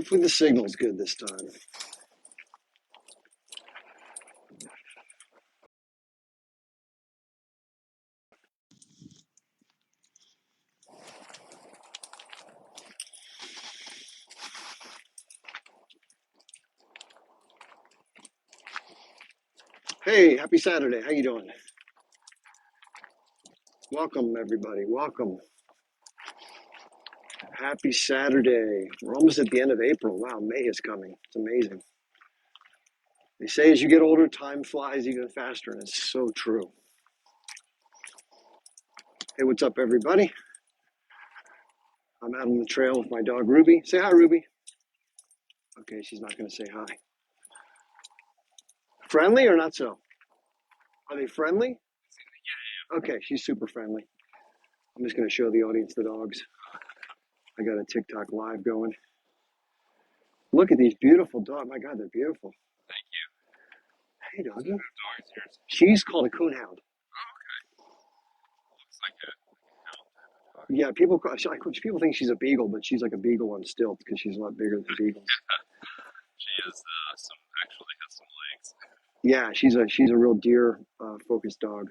Hopefully the signal's good this time. Hey, happy Saturday. How you doing? Welcome, everybody. Welcome. Happy Saturday. We're almost at the end of April. Wow, May is coming. It's amazing. They say as you get older, time flies even faster, and it's so true. Hey, what's up, everybody? I'm out on the trail with my dog, Ruby. Say hi, Ruby. Okay, she's not going to say hi. Friendly or not so? Are they friendly? Okay, she's super friendly. I'm just going to show the audience the dogs. I got a TikTok live going. Look at these beautiful dogs. My God, they're beautiful. Hey, doggy. She's called a coonhound. Yeah, people think she's a beagle, but she's like a beagle on stilts because she's a lot bigger than beagles. Yeah, she's a real deer focused dog.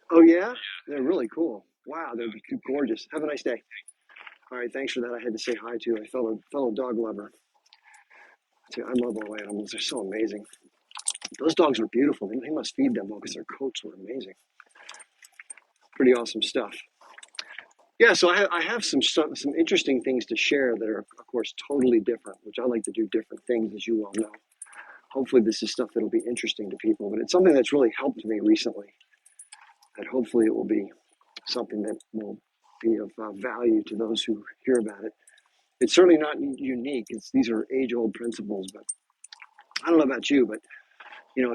Oh yeah, they're really cool. Wow, they're gorgeous. Have a nice day. All right, thanks for that. I had to say hi to a fellow dog lover. I love all animals. They're so amazing. Those dogs are beautiful. They must feed them well because their coats were amazing. Pretty awesome stuff. Yeah, so I have some interesting things to share that are, of course, totally different, which I like to do different things, as you well know. Hopefully this is stuff that'll be interesting to people, but it's something that's really helped me recently, and hopefully it will be something that will be of value to those who hear about it. It's certainly not unique. These are age-old principles, but I don't know about you, but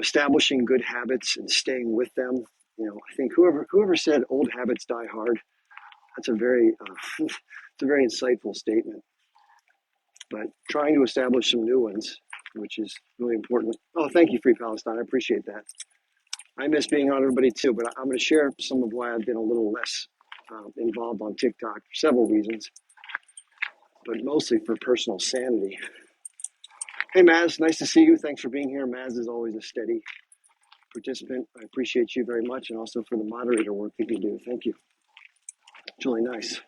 establishing good habits and staying with them. I think whoever said old habits die hard, that's a very it's a very insightful statement. But trying to establish some new ones, which is really important. Oh, thank you, Free Palestine. I appreciate that. I miss being on everybody too, but I'm going to share some of why I've been a little less involved on TikTok for several reasons, but mostly for personal sanity. Hey, Maz, nice to see you. Thanks for being here. Maz is always a steady participant. I appreciate you very much, and also for the moderator work that you do. Thank you. It's really nice.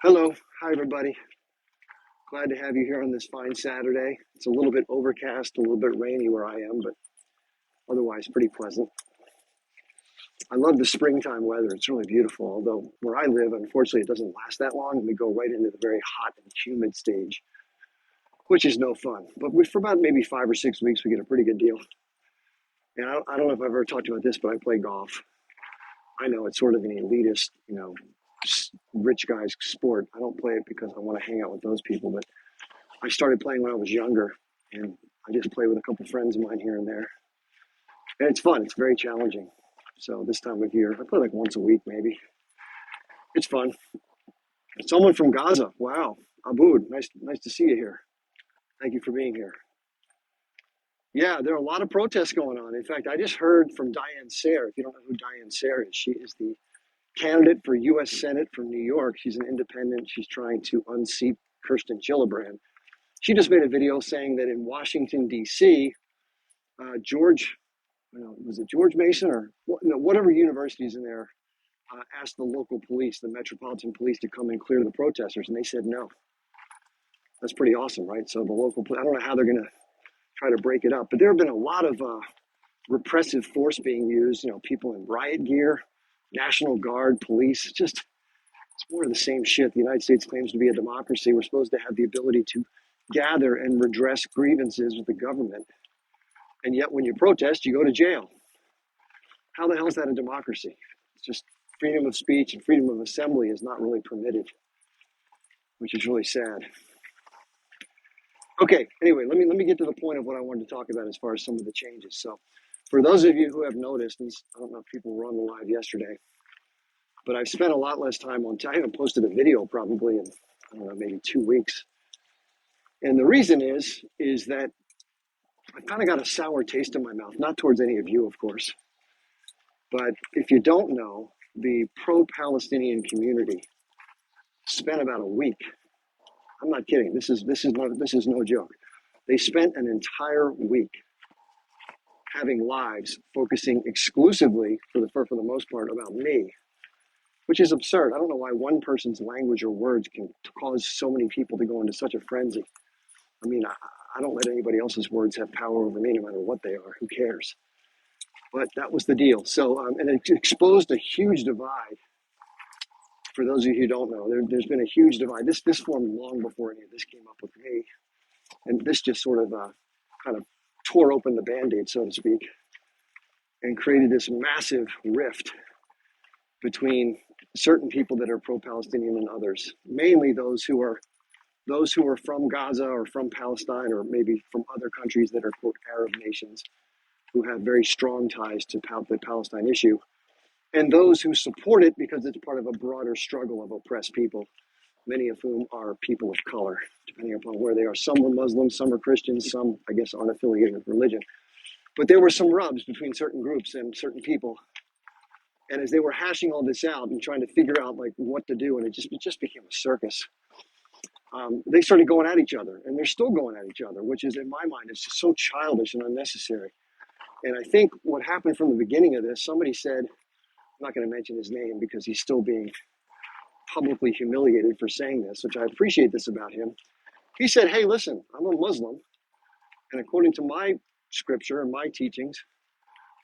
Hello. Hi, everybody. Glad to have you here on this fine Saturday. It's a little bit overcast, a little bit rainy where I am, but otherwise pretty pleasant. I love the springtime weather. It's really beautiful, although where I live, unfortunately, it doesn't last that long, and we go right into the very hot and humid stage, which is no fun. But for about maybe 5 or 6 weeks, we get a pretty good deal. And I don't know if I've ever talked about this, but I play golf. I know it's sort of an elitist, rich guy's sport. I don't play it because I want to hang out with those people, but I started playing when I was younger, and I just play with a couple friends of mine here and there. And it's fun. It's very challenging. So this time of year, I play like once a week, maybe. It's fun. Someone from Gaza. Wow. Aboud, nice to see you here. Thank you for being here. Yeah, there are a lot of protests going on. In fact, I just heard from Diane Sare. If you don't know who Diane Sare is, she is the candidate for U.S. Senate from New York. She's an independent. She's trying to unseat Kirsten Gillibrand. She just made a video saying that in Washington, D.C., George Mason or whatever universities in there asked the local police, the Metropolitan Police, to come and clear the protesters, and they said no. That's pretty awesome, right? So the local, I don't know how they're going to try to break it up, but there have been a lot of repressive force being used, people in riot gear, National Guard, police, it's more of the same shit. The United States claims to be a democracy. We're supposed to have the ability to gather and redress grievances with the government. And yet when you protest, you go to jail. How the hell is that a democracy? It's just freedom of speech and freedom of assembly is not really permitted, which is really sad. Okay, anyway, let me get to the point of what I wanted to talk about as far as some of the changes. So for those of you who have noticed, and I don't know if people were on the live yesterday, but I've spent a lot less time I haven't posted a video probably in, I don't know, maybe 2 weeks. And the reason is that I kind of got a sour taste in my mouth, not towards any of you, of course. But if you don't know, the pro-Palestinian community spent about a week. I'm not kidding. This is no joke. They spent an entire week having lives focusing exclusively, for the most part, about me, which is absurd. I don't know why one person's language or words can cause so many people to go into such a frenzy. I mean, I don't let anybody else's words have power over me, no matter what they are. Who cares? But that was the deal. So, and it exposed a huge divide. For those of you who don't know, there's been a huge divide. This formed long before any of this came up with me. And this just sort of kind of tore open the Band-Aid, so to speak, and created this massive rift between certain people that are pro-Palestinian and others, mainly those who are from Gaza or from Palestine or maybe from other countries that are, quote, Arab nations, who have very strong ties to the Palestine issue, and those who support it because it's part of a broader struggle of oppressed people, many of whom are people of color, depending upon where they are. Some are Muslims, some are Christians, some, I guess, aren't affiliated with religion. But there were some rubs between certain groups and certain people. And as they were hashing all this out and trying to figure out like what to do, and it just became a circus, they started going at each other, and they're still going at each other, which is, in my mind, is just so childish and unnecessary. And I think what happened from the beginning of this, somebody said, I'm not going to mention his name because he's still being publicly humiliated for saying this, which I appreciate this about him. He said, hey, listen, I'm a Muslim, and according to my scripture and my teachings,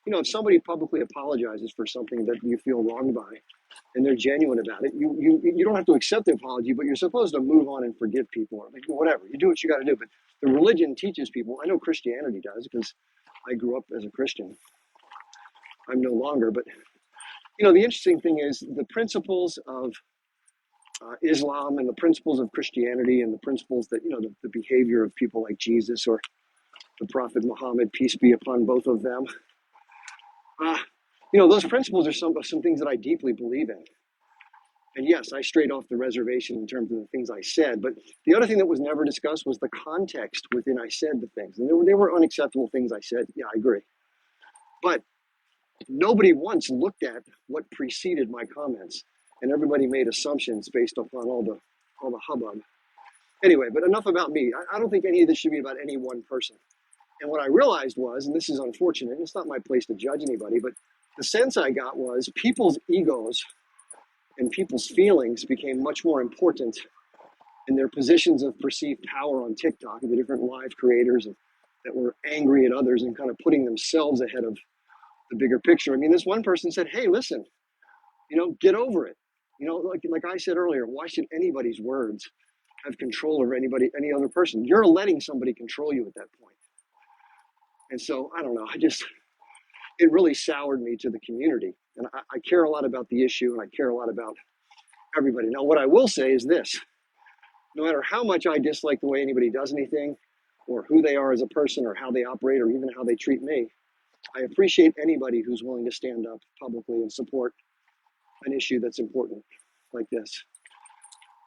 you know, if somebody publicly apologizes for something that you feel wronged by, and they're genuine about it, you don't have to accept the apology, but you're supposed to move on and forgive people, or whatever. You do what you got to do. But the religion teaches people. I know Christianity does because I grew up as a Christian. I'm no longer, but you know, the interesting thing is the principles of Islam and the principles of Christianity and the principles that, you know, the behavior of people like Jesus or the Prophet Muhammad, peace be upon both of them. You know, those principles are some things that I deeply believe in. And yes, I strayed off the reservation in terms of the things I said, but the other thing that was never discussed was the context within I said the things. And there were unacceptable things I said. Yeah, I agree. But nobody once looked at what preceded my comments, and everybody made assumptions based upon all the hubbub. Anyway, but enough about me. I don't think any of this should be about any one person. And what I realized was, and this is unfortunate, it's not my place to judge anybody, but the sense I got was people's egos and people's feelings became much more important in their positions of perceived power on TikTok, the different live creators that were angry at others and kind of putting themselves ahead of the bigger picture. I mean, this one person said, hey, listen, you know, get over it. You know, like I said earlier, why should anybody's words have control over any other person? You're letting somebody control you at that point. And so, I don't know, it really soured me to the community. And I care a lot about the issue, and I care a lot about everybody. Now, what I will say is this: no matter how much I dislike the way anybody does anything, or who they are as a person, or how they operate, or even how they treat me, I appreciate anybody who's willing to stand up publicly and support an issue that's important like this.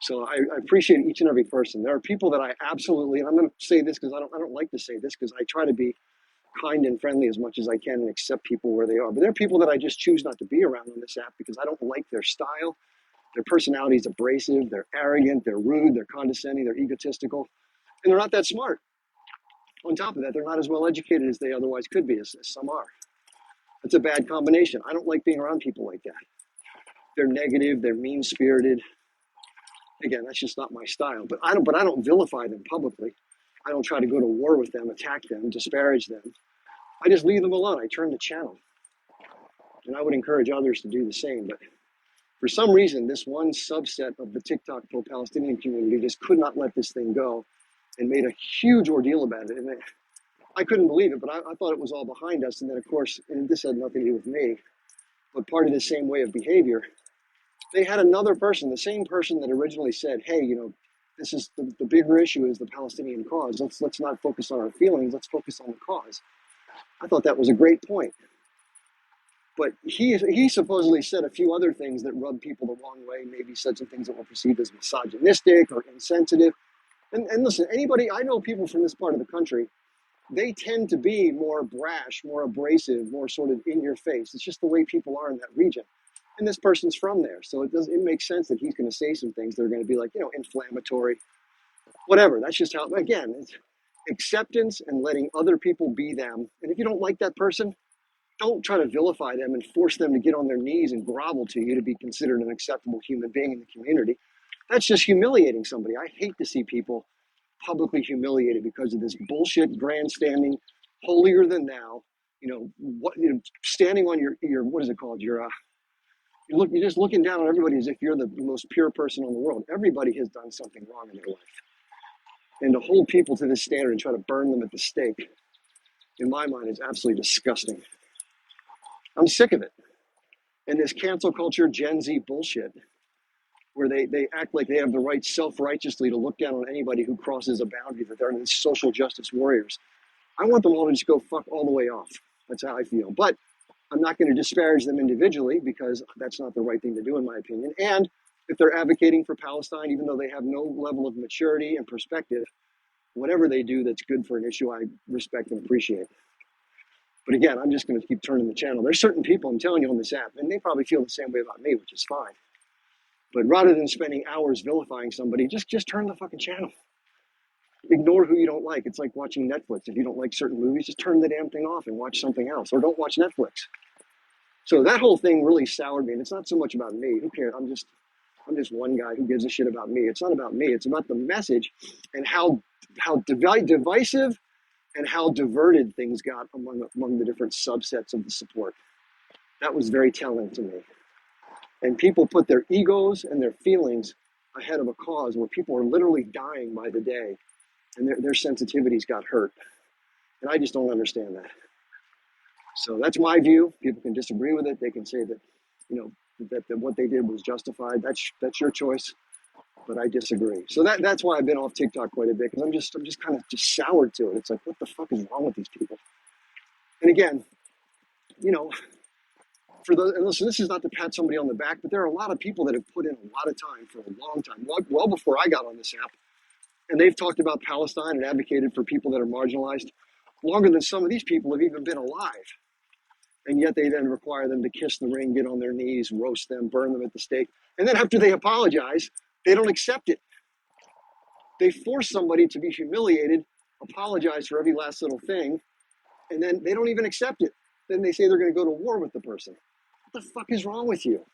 So I appreciate each and every person. There are people that I absolutely, and I'm going to say this because I don't like to say this because I try to be kind and friendly as much as I can and accept people where they are. But there are people that I just choose not to be around on this app because I don't like their style. Their personality is abrasive, they're arrogant, they're rude, they're condescending, they're egotistical, and they're not that smart. On top of that, they're not as well educated as they otherwise could be, as some are. That's a bad combination. I don't like being around people like that. They're negative, they're mean-spirited. Again, that's just not my style. But I don't vilify them publicly. I don't try to go to war with them, attack them, disparage them. I just leave them alone. I turn the channel. And I would encourage others to do the same. But for some reason, this one subset of the TikTok pro-Palestinian community just could not let this thing go and made a huge ordeal about it. And I couldn't believe it, but I thought it was all behind us. And then, of course, and this had nothing to do with me, but part of the same way of behavior, they had another person, the same person that originally said, hey, you know, this is the bigger issue is the Palestinian cause. Let's not focus on our feelings. Let's focus on the cause. I thought that was a great point. But he supposedly said a few other things that rubbed people the wrong way, maybe said some things that were perceived as misogynistic or insensitive. And listen, I know people from this part of the country, they tend to be more brash, more abrasive, more sort of in your face. It's just the way people are in that region. And this person's from there. So it makes sense that he's going to say some things that are going to be like, inflammatory, whatever. That's just how, again, it's acceptance and letting other people be them. And if you don't like that person, don't try to vilify them and force them to get on their knees and grovel to you to be considered an acceptable human being in the community. That's just humiliating somebody. I hate to see people publicly humiliated because of this bullshit grandstanding, holier than thou. Standing on your what is it called? You're just looking down on everybody as if you're the most pure person in the world. Everybody has done something wrong in their life, and to hold people to this standard and try to burn them at the stake, in my mind, is absolutely disgusting. I'm sick of it. And this cancel culture Gen Z bullshit, where they act like they have the right self-righteously to look down on anybody who crosses a boundary, that they're these social justice warriors. I want them all to just go fuck all the way off. That's how I feel. But I'm not going to disparage them individually because that's not the right thing to do, in my opinion. And if they're advocating for Palestine, even though they have no level of maturity and perspective, whatever they do that's good for an issue, I respect and appreciate. But again, I'm just going to keep turning the channel. There's certain people, I'm telling you, on this app, and they probably feel the same way about me, which is fine. But rather than spending hours vilifying somebody, just turn the fucking channel. Ignore who you don't like. It's like watching Netflix. If you don't like certain movies, just turn the damn thing off and watch something else, or don't watch Netflix. So that whole thing really soured me, and it's not so much about me. Who cares? I'm just one guy who gives a shit about me. It's not about me. It's about the message and how divisive and how diverted things got among the different subsets of the support. That was very telling to me. And people put their egos and their feelings ahead of a cause where people are literally dying by the day, and their sensitivities got hurt. And I just don't understand that. So that's my view. People can disagree with it. They can say that, that what they did was justified. That's your choice. But I disagree. So that's why I've been off TikTok quite a bit, because I'm just kind of soured to it. It's like, what the fuck is wrong with these people? And again, for those, and listen, this is not to pat somebody on the back, but there are a lot of people that have put in a lot of time for a long time, well before I got on this app, and they've talked about Palestine and advocated for people that are marginalized longer than some of these people have even been alive. And yet they then require them to kiss the ring, get on their knees, roast them, burn them at the stake. And then after they apologize, they don't accept it. They force somebody to be humiliated, apologize for every last little thing, and then they don't even accept it. Then they say they're going to go to war with the person. What the fuck is wrong with you?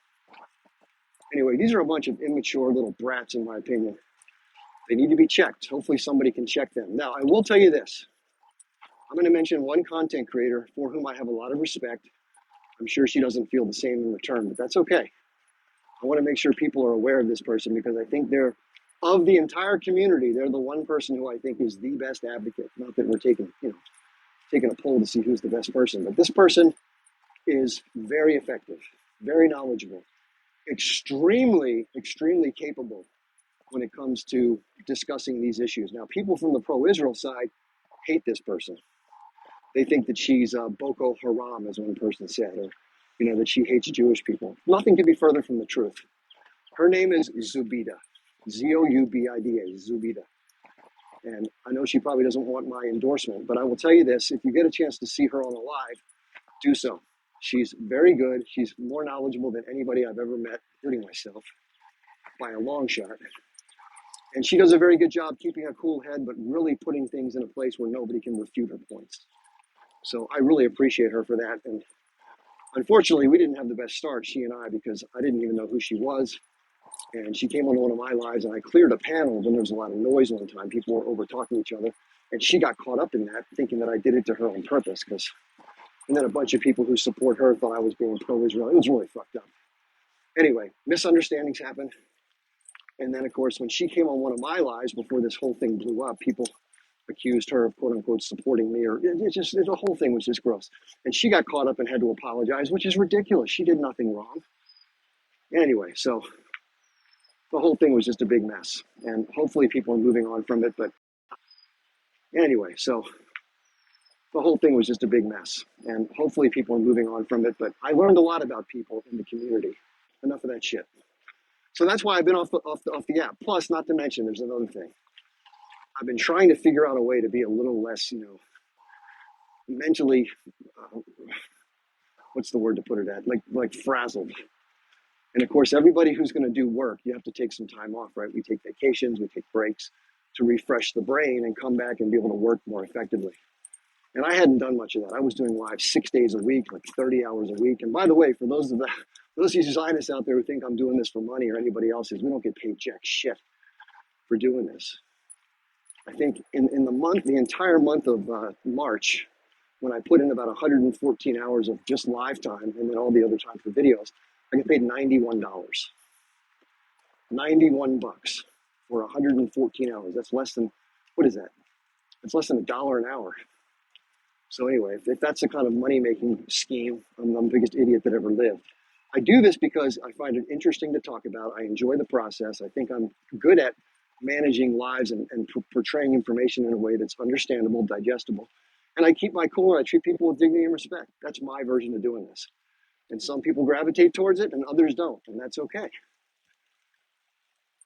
Anyway, these are a bunch of immature little brats, in my opinion. They need to be checked. Hopefully somebody can check them. Now, I will tell you this. I'm going to mention one content creator for whom I have a lot of respect. I'm sure she doesn't feel the same in return, but that's okay. I want to make sure people are aware of this person, because I think they're, of the entire community, they're the one person who I think is the best advocate. Not that we're taking a poll to see who's the best person, but this person is very effective, very knowledgeable, extremely, extremely capable when it comes to discussing these issues. Now, people from the pro-Israel side hate this person. They think that she's Boko Haram, as one person said, or that she hates Jewish people. Nothing could be further from the truth. Her name is Zoubida, Zoubida, Zoubida. And I know she probably doesn't want my endorsement, but I will tell you this: if you get a chance to see her on a live, do so. She's very good. She's more knowledgeable than anybody I've ever met, including myself, by a long shot. And she does a very good job keeping a cool head, but really putting things in a place where nobody can refute her points. So I really appreciate her for that. And unfortunately, we didn't have the best start, she and I, because I didn't even know who she was. And she came on one of my lives, and I cleared a panel when there was a lot of noise one time. People were over talking each other. And she got caught up in that, thinking that I did it to her on purpose. And then a bunch of people who support her thought I was being pro-Israel. It was really fucked up. Anyway, misunderstandings happened. And then, of course, when she came on one of my lives before this whole thing blew up, people accused her of, quote unquote, supporting me, or the whole thing was just gross. And she got caught up and had to apologize, which is ridiculous. She did nothing wrong. Anyway, so the whole thing was just a big mess. And hopefully people are moving on from it. But anyway, so the whole thing was just a big mess. And hopefully people are moving on from it. But I learned a lot about people in the community. Enough of that shit. So that's why I've been off the app. Plus, not to mention, there's another thing. I've been trying to figure out a way to be a little less, mentally, what's the word to put it at? Like frazzled. And of course, everybody who's going to do work, you have to take some time off, right? We take vacations, we take breaks to refresh the brain and come back and be able to work more effectively. And I hadn't done much of that. I was doing live 6 days a week, like 30 hours a week. And by the way, for those of you Zionists out there who think I'm doing this for money or anybody else's, we don't get paid jack shit for doing this. I think in the entire month of March, when I put in about 114 hours of just live time and then all the other time for videos, I get paid $91. $91 for 114 hours. That's less than, what is that? That's less than $1 an hour. So anyway, if that's the kind of money-making scheme, I'm the biggest idiot that ever lived. I do this because I find it interesting to talk about. I enjoy the process. I think I'm good at managing lives and portraying information in a way that's understandable, digestible. And I keep my cool and I treat people with dignity and respect. That's my version of doing this. And some people gravitate towards it and others don't, and that's okay.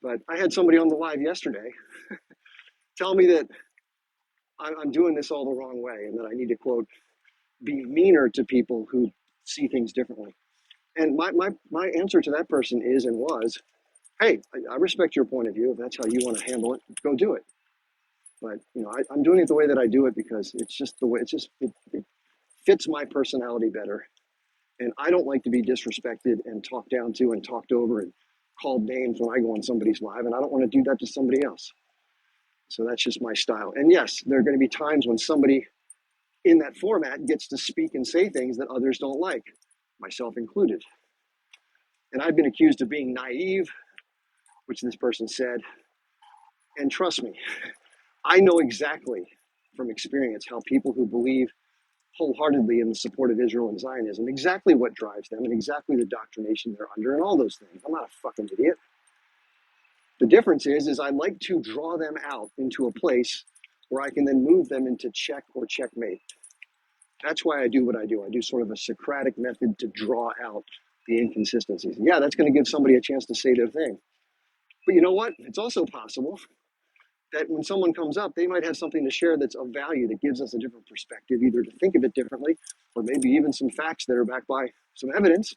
But I had somebody on the live yesterday tell me that I'm doing this all the wrong way and that I need to, quote, be meaner to people who see things differently. And my answer to that person is and was, hey, I respect your point of view. If that's how you want to handle it, go do it. But I'm doing it the way that I do it because it's just the way it fits my personality better. And I don't like to be disrespected and talked down to and talked over and called names when I go on somebody's live, and I don't want to do that to somebody else. So that's just my style. And yes, there are going to be times when somebody in that format gets to speak and say things that others don't like, myself included. And I've been accused of being naive, which this person said. And trust me, I know exactly from experience how people who believe wholeheartedly in the support of Israel and Zionism, exactly what drives them and exactly the doctrination they're under and all those things. I'm not a fucking idiot. The difference is I like to draw them out into a place where I can then move them into check or checkmate. That's why I do what I do. I do sort of a Socratic method to draw out the inconsistencies. Yeah, that's going to give somebody a chance to say their thing. But you know what? It's also possible that when someone comes up, they might have something to share that's of value, that gives us a different perspective, either to think of it differently, or maybe even some facts that are backed by some evidence.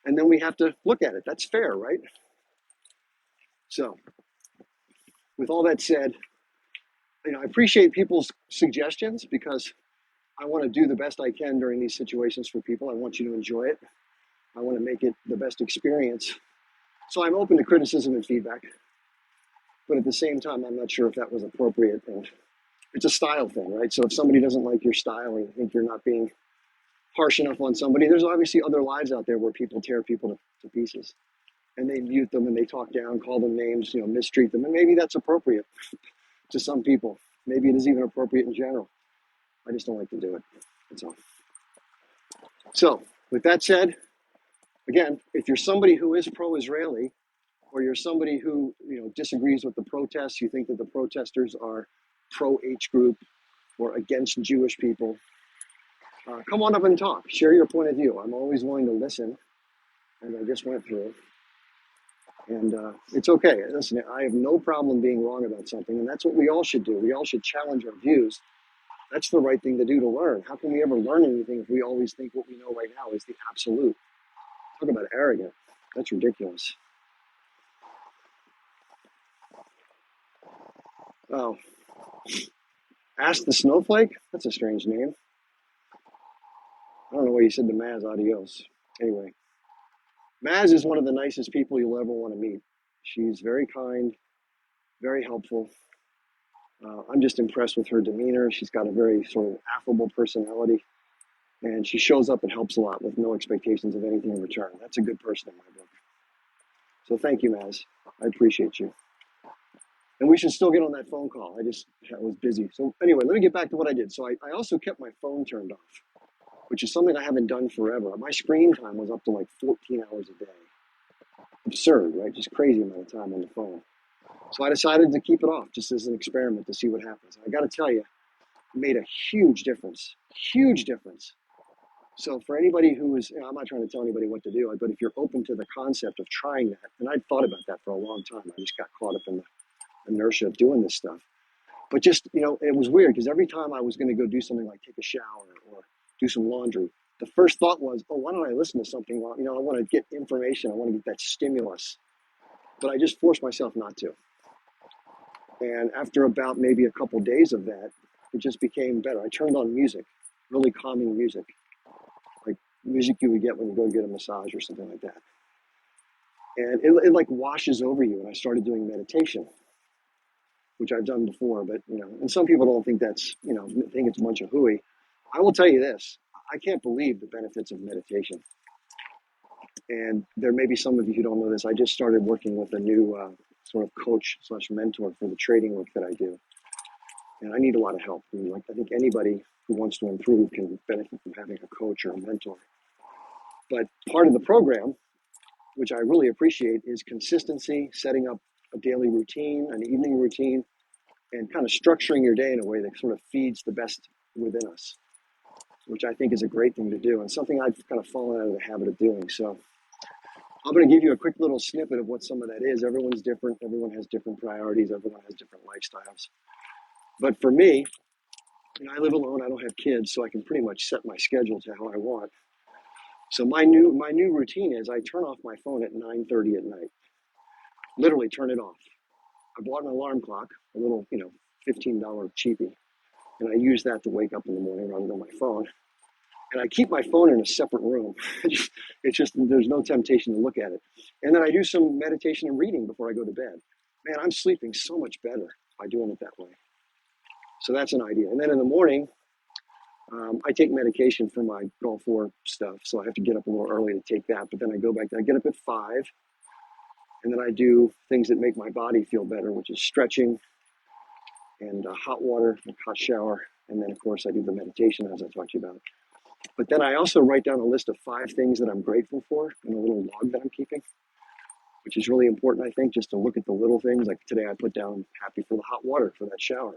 And then we have to look at it. That's fair, right? So with all that said, I appreciate people's suggestions because I want to do the best I can during these situations for people. I want you to enjoy it. I want to make it the best experience. So I'm open to criticism and feedback. But at the same time, I'm not sure if that was appropriate. And it's a style thing, right? So if somebody doesn't like your style and you think you're not being harsh enough on somebody, there's obviously other lives out there where people tear people to pieces. And they mute them and they talk down, call them names, mistreat them. And maybe that's appropriate to some people. Maybe it is even appropriate in general. I just don't like to do it. That's all. So with that said, again, if you're somebody who is pro-Israeli, or you're somebody who disagrees with the protests, you think that the protesters are pro-H group or against Jewish people, come on up and talk. Share your point of view. I'm always willing to listen, as I just went through. And it's okay. Listen, I have no problem being wrong about something, and that's what we all should do. We all should challenge our views. That's the right thing to do to learn. How can we ever learn anything if we always think what we know right now is the absolute? Talk about arrogant. That's ridiculous. Oh, Ask the Snowflake? That's a strange name. I don't know why you said to Maz adios. Anyway, Maz is one of the nicest people you'll ever want to meet. She's very kind, very helpful. I'm just impressed with her demeanor. She's got a very sort of affable personality, and she shows up and helps a lot with no expectations of anything in return. That's a good person in my book. So thank you, Maz. I appreciate you. And we should still get on that phone call. I was busy. So anyway, let me get back to what I did. So I also kept my phone turned off, which is something I haven't done forever. My screen time was up to like 14 hours a day. Absurd, right? Just crazy amount of time on the phone. So I decided to keep it off just as an experiment to see what happens. And I got to tell you, it made a huge difference. Huge difference. So for anybody who is, I'm not trying to tell anybody what to do, but if you're open to the concept of trying that, and I'd thought about that for a long time. I just got caught up in the inertia of doing this stuff. But just, it was weird because every time I was going to go do something like take a shower or do some laundry, the first thought was, oh, why don't I listen to something? Well, I want to get information. I want to get that stimulus. But I just forced myself not to. And after about maybe a couple days of that, it just became better. I turned on music, really calming music, like music you would get when you go get a massage or something like that. And it like washes over you. And I started doing meditation, which I've done before, but and some people don't think that's, think it's a bunch of hooey. I will tell you this, I can't believe the benefits of meditation. And there may be some of you who don't know this. I just started working with a new sort of coach / mentor for the trading work that I do. And I need a lot of help. I think anybody who wants to improve can benefit from having a coach or a mentor. But part of the program, which I really appreciate, is consistency, setting up a daily routine, an evening routine, and kind of structuring your day in a way that sort of feeds the best within us, which I think is a great thing to do and something I've kind of fallen out of the habit of doing. So I'm going to give you a quick little snippet of what some of that is. Everyone's different. Everyone has different priorities. Everyone has different lifestyles. But for me, I live alone. I don't have kids, so I can pretty much set my schedule to how I want. So my new routine is I turn off my phone at 9:30 at night. Literally turn it off. I bought an alarm clock, a little, $15 cheapie, and I use that to wake up in the morning rather than my phone. And I keep my phone in a separate room. It's just there's no temptation to look at it. And then I do some meditation and reading before I go to bed. Man, I'm sleeping so much better by doing it that way. So that's an idea. And then in the morning, I take medication for my Gulf War stuff, so I have to get up a little early to take that. But then I go back, I get up at 5, and then I do things that make my body feel better, which is stretching and hot water, hot shower. And then, of course, I do the meditation, as I talked to you about. But then I also write down a list of 5 things that I'm grateful for in a little log that I'm keeping, which is really important, I think, just to look at the little things. Like today I put down happy for the hot water, for that shower.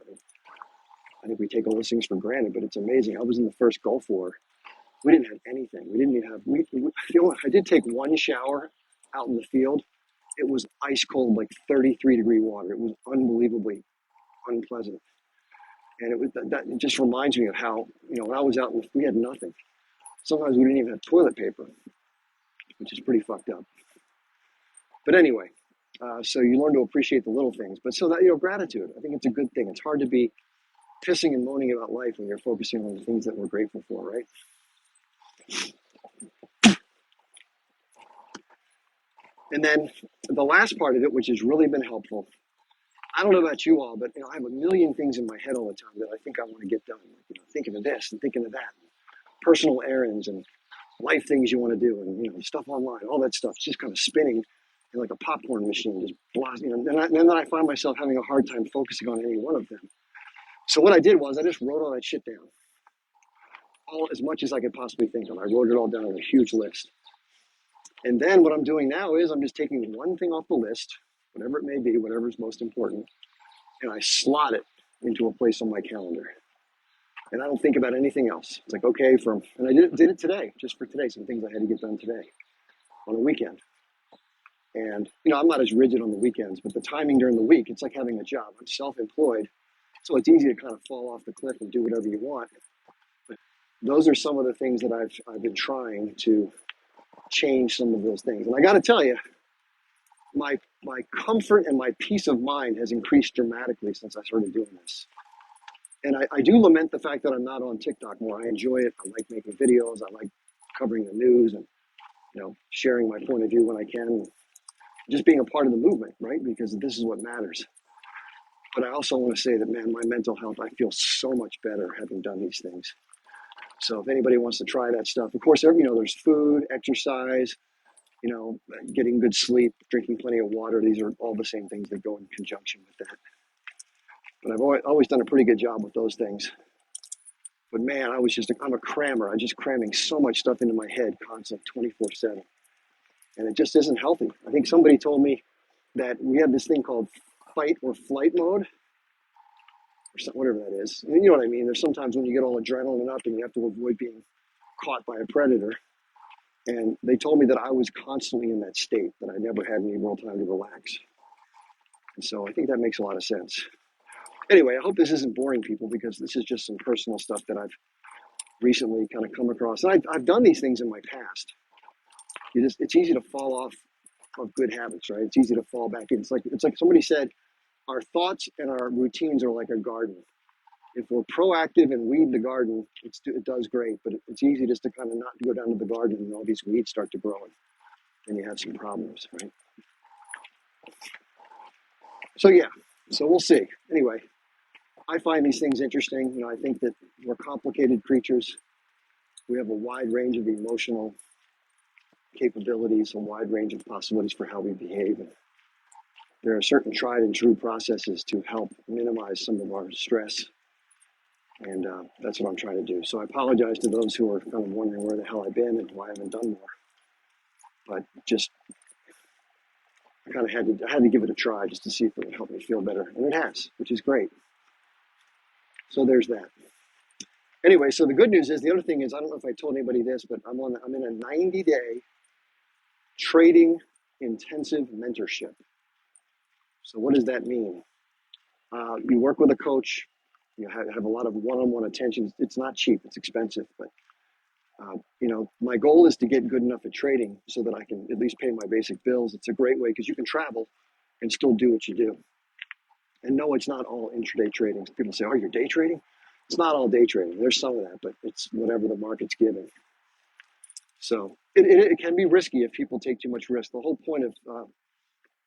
I think we take all those things for granted, but it's amazing. I was in the first Gulf War. We didn't have anything. We didn't even have, I did take one shower out in the field. It was ice cold, like 33-degree water. It was unbelievably unpleasant. And it just reminds me of how, when I was out, we had nothing. Sometimes we didn't even have toilet paper, which is pretty fucked up. But anyway, so you learn to appreciate the little things. But so that, gratitude, I think it's a good thing. It's hard to be pissing and moaning about life when you're focusing on the things that we're grateful for, right? And then the last part of it, which has really been helpful, I don't know about you all, but I have a million things in my head all the time that I think I want to get done. Thinking of this and thinking of that, personal errands and life things you want to do, and stuff online, all that stuff, just kind of spinning like a popcorn machine, just blasting. And then I find myself having a hard time focusing on any one of them. So what I did was I just wrote all that shit down, all as much as I could possibly think of. I wrote it all down on a huge list. And then what I'm doing now is I'm just taking one thing off the list, whatever it may be, whatever is most important, and I slot it into a place on my calendar. And I don't think about anything else. It's like, okay, and I did it today, just for today, some things I had to get done today on a weekend. And, I'm not as rigid on the weekends, but the timing during the week, it's like having a job. I'm self-employed, so it's easy to kind of fall off the cliff and do whatever you want. But those are some of the things that I've been trying to change some of those things. And I got to tell you, my comfort and my peace of mind has increased dramatically since I started doing this. And I do lament the fact that I'm not on TikTok more. I enjoy it. I like making videos. I like covering the news and, sharing my point of view when I can. Just being a part of the movement, right? Because this is what matters. But I also want to say that, man, my mental health, I feel so much better having done these things. So if anybody wants to try that stuff, of course, there's food, exercise, getting good sleep, drinking plenty of water. These are all the same things that go in conjunction with that. But I've always done a pretty good job with those things. But man, I'm a crammer. I'm just cramming so much stuff into my head constantly, 24/7. And it just isn't healthy. I think somebody told me that we have this thing called fight or flight mode, or something, whatever that is. You know what I mean? There's sometimes when you get all adrenaline up and you have to avoid being caught by a predator. And they told me that I was constantly in that state, that I never had any real time to relax. And so I think that makes a lot of sense. Anyway, I hope this isn't boring people, because this is just some personal stuff that I've recently kind of come across. And I've done these things in my past. It's easy to fall off of good habits, right? It's easy to fall back in. It's like somebody said, our thoughts and our routines are like a garden. If we're proactive and weed the garden, it does great. But it's easy just to kind of not go down to the garden and all these weeds start to grow and you have some problems, right? So yeah, so we'll see. Anyway, I find these things interesting. I think that we're complicated creatures. We have a wide range of emotional capabilities, a wide range of possibilities for how we behave. And there are certain tried and true processes to help minimize some of our stress. And that's what I'm trying to do. So I apologize to those who are kind of wondering where the hell I've been and why I haven't done more. But just I kind of had to give it a try just to see if it would help me feel better. And it has, which is great. So there's that. Anyway, so the good news is, the other thing is, I don't know if I told anybody this, but I'm in a 90-day trading intensive mentorship. So what does that mean? You work with a coach. You have a lot of one-on-one attention. It's not cheap. It's expensive. But, my goal is to get good enough at trading so that I can at least pay my basic bills. It's a great way because you can travel and still do what you do. And no, it's not all intraday trading. People say, oh, you're day trading? It's not all day trading. There's some of that, but it's whatever the market's giving. So it can be risky if people take too much risk. The whole point of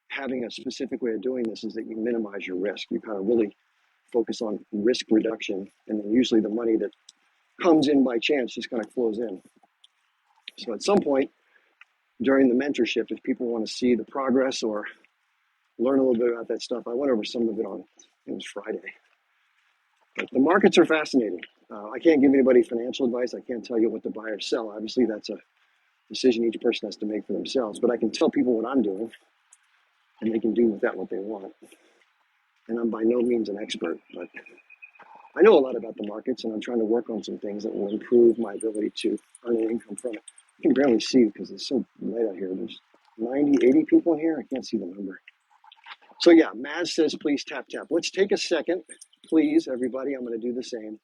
having a specific way of doing this is that you minimize your risk. You kind of really focus on risk reduction, and then usually the money that comes in by chance just kind of flows in. So at some point during the mentorship, if people want to see the progress or learn a little bit about that stuff, I went over some of it it was Friday. But the markets are fascinating. I can't give anybody financial advice. I can't tell you what to buy or sell. Obviously, that's a decision each person has to make for themselves. But I can tell people what I'm doing, and they can do with that what they want. And I'm by no means an expert, but I know a lot about the markets, and I'm trying to work on some things that will improve my ability to earn an income from it. I can barely see because it's so light out here. There's 90, 80 people in here. I can't see the number. So yeah, Maz says, please tap, tap. Let's take a second, please, everybody. I'm going to do the same,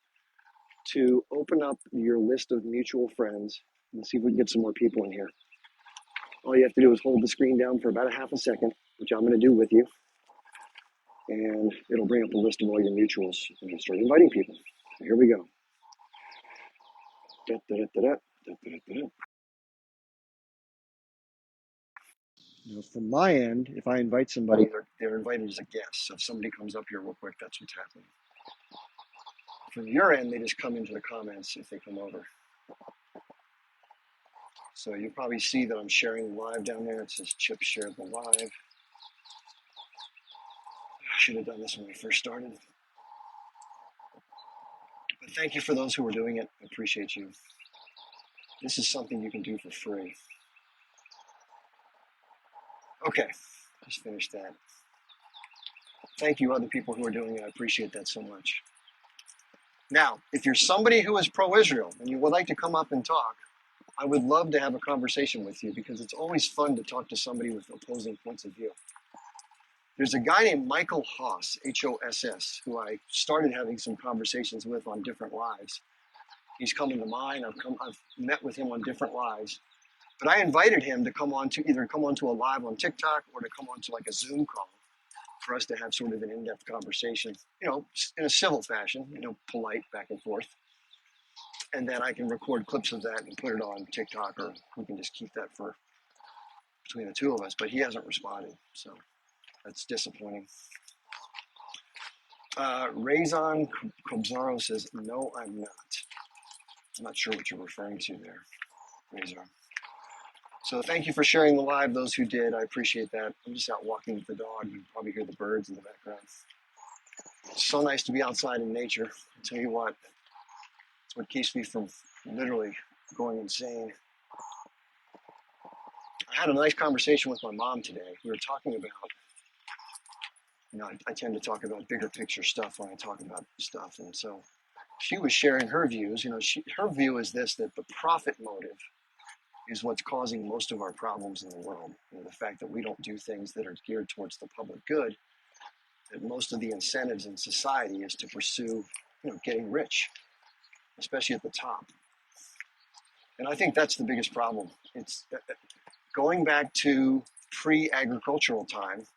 to open up your list of mutual friends and see if we can get some more people in here. All you have to do is hold the screen down for about a half a second, which I'm going to do with you. And it'll bring up a list of all your mutuals and you'll start inviting people. So here we go. From my end, if I invite somebody, they're invited as a guest. So if somebody comes up here real quick, that's what's happening. From your end, they just come into the comments if they come over. So you probably see that I'm sharing live down there. It says Chip shared the live. I should have done this when we first started. But thank you for those who are doing it. I appreciate you. This is something you can do for free. Okay, just finished that. Thank you, other people who are doing it. I appreciate that so much. Now, if you're somebody who is pro-Israel and you would like to come up and talk, I would love to have a conversation with you because it's always fun to talk to somebody with opposing points of view. There's a guy named Michael Hoss, H-O-S-S, who I started having some conversations with on different lives. He's coming to mine. I've met with him on different lives. But I invited him to come on to either come onto a live on TikTok or to come onto like a Zoom call for us to have sort of an in-depth conversation, in a civil fashion, polite back and forth. And then I can record clips of that and put it on TikTok, or we can just keep that for between the two of us. But he hasn't responded, so that's disappointing. Razan Kobzaro says, no, I'm not. I'm not sure what you're referring to there, Razan. So thank you for sharing the live, those who did. I appreciate that. I'm just out walking with the dog. You can probably hear the birds in the background. It's so nice to be outside in nature. I'll tell you what, it's what keeps me from literally going insane. I had a nice conversation with my mom today. We were talking about, I tend to talk about bigger picture stuff when I talk about stuff. And so she was sharing her views. Her view is this, that the profit motive is what's causing most of our problems in the world. The fact that we don't do things that are geared towards the public good, that most of the incentives in society is to pursue, getting rich, especially at the top. And I think that's the biggest problem. It's going back to pre-agricultural time,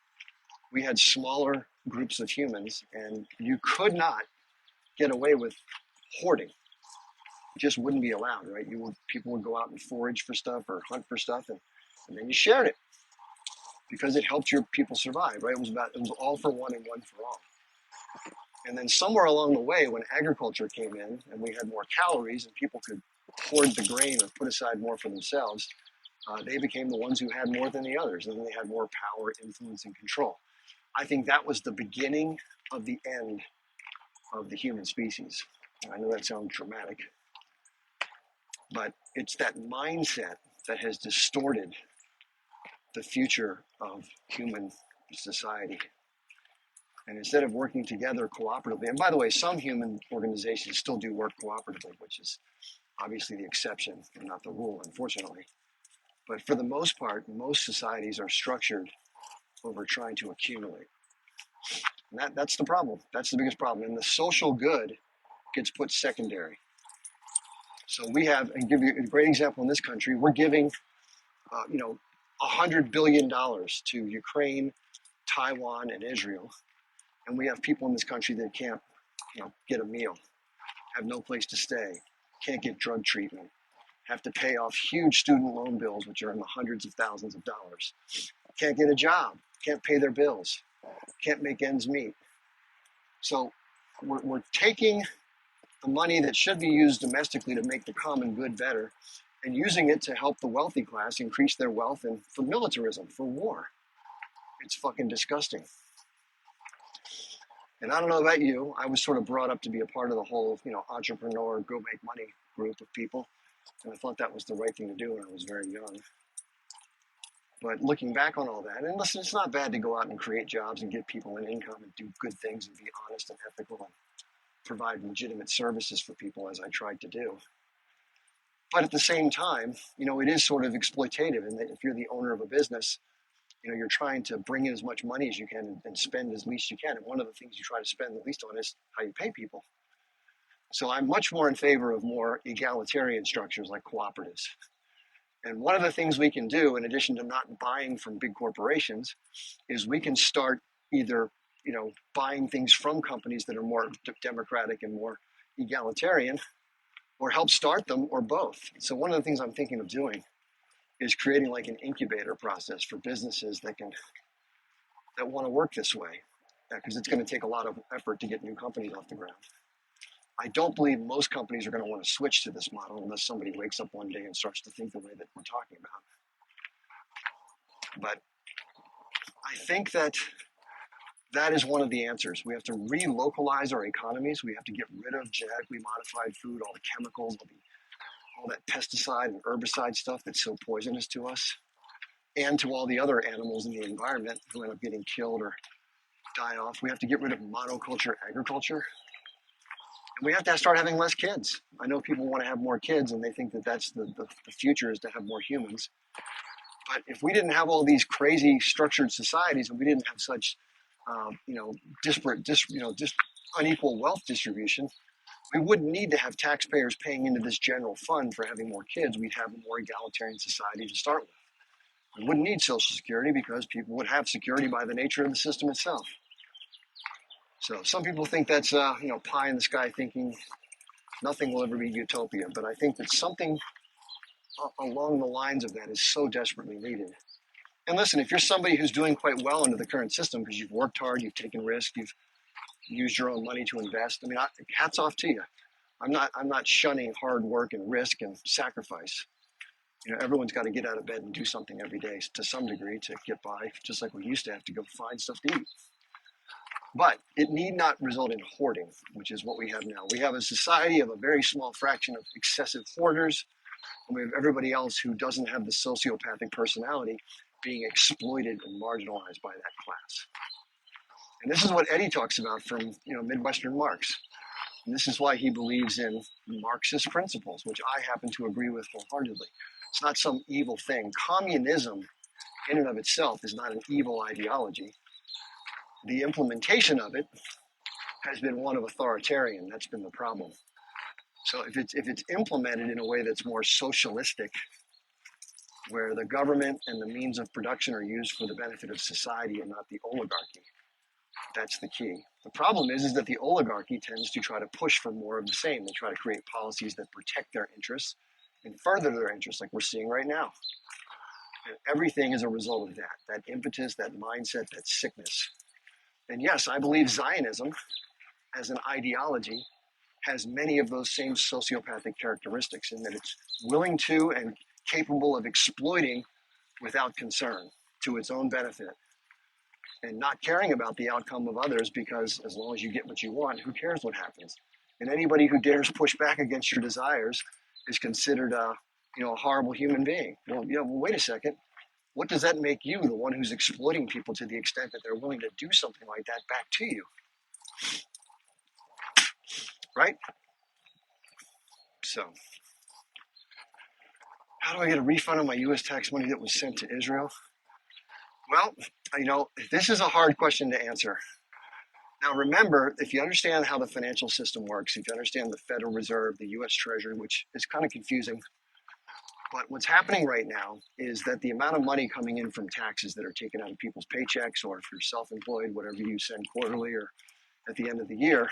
we had smaller groups of humans, and you could not get away with hoarding. It just wouldn't be allowed, right? People would go out and forage for stuff or hunt for stuff, and then you shared it because it helped your people survive, right? It was all for one and one for all. And then somewhere along the way, when agriculture came in and we had more calories and people could hoard the grain or put aside more for themselves, they became the ones who had more than the others, and then they had more power, influence, and control. I think that was the beginning of the end of the human species. I know that sounds dramatic, but it's that mindset that has distorted the future of human society. And instead of working together cooperatively, and by the way, some human organizations still do work cooperatively, which is obviously the exception and not the rule, unfortunately. But for the most part, most societies are structured over trying to accumulate. And that's the problem. That's the biggest problem. And the social good gets put secondary. So we have, and give you a great example in this country, we're giving, $100 billion to Ukraine, Taiwan, and Israel. And we have people in this country that can't, get a meal, have no place to stay, can't get drug treatment, have to pay off huge student loan bills, which are in the hundreds of thousands of dollars, can't get a job, can't pay their bills, can't make ends meet. So we're taking the money that should be used domestically to make the common good better and using it to help the wealthy class increase their wealth and for militarism, for war. It's fucking disgusting. And I don't know about you, I was sort of brought up to be a part of the whole, entrepreneur, go make money group of people. And I thought that was the right thing to do when I was very young. But looking back on all that, and listen, it's not bad to go out and create jobs and give people an income and do good things and be honest and ethical and provide legitimate services for people, as I tried to do. But at the same time, it is sort of exploitative in that if you're the owner of a business, you're trying to bring in as much money as you can and spend as least you can. And one of the things you try to spend the least on is how you pay people. So I'm much more in favor of more egalitarian structures like cooperatives. And one of the things we can do, in addition to not buying from big corporations, is we can start either, buying things from companies that are more democratic and more egalitarian, or help start them, or both. So one of the things I'm thinking of doing is creating like an incubator process for businesses that want to work this way, because it's going to take a lot of effort to get new companies off the ground. I don't believe most companies are going to want to switch to this model unless somebody wakes up one day and starts to think the way that we're talking about. But I think that is one of the answers. We have to relocalize our economies. We have to get rid of genetically modified food, all the chemicals, all that pesticide and herbicide stuff that's so poisonous to us and to all the other animals in the environment who end up getting killed or die off. We have to get rid of monoculture agriculture. And we have to start having less kids. I know people want to have more kids and they think that that's the future is to have more humans. But if we didn't have all these crazy structured societies and we didn't have such, disparate, unequal wealth distribution, we wouldn't need to have taxpayers paying into this general fund for having more kids. We'd have a more egalitarian society to start with. We wouldn't need Social Security because people would have security by the nature of the system itself. So some people think that's, pie in the sky thinking. Nothing will ever be utopia. But I think that something along the lines of that is so desperately needed. And listen, if you're somebody who's doing quite well under the current system because you've worked hard, you've taken risks, you've used your own money to invest, hats off to you. I'm not shunning hard work and risk and sacrifice. Everyone's got to get out of bed and do something every day to some degree to get by, just like we used to have to go find stuff to eat. But it need not result in hoarding, which is what we have now. We have a society of a very small fraction of excessive hoarders, and we have everybody else who doesn't have the sociopathic personality being exploited and marginalized by that class. And this is what Eddie talks about from Midwestern Marx. And this is why he believes in Marxist principles, which I happen to agree with wholeheartedly. It's not some evil thing. Communism in and of itself is not an evil ideology. The implementation of it has been one of authoritarian. That's been the problem. So if it's implemented in a way that's more socialistic, where the government and the means of production are used for the benefit of society and not the oligarchy, that's the key. The problem is that the oligarchy tends to try to push for more of the same. They try to create policies that protect their interests and further their interests, like we're seeing right now. And everything is a result of that impetus, that mindset, that sickness. And yes, I believe Zionism as an ideology has many of those same sociopathic characteristics in that it's willing to and capable of exploiting without concern to its own benefit and not caring about the outcome of others, because as long as you get what you want, who cares what happens? And anybody who dares push back against your desires is considered a horrible human being. Well, wait a second. What does that make you, the one who's exploiting people to the extent that they're willing to do something like that back to you? Right? So, how do I get a refund on my U.S. tax money that was sent to Israel? Well, this is a hard question to answer. Now, remember, if you understand how the financial system works, if you understand the Federal Reserve, the U.S. Treasury, which is kind of confusing, but what's happening right now is that the amount of money coming in from taxes that are taken out of people's paychecks, or if you're self-employed, whatever you send quarterly or at the end of the year,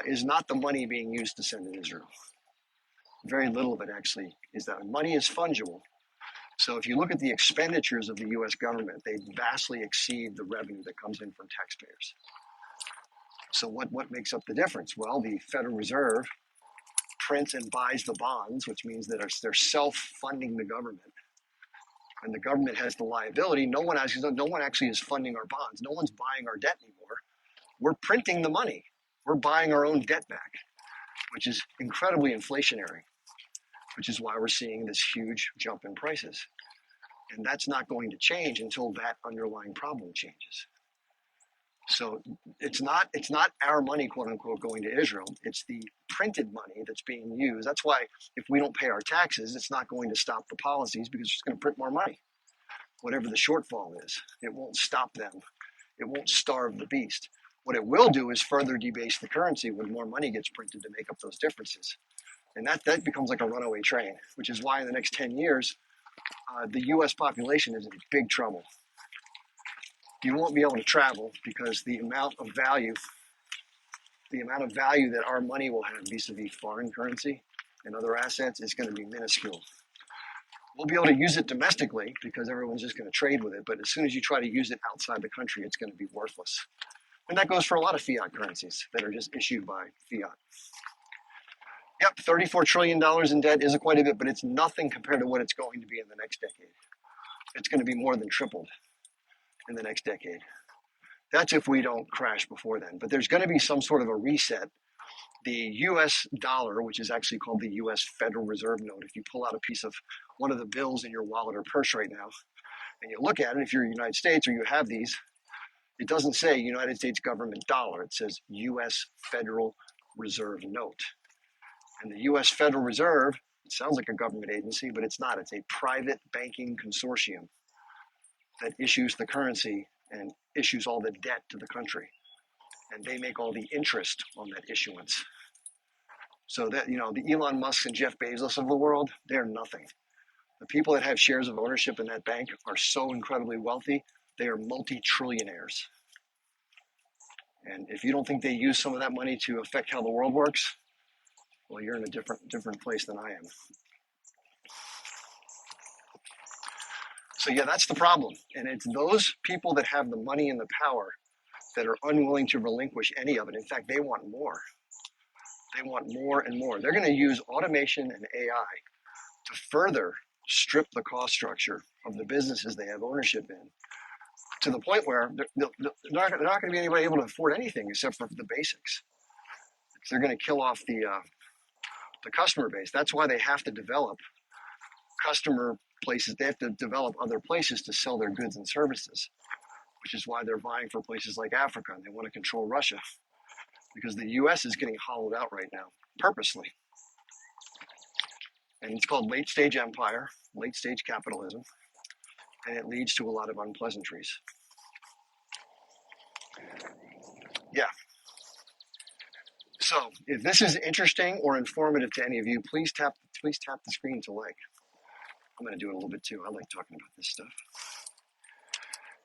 is not the money being used to send to Israel. Very little of it actually is that. Money is fungible. So if you look at the expenditures of the U.S. government, they vastly exceed the revenue that comes in from taxpayers. So what makes up the difference? Well, the Federal Reserve prints and buys the bonds, which means that they're self-funding the government. And the government has the liability. No one actually is funding our bonds. No one's buying our debt anymore. We're printing the money. We're buying our own debt back, which is incredibly inflationary, which is why we're seeing this huge jump in prices. And that's not going to change until that underlying problem changes. So it's not our money, quote unquote, going to Israel. It's the printed money that's being used. That's why if we don't pay our taxes, it's not going to stop the policies, because it's going to print more money. Whatever the shortfall is, it won't stop them. It won't starve the beast. What it will do is further debase the currency when more money gets printed to make up those differences. And that becomes like a runaway train, which is why in the next 10 years, the U.S. population is in big trouble. You won't be able to travel because the amount of value that our money will have vis-a-vis foreign currency and other assets is going to be minuscule. We'll be able to use it domestically because everyone's just going to trade with it. But as soon as you try to use it outside the country, it's going to be worthless. And that goes for a lot of fiat currencies that are just issued by fiat. Yep, $34 trillion in debt is quite a bit, but it's nothing compared to what it's going to be in the next decade. It's going to be more than tripled in the next decade. That's if we don't crash before then. But there's going to be some sort of a reset. The US dollar, which is actually called the US Federal Reserve note, if you pull out a piece of one of the bills in your wallet or purse right now, and you look at it, if you're in the United States or you have these, it doesn't say United States government dollar. It says US Federal Reserve note. And the US Federal Reserve, it sounds like a government agency, but it's not. It's a private banking consortium that issues the currency and issues all the debt to the country. And they make all the interest on that issuance. So that, the Elon Musk and Jeff Bezos of the world, they're nothing. The people that have shares of ownership in that bank are so incredibly wealthy, they are multi-trillionaires. And if you don't think they use some of that money to affect how the world works, well, you're in a different place than I am. So yeah, that's the problem. And it's those people that have the money and the power that are unwilling to relinquish any of it. In fact, they want more. They want more and more. They're going to use automation and AI to further strip the cost structure of the businesses they have ownership in, to the point where they're not going to be anybody able to afford anything except for the basics. They're going to kill off the customer base. That's why they have to develop customer places. They have to develop other places to sell their goods and services, which is why they're vying for places like Africa, and they want to control Russia, because the U.S. is getting hollowed out right now, purposely. And it's called late-stage empire, late-stage capitalism, and it leads to a lot of unpleasantries. Yeah. So if this is interesting or informative to any of you, please tap the screen to like. I'm going to do it a little bit too. I like talking about this stuff.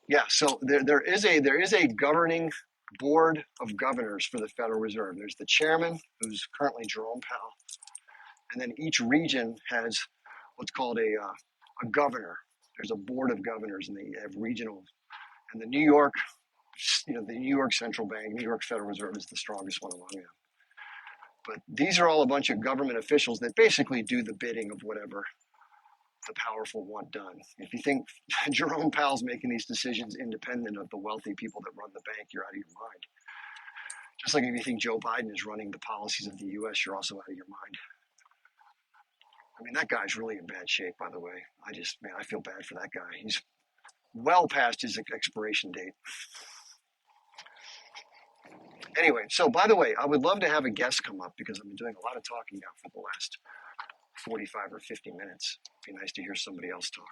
Yeah, so there is a governing board of governors for the Federal Reserve. There's the chairman, who's currently Jerome Powell, and then each region has what's called a governor. There's a board of governors, and they have regional. And the New York, the New York Central Bank, New York Federal Reserve is the strongest one among them. But these are all a bunch of government officials that basically do the bidding of whatever the powerful want done. If you think Jerome Powell's making these decisions independent of the wealthy people that run the bank, you're out of your mind. Just like if you think Joe Biden is running the policies of the U.S., you're also out of your mind. I mean, that guy's really in bad shape, by the way. I feel bad for that guy. He's well past his expiration date. Anyway, so by the way, I would love to have a guest come up because I've been doing a lot of talking now for the last 45 or 50 minutes. It'd be nice to hear somebody else talk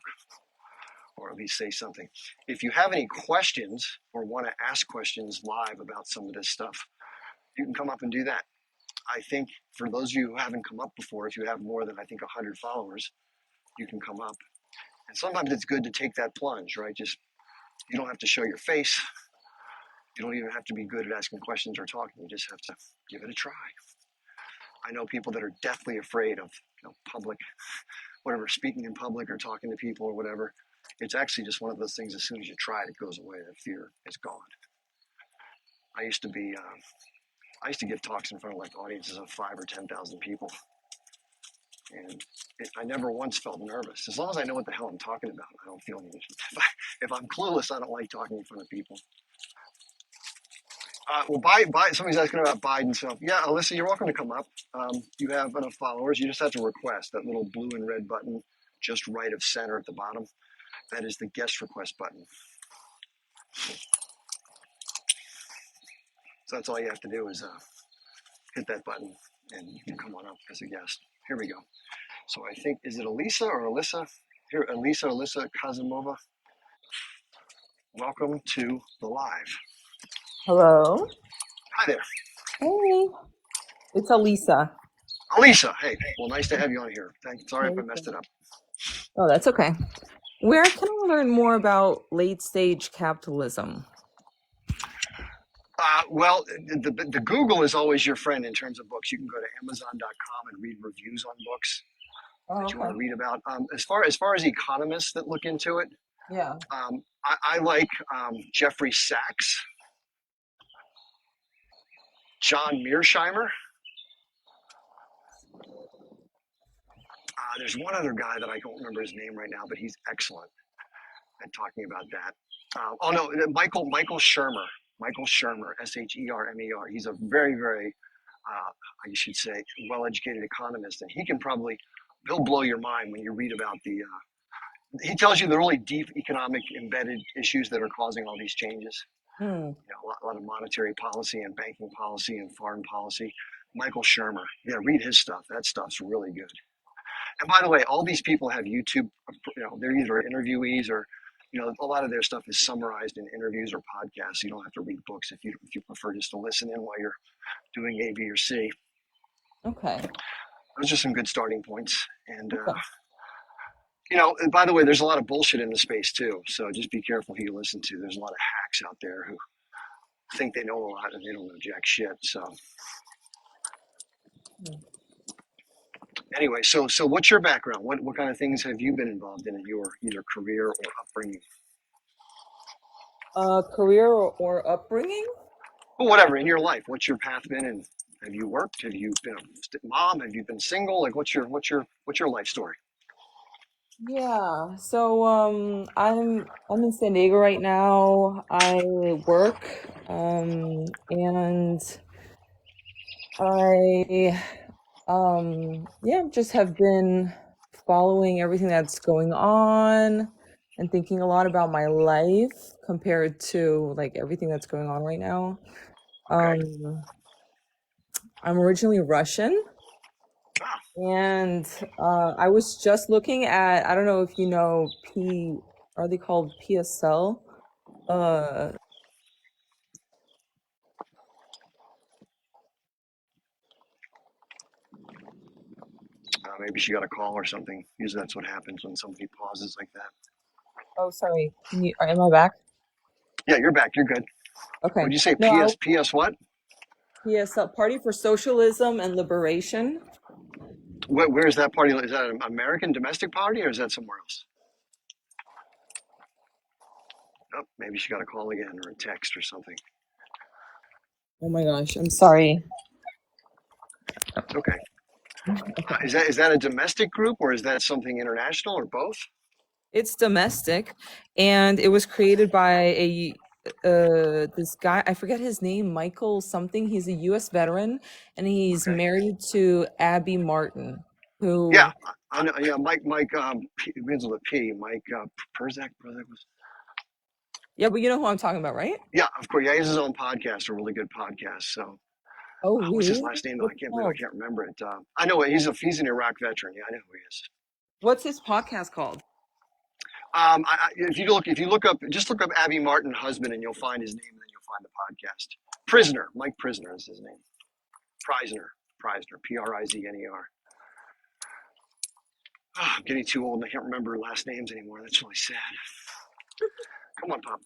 or at least say something. If you have any questions or want to ask questions live about some of this stuff, you can come up and do that. I think for those of you who haven't come up before, if you have more than, I think, 100 followers, you can come up. And sometimes it's good to take that plunge, right? You don't have to show your face. You don't even have to be good at asking questions or talking. You just have to give it a try. I know people that are deathly afraid of public, whatever, speaking in public or talking to people or whatever. It's actually just one of those things. As soon as you try it, it goes away. That fear is gone. I used to give talks in front of like audiences of 5 or 10,000 people, and I never once felt nervous. As long as I know what the hell I'm talking about, I don't feel any. If I'm clueless, I don't like talking in front of people. Somebody's asking about Biden. So yeah, Alyssa, you're welcome to come up. You have enough followers. You just have to request that little blue and red button, just right of center at the bottom. That is the guest request button. So that's all you have to do is hit that button, and you can come on up as a guest. Here we go. So I think, is it Elisa or Alyssa? Here, Alyssa Kazimova. Welcome to the live. Hello. Hi there. Hey, it's Elisa. Elisa, hey. Well, nice to have you on here. Sorry if I messed it up. Oh, that's okay. Where can I learn more about late stage capitalism? Well, the Google is always your friend in terms of books. You can go to Amazon.com and read reviews on books Oh, that you want okay. to read about. As far as economists that look into it, Yeah. I like Jeffrey Sachs, John Mearsheimer. There's one other guy that I don't remember his name right now, but he's excellent at talking about that. Oh no, Michael Shermer. Michael Shermer, Shermer. He's a very, very, I should say, well-educated economist, and he'll blow your mind when you read about he tells you the really deep economic embedded issues that are causing all these changes. Hmm. A lot of monetary policy and banking policy and foreign policy. Michael Shermer, yeah, read his stuff. That stuff's really good. And by the way, all these people have YouTube. They're either interviewees or, a lot of their stuff is summarized in interviews or podcasts. You don't have to read books if you prefer just to listen in while you're doing A, B, or C. Okay. Those are some good starting points. And Okay. and by the way, there's a lot of bullshit in the space too. So just be careful who you listen to. There's a lot of hacks out there who think they know a lot and they don't know jack shit. So Hmm. anyway, so what's your background? What kind of things have you been involved in your either career or upbringing? Career or upbringing? Well, whatever in your life. What's your path been? And have you worked? Have you been a mom? Have you been single? Like, what's your life story? Yeah. So I'm in San Diego right now. I work and I yeah, just have been following everything that's going on and thinking a lot about my life compared to like everything that's going on right now. Okay. Um, I'm originally Russian, Ah, and I was just looking at, I don't know if you know are they called PSL? Uh, Maybe she got a call or something. Usually that's what happens when somebody pauses like that. Oh, sorry. Am I back? Yeah, you're back. You're good. Okay. Would you say No, PS what? yes, Party for Socialism and Liberation. Where is that party? Is that an American domestic party or is that somewhere else? Oh, maybe she got a call again or a text or something. Oh my gosh, I'm sorry. It's okay. Okay. Is that a domestic group or is that something international or both? It's domestic, and it was created by a this guy, I forget his name, Michael something. He's a US veteran, and he's Okay. married to Abby Martin, Yeah, who, I know. Yeah, Mike. It begins with a P. Mike Perzak was. yeah, but you know who I'm talking about, right? Yeah, of course. Yeah, he has his own podcast, a really good podcast. So, Oh, what's his really? last name? Though? I What's it can't believe I called? can't remember it. I know it. He's an Iraq veteran. Yeah, I know who he is. What's his podcast called? If you look up, just look up Abby Martin husband, and you'll find his name, and then you'll find the podcast. Prisoner, Mike Prisoner is his name. Prisner, Prizener. Oh, I'm getting too old and I can't remember last names anymore. That's really sad. Come on, Pop.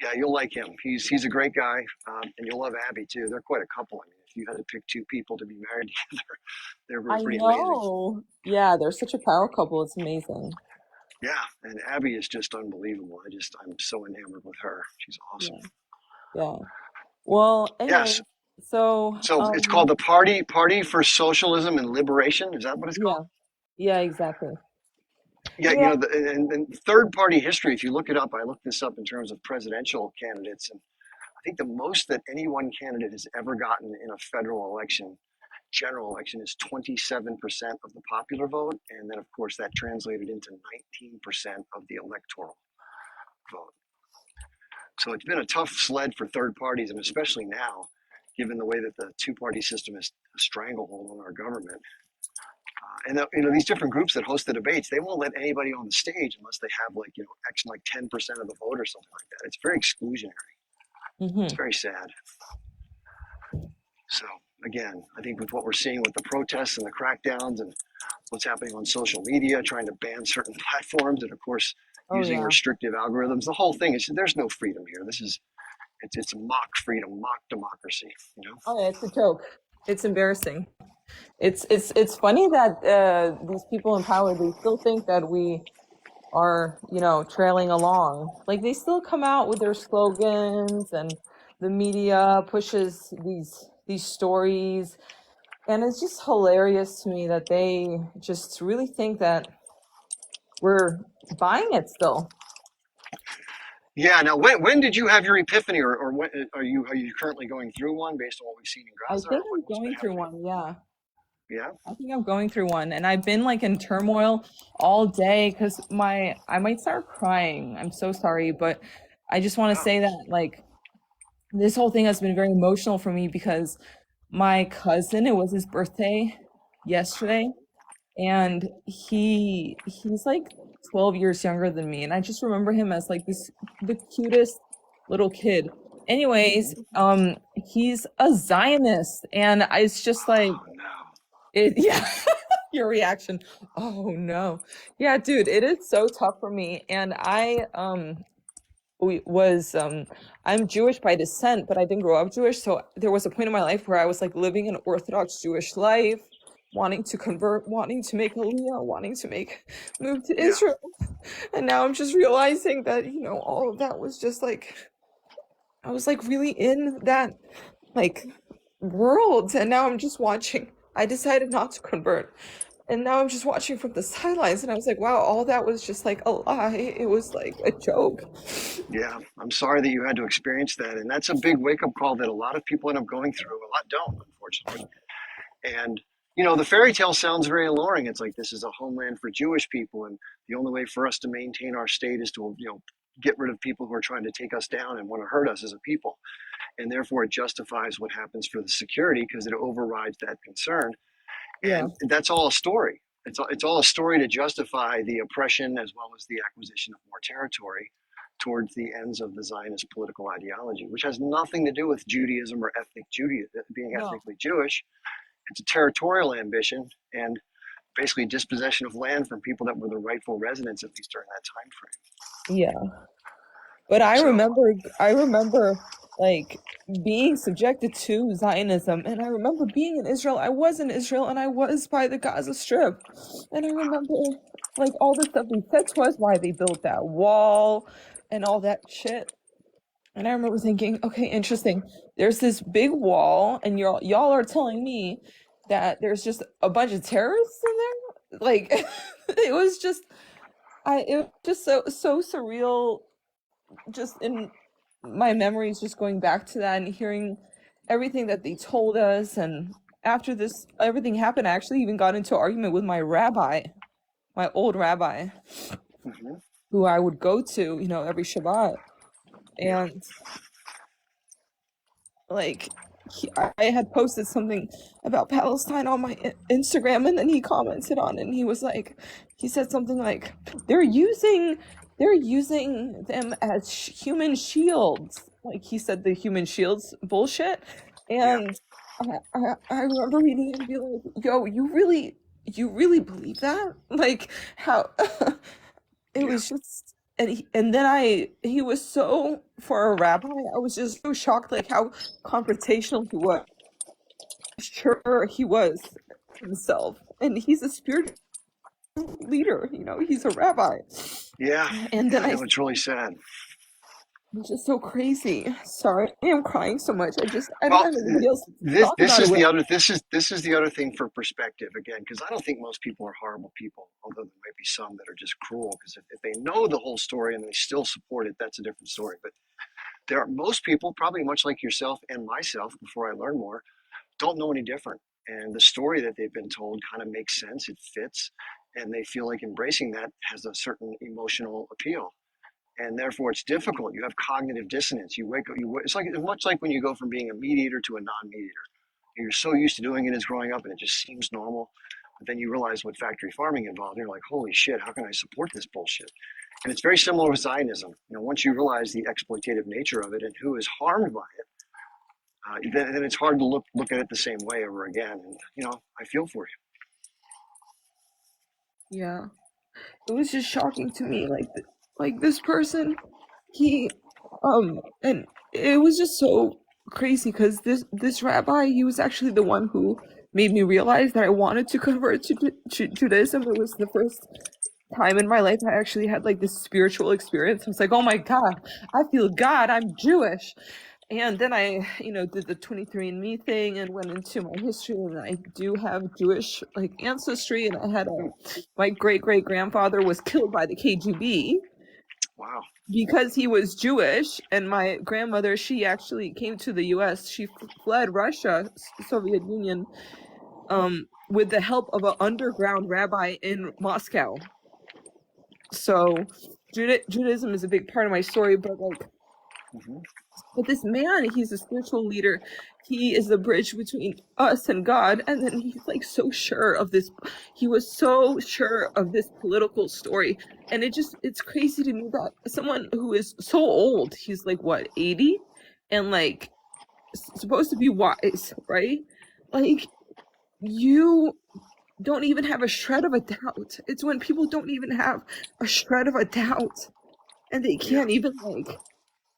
Yeah, you'll like him. He's a great guy, and you'll love Abby too. They're quite a couple. I mean, if you had to pick two people to be married together, they're I pretty amazing. know. Yeah, they're such a power couple. It's amazing. Yeah, and Abby is just unbelievable. I'm so enamored with her. She's awesome. Yeah, yeah. Well, anyway, Yes. so So it's called the Party for Socialism and Liberation. Is that what it's called? yeah, yeah, exactly. Yeah, Yeah. and third party history. If you look it up, I looked this up in terms of presidential candidates, and I think the most that any one candidate has ever gotten in a federal election, general election, is 27% of the popular vote. And then, of course, that translated into 19% of the electoral vote. So it's been a tough sled for third parties, and especially now, given the way that the two party system is a stranglehold on our government. And these different groups that host the debates, they won't let anybody on the stage unless they have X 10% of the vote or something like that. It's very exclusionary. It's Hmm. very sad. So again, I think with what we're seeing with the protests and the crackdowns and what's happening on social media, trying to ban certain platforms, and of course Oh using yeah. restrictive algorithms, the whole thing is there's no freedom here. It's mock freedom, mock democracy. You know? Oh yeah, it's a joke. It's embarrassing. It's funny that these people in power, they still think that we are, trailing along. Like they still come out with their slogans, and the media pushes these stories, and it's just hilarious to me that they just really think that we're buying it still. Yeah. Now, when did you have your epiphany, or when are you currently going through one based on what we've seen in I Gaza, or think I'm what's been going through happening? one, yeah. Yeah. I think I'm going through one, and I've been like in turmoil all day because I might start crying. I'm so sorry, but I just want to Wow. say that like this whole thing has been very emotional for me because my cousin, it was his birthday yesterday, and he's like 12 years younger than me, and I just remember him as like this the cutest little kid. Anyways, he's a Zionist, and it's just like Oh no. it, yeah. Your reaction. Oh no. Yeah, dude, it is so tough for me. And we was I'm Jewish by descent, but I didn't grow up Jewish. So there was a point in my life where I was like living an Orthodox Jewish life, wanting to convert, wanting to make Aliyah, wanting to make move to Yeah. Israel. And now I'm just realizing that, all of that was just like I was like really in that like world. And now I'm just watching. I decided not to convert. And now I'm just watching from the sidelines, and I was like, wow, all that was just like a lie. It was like a joke. Yeah. I'm sorry that you had to experience that, and that's a big wake up call that a lot of people end up going through. A lot don't, unfortunately. And the fairy tale sounds very alluring. It's like this is a homeland for Jewish people, and the only way for us to maintain our state is to get rid of people who are trying to take us down and want to hurt us as a people. And therefore, it justifies what happens for the security because it overrides that concern. Yeah. And that's all a story. It's all a story to justify the oppression as well as the acquisition of more territory towards the ends of the Zionist political ideology, which has nothing to do with Judaism or ethnic Judaism, being No. ethnically Jewish. It's a territorial ambition, and basically dispossession of land from people that were the rightful residents, at least during that time frame. Yeah. But So I remember like being subjected to Zionism, and I remember being in Israel. I was in Israel, and I was by the Gaza Strip, and I remember like all the stuff they said to us, why they built that wall, and all that shit. And I remember thinking, okay, interesting. There's this big wall, and y'all are telling me that there's just a bunch of terrorists in there. Like it was just it was just so surreal, just in my memories, just going back to that and hearing everything that they told us. And after this everything happened, I actually even got into an argument with my rabbi, my old rabbi, mhm, who I would go to, every Shabbat. yeah, And like I had posted something about Palestine on my Instagram, and then he commented on it, and he said something like, they're using they're using them as human shields. Like he said the human shields bullshit. yeah, And I remember reading it and be like, yo, you really believe that? Like how it yeah, was just, and then he was so, for a rabbi, I was just so shocked, like how confrontational he was. Sure, he was himself, and he's a spiritual leader, he's a rabbi. yeah, And yeah. then I know it's really sad. it's just so crazy. Sorry, I am crying so much. I don't Well, have anybody else to this talk this about it is with. the other this is the other thing for perspective again, because I don't think most people are horrible people, although there might be some that are just cruel. Because if they know the whole story and they still support it, that's a different story. But there are most people, probably much like yourself and myself, before I learn more, don't know any different. And the story that they've been told kind of makes sense. It fits, and they feel like embracing that has a certain emotional appeal, and therefore it's difficult. You have cognitive dissonance. You wake up. It's like much like when you go from being a meat eater to a non-meat eater. You're so used to doing it as growing up, and it just seems normal. But then you realize what factory farming involved. And you're like, holy shit, how can I support this bullshit? And it's very similar with Zionism. Once you realize the exploitative nature of it and who is harmed by it, then it's hard to look at it the same way ever again. And I feel for you. Yeah, it was just shocking to me, like this person, he and it was just so crazy because this rabbi, he was actually the one who made me realize that I wanted to convert to Judaism. It was the first time in my life I actually had like this spiritual experience. I was like, oh my God, I feel God, I'm Jewish. And then I, did the 23andMe thing and went into my history, and I do have Jewish like ancestry, and I had Hmm. my great great grandfather was killed by the KGB Wow. because he was Jewish, and my grandmother, she actually came to the US. She fled Russia, Soviet Union, with the help of an underground rabbi in Moscow. So Judaism is a big part of my story, Hmm. but this man, he's a spiritual leader. He is the bridge between us and God. And then he's like so sure of this. He was so sure of this political story. And it's crazy to me that someone who is so old, he's like what, 80? And like supposed to be wise, right? Like you don't even have a shred of a doubt. It's when people don't even have a shred of a doubt, and they Yeah. can't even like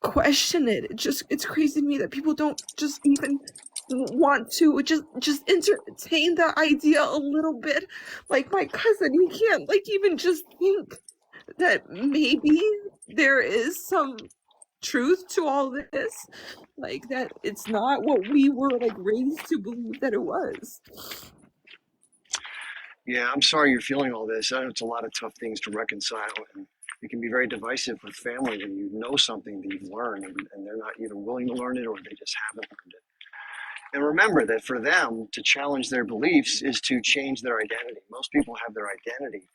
question it. It's crazy to me that people don't just even want to just entertain the idea a little bit. Like my cousin, he can't like even just think that maybe there is some truth to all this, like that it's not what we were like raised to believe that it was. Yeah, I'm sorry you're feeling all this. I know it's a lot of tough things to reconcile, and it can be very divisive with family when you know something that you've learned and they're not either willing to learn it or they just haven't learned it. And remember that for them to challenge their beliefs is to change their identity. Most people have their identity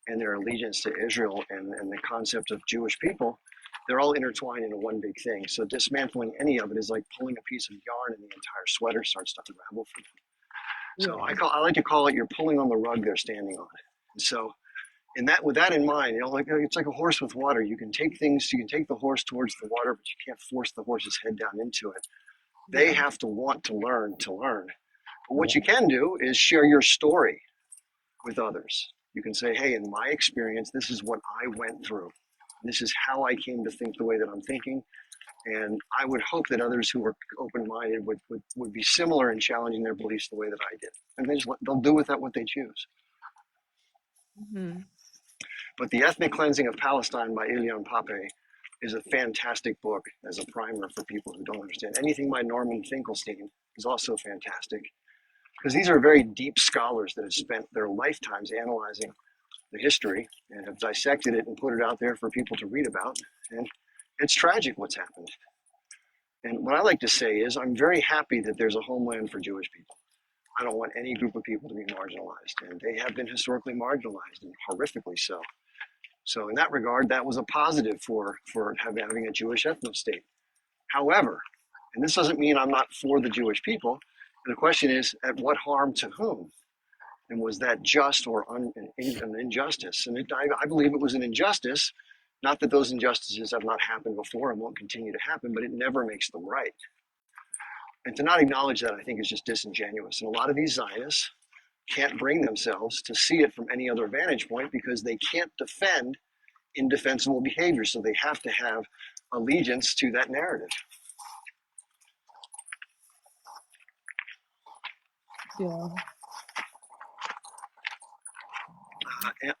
and their allegiance to Israel and the concept of Jewish people. They're all intertwined into one big thing. So dismantling any of it is like pulling a piece of yarn and the entire sweater starts to unravel for them. So Yeah. I like to call it you're pulling on the rug they're standing on. And so with that in mind, like it's like a horse with water. You can take the horse towards the water, but you can't force the horse's head down into it. They Yeah. have to want to learn to learn. But what Yeah. you can do is share your story. with others. You can say, hey, in my experience, this is what I went through. This is how I came to think the way that I'm thinking. And I would hope that others who are open-minded would be similar in challenging their beliefs the way that I did. And they'll do with that what they choose. Mm-hmm. But The Ethnic Cleansing of Palestine by Elian Pape is a fantastic book as a primer for people who don't understand. Anything by Norman Finkelstein is also fantastic, because these are very deep scholars that have spent their lifetimes analyzing the history and have dissected it and put it out there for people to read about. And it's tragic what's happened. And what I like to say is I'm very happy that there's a homeland for Jewish people. I don't want any group of people to be marginalized, and they have been historically marginalized, and horrifically so. So in that regard, that was a positive for having a Jewish ethno-state. However, and this doesn't mean I'm not for the Jewish people, the question is, at what harm to whom? And was that just or an injustice? And I believe it was an injustice. Not that those injustices have not happened before and won't continue to happen, but it never makes them right. And to not acknowledge that, I think, is just disingenuous. And a lot of these Zionists can't bring themselves to see it from any other vantage point because they can't defend indefensible behavior. So they have to have allegiance to that narrative. Yeah.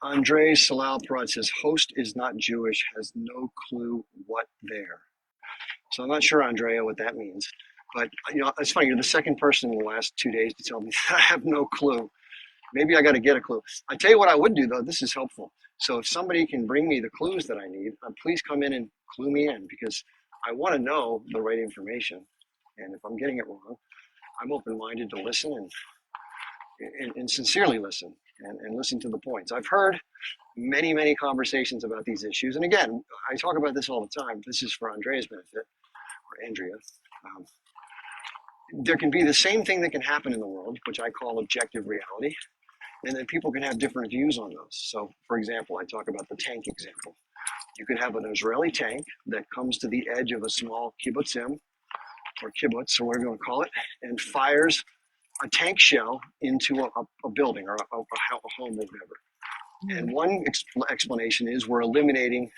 Andre Salal Perot says, host is not Jewish, has no clue what there. So I'm not sure, Andrea, what that means. But, it's funny, you're the second person in the last 2 days to tell me that I have no clue. Maybe I got to get a clue. I tell you what I would do, though. This is helpful. So if somebody can bring me the clues that I need, please come in and clue me in, because I want to know the right information. And if I'm getting it wrong, I'm open-minded to listen and sincerely listen and listen to the points. I've heard many, many conversations about these issues. And again, I talk about this all the time. This is for Andrea's benefit, or Andrea. There can be the same thing that can happen in the world, which I call objective reality, and then people can have different views on those. So, for example, I talk about the tank example. You could have an Israeli tank that comes to the edge of a small kibbutzim, or kibbutz, or whatever you want to call it, and fires a tank shell into a building or a home or whatever. Mm-hmm. And one explanation is we're eliminating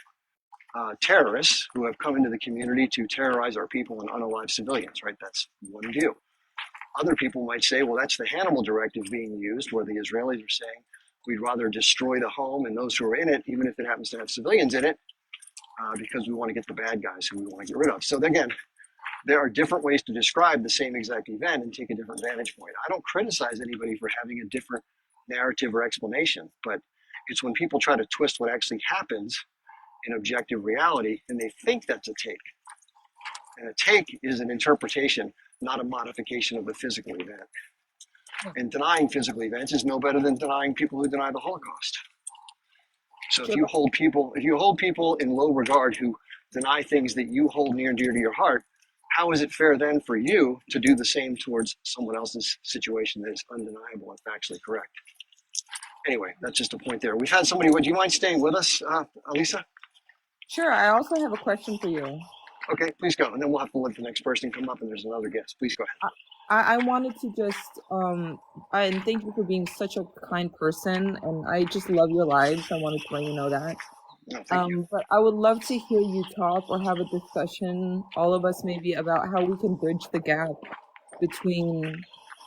terrorists who have come into the community to terrorize our people and unalive civilians, right? That's one view. Other people might say, well, that's the Hannibal Directive being used, where the Israelis are saying we'd rather destroy the home and those who are in it, even if it happens to have civilians in it, because we want to get the bad guys who we want to get rid of. So again, there are different ways to describe the same exact event and take a different vantage point. I don't criticize anybody for having a different narrative or explanation, but it's when people try to twist what actually happens in objective reality and they think that's a take. And a take is an interpretation, not a modification of the physical event. And denying physical events is no better than denying people who deny the Holocaust. So if you hold people in low regard who deny things that you hold near and dear to your heart, how is it fair then for you to do the same towards someone else's situation that is undeniable and factually correct? Anyway, that's just a point there. We've had somebody, would you mind staying with us, Alisa? Sure, I also have a question for you. Okay, please go. And then we'll have to let the next person come up and there's another guest. Please go ahead. I wanted to just, and thank you for being such a kind person, and I just love your lives. I wanted to let you know that. No, thank you. But I would love to hear you talk or have a discussion, all of us maybe, about how we can bridge the gap between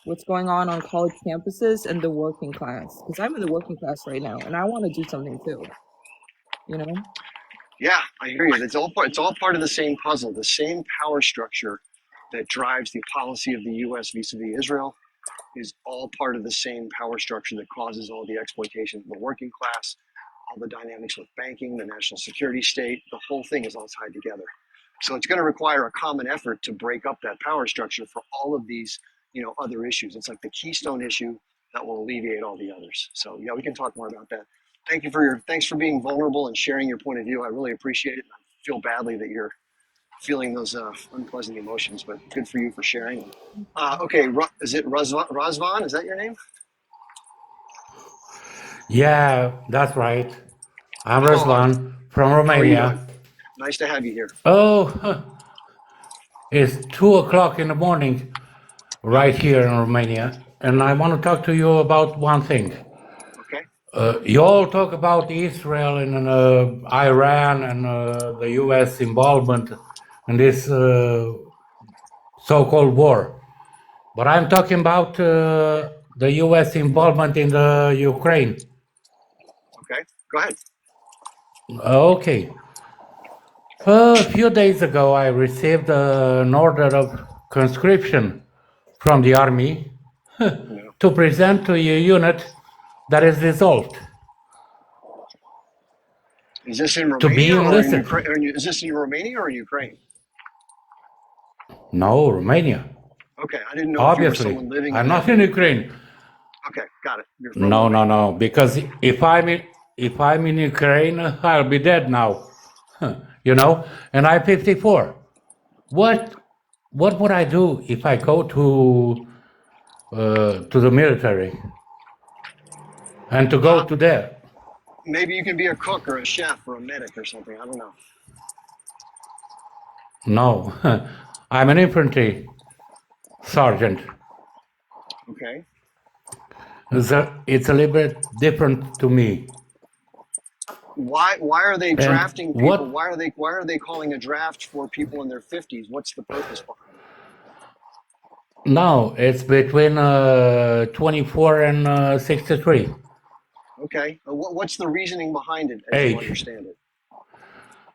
what's going on college campuses and the working class. Because I'm in the working class right now, and I want to do something too, Yeah, I hear you. It's all part of the same puzzle, the same power structure that drives the policy of the U.S. vis-a-vis Israel is all part of the same power structure that causes all the exploitation of the working class, all the dynamics with banking, the national security state. The whole thing is all tied together. So it's going to require a common effort to break up that power structure for all of these, other issues. It's like the keystone issue that will alleviate all the others. So yeah, we can talk more about that. Thanks for being vulnerable and sharing your point of view. I really appreciate it. I feel badly that you're feeling those unpleasant emotions, but good for you for sharing. Okay, is it Razvan? Is that your name? Yeah, that's right. I'm Ruslan from Romania. Nice to have you here. Oh, it's 2:00 in the morning right here in Romania, and I want to talk to you about one thing. You all talk about Israel and Iran and the U.S. involvement in this so-called war, but I'm talking about the U.S. involvement in the Ukraine. Okay, go ahead. Okay. A few days ago, I received an order of conscription from the army Yeah. to present to a unit that is dissolved, Is this in to be Romania or in enlisted. Ukraine? Is this in Romania or in Ukraine? No, Romania. Okay, I didn't know if you were Obviously, someone living in I'm that not in region. Ukraine. Okay, got it. You're from No, Romania. no, no. Because if I'm in Ukraine, I'll be dead now. You know, and I'm 54. What would I do if I go to the military and to go Well, to there? maybe you can be a cook or a chef or a medic or something. I don't know. No, I'm an infantry sergeant. Okay. It's a little bit different to me. Why are they And drafting people? what Why are they calling a draft for people in their 50s? What's the purpose behind it? now? It's between 24 and 63 Okay. What's the reasoning behind it as you age. understand it?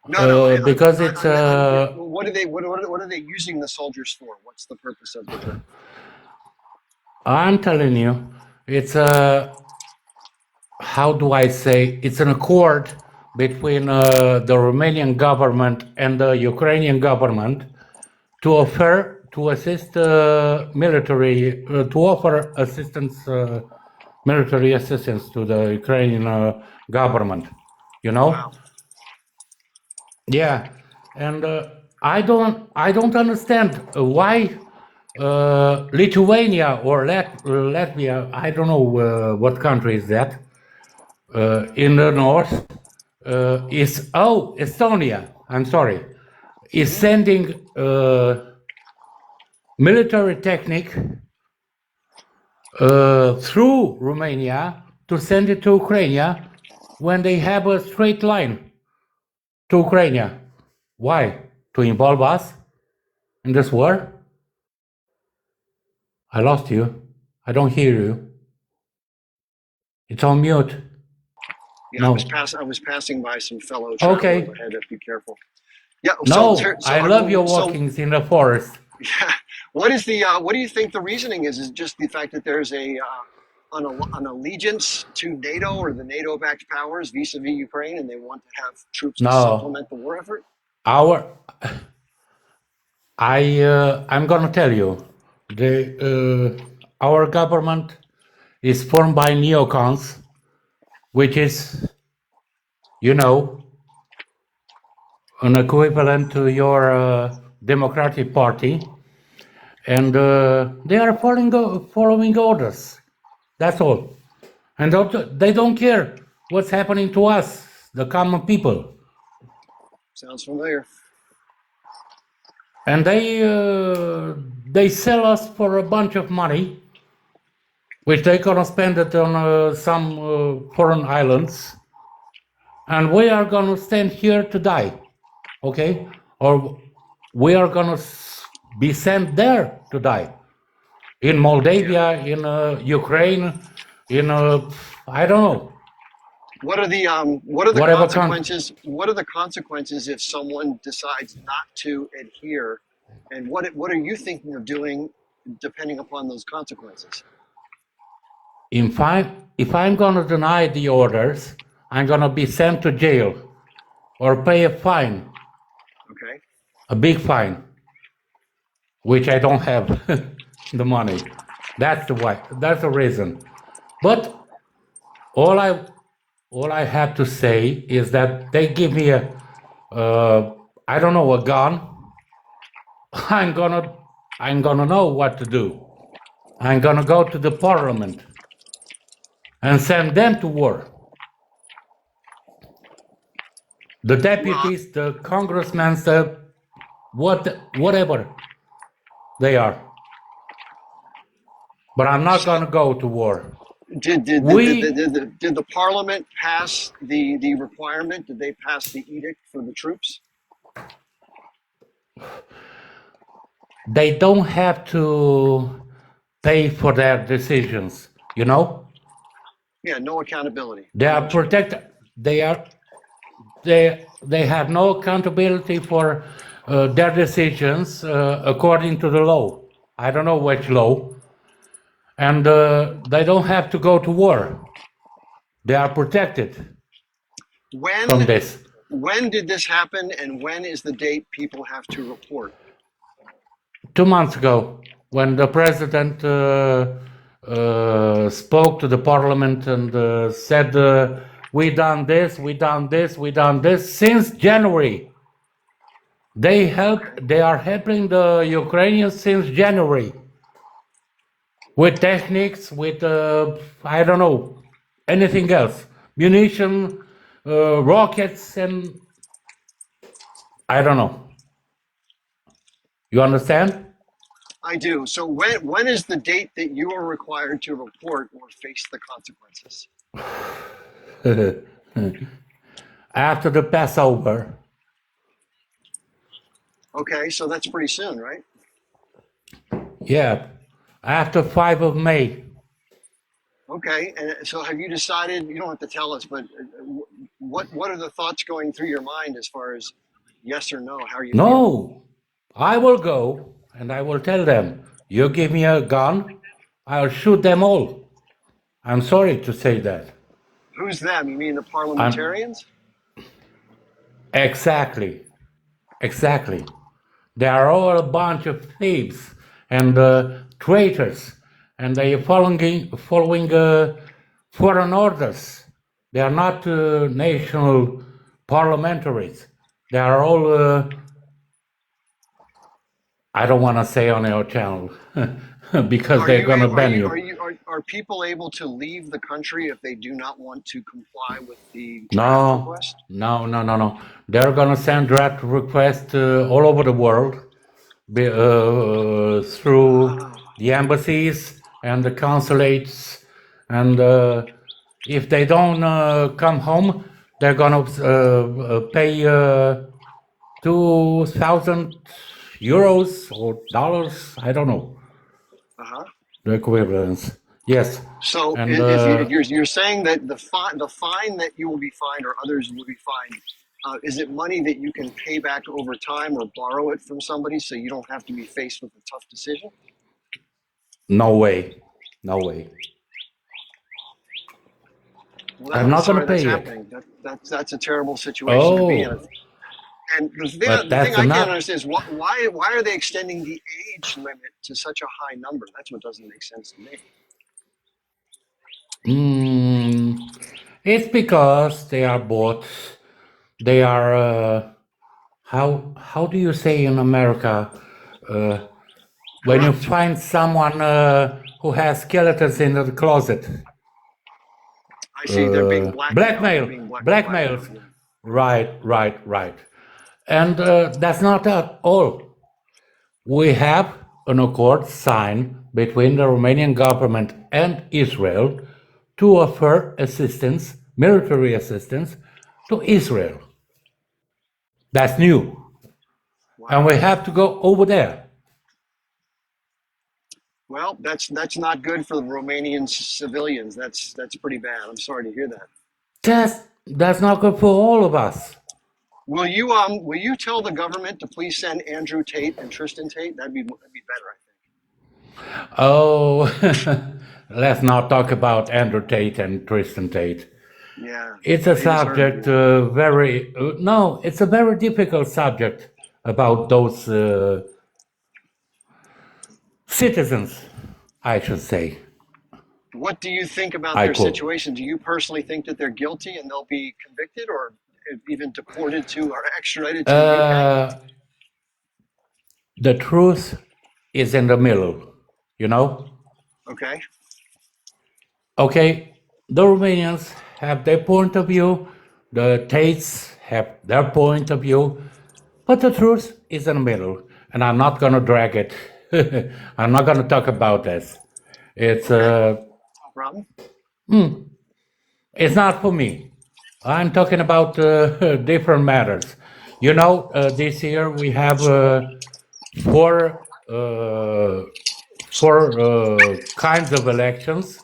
No. Because it's What are they using the soldiers for? What's the purpose of the draft? I'm telling you, it's a, how do I say, it's an accord between the Romanian government and the Ukrainian government to offer to assist military to offer assistance, military assistance to the Ukrainian government. You know, Wow. yeah, and I don't understand why Lithuania or Latvia, I don't know what country is that, in the north, Estonia, I'm sorry, is Hmm. sending military technique through Romania to send it to Ukraine when they have a straight line to Ukraine. Why? To involve us in this war? I lost you. I don't hear you. It's on mute. Yeah, No. I was passing by some fellow travelers. Okay. I had to be careful. Yeah. No, I love your walkings in the forest. Yeah. What do you think the reasoning is? Is it just the fact that there's an allegiance to NATO or the NATO-backed powers vis-a-vis Ukraine, and they want to have troops to No, supplement the war effort? our I'm gonna tell you, our government is formed by neocons, which is, you know, an equivalent to your Democratic Party, and they are following orders. That's all, and they don't care what's happening to us, the common people, Sounds familiar. and they sell us for a bunch of money, which they're gonna spend it on some foreign islands, and we are gonna stand here to die, okay? Or we are gonna be sent there to die, in Moldavia, in Ukraine, in I don't know, What are the whatever country. consequences? What are the consequences if someone decides not to adhere? And what are you thinking of doing, depending upon those consequences? If I'm gonna deny the orders, I'm gonna be sent to jail or pay a fine, Okay. a big fine, which I don't have the money. That's the reason. But all I have to say is that they give me a I don't know, a gun. I'm gonna know what to do. I'm gonna go to the parliament and send them to war. The deputies, the congressmen, whatever they are. But I'm not So, gonna go to war. We Did the parliament pass the requirement? Did they pass the edict for the troops? they don't have to pay for their decisions, you know? Yeah, no accountability. They I know are what you mean. protected. They have no accountability for their decisions according to the law. I don't know which law, and they don't have to go to war. They are protected from When this. when did this happen, and when is the date people have to report? 2 months ago, when the president spoke to the parliament and said, "We done this, we done this, we done this since January." They are helping the Ukrainians since January with techniques, with I don't know anything else, munition, rockets, and I don't know. You understand? I do. So when is the date that you are required to report or face the consequences? After the Passover, Okay, so that's pretty soon, right? yeah, after 5 of May. Okay, and so have you decided? You don't have to tell us, but what are the thoughts going through your mind as far as yes or no? How are you feeling? No, I will go and I will tell them, you give me a gun, I'll shoot them all. I'm sorry to say that. Who's them? You mean the I'm parliamentarians? exactly. They are all a bunch of thieves and traitors, and they are following foreign orders. They are not national parliamentaries. They are all. I don't want to say on your channel because Are they're you gonna able, ban you. are people able to leave the country if they do not want to comply with the draft No, request? no. They're gonna send draft requests all over the world through Ah, the embassies and the consulates, and if they don't come home, they're gonna pay 2,000 euros or dollars. I don't know uh-huh. the equivalence. Yes, So and if you're saying that the fine that you will be fined or others will be fined, is it money that you can pay back over time or borrow it from somebody so you don't have to be faced with a tough decision? no way. Well, I'm I'm not gonna sorry that's pay it. happening. That's a terrible situation to be in. Oh, And but the thing that's I can't enough. understand is why are they extending the age limit to such a high number? That's what doesn't make sense to me. Mm, it's because they are both. They are. How do you say in America uh, when you Corrupt. find someone who has skeletons in the closet? I see they're being blackmailed. They're Blackmail, being blackmails. blackmailed. Yeah. Right. And that's not at all. We have an accord signed between the Romanian government and Israel to offer assistance, military assistance, to Israel. That's new. And Wow. we have to go over there. Well, that's not good for the Romanian civilians. That's pretty bad. I'm sorry to hear that. That's not good for all of us. Will you tell the government to please send Andrew Tate and Tristan Tate? That'd be better, I think. Oh, let's not talk about Andrew Tate and Tristan Tate. Yeah, It's a they deserve to be subject there. no, it's a very difficult subject about those citizens, I should say. What do you think about I their quote. situation? Do you personally think that they're guilty and they'll be convicted or even deported to or extradited to the UK? The truth is in the middle, you know? Okay. Okay, the Romanians have their point of view, the Tates have their point of view, but the truth is in the middle, and I'm not going to drag it. I'm not going to talk about this. It's Okay. No problem. It's not for me. I'm talking about different matters. You know, this year we have four kinds of elections.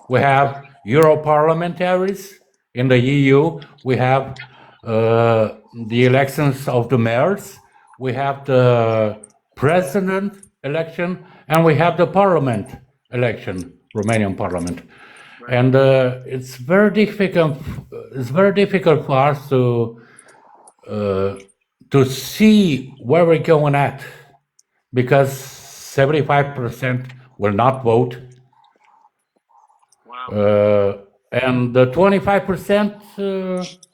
We have Europarlamentaries in the EU. We have the elections of the mayors. We have the president election, and we have the parliament election, Romanian parliament. Right. And it's very difficult. It's very difficult for us to see where we're going at, because 75% will not vote, Wow. and the 25%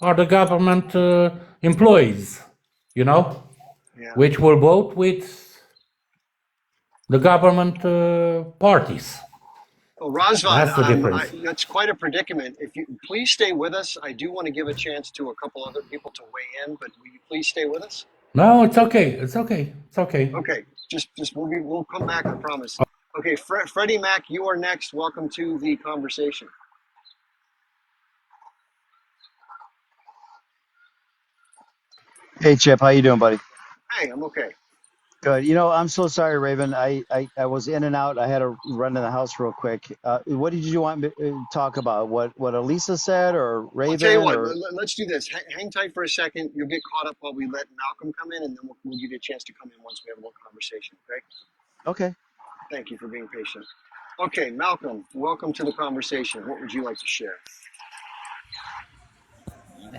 are the government employees, you know, Yeah. which will vote with the government parties. Well, Razvan, That's the difference. that's quite a predicament. If you please stay with us, I do want to give a chance to a couple other people to weigh in, but will you please stay with us? No, it's okay. It's okay. It's okay. Okay, just we'll come back. I promise. Okay, Freddie Mac, you are next. Welcome to the conversation. Hey Chip, how you doing, buddy? Hey, I'm okay. Good. I'm so sorry, Raven. I was in and out. I had to run in the house real quick. What did you want me to talk about? What Elisa said, or I'll tell you Raven, what. or Let's do this. Hang tight for a second. You'll get caught up while we let Malcolm come in, and then we'll give you a chance to come in once we have a little conversation. Okay? okay? Thank you for being patient. Okay, Malcolm, welcome to the conversation. What would you like to share?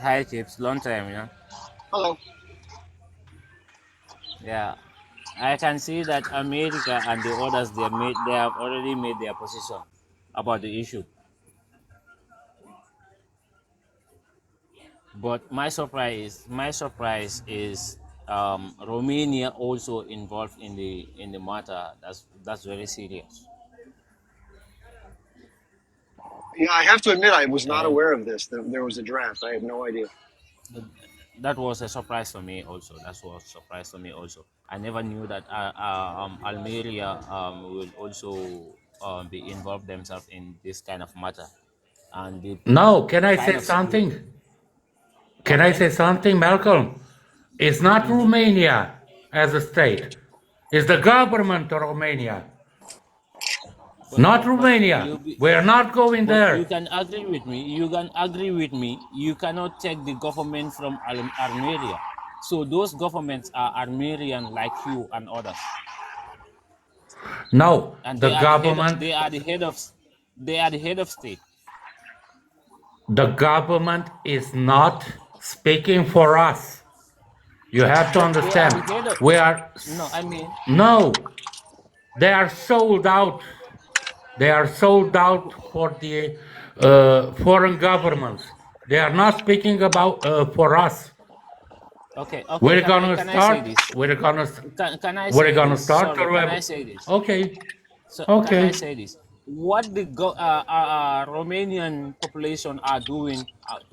Hi, Chips. Long time. Hello. Yeah. I can see that America and the others they have already made their position about the issue. But my surprise is Romania also involved in the matter. That's very serious. Yeah, I have to admit, I was not And aware of this. There was a draft. I had no idea. that was a surprise for me also. That was a surprise for me also. I never knew that Almeria will also be involved themselves in this kind of matter, and the No, can I kind say of something? Can I okay. say something, Malcolm? It's not Romania as a state. It's the government of Romania, But not but but Romania. you be, We are not going but you there. can agree with me. You can agree with me. You cannot take the government from Armenia. So those governments are Armenian like you and others, No, and the they are the head. government, They are the head of. They are the head of state. the government is not speaking for us. You have to But they are the understand. head of. We are No, I mean no. They are sold out. They are sold out for the foreign governments. They are not speaking about for us. okay, okay. We're Can I gonna can I say start. this? Can Can I we're say gonna this? start the Sorry, can I say this? Okay, So can I okay. say this? What the Romanian population are doing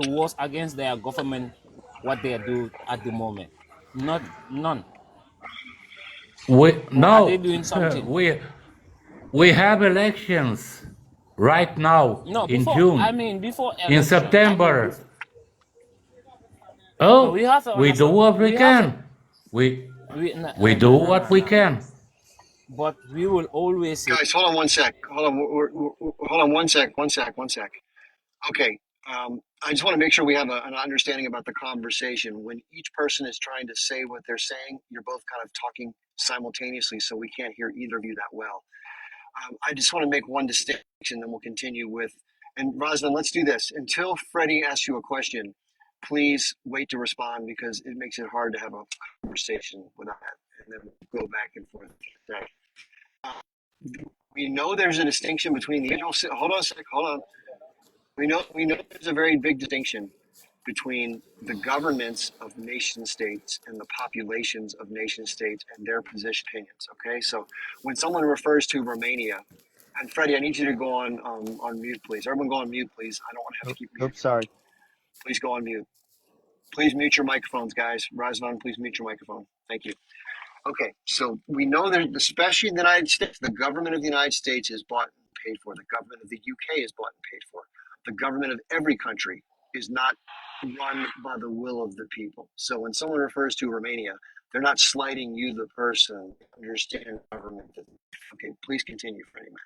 towards against their government, what they do at the moment? Not none. We Or are they no. doing something? We have elections right now No, in before I June, mean before in election. I mean September. before. No, we Oh, have to we do understand. what we We have to. can. We We no we do no no what no we no. can. But we will always say Guys, hold on one sec. Hold on. Hold on one sec. One sec. Okay. I just want to make sure we have an understanding about the conversation. When each person is trying to say what they're saying, you're both kind of talking simultaneously, so we can't hear either of you that well. I just want to make one distinction, then we'll continue with. And Rosalind, let's do this. Until Freddie asks you a question, please wait to respond because it makes it hard to have a conversation without that, and then we'll go back and forth. Okay. We know there's a distinction between the individual. Hold on a sec. Hold on. We know there's a very big distinction between the governments of nation states and the populations of nation states and their position opinions. Okay, so when someone refers to Romania, and Freddie, I need you to go on mute, please. Everyone, go on mute, please. I don't want to have to keep muting Oops, you. sorry. Please go on mute. Please mute your microphones, guys. Razvan, please mute your microphone. Thank you. Okay, so we know that, especially in the United States, the government of the United States is bought and paid for. The government of the UK is bought and paid for. the government of every country is not run by the will of the people. So when someone refers to Romania, they're not slighting you, the person. Understand government. Okay, please continue, Freddie Mac.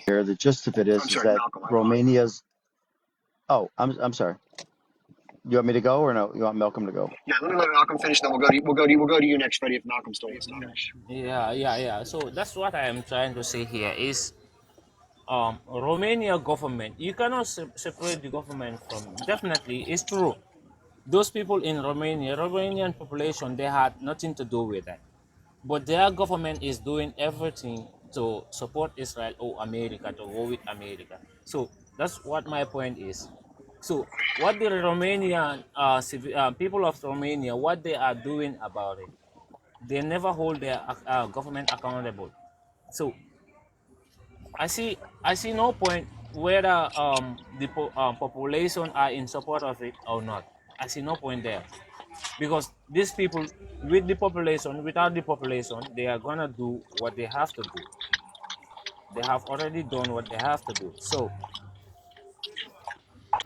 Here, the gist of it I'm is sorry, that Malcolm. I apologize. Romania's. Oh, I'm sorry. You want me to go or no? You want Malcolm to go? Yeah, let me let Malcolm finish. Then we'll go to you next, Freddie. If Malcolm still wants to finish. Yeah. So that's what I am trying to say here is Romania government. You cannot separate the government from. Definitely, it's true. Those people in Romania, Romanian population, they had nothing to do with that. But their government is doing everything to support Israel or America, to go with America. So that's what my point is. So what the Romanian people of Romania, what they are doing about it, they never hold their government accountable. So I see no point whether the population are in support of it or not. I see no point there because these people, with the population, without the population, they are gonna do what they have to do. They have already done what they have to do. So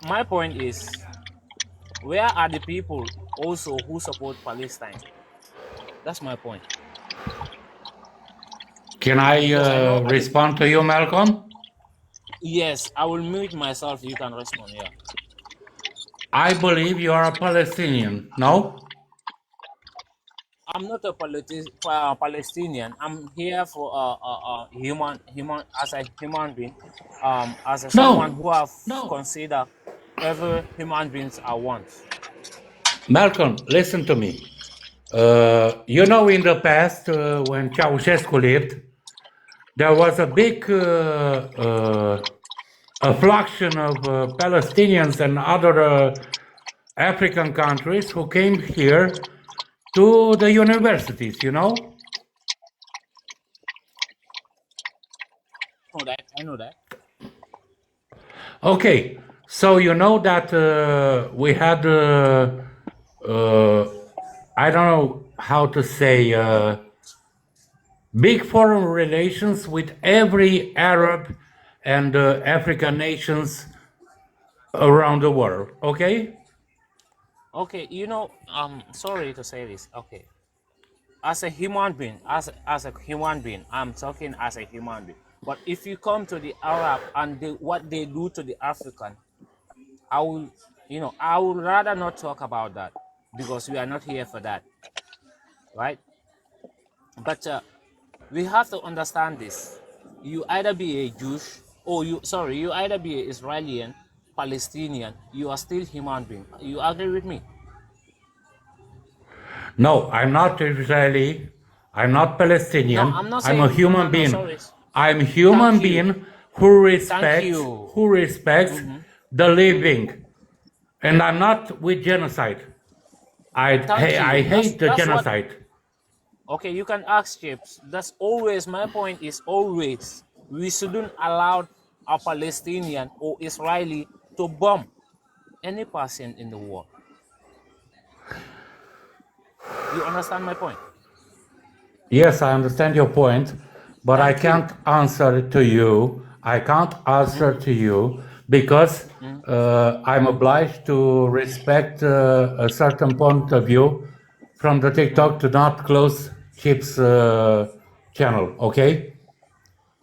my point is, where are the people also who support Palestine? That's my point. Can I Because I know at the respond to you, Malcolm? yes, I will mute myself. You can respond. Yeah. I believe you are a Palestinian. No? I'm not a Palestinian. I'm here for human as a human being, as a someone No. who have No. considered every human beings are one. Malcolm, listen to me. You know, in the past, when Ceausescu lived, there was a big affluxion of Palestinians and other African countries who came here to the universities, you know? I know that. Okay, so you know that we had, I don't know how to say, big foreign relations with every Arab and African nations around the world, okay? Okay, you know, sorry to say this. Okay, as a human being, as a human being, I'm talking as a human being. But if you come to the Arab and what they do to the African, I will, I would rather not talk about that because we are not here for that, right? But we have to understand this. You either be a Jewish or you either be an Israeli, Palestinian, you are still human being. You agree with me? No, I'm not Israeli. I'm not No, Palestinian. I'm not I'm a saying no, human no. being. Sorry. I'm a Thank human you, being who thank respects you. who respects the living, and I'm not with genocide. Thank I you. hate the That's what. genocide. Okay, you can ask Chips. That's always my point. Is always we shouldn't allow a Palestinian or Israeli to bomb any person in the world. You understand my point? Yes, I understand your point, but I Thank you. can't answer to you. I can't answer to you because I'm obliged to respect a certain point of view from the TikTok to not close Chip's channel. Okay?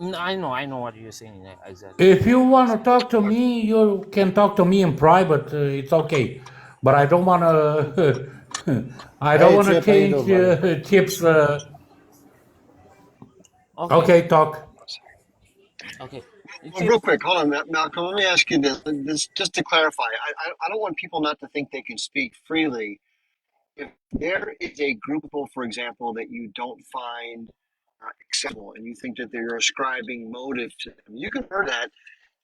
I know what you're saying exactly. If you want to talk to me, you can talk to me in private. It's okay, but I don't want to. I don't Hey, want to Chip, how you change doing, buddy? Chip's. Okay, Okay, talk. okay. Well, real Chips. quick, hold on, Malcolm. Let me ask you this just to clarify. I don't want people not to think they can speak freely. If there is a group of people, for example, that you don't find acceptable, and you think that they're ascribing motive to them, you can hear that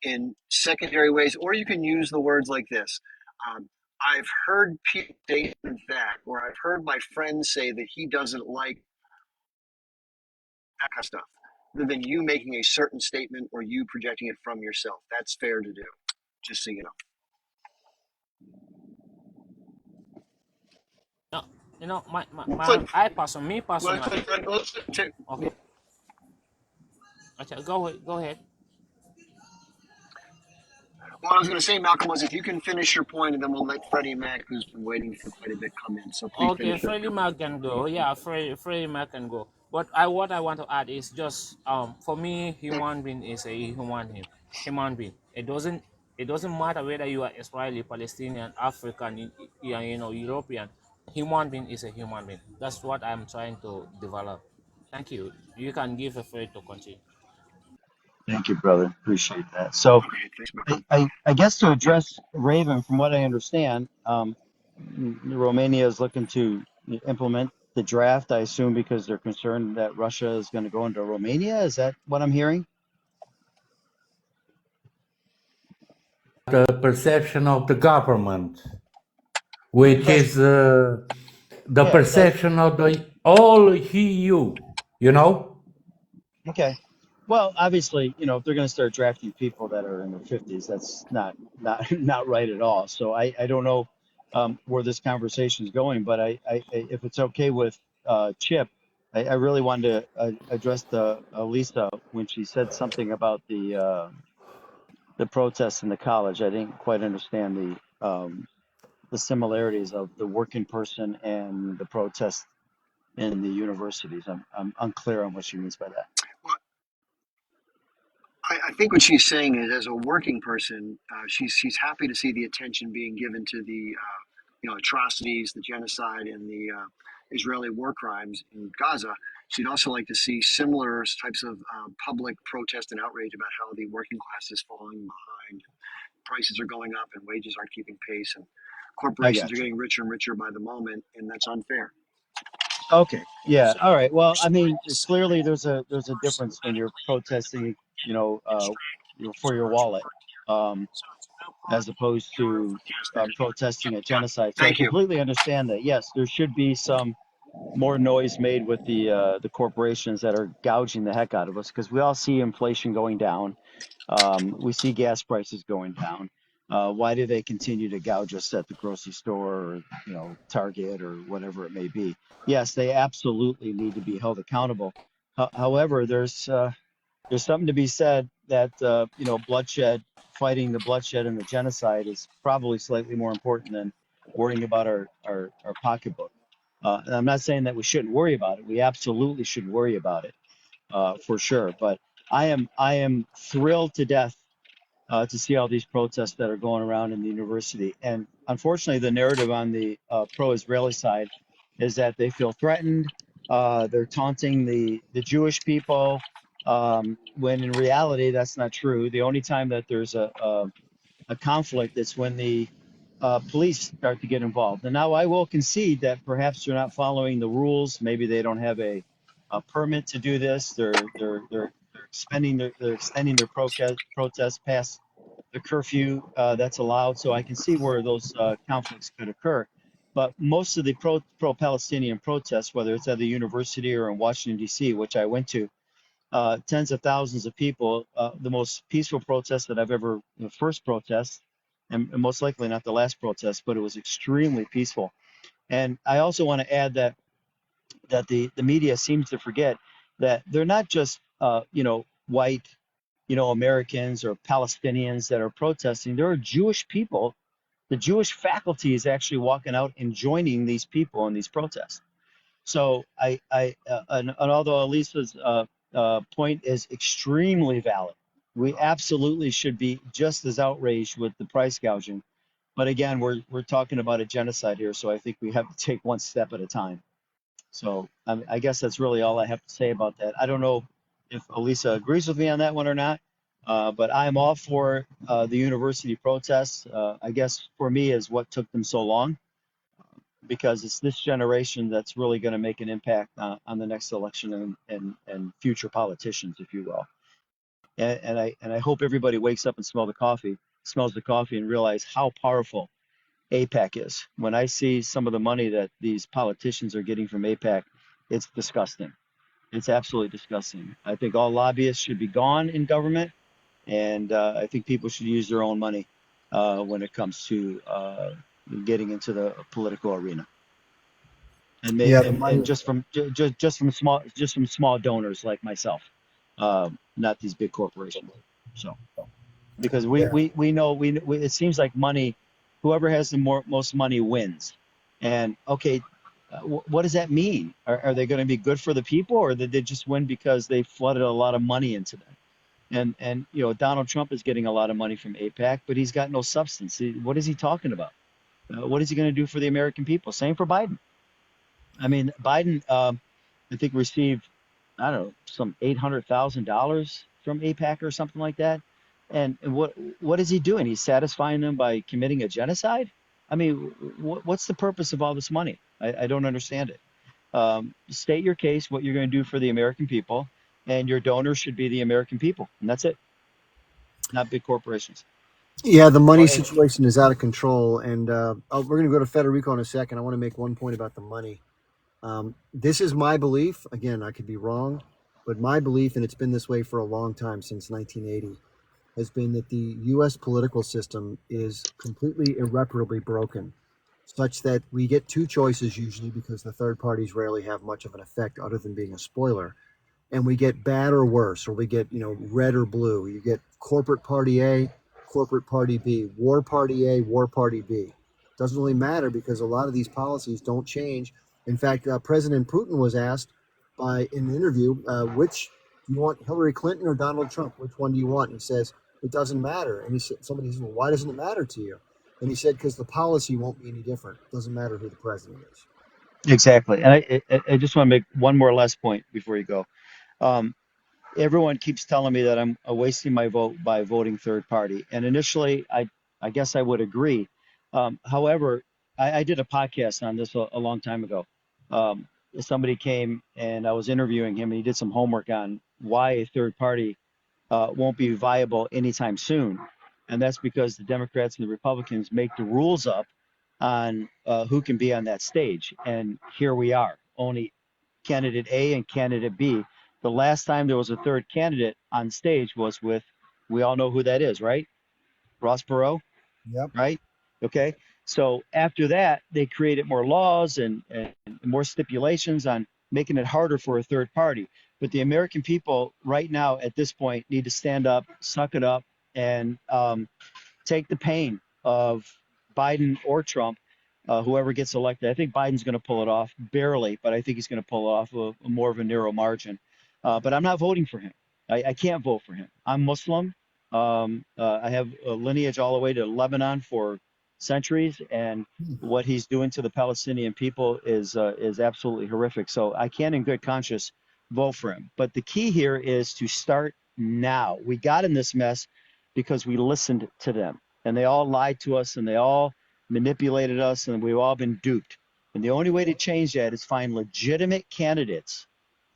in secondary ways, or you can use the words like this. I've heard people say that, or I've heard my friend say that he doesn't like that kind of stuff, rather than you making a certain statement or you projecting it from yourself. That's fair to do, just so you know. No, But, I person, me well, personally. let's Okay. Go ahead. Well, I was going to say, Malcolm, was if you can finish your point, and then we'll let Freddie Mac, who's been waiting for quite a bit, come in. So please Okay, finish your Freddie comment. Mac can go. Yeah, Freddie Mac can go. But what I want to add is just for me, human being is a human being. It doesn't matter whether you are Israeli, Palestinian, African, European. Human being is a human being. That's what I'm trying to develop. Thank you. You can give a free to continue. Thank you, brother. Appreciate that. So Okay, thanks, I, Malcolm. I, I guess to Yep. address Raven, from what I understand, Romania is looking to implement the draft, I assume, because they're concerned that Russia is going to go into Romania. Is that what I'm hearing? The perception of the government, which Yes. is the Yeah. That. perception of the all EU, you know? Okay. Well, obviously, if they're going to start drafting people that are in their 50s, that's not not right at all. So I don't know where this conversation is going, but if it's okay with Chip, I really wanted to address the Lisa when she said something about the protests in the college. I didn't quite understand the similarities of the working person and the protests in the universities. I'm unclear on what she means by that. Well, I think what she's saying is, as a working person, she's happy to see the attention being given to the atrocities, the genocide, and the Israeli war crimes in Gaza. She'd also like to see similar types of public protest and outrage about how the working class is falling behind, prices are going up, and wages aren't keeping pace, and I corporations are got you. getting richer and richer by the moment, and that's unfair. Okay. Yeah. So, All right. Well, I mean, clearly there's a difference when you're protesting, for your wallet, um, as opposed to protesting a genocide. So I Thank you. completely understand that. Yes, there should be some more noise made with the corporations that are gouging the heck out of us, because we all see inflation going down. We see gas prices going down. Why do they continue to gouge us at the grocery store or Target or whatever it may be? Yes, they absolutely need to be held accountable. However, there's something to be said that bloodshed, fighting the bloodshed and the genocide is probably slightly more important than worrying about our pocketbook. And I'm not saying that we shouldn't worry about it. We absolutely should worry about it, for sure. But I am thrilled to death to see all these protests that are going around in the university. And unfortunately, the narrative on the pro-Israeli side is that they feel threatened. They're taunting the Jewish people, when in reality that's not true. The only time that there's a conflict is when the police start to get involved. And now I will concede that perhaps they're not following the rules. Maybe they don't have a permit to do this. They're extending their protest past the curfew that's allowed. So I can see where those conflicts could occur. But most of the pro-Palestinian protests, whether it's at the university or in Washington, D.C., which I went to, tens of thousands of people, the most peaceful protest that I've ever, the first protest, and most likely not the last protest, but it was extremely peaceful. And I also want to add that the media seems to forget that they're not just white Americans or Palestinians that are protesting. There are Jewish people. The Jewish faculty is actually walking out and joining these people in these protests. So and although Elisa's point is extremely valid, we absolutely should be just as outraged with the price gouging. But again, we're talking about a genocide here, so I think we have to take one step at a time. So I guess that's really all I have to say about that. I don't know if Elisa agrees with me on that one or not, but I am all for the university protests. I guess for me is what took them so long, because it's this generation that's really going to make an impact on the next election and future politicians, if you will. And I hope everybody wakes up and smells the coffee and realize how powerful APAC is. When I see some of the money that these politicians are getting from APAC, it's disgusting. It's absolutely disgusting. I think all lobbyists should be gone in government, and I think people should use their own money when it comes to getting into the political arena. And Yeah, and just from small donors like myself. not these big corporations. So because we Yeah. we we know we it seems like money, whoever has the most money wins. And okay, what does that mean? Are they going to be good for the people, or did they just win because they flooded a lot of money into them? And Donald Trump is getting a lot of money from APAC, but he's got no substance. What is he talking about? What is he going to do for the American people? Same for Biden. I mean, Biden, I think received, I don't know, some $800,000 from APAC or something like that. And what is he doing? He's satisfying them by committing a genocide. I mean, what's the purpose of all this money? I don't understand it. State your case, what you're going to do for the American people, and your donors should be the American people, and that's it, not big corporations. Yeah, the Go money ahead. situation is out of control, and we're going to go to Federico in a second. I want to make one point about the money. This is my belief. Again, I could be wrong, but my belief, and it's been this way for a long time since 1980, has been that the U.S. political system is completely irreparably broken, such that we get two choices usually because the third parties rarely have much of an effect other than being a spoiler. And we get bad or worse, or we get, red or blue. You get corporate party A, corporate party B, war party A, war party B. Doesn't really matter because a lot of these policies don't change. In fact, President Putin was asked in an interview, which do you want, Hillary Clinton or Donald Trump? Which one do you want? And he says, it doesn't matter. And somebody says, well, why doesn't it matter to you? And he said, because the policy won't be any different. It doesn't matter who the president is. Exactly. And I just want to make one more last point before you go. Um, Everyone keeps telling me that I'm wasting my vote by voting third party. And initially, I guess I would agree. However, I did a podcast on this a long time ago. Somebody came and I was interviewing him, and he did some homework on why a third party won't be viable anytime soon. And that's because the Democrats and the Republicans make the rules up on who can be on that stage. And here we are, only candidate A and candidate B. The last time there was a third candidate on stage was with, we all know who that is, right? Ross Perot, Yep. right? Okay. So after that, they created more laws and more stipulations on making it harder for a third party. But the American people right now at this point need to stand up, suck it up, and take the pain of Biden or Trump, whoever gets elected. I think Biden's going to pull it off barely, but I think he's going to pull off a more of a narrow margin. But I'm not voting for him. I can't vote for him. I'm Muslim. I have a lineage all the way to Lebanon for centuries, and what he's doing to the Palestinian people is absolutely horrific. So I can't, in good conscience, vote for him. But the key here is to start now. We got in this mess because we listened to them, and they all lied to us, and they all manipulated us, and we've all been duped. And the only way to change that is find legitimate candidates,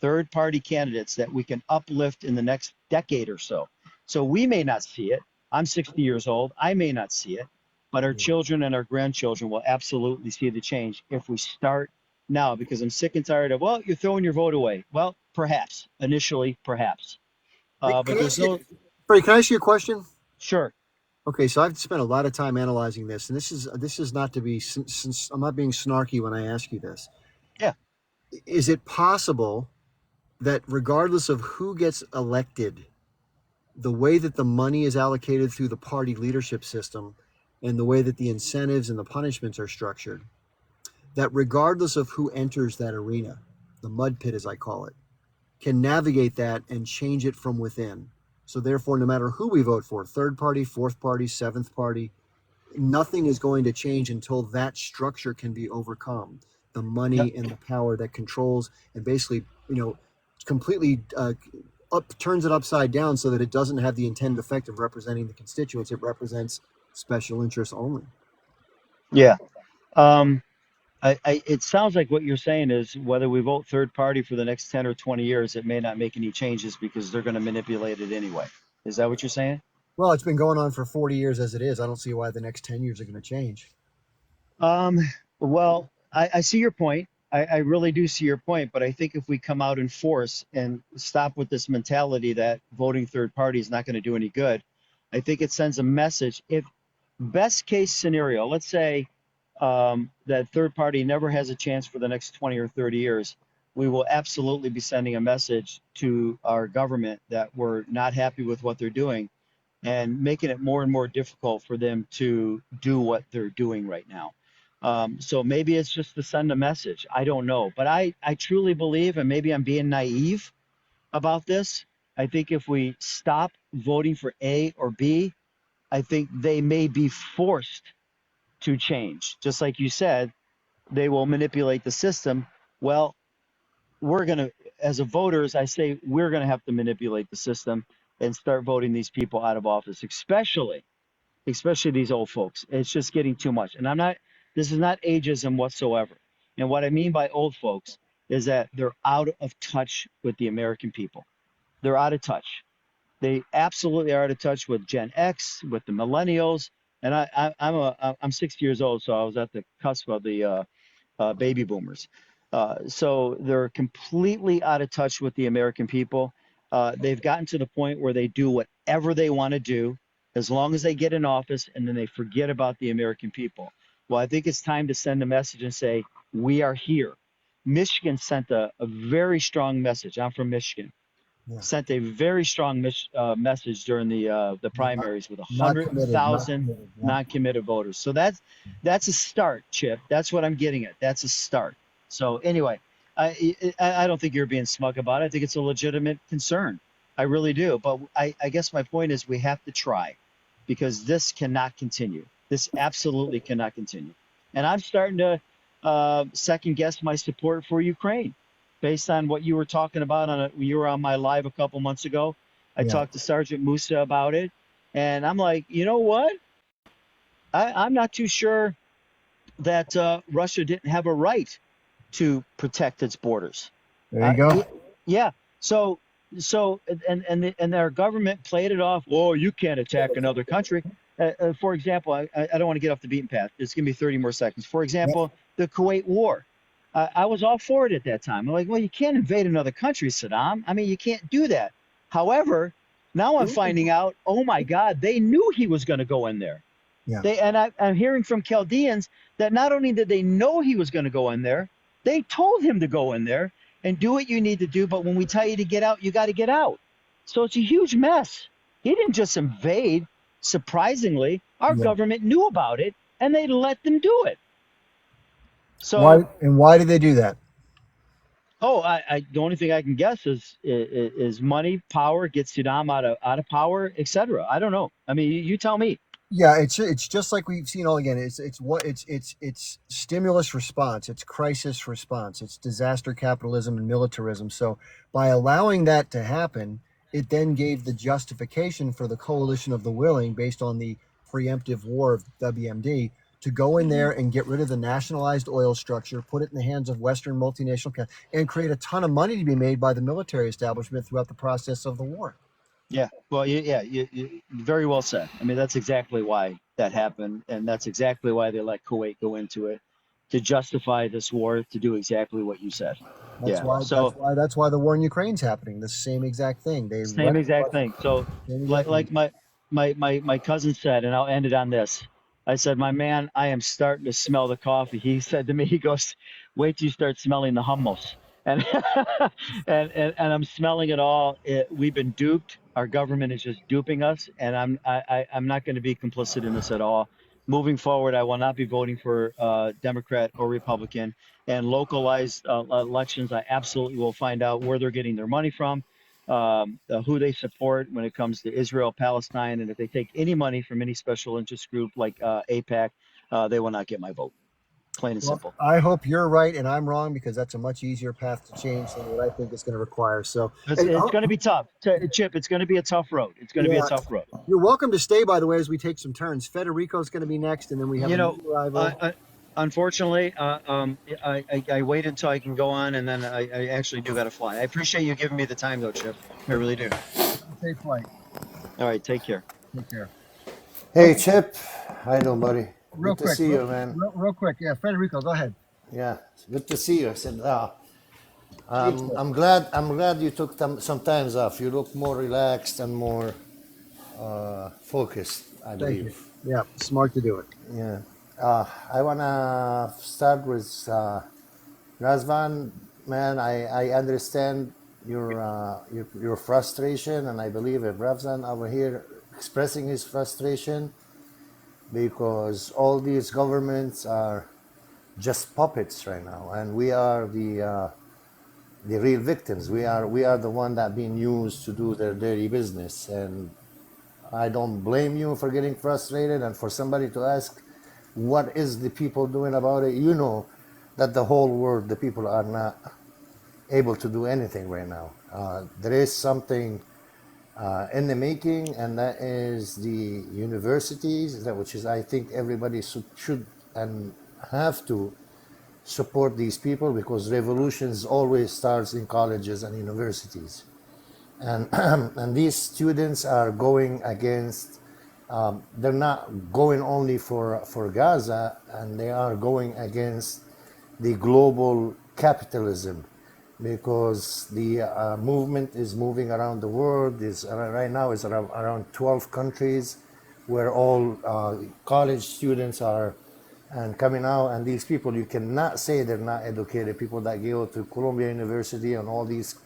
third party candidates that we can uplift in the next decade or so. So we may not see it. I'm 60 years old. I may not see it, but our children and our grandchildren will absolutely see the change if we start now, because I'm sick and tired of, well, you're throwing your vote away. Well, perhaps, initially, perhaps. But Can I there's ask you, no, Freddie, can I ask you a question? sure. Okay, so I've spent a lot of time analyzing this, and this is not to be. I'm not being snarky when I ask you this. Yeah. Is it possible that regardless of who gets elected, the way that the money is allocated through the party leadership system, and the way that the incentives and the punishments are structured, that regardless of who enters that arena, the mud pit as I call it, can navigate that and change it from within? So therefore, no matter who we vote for, third party, fourth party, seventh party, nothing is going to change until that structure can be overcome. The Yep. money and the power that controls and basically, completely turns it upside down so that it doesn't have the intended effect of representing the constituents. It represents special interests only. Yeah. It sounds like what you're saying is whether we vote third party for the next 10 or 20 years, it may not make any changes because they're going to manipulate it anyway. Is that what you're saying? Well, it's been going on for 40 years as it is. I don't see why the next 10 years are going to change. Um, well, I see your point. I really do see your point, but I think if we come out in force and stop with this mentality that voting third party is not going to do any good, I think it sends a message. If best case scenario, let's say that third party never has a chance for the next 20 or 30 years, we will absolutely be sending a message to our government that we're not happy with what they're doing and making it more and more difficult for them to do what they're doing right now. So maybe it's just to send a message. I don't know. But I truly believe, and maybe I'm being naive about this, I think if we stop voting for A or B, I think they may be forced to change. Just like you said, they will manipulate the system. Well, we're going to, as a voters, I say we're going to have to manipulate the system and start voting these people out of office, especially these old folks. It's just getting too much. And this is not ageism whatsoever. And what I mean by old folks is that they're out of touch with the American people. They're out of touch. They absolutely are out of touch with Gen X, with the millennials. And I'm 60 years old, so I was at the cusp of the baby boomers. So they're completely out of touch with the American people. They've gotten to the point where they do whatever they want to do as long as they get in office, and then they forget about the American people. Well, I think it's time to send a message and say, we are here. Michigan sent a very strong message. I'm from Michigan. Yeah. Sent a very strong message during the primaries with Not committed, 100,000 yeah. non-committed voters. So that's a start, Chip. That's what I'm getting at. That's a start. So anyway, I don't think you're being smug about it. I think it's a legitimate concern. I really do. But I guess my point is we have to try, because this cannot continue. This absolutely cannot continue. And I'm starting to second guess my support for Ukraine based on what you were talking about you were on my live a couple months ago. I Yeah. talked to Sergeant Musa about it, and I'm like, you know what? I'm not too sure that Russia didn't have a right to protect its borders. There you go. Yeah. So and their government played it off. Oh, you can't attack another country. For example, I don't want to get off the beaten path. It's gonna be 30 more seconds. For example, the Kuwait War. I was all for it at that time. I'm like, well, you can't invade another country, Saddam. I mean, you can't do that. However, now I'm finding out, oh my God, they knew he was going to go in there. Yeah. I'm hearing from Chaldeans that not only did they know he was going to go in there, they told him to go in there and do what you need to do. But when we tell you to get out, you got to get out. So it's a huge mess. He didn't just invade. Surprisingly, our government knew about it and they let them do it. So why did they do that? Oh, the only thing I can guess is money, power, get Saddam out of power, etc. I don't know. I mean, you tell me. Yeah, it's just like we've seen all again. It's stimulus response, it's crisis response, it's disaster capitalism and militarism. So by allowing that to happen, it then gave the justification for the coalition of the willing, based on the preemptive war of WMD, to go in there and get rid of the nationalized oil structure, put it in the hands of Western multinational, and create a ton of money to be made by the military establishment throughout the process of the war. Yeah, well, you very well said. I mean, that's exactly why that happened, and that's exactly why they let Kuwait go into it, to justify this war, to do exactly what you said. That's why the war in Ukraine's happening. The same exact thing. Same exact thing. So, like my cousin said, and I'll end it on this. I said, my man, I am starting to smell the coffee. He said to me, he goes, wait till you start smelling the hummus. And and I'm smelling it all. We've been duped. Our government is just duping us, and I'm not going to be complicit in this at all. Moving forward, I will not be voting for Democrat or Republican. And localized elections, I absolutely will find out where they're getting their money from, who they support when it comes to Israel, Palestine, and if they take any money from any special interest group like AIPAC, they will not get my vote. Plain and simple. I hope you're right and I'm wrong, because that's a much easier path to change than what I think it's going to require. So it's going to be tough, Chip. It's going to be a tough road. It's going to be a tough road. You're welcome to stay, by the way, as we take some turns. Federico's going to be next, and then we have a new arrival. Unfortunately, I wait until I can go on, and then I actually do got to fly. I appreciate you giving me the time, though, Chip. I really do. Safe flight. All right, take care. Take care. Hey, Chip. How you doing, buddy? Real Good quick, to see you, man. Real quick. Yeah, Federico, go ahead. Yeah, it's good to see you. I said, I'm glad you took some time off. You look more relaxed and more focused, I believe. Thank you. Yeah, smart to do it. Yeah. I want to start with Razvan. man, I understand your frustration, and I believe if Ravzan over here expressing his frustration because all these governments are just puppets right now, and we are the real victims. We are the one that being used to do their dirty business, and I don't blame you for getting frustrated, and for somebody to ask what is the people doing about it. You know that the whole world, the people are not able to do anything right now. There is something in the making, and that is the universities, which is I think everybody should and have to support these people, because revolutions always starts in colleges and universities, and and these students are going against. They're not going only for Gaza, and they are going against the global capitalism, because the movement is moving around the world. Is right now is around 12 countries, where all college students are and coming out. And these people, you cannot say they're not educated. People that go to Columbia University and all these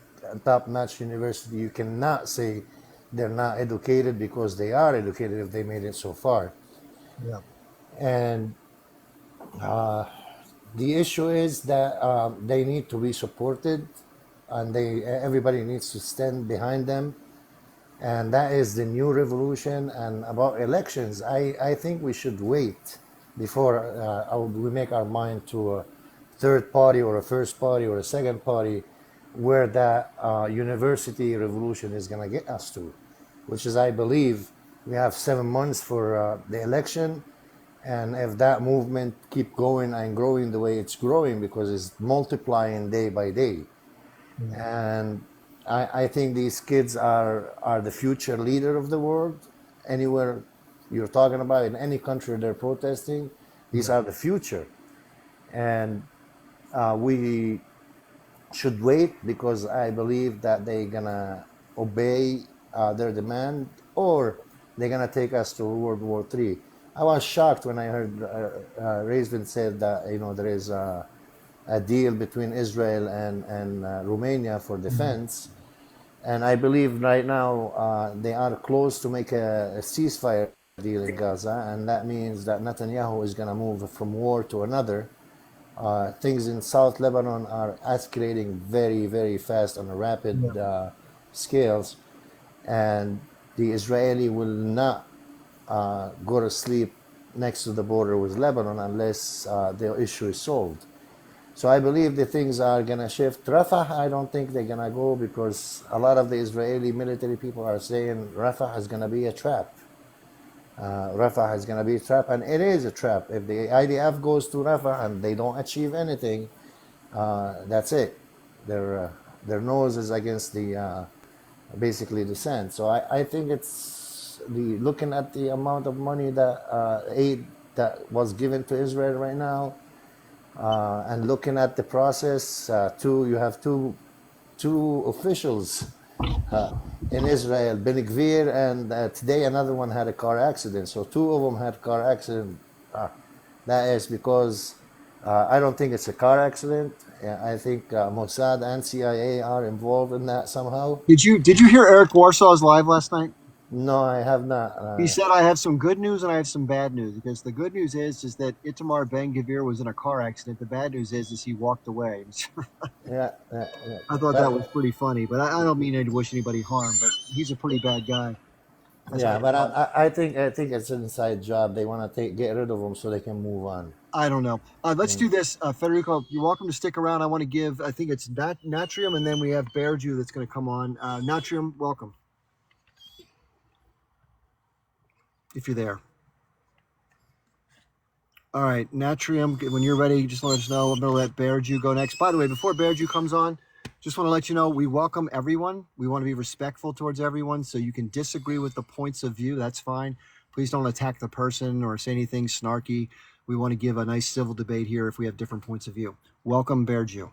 top-notch university, you cannot say they're not educated, because they are educated if they made it so far. Yeah. And the issue is that they need to be supported, and everybody needs to stand behind them. And that is the new revolution. And about elections, I think we should wait before we make our mind to a third party or a first party or a second party, where that university revolution is going to get us to, which is, I believe, we have 7 months for the election. And if that movement keep going and growing the way it's growing, because it's multiplying day by day, and I think these kids are the future leader of the world. Anywhere you're talking about, in any country they're protesting, these are the future. And we should wait, because I believe that they're gonna obey their demand, or they're gonna take us to World War III. I was shocked when I heard Raisvin said that there is a deal between Israel and Romania for defense, and I believe right now they are close to make a ceasefire deal in Gaza, and that means that Netanyahu is going to move from war to another. Things in South Lebanon are escalating very, very fast on a rapid scales, and the Israeli will not go to sleep next to the border with Lebanon unless the issue is solved. So I believe the things are going to shift. Rafah, I don't think they're going to go, because a lot of the Israeli military people are saying Rafah is going to be a trap. Rafah is going to be a trap, and it is a trap. If the IDF goes to Rafah and they don't achieve anything, that's it. Their nose is against the basically the sand. So I think it's looking at the amount of money that aid that was given to Israel right now, and looking at the process. You have two officials in Israel, Ben Gvir, and today another one had a car accident. So 2 of them had car accident. That is because I don't think it's a car accident. I think Mossad and CIA are involved in that somehow. Did you hear Eric Warsaw's live last night? No, I have not. He said, I have some good news and I have some bad news, because the good news is that Itamar Ben-Gvir was in a car accident. The bad news is he walked away. Yeah. I thought that was pretty funny, but I don't mean to wish anybody harm, but he's a pretty bad guy. Yeah, but I think it's an inside job. They want to get rid of him so they can move on. I don't know. Let's do this. Federico, you're welcome to stick around. I want to give, I think it's Natrium, and then we have Bearju that's going to come on. Natrium, welcome. If you're there. All right, Natrium, when you're ready, just let us know. I'm going to let Bearju go next. By the way, before Bearju comes on, just want to let you know, we welcome everyone. We want to be respectful towards everyone, so you can disagree with the points of view. That's fine. Please don't attack the person or say anything snarky. We want to give a nice civil debate here if we have different points of view. Welcome, Bearju.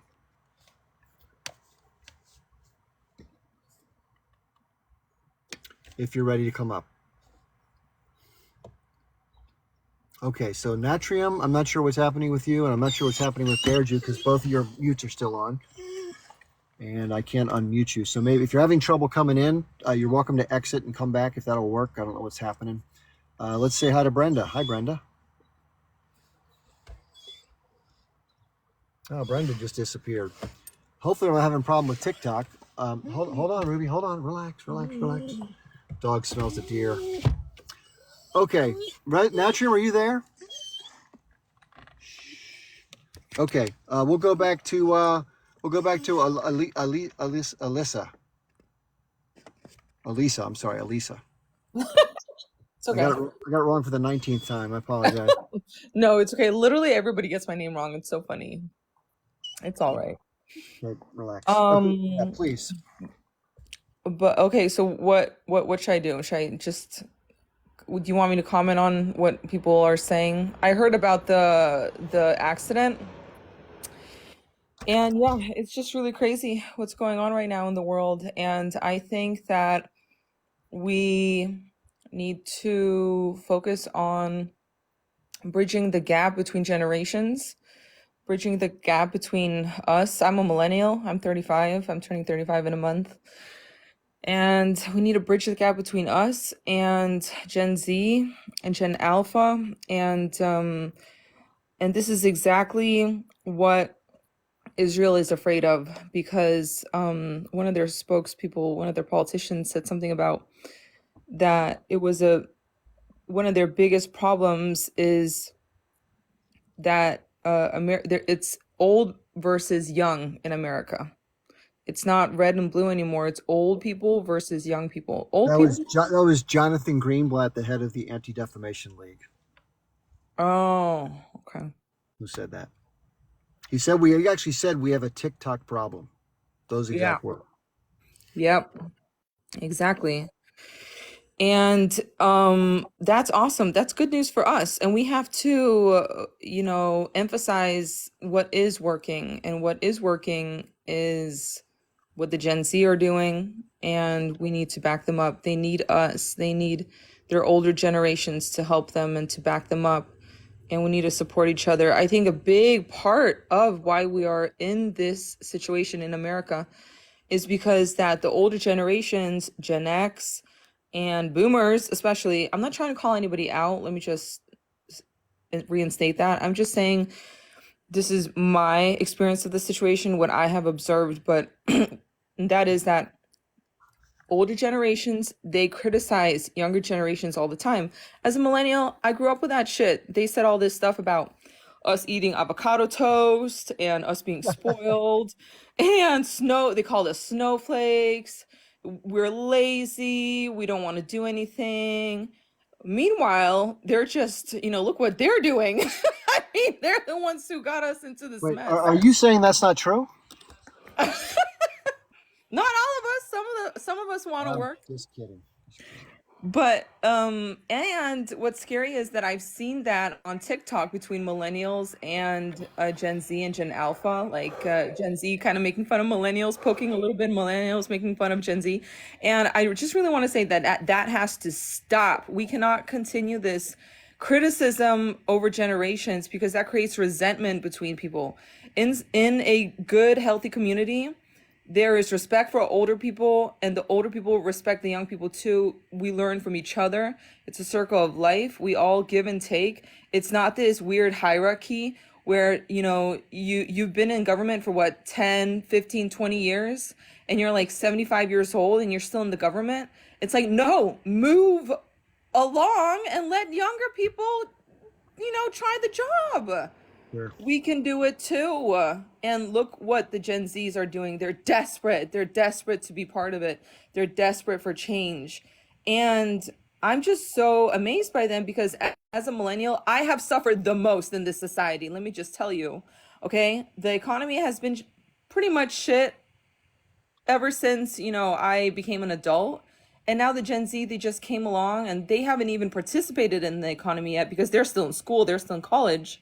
If you're ready to come up. Okay, so Natrium, I'm not sure what's happening with you, and I'm not sure what's happening with Bearju, because both of your mutes are still on. and I can't unmute you. So maybe if you're having trouble coming in, you're welcome to exit and come back if that'll work. I don't know what's happening. Let's say hi to Brenda. Hi, Brenda. Oh, Brenda just disappeared. Hopefully, we're not having a problem with TikTok. Hold on, Ruby. Hold on. Relax. Dog smells the deer. Okay, right, Natrium, are you there? Okay, we'll go back to Alyssa. Elisa, I'm sorry, Elisa. It's I okay. got it wrong for the 19th time. I apologize. No, it's okay. Literally everybody gets my name wrong. It's so funny. It's all right. Relax. Okay, yeah, Um, please. but okay, so what should I do? Should I just do you want me to comment on what people are saying? I heard about the accident, and yeah, it's just really crazy what's going on right now in the world, and I think that we need to focus on bridging the gap between generations, bridging the gap between us. I'm a millennial. I'm 35. I'm turning 35 in a month. And we need to bridge the gap between us and Gen Z and Gen Alpha. And this is exactly what Israel is afraid of, because one of their spokespeople, one of their politicians said something about that it was one of their biggest problems is that it's old versus young in America. It's not red and blue anymore. It's old people versus young people. Old people. That was Jonathan Greenblatt, the head of the Anti-Defamation League, Oh, okay. who said that. He actually said we have a TikTok problem. Those exact words. Yep. Exactly. And that's awesome. That's good news for us. And we have to, emphasize what is working. And what is working is what the Gen Z are doing. And we need to back them up. They need us. They need their older generations to help them and to back them up. And we need to support each other. I think a big part of why we are in this situation in America is because that the older generations, Gen X and boomers especially, I'm not trying to call anybody out. Let me just reinstate that. I'm just saying this is my experience of the situation, what I have observed, but that is that older generations, they criticize younger generations all the time. As a millennial, I grew up with that shit. They said all this stuff about us eating avocado toast and us being spoiled and they called us snowflakes. We're lazy. We don't want to do anything. Meanwhile, they're just, look what they're doing. I mean, they're the ones who got us into this Wait, mess. are you saying that's not true? Not all of us. Some of us want to work. Just kidding. But and what's scary is that I've seen that on TikTok between millennials and Gen Z and Gen Alpha, like Gen Z kind of making fun of millennials, poking a little bit millennials, making fun of Gen Z. And I just really want to say that has to stop. We cannot continue this criticism over generations, because that creates resentment between people. In a good, healthy community, there is respect for older people, and the older people respect the young people too. We learn from each other. It's a circle of life. We all give and take. It's not this weird hierarchy where, you've been in government for what, 10, 15, 20 years, and you're like 75 years old and you're still in the government. It's like, no, move along and let younger people, try the job. Sure. We can do it too. And look what the Gen Zs are doing. They're desperate. They're desperate to be part of it. They're desperate for change. And I'm just so amazed by them, because as a millennial, I have suffered the most in this society. Let me just tell you, okay? The economy has been pretty much shit ever since, I became an adult. And now the Gen Z, they just came along and they haven't even participated in the economy yet, because they're still in school, they're still in college.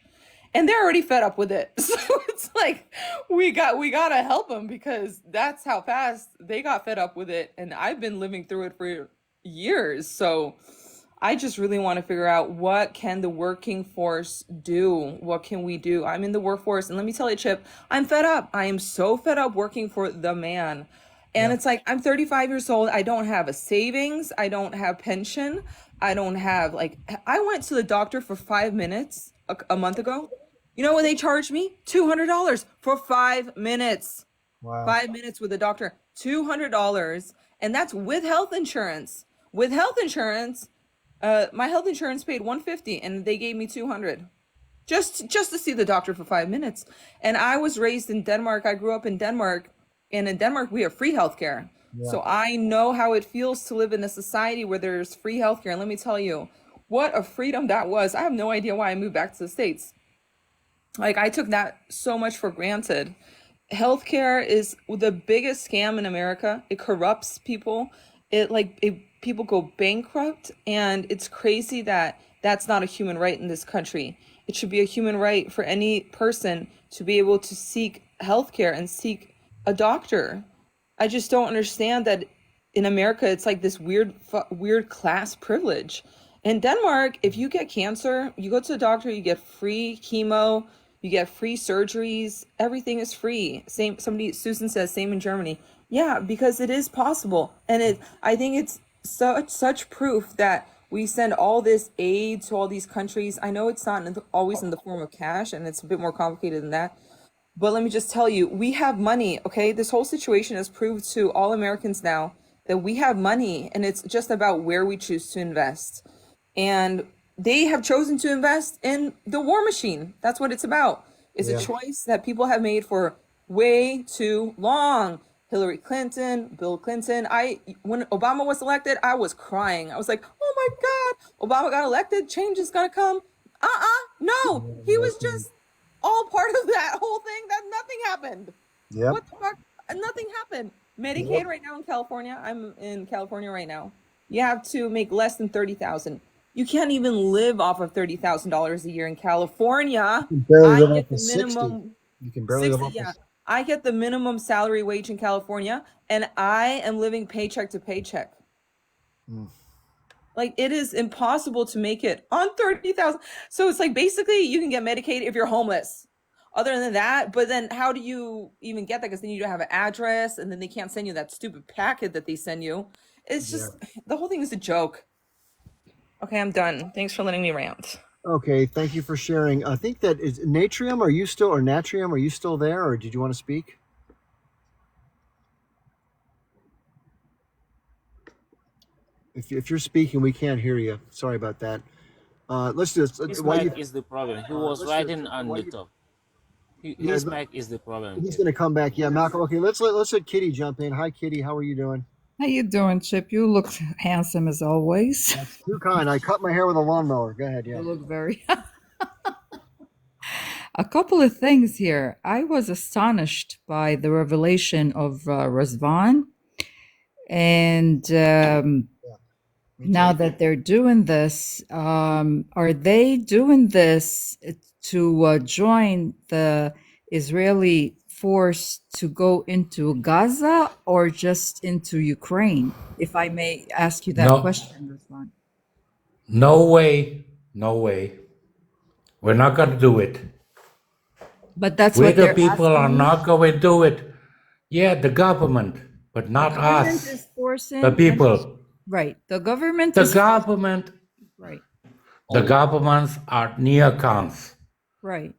And they're already fed up with it. So it's like, we gotta help them, because that's how fast they got fed up with it. And I've been living through it for years. So I just really want to figure out what can the working force do? What can we do? I'm in the workforce, and let me tell you, Chip, I'm fed up. I am so fed up working for the man. And Yeah. it's like I'm 35 years old. I don't have a savings. I don't have pension. I don't have like I went to the doctor for 5 minutes a month ago. You know what they charged me? $200 for 5 minutes. Wow. 5 minutes with a doctor, $200, and that's with health insurance. With health insurance, my health insurance paid 150, and they gave me 200 just to see the doctor for 5 minutes. And I was raised in Denmark. I grew up in Denmark, and in Denmark we have free healthcare. Yeah. So I know how it feels to live in a society where there's free healthcare. And let me tell you, what a freedom that was. I have no idea why I moved back to the States. Like I took that so much for granted. Healthcare is the biggest scam in America. It corrupts people. People go bankrupt, and it's crazy that that's not a human right in this country. It should be a human right for any person to be able to seek healthcare and seek a doctor. I just don't understand that in America it's like this weird class privilege. In Denmark, if you get cancer, you go to the doctor, you get free chemo, you get free surgeries, everything is free. Susan says same in Germany. Yeah, because it is possible. And I think it's such proof that we send all this aid to all these countries. I know it's not always in the form of cash, and it's a bit more complicated than that. But let me just tell you, we have money, okay? This whole situation has proved to all Americans now that we have money, and it's just about where we choose to invest. And they have chosen to invest in the war machine. That's what it's about. It's a Yeah. choice that people have made for way too long. Hillary Clinton, Bill Clinton. When Obama was elected, I was crying. I was like, oh my God, Obama got elected, change is gonna come. No, he was just all part of that whole thing that nothing happened. Yep. What the fuck? Nothing happened. Medicaid right now in California, I'm in California right now. You have to make less than 30,000. You can't even live off of $30,000 a year in California. You can barely I live get off the of 60. minimum You can barely live 60, off yeah. of. I get the minimum salary wage in California, and I am living paycheck to paycheck. Like it is impossible to make it on 30,000. So it's like basically you can get Medicaid if you're homeless. Other than that, but then how do you even get that? Because then you don't have an address, and then they can't send you that stupid packet that they send you. It's Yeah. just the whole thing is a joke. Okay, I'm done. Thanks for letting me rant. Okay, thank you for sharing. I think that is Natrium. Are you still, or Natrium? Are you still there, or did you want to speak? If you're speaking, we can't hear you. Sorry about that. Let's do this. His While you, mic is the problem. He was let's do this. writing on While the you, top. yeah, His mic is the problem. he's going to come back. Yeah, Malcolm. Okay, let's let Kitty jump in. Hi, Kitty. How are you doing? How you doing, Chip? You look handsome as always. That's too kind. I cut my hair with a lawnmower. Go ahead. Yeah. You look very. A couple of things here. I was astonished by the revelation of Razvan, and now that they're doing this, are they doing this to join the Israeli force to go into Gaza or just into Ukraine? If I may ask you that No, question, Razvan. no way, no way. We're not going to do it. But that's We what the they're people are asking you. not going to do it. Yeah, the government, but The not government us. is forcing The people. right. The government The is government, right, the governments are neocons. right,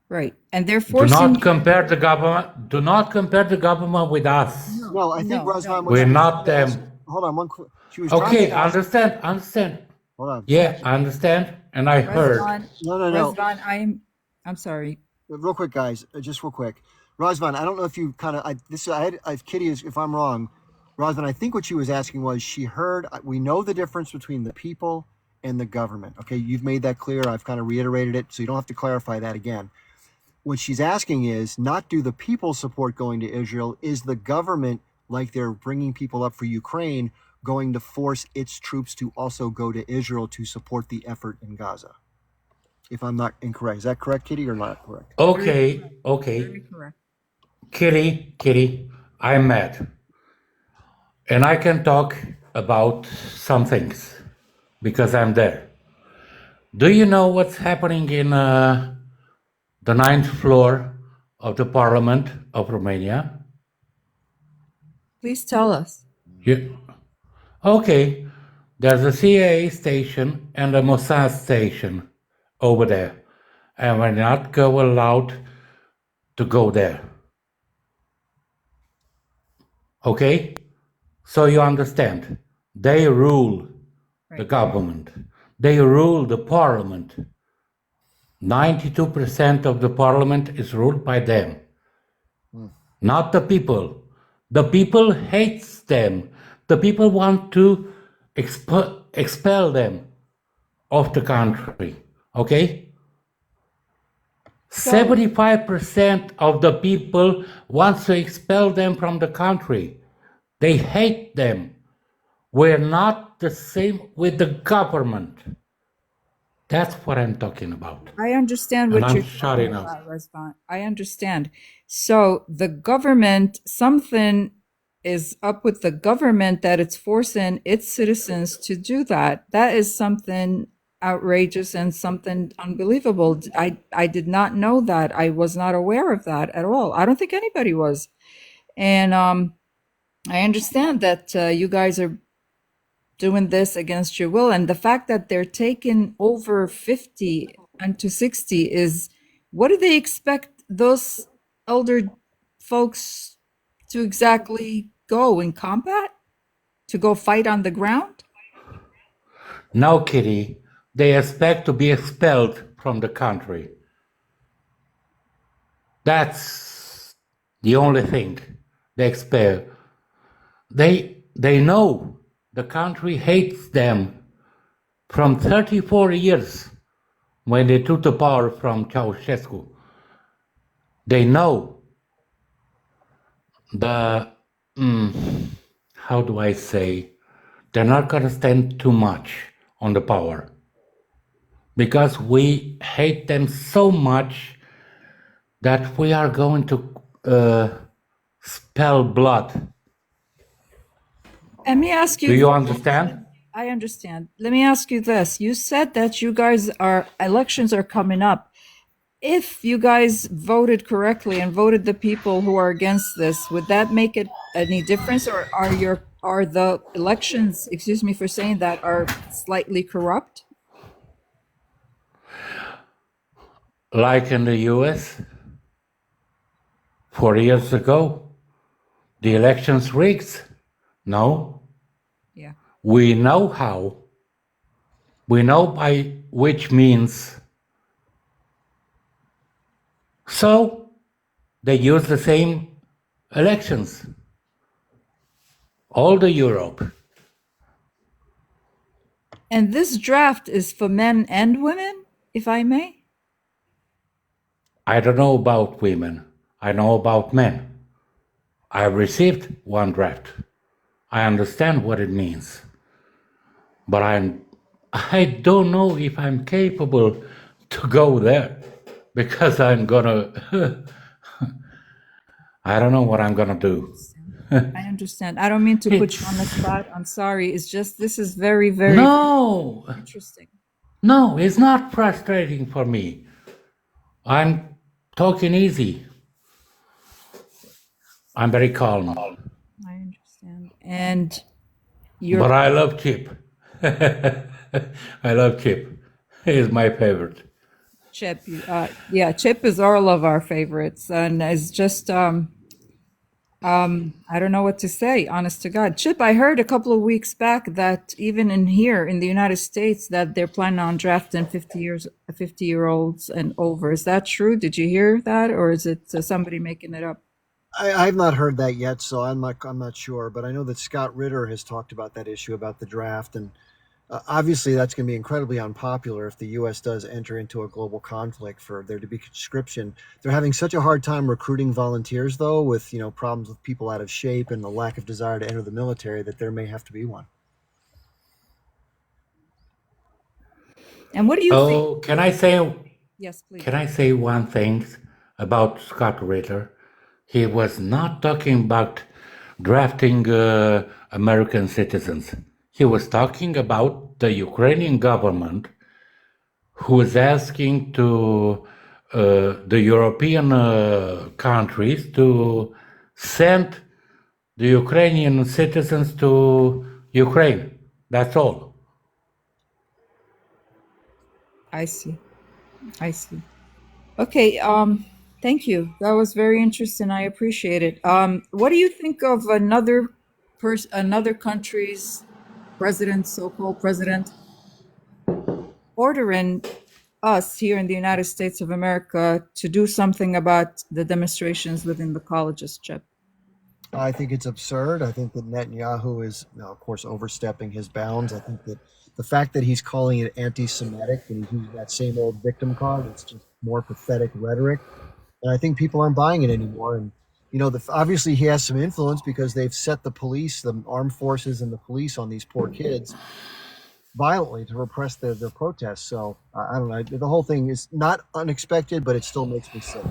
right, and they're Do forcing. not compare the government. Do not compare the government with us. No, I think No, Razvan, no. what We're she was not trying to ask. them. Hold on, one quick. She was trying Okay, to ask. understand. Hold on. Yeah, I understand, and I heard. Razvan, No. Razvan, I'm sorry. Real quick, guys. Just real quick. Razvan, I don't know if you kind of. Kitty is. If I'm wrong, Razvan, I think what she was asking was she heard. We know the difference between the people and the government. Okay, you've made that clear. I've kind of reiterated it, so you don't have to clarify that again. What she's asking is not do the people support going to Israel? Is the government, like they're bringing people up for Ukraine, going to force its troops to also go to Israel to support the effort in Gaza? If I'm not incorrect, is that correct, Kitty, or not correct? Okay, Very correct. Kitty, I'm mad. And I can talk about some things. because I'm there. Do you know what's happening in the ninth floor of the Parliament of Romania? Please tell us. You, okay, there's a CIA station and a Mossad station over there, and we're not allowed to go there. Okay? So you understand. They rule the Right. government. They rule the parliament. 92% of the parliament is ruled by them, not the people. The people hates them. The people want to expel them of the country. Okay? So 75% of the people wants to expel them from the country. They hate them. We're not the same with the government. That's what I'm talking about. I understand And what I'm you're talking shutting up. about, Razvan. I understand. So the government, something is up with the government that it's forcing its citizens to do that. That is something outrageous and something unbelievable. I did not know that. I was not aware of that at all. I don't think anybody was. And I understand that you guys are doing this against your will, and the fact that they're taking over 50 and to 60 is, what do they expect those elder folks to exactly go in combat, to go fight on the ground? No, Kitty, they expect to be expelled from the country. That's the only thing they expect. They know the country hates them from 34 years when they took the power from Ceausescu. They know how do I say, they're not going to stand too much on the power because we hate them so much that we are going to spill blood. Let me ask Do you, you understand? I understand. Let me ask you this. You said that you guys elections are coming up. If you guys voted correctly and voted the people who are against this, would that make it any difference, or are the elections, excuse me for saying that, are slightly corrupt? Like in the US, 4 years ago, the elections rigged. No, Yeah. we know how. We know by which means. So they use the same elections. All the Europe. And this draft is for men and women, if I may? I don't know about women. I know about men. I received one draft. I understand what it means. But I don't know if I'm capable to go there because I'm gonna I don't know what I'm gonna do. I understand. I don't mean to put you on the spot. I'm sorry. It's just, this is very, very No, interesting. no, it's not frustrating for me. I'm talking easy. I'm very calm. I understand. And you're, But I love Chip. I love Chip. He's my favorite. Chip, yeah, Chip is all of our favorites, and it's just, I don't know what to say, honest to God. Chip, I heard a couple of weeks back that even in here in the United States that they're planning on drafting 50-year-olds and over. Is that true? Did you hear that, or is it somebody making it up? I've not heard that yet, so I'm not sure. But I know that Scott Ritter has talked about that issue about the draft, and obviously that's going to be incredibly unpopular if the U.S. does enter into a global conflict for there to be conscription. They're having such a hard time recruiting volunteers, though, with problems with people out of shape and the lack of desire to enter the military, that there may have to be one. And what do you think? Oh, can I say one thing about Scott Ritter? He was not talking about drafting American citizens. He was talking about the Ukrainian government, who is asking to the European countries to send the Ukrainian citizens to Ukraine. That's all. I see. I see. Okay, thank you. That was very interesting. I appreciate it. What do you think of another country's president, so-called president, ordering us here in the United States of America to do something about the demonstrations within the colleges, Chip? I think it's absurd. I think that Netanyahu is, of course, overstepping his bounds. I think that the fact that he's calling it anti-Semitic and he's using that same old victim card, it's just more pathetic rhetoric. And I think people aren't buying it anymore. And, obviously he has some influence because they've set the police, the armed forces and the police on these poor kids violently to repress their protests. So I don't know. The whole thing is not unexpected, but it still makes me sick.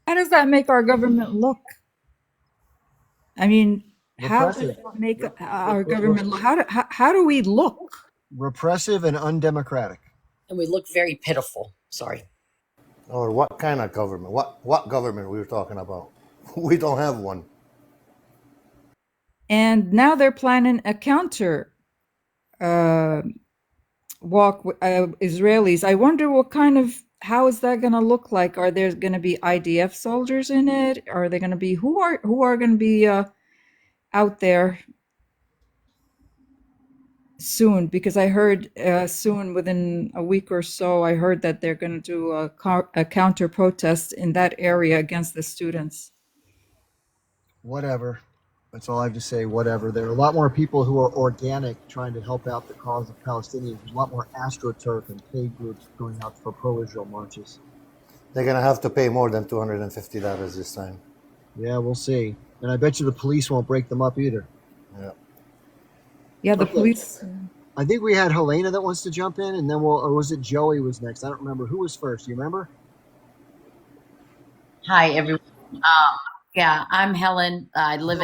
How does that make our government look? I mean, how does Repressive. that make our government look? How do we look? Repressive and undemocratic. And we look very pitiful. Sorry. Or what kind of government? What government we were talking about? We don't have one. And now they're planning a counter walk with Israelis. I wonder how is that going to look like? Are there going to be IDF soldiers in it? Are they going to be who are going to be out there soon? Because I heard soon, within a week or so, I heard that they're going to do a counter protest in that area against the students. Whatever. That's all I have to say. Whatever. There are a lot more people who are organic trying to help out the cause of Palestinians. There's a lot more AstroTurf and paid groups going out for pro-Israel marches. They're gonna have to pay more than $250 this time. Yeah, we'll see. And I bet you the police won't break them up either. Yeah. Yeah, the Okay. police. I think we had Helena that wants to jump in, and then or was it Joey was next? I don't remember. Who was first? Do you remember? Hi, everyone. Yeah, I'm Helen. I live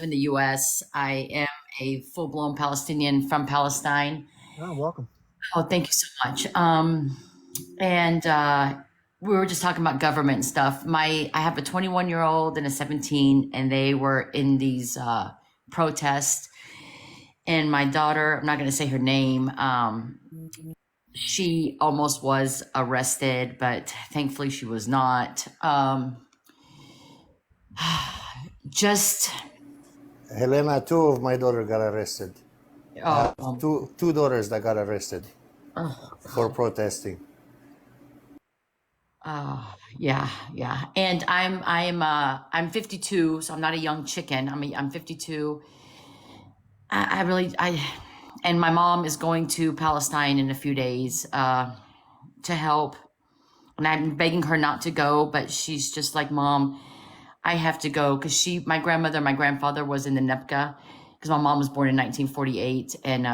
in the U.S. I am a full-blown Palestinian from Palestine. Oh, welcome. Oh, thank you so much. We were just talking about government stuff. I have a 21-year-old and a 17, and they were in these protests. And my daughter, I'm not going to say her name, she almost was arrested, but thankfully she was not. Just Helena, two of my daughter got arrested. Two daughters that got arrested for protesting. Yeah. And I'm 52, so I'm not a young chicken. I'm 52. And my mom is going to Palestine in a few days to help. And I'm begging her not to go, but she's just like, Mom, I have to go because my grandfather was in the NEPCA because my mom was born in 1948. And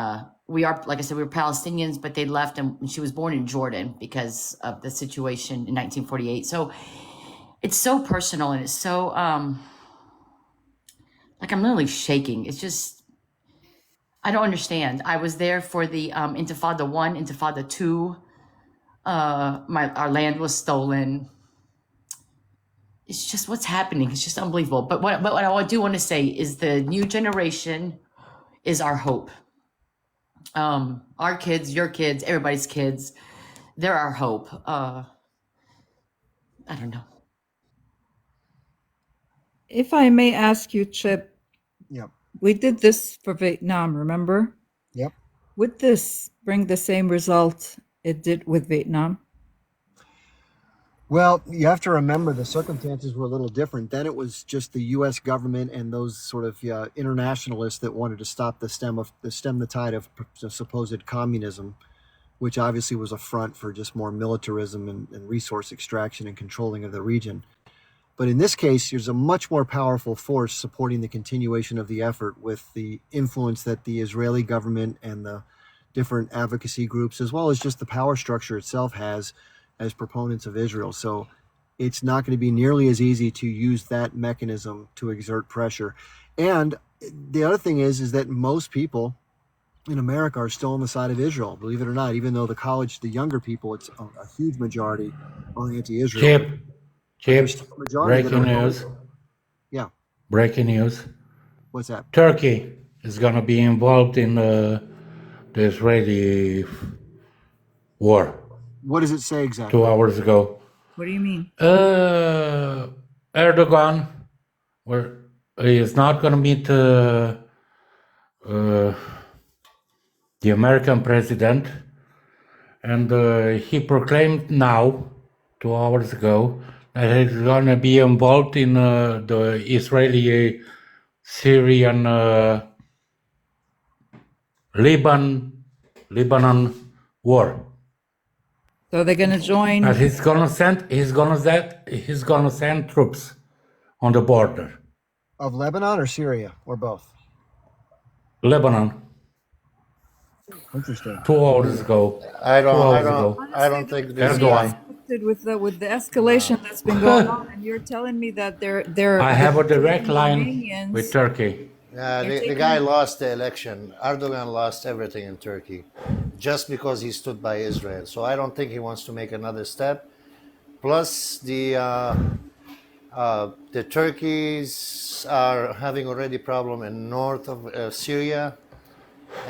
we are, like I said, we were Palestinians, but they left and she was born in Jordan because of the situation in 1948. So it's so personal and it's so, I'm literally shaking. It's just, I don't understand. I was there for the Intifada 1, Intifada 2. Our land was stolen. It's just what's happening. It's just unbelievable. But what I do want to say is the new generation is our hope. Our kids, your kids, everybody's kids, they're our hope. I don't know. If I may ask you, Chip, Yep. we did this for Vietnam, remember? Yep. Would this bring the same result it did with Vietnam? Well, you have to remember the circumstances were a little different. Then it was just the U.S. government and those sort of internationalists that wanted to stop stem the tide of supposed communism, which obviously was a front for just more militarism and resource extraction and controlling of the region. But in this case, there's a much more powerful force supporting the continuation of the effort with the influence that the Israeli government and the different advocacy groups, as well as just the power structure itself has as proponents of Israel. So it's not going to be nearly as easy to use that mechanism to exert pressure. And the other thing is that most people in America are still on the side of Israel, believe it or not, even though the younger people, it's a huge majority are anti-Israel. Chip, But there's Chip, still a majority that breaking are news, yeah. breaking news. What's that? Turkey is going to be involved in the Israeli war What does it say 2 exactly? hours ago. What do you mean? Erdogan is not going to meet uh, the American president, and he proclaimed now, 2 hours ago, that he's going to be involved in the Israeli-Syrian Lebanon war. So they're going to And join. he's gonna send troops on the border, Of Lebanon or Syria or both? Lebanon. Interesting. 2 hours ago. I 2 don't, I hours ago. don't, I don't think this Erdogan. guy. With the escalation that's been going on, and you're telling me that I have a direct line Iranians- with Turkey. The guy lost the election. Erdogan lost everything in Turkey just because he stood by Israel. So I don't think he wants to make another step. Plus, the Turkeys are having already problem in north of Syria,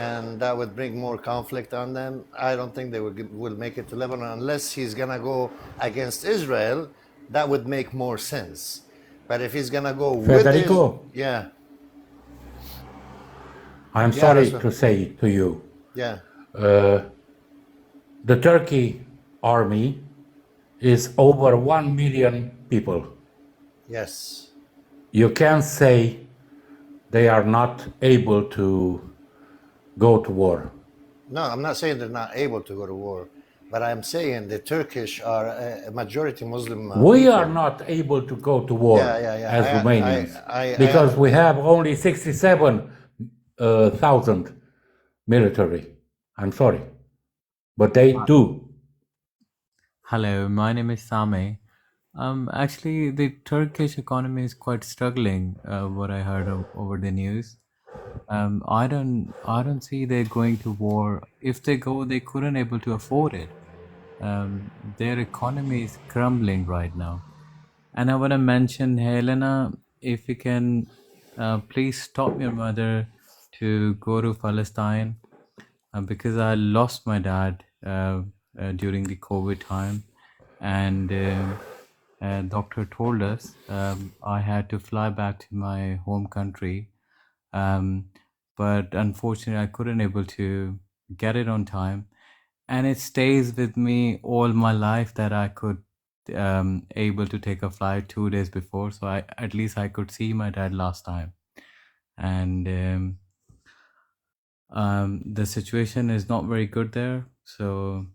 and that would bring more conflict on them. I don't think they will make it to Lebanon unless he's gonna go against Israel. That would make more sense. But if he's gonna go with Federico, yeah, I'm Yeah, sorry that's to say to you, yeah, the Turkey army is over 1 million people. yes. You can't say they are not able to go to war. No, I'm not saying they're not able to go to war, but I'm saying the Turkish are a majority Muslim. We people. are not able to go to war Yeah. as Romanians I because we have only 67,000 military. I'm sorry, but they do. Hello, my name is Same. Actually, the Turkish economy is quite struggling. What I heard over the news. I don't see they're going to war. If they go, they couldn't able to afford it. Their economy is crumbling right now. And I want to mention, Helena, if you can, please stop your mother to go to Palestine, because I lost my dad during the COVID time, and doctor told us I had to fly back to my home country, but unfortunately I couldn't able to get it on time, and it stays with me all my life that I could able to take a flight 2 days before, so I at least I could see my dad last time, and the situation is not very good there. So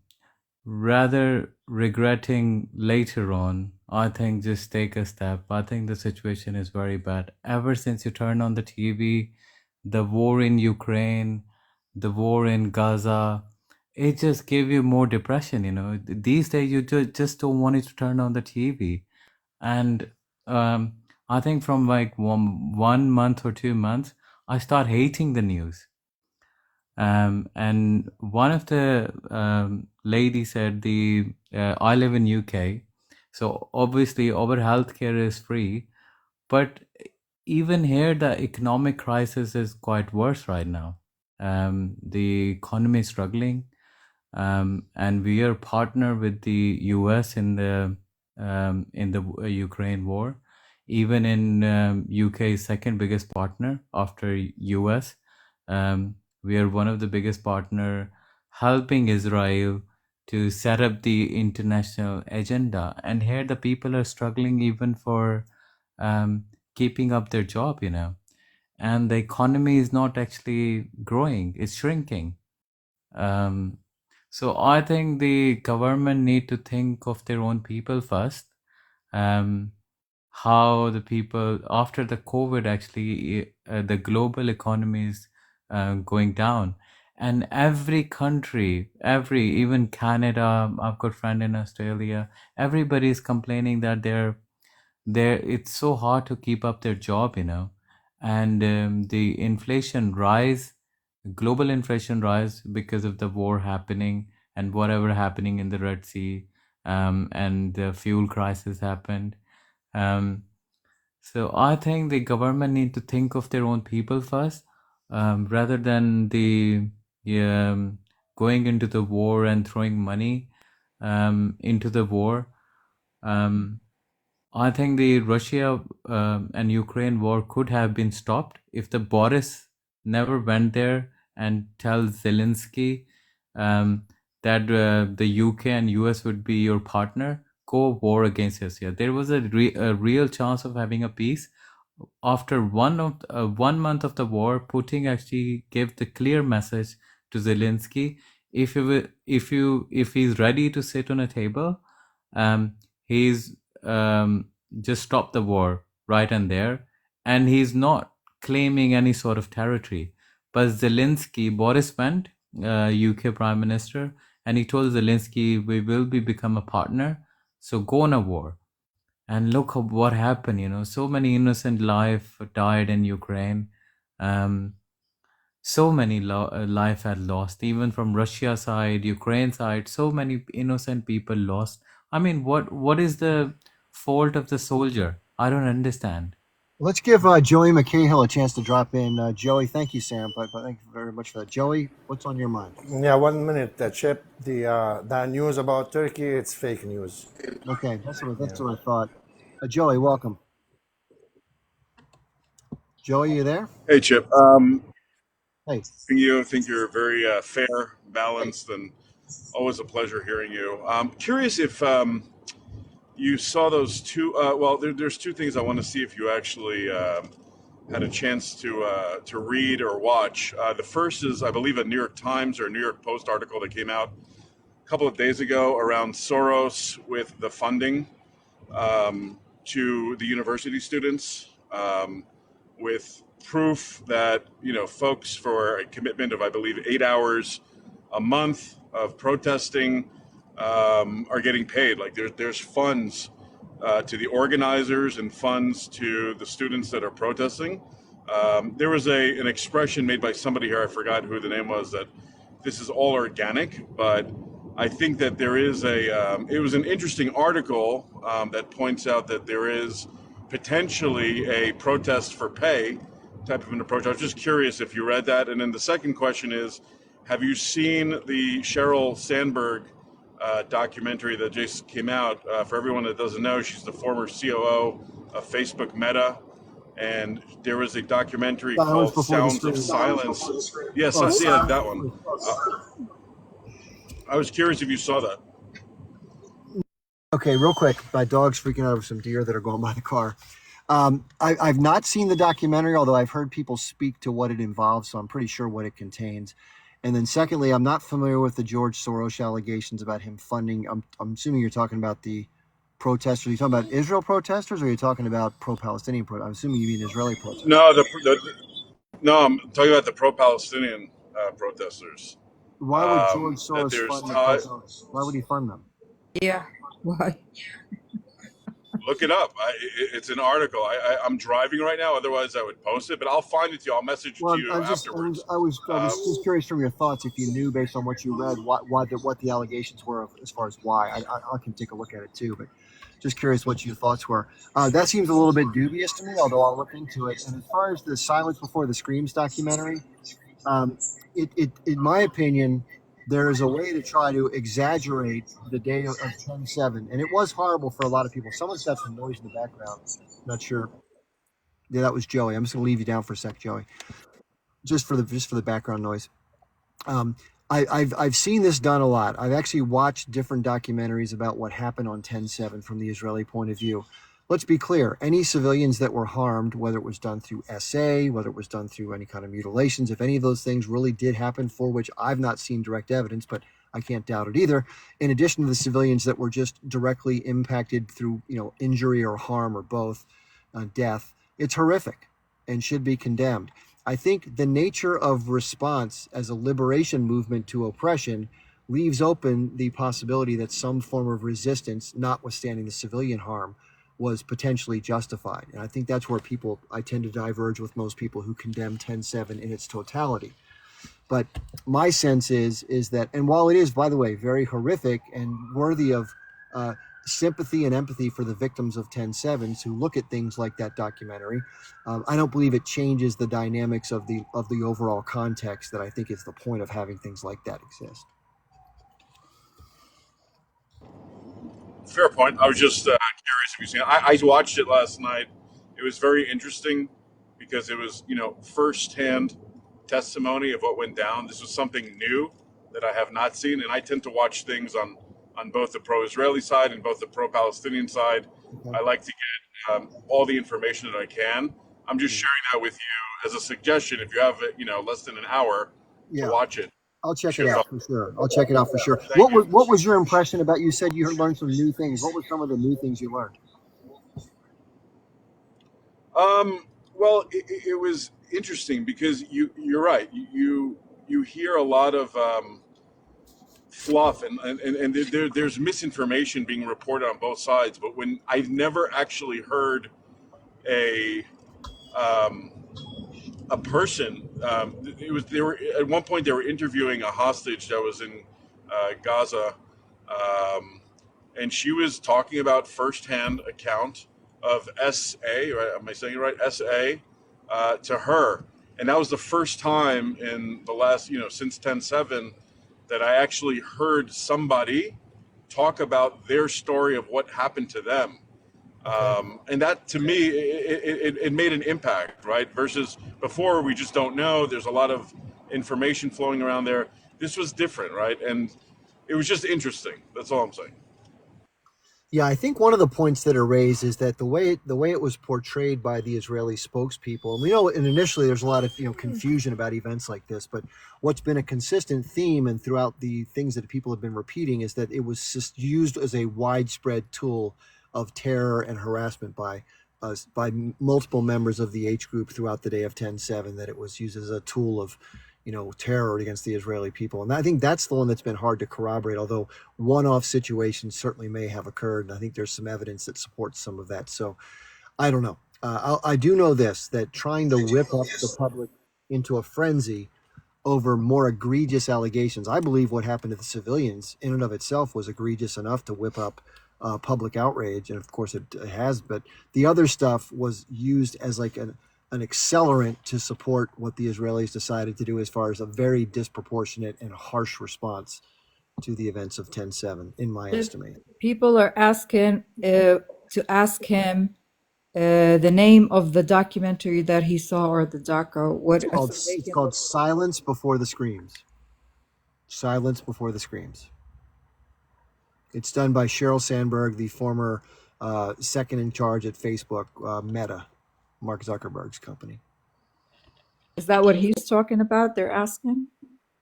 rather regretting later on, I think just take a step. I think the situation is very bad. Ever since you turn on the TV, the war in Ukraine, the war in Gaza, it just gave you more depression, you know. These days you just don't want it to turn on the TV. And I think from like 1 month or 2 months, I start hating the news. And one of the lady said, I live in UK, so obviously our healthcare is free, but even here the economic crisis is quite worse right now. The economy is struggling, and we are partner with the US in the Ukraine war. Even in UK's second biggest partner after US. We are one of the biggest partner helping Israel to set up the international agenda. And here the people are struggling even for keeping up their job, you know. And the economy is not actually growing, it's shrinking. So I think the government need to think of their own people first. How the people after the COVID, actually the global economy is going down, and every country, even Canada, I've got friend in Australia, everybody is complaining that they're it's so hard to keep up their job, you know, and the inflation rise global inflation rise because of the war happening and whatever happening in the Red Sea, and the fuel crisis happened. So I think the government need to think of their own people first, rather than the going into the war and throwing money into the war. I think the Russia and Ukraine war could have been stopped if the Boris never went there and tell Zelensky that the UK and US would be your partner. Go war against Russia. There was a real chance of having a peace. After 1 month of the war, Putin actually gave the clear message to Zelensky: if he's ready to sit on a table, he's just stop the war right and there, and he's not claiming any sort of territory. But Boris went, UK Prime Minister, and he told Zelensky, we will become a partner, so go on a war. And look what happened, so many innocent lives died in Ukraine. So many life had lost, even from Russia side, Ukraine side, so many innocent people lost. I mean, what is the fault of the soldier? I don't understand. Let's give Joey McCahill a chance to drop in. Joey, thank you, Sam, but thank you very much for that. Joey, what's on your mind? Yeah, 1 minute, Chip. That news about Turkey, it's fake news. Okay, that's what I thought. Joey, welcome. Joey, you there? Hey, Chip. Hey. I think you're very fair, balanced, and always a pleasure hearing you. Curious if you saw those two. There's two things I want to see if you actually had a chance to read or watch. The first is, I believe, a New York Times or New York Post article that came out a couple of days ago around Soros with the funding to the university students, with proof that folks, for a commitment of, I believe, 8 hours a month of protesting, are getting paid. Like there's funds to the organizers and funds to the students that are protesting. There was an expression made by somebody here, I forgot who the name was, that this is all organic, but I think that there is it was an interesting article that points out that there is potentially a protest for pay type of an approach. I was just curious if you read that. And then the second question is, have you seen the Sheryl Sandberg documentary that just came out? For everyone that doesn't know, she's the former COO of Facebook Meta. And there was a documentary called Sounds of Silence. Yes, I see that one. I was curious if you saw that. Okay, real quick. My dog's freaking out over some deer that are going by the car. I've not seen the documentary, although I've heard people speak to what it involves, so I'm pretty sure what it contains. And then secondly, I'm not familiar with the George Soros allegations about him funding. I'm assuming you're talking about the protesters. Are you talking about Israel protesters, or are you talking about pro-Palestinian protesters? I'm assuming you mean Israeli protesters. No, no, I'm talking about the pro-Palestinian protesters. Why would George Soros fund the protesters? Why would he fund them? Yeah. Why? Look it up. It's an article. I'm driving right now. Otherwise, I would post it. But I'll find it to you. I'll message to you afterwards. I was just curious from your thoughts, if you knew based on what you read what the allegations were as far as why. I can take a look at it too, but just curious what your thoughts were. That seems a little bit dubious to me, although I'll look into it. And as far as the Silence Before the Screams documentary, in my opinion, there is a way to try to exaggerate the day of 10/7, and it was horrible for a lot of people. Someone's got some noise in the background. Not sure. Yeah, that was Joey. I'm just gonna leave you down for a sec, Joey, just for the background noise. I've seen this done a lot. I've actually watched different documentaries about what happened on 10/7 from the Israeli point of view. Let's be clear, any civilians that were harmed, whether it was done through SA, whether it was done through any kind of mutilations, if any of those things really did happen, for which I've not seen direct evidence, but I can't doubt it either, in addition to the civilians that were just directly impacted through injury or harm or both, death, it's horrific and should be condemned. I think the nature of response as a liberation movement to oppression leaves open the possibility that some form of resistance, notwithstanding the civilian harm, was potentially justified. And I think that's where I tend to diverge with most people who condemn 10/7 in its totality. But my sense is that, and while it is, by the way, very horrific and worthy of sympathy and empathy for the victims of 10/7s who look at things like that documentary, I don't believe it changes the dynamics of the overall context that I think is the point of having things like that exist. Fair point. I was just curious if you've seen it. I watched it last night. It was very interesting because it was, firsthand testimony of what went down. This was something new that I have not seen, and I tend to watch things on both the pro-Israeli side and both the pro-Palestinian side. Okay. I like to get all the information that I can. I'm just sharing that with you as a suggestion. If you have, less than an hour to watch it, I'll check Sure. it out for sure. I'll check it out for sure. Thank you. What was your impression about? You said you learned some new things. What were some of the new things you learned? Well, it was interesting because you're right. You hear a lot of fluff and there's misinformation being reported on both sides. But when I've never actually heard a person, they were at one point they were interviewing a hostage that was in Gaza, and she was talking about firsthand account of SA, right? Am I saying it right? SA to her, and that was the first time in the last, since 10/7 that I actually heard somebody talk about their story of what happened to them. And that, to me, it made an impact, right? Versus before, we just don't know. There's a lot of information flowing around there. This was different, right? And it was just interesting. That's all I'm saying. Yeah, I think one of the points that are raised is that the way it was portrayed by the Israeli spokespeople, and we know, and initially there's a lot of confusion about events like this, but what's been a consistent theme and throughout the things that people have been repeating is that it was just used as a widespread tool of terror and harassment by multiple members of the H group throughout the day of 10/7. That it was used as a tool of terror against the Israeli people. And I think that's the one that's been hard to corroborate, although one-off situations certainly may have occurred. And I think there's some evidence that supports some of that. So I don't know. I do know this, that trying to whip up the public into a frenzy over more egregious allegations, I believe what happened to the civilians in and of itself was egregious enough to whip up public outrage. And of course it has, but the other stuff was used as like an accelerant to support what the Israelis decided to do as far as a very disproportionate and harsh response to the events of 10/7, in my estimation. People are asking to ask him the name of the documentary that he saw, or the doco. It's called Silence Before the Screams. Silence Before the Screams. It's done by Sheryl Sandberg, the former second in charge at Facebook, Meta, Mark Zuckerberg's company. Is that what he's talking about? They're asking.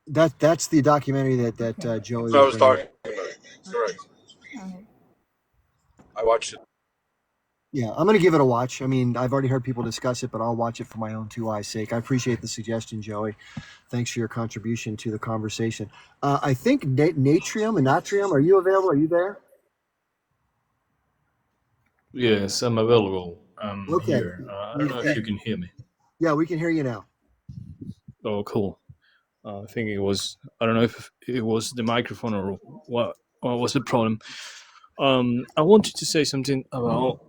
That's the documentary that Joey. So I was talking about it. Correct. I watched it. Yeah, I'm going to give it a watch. I mean, I've already heard people discuss it, but I'll watch it for my own two eyes' sake. I appreciate the suggestion, Joey. Thanks for your contribution to the conversation. I think Natrium, are you available? Are you there? Yes, I'm available. I'm Okay. here. I don't know if you can hear me. Yeah, we can hear you now. Oh, cool. I think I don't know if it was the microphone or what was the problem. I wanted to say something about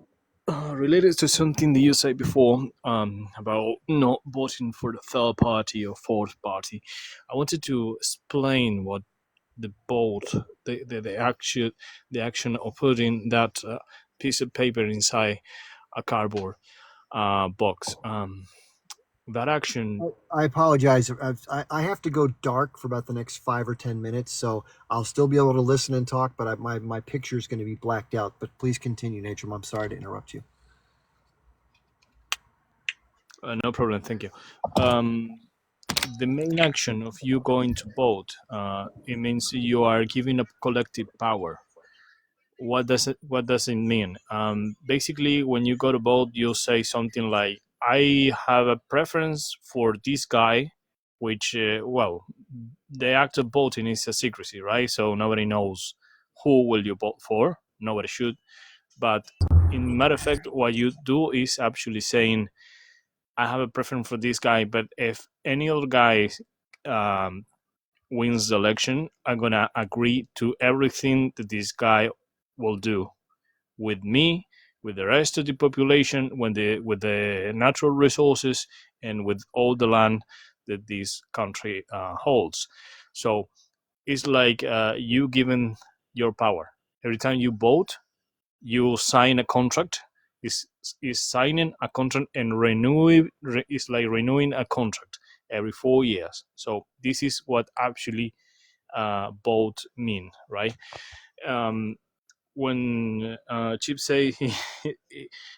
related to something that you said before about not voting for the third party or fourth party. I wanted to explain what the vote, the action of putting that piece of paper inside a cardboard box. That action. I apologize. I have to go dark for about the next 5 or 10 minutes, so I'll still be able to listen and talk, but my picture is going to be blacked out. But please continue, Natrum. I'm sorry to interrupt you. No problem. Thank you. The main action of you going to vote, it means you are giving up collective power. What does it mean? Basically, when you go to vote, you'll say something like, I have a preference for this guy, which, the act of voting is a secrecy, right? So nobody knows who will you vote for. Nobody should. But in matter of fact, what you do is actually saying, I have a preference for this guy, but if any other guy wins the election, I'm gonna agree to everything that this guy will do with me, with the rest of the population, with the natural resources, and with all the land that this country holds. So it's like you given your power. Every time you vote, you sign a contract. Is signing a contract and it's like renewing a contract every 4 years. So this is what actually vote mean, right? When Chip say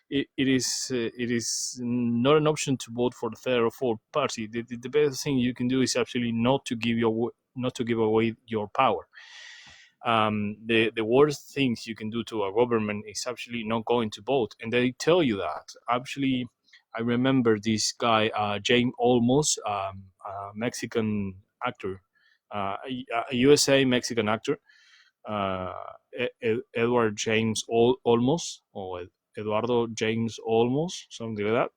it is not an option to vote for the third or fourth party. The best thing you can do is actually not to give away your power. The worst things you can do to a government is actually not going to vote, and they tell you that. Actually, I remember this guy, James Olmos, a Mexican actor, a USA Mexican actor, Edward James Olmos, or Eduardo James Olmos, something like that.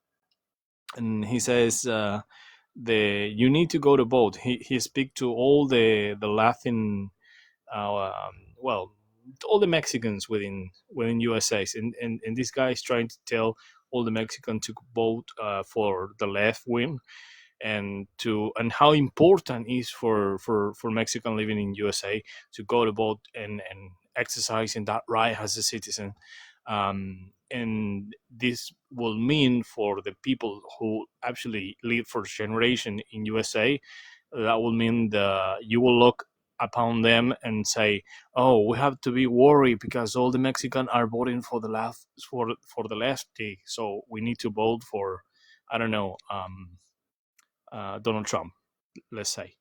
And he says you need to go to vote. He speak to all the Latin, well, all the Mexicans within USA's, and this guy is trying to tell all the Mexicans to vote for the left wing, and how important it is for Mexican living in USA to go to vote and exercising that right as a citizen. And this will mean for the people who actually live for generation in USA, that will mean you will look upon them and say, oh, we have to be worried because all the Mexicans are voting for the left, for the lefty, so we need to vote for, I don't know, Donald Trump, let's say.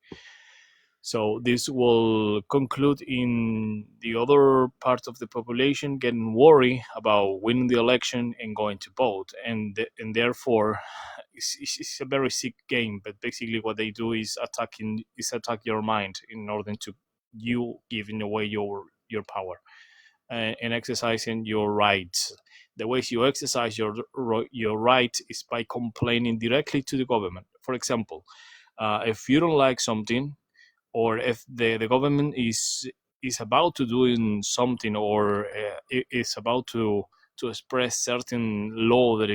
So this will conclude in the other part of the population getting worried about winning the election and going to vote, and therefore it's a very sick game. But basically, what they do is attack your mind in order to you giving away your power and exercising your rights. The ways you exercise your right is by complaining directly to the government. For example, if you don't like something, or if the government is about to do something, or is about to express certain law that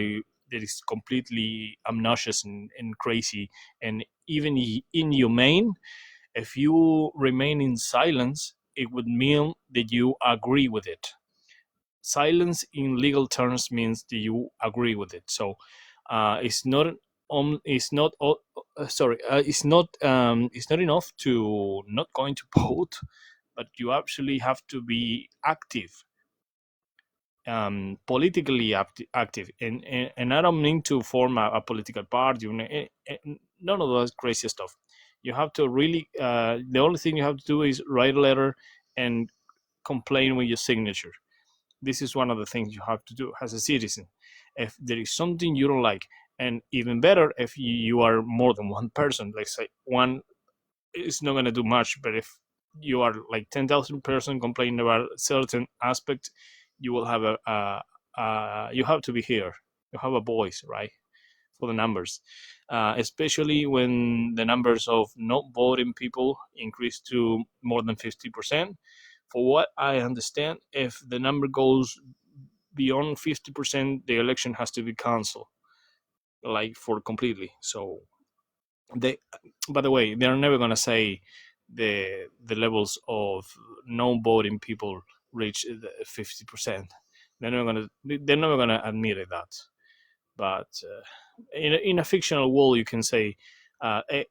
is completely obnoxious and crazy and even inhumane, if you remain in silence, it would mean that you agree with it. Silence in legal terms means that you agree with it. So it's not enough to not going to vote, but you actually have to be active, politically active. And I don't mean to form a political party, none of those crazy stuff. You have to really, the only thing you have to do is write a letter and complain with your signature. This is one of the things you have to do as a citizen. If there is something you don't like, and even better, if you are more than one person, let's say one is not going to do much, but if you are like 10,000 person complaining about a certain aspect, you will have you have to be here. You have a voice, right, for the numbers, especially when the numbers of not voting people increase to more than 50%. For what I understand, if the number goes beyond 50%, the election has to be cancelled, like for completely. So by the way, they're never gonna say the levels of no voting people reach 50%. They're never gonna admit that. But in a fictional world, you can say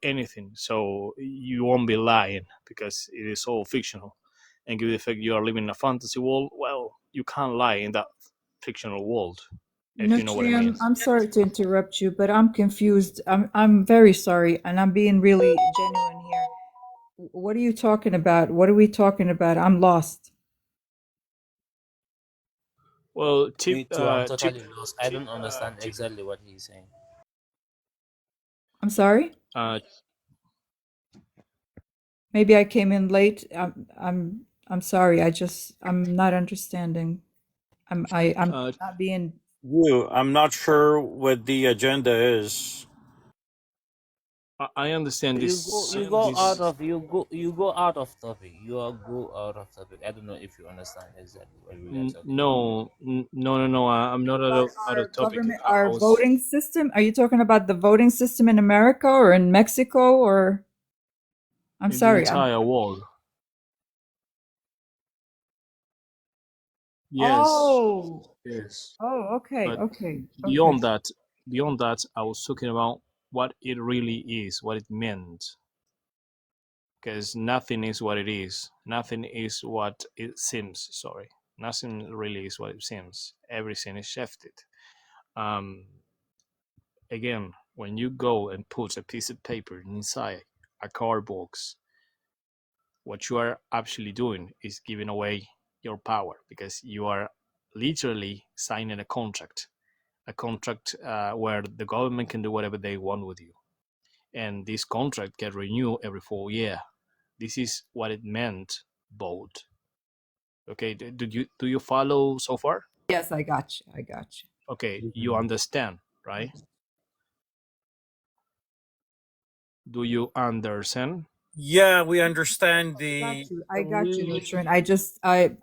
anything, so you won't be lying because it is all fictional. And given the fact you are living in a fantasy world, well, you can't lie in that fictional world, if you know what I Nutri, mean. I'm sorry to interrupt you, but I'm confused. I'm very sorry, and I'm being really genuine here. What are you talking about? What are we talking about? I'm lost. Well, Me too. I'm totally lost. I don't understand exactly what he's saying. I'm sorry. Maybe I came in late. I'm sorry. I'm not understanding. I'm not being. I'm not sure what the agenda is. I understand You this. go you go out This of you go out of topic. You are go out of topic. I don't know if you understand exactly what we are talking about. no. I'm not About out of our topic. government, I our was voting system. Are you talking about the voting system in America or in Mexico or? I'm in the sorry. entire world. Yes, Oh, yes. okay, But okay, okay. beyond that, beyond that, I was talking about what it really is, what it meant. Because nothing is what it is. Nothing is what it seems. Sorry, nothing really is what it seems. Everything is shifted. Um, Again, when you go and put a piece of paper inside a card box, what you are actually doing is giving away your power because you are literally signing a contract where the government can do whatever they want with you, and this contract get renewed every 4 years. This is what it meant, vote. Okay, do you follow so far? Yes, I got you. I got you. Okay, you understand, right? Do you understand? Yeah, we understand Got the you. I got you, real. Nutrin. I just I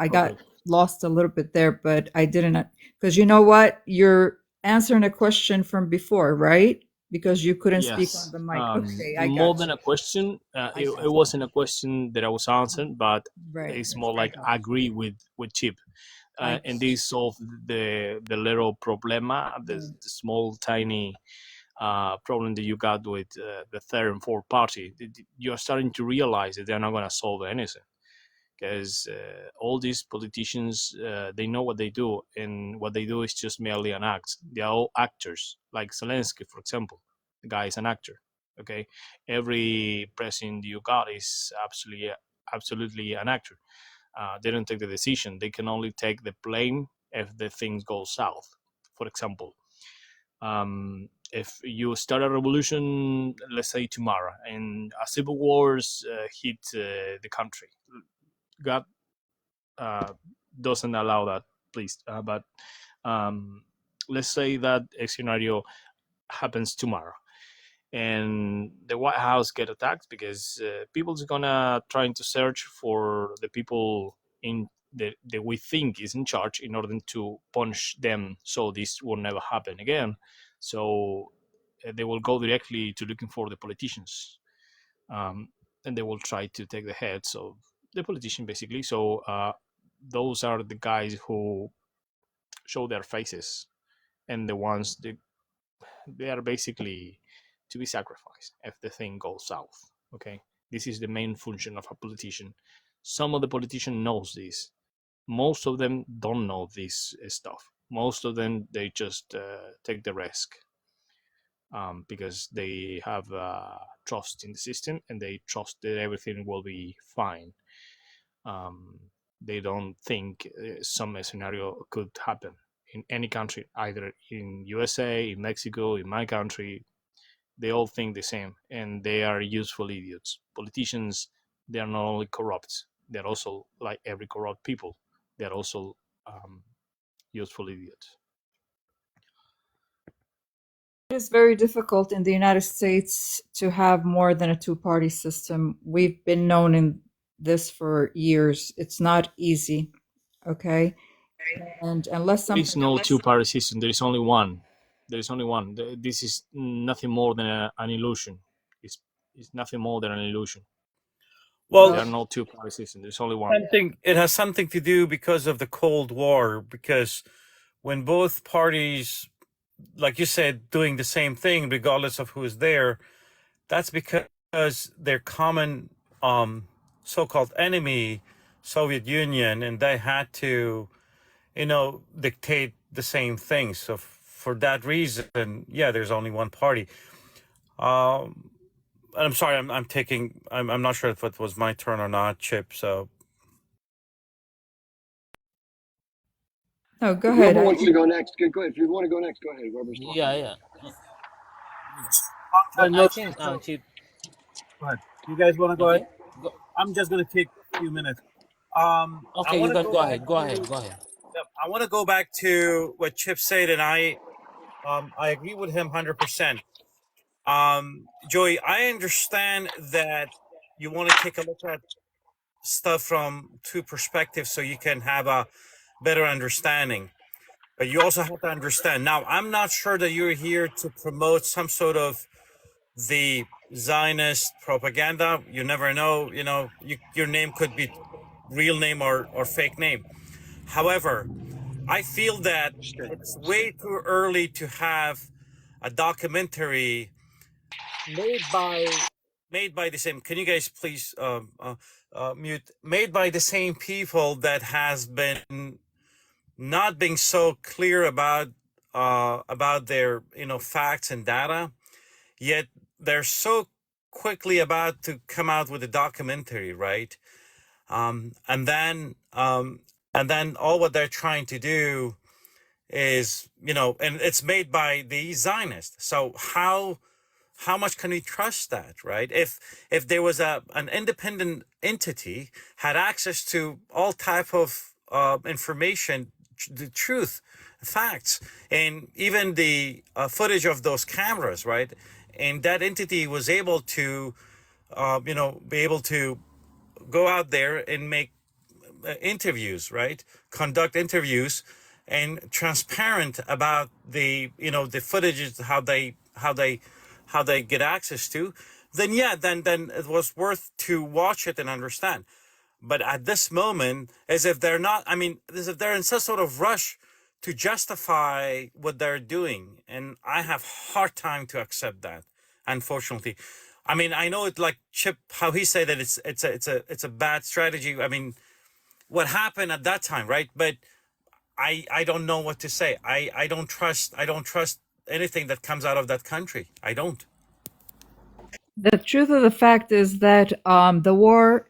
got Okay. lost a little bit there, but I didn't because you know what? You're answering a question from before, right? Because you couldn't speak on Yes. the mic. Okay, I More got than you. a question, I got it you. wasn't a question that I was answering, but Right, it's right. more I like got I you. agree with Chip. I got And you. this solved the little problema, Right. the small tiny problem that you got with the third and fourth party. You're starting to realize that they're not going to solve anything because all these politicians, they know what they do, and what they do is just merely an act. They are all actors, like Zelensky, for example. The guy is an actor. Okay, every president you got is absolutely an actor. They don't take the decision. They can only take the blame if the things go south. For example, if you start a revolution, let's say tomorrow, and a civil wars hit the country, God doesn't allow that, please. But let's say that a scenario happens tomorrow, and the White House get attacked because people's gonna trying to search for the people in that we think is in charge in order to punish them, so this will never happen again. So they will go directly to looking for the politicians, um, and they will try to take the heads of the politician, basically. So those are the guys who show their faces, and the ones that they are basically to be sacrificed if the thing goes south. Okay, this is the main function of a politician. Some of the politician knows this. Most of them don't know this stuff. Most of them they just take the risk because they have trust in the system and they trust that everything will be fine. Um, they don't think some scenario could happen in any country, either in USA, in Mexico, in my country. They all think the same, and they are useful idiots. Politicians, they are not only corrupt, they're also like every corrupt people. They're also useful idiots. It is very difficult in the United States to have more than a two-party system. We've been known in this for years. It's not easy, okay? And unless There is something, no two-party system. There is only one. There is only one. This is nothing more than an illusion. It's nothing more than an illusion. Well, There are no two-party system. There's only one. it has something to do because of the Cold War. Because when both parties, like you said, doing the same thing, regardless of who's there, that's because their common so-called enemy, Soviet Union, and they had to, dictate the same thing. So for that reason, yeah, there's only one party. I'm sorry, I'm not sure if it was my turn or not, Chip. So no, go ahead. Whoever wants to go next, go ahead. If you want to go next, go ahead. Whoever's talking. Yeah, yeah. But no, I think Chip. go ahead. You guys want to go ahead? Okay. Go. I'm just gonna take a few minutes. I Okay, you want to got go go back ahead. Go ahead. to. Go ahead. Yep, I want to go back to what Chip said, and I agree with him 100%. Joey, I understand that you want to take a look at stuff from two perspectives so you can have a better understanding. But you also have to understand. Now, I'm not sure that you're here to promote some sort of the Zionist propaganda. You never know. Your name could be real name or fake name. However, I feel that Understood. it's way too early to have a documentary made by the same. Can you guys please mute? Made by the same people that has been not being so clear about their facts and data, yet they're so quickly about to come out with a documentary, right? And then all what they're trying to do is, and it's made by the Zionists. So how much can we trust that, right? If there was an independent entity had access to all type of information, the truth, facts, and even the footage of those cameras, right? And that entity was able to, be able to go out there and make interviews, right? Conduct interviews and transparent about the footages, how they get access to, then yeah, then it was worth to watch it and understand. But at this moment, as if they're not, I mean, as if they're in some sort of rush to justify what they're doing, and I have hard time to accept that, unfortunately. I mean, I know it, like Chip, how he said that it's a bad strategy. I mean, what happened at that time, right? But I don't know what to say. I don't trust anything that comes out of that country. I don't. The truth of the fact is that the war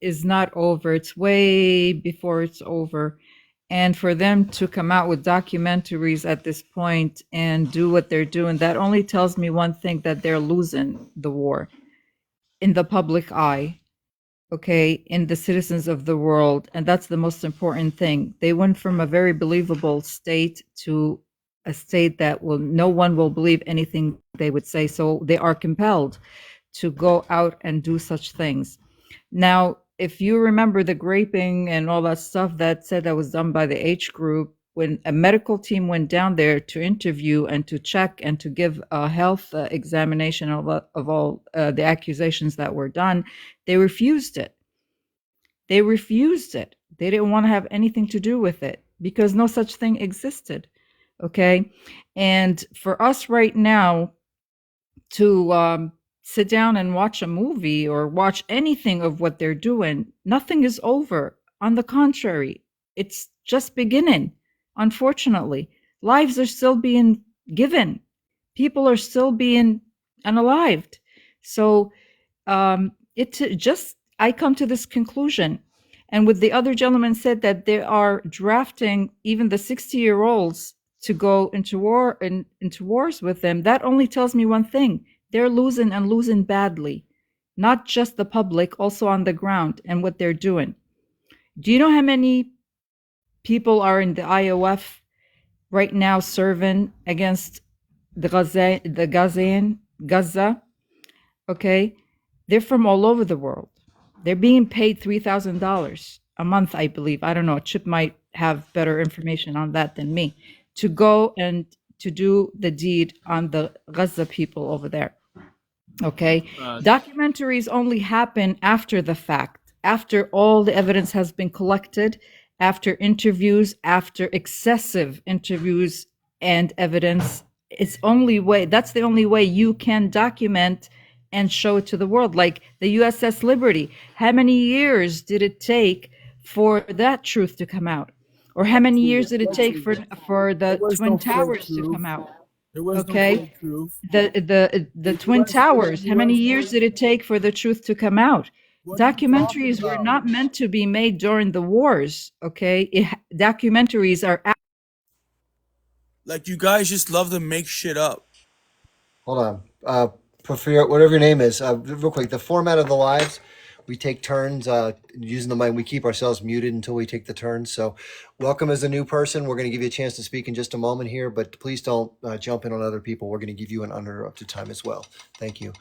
is not over. It's way before it's over. And for them to come out with documentaries at this point and do what they're doing, that only tells me one thing, that they're losing the war in the public eye, okay, in the citizens of the world. And that's the most important thing. They went from a very believable state to a state that no one will believe anything they would say. So they are compelled to go out and do such things. Now, if you remember the graping and all that stuff that said that was done by the H group, when a medical team went down there to interview and to check and to give a health examination of all the accusations that were done, they refused it. They refused it. They didn't want to have anything to do with it because no such thing existed. Okay. And for us right now to sit down and watch a movie or watch anything of what they're doing, nothing is over. On the contrary, it's just beginning. Unfortunately, lives are still being given. People are still being unalived. So I come to this conclusion. And with the other gentleman said that they are drafting even the 60-year-olds to go into wars with them, that only tells me one thing. They're losing and losing badly. Not just the public, also on the ground and what they're doing. Do you know how many people are in the IOF right now serving against the Gaza? Okay. They're from all over the world. They're being paid $3,000 a month, I believe. I don't know. Chip might have better information on that than me, to go and to do the deed on the Gaza people over there. Okay. Documentaries only happen after the fact, after all the evidence has been collected, after interviews, after excessive interviews and evidence. That's the only way you can document and show it to the world. Like the USS Liberty, how many years did it take for that truth to come out? Or how many years did it take for the Twin Towers to come out? Okay, the Twin Towers, how many years did it take for the truth to come out? Documentaries were not meant to be made during the wars. Okay, documentaries are like, you guys just love to make shit up. Hold on. Whatever your name is, real quick, the format of the lives, we take turns using the mic. We keep ourselves muted until we take the turn. So welcome as a new person. We're going to give you a chance to speak in just a moment here, but please don't jump in on other people. We're going to give you an uninterrupted time as well. Thank you.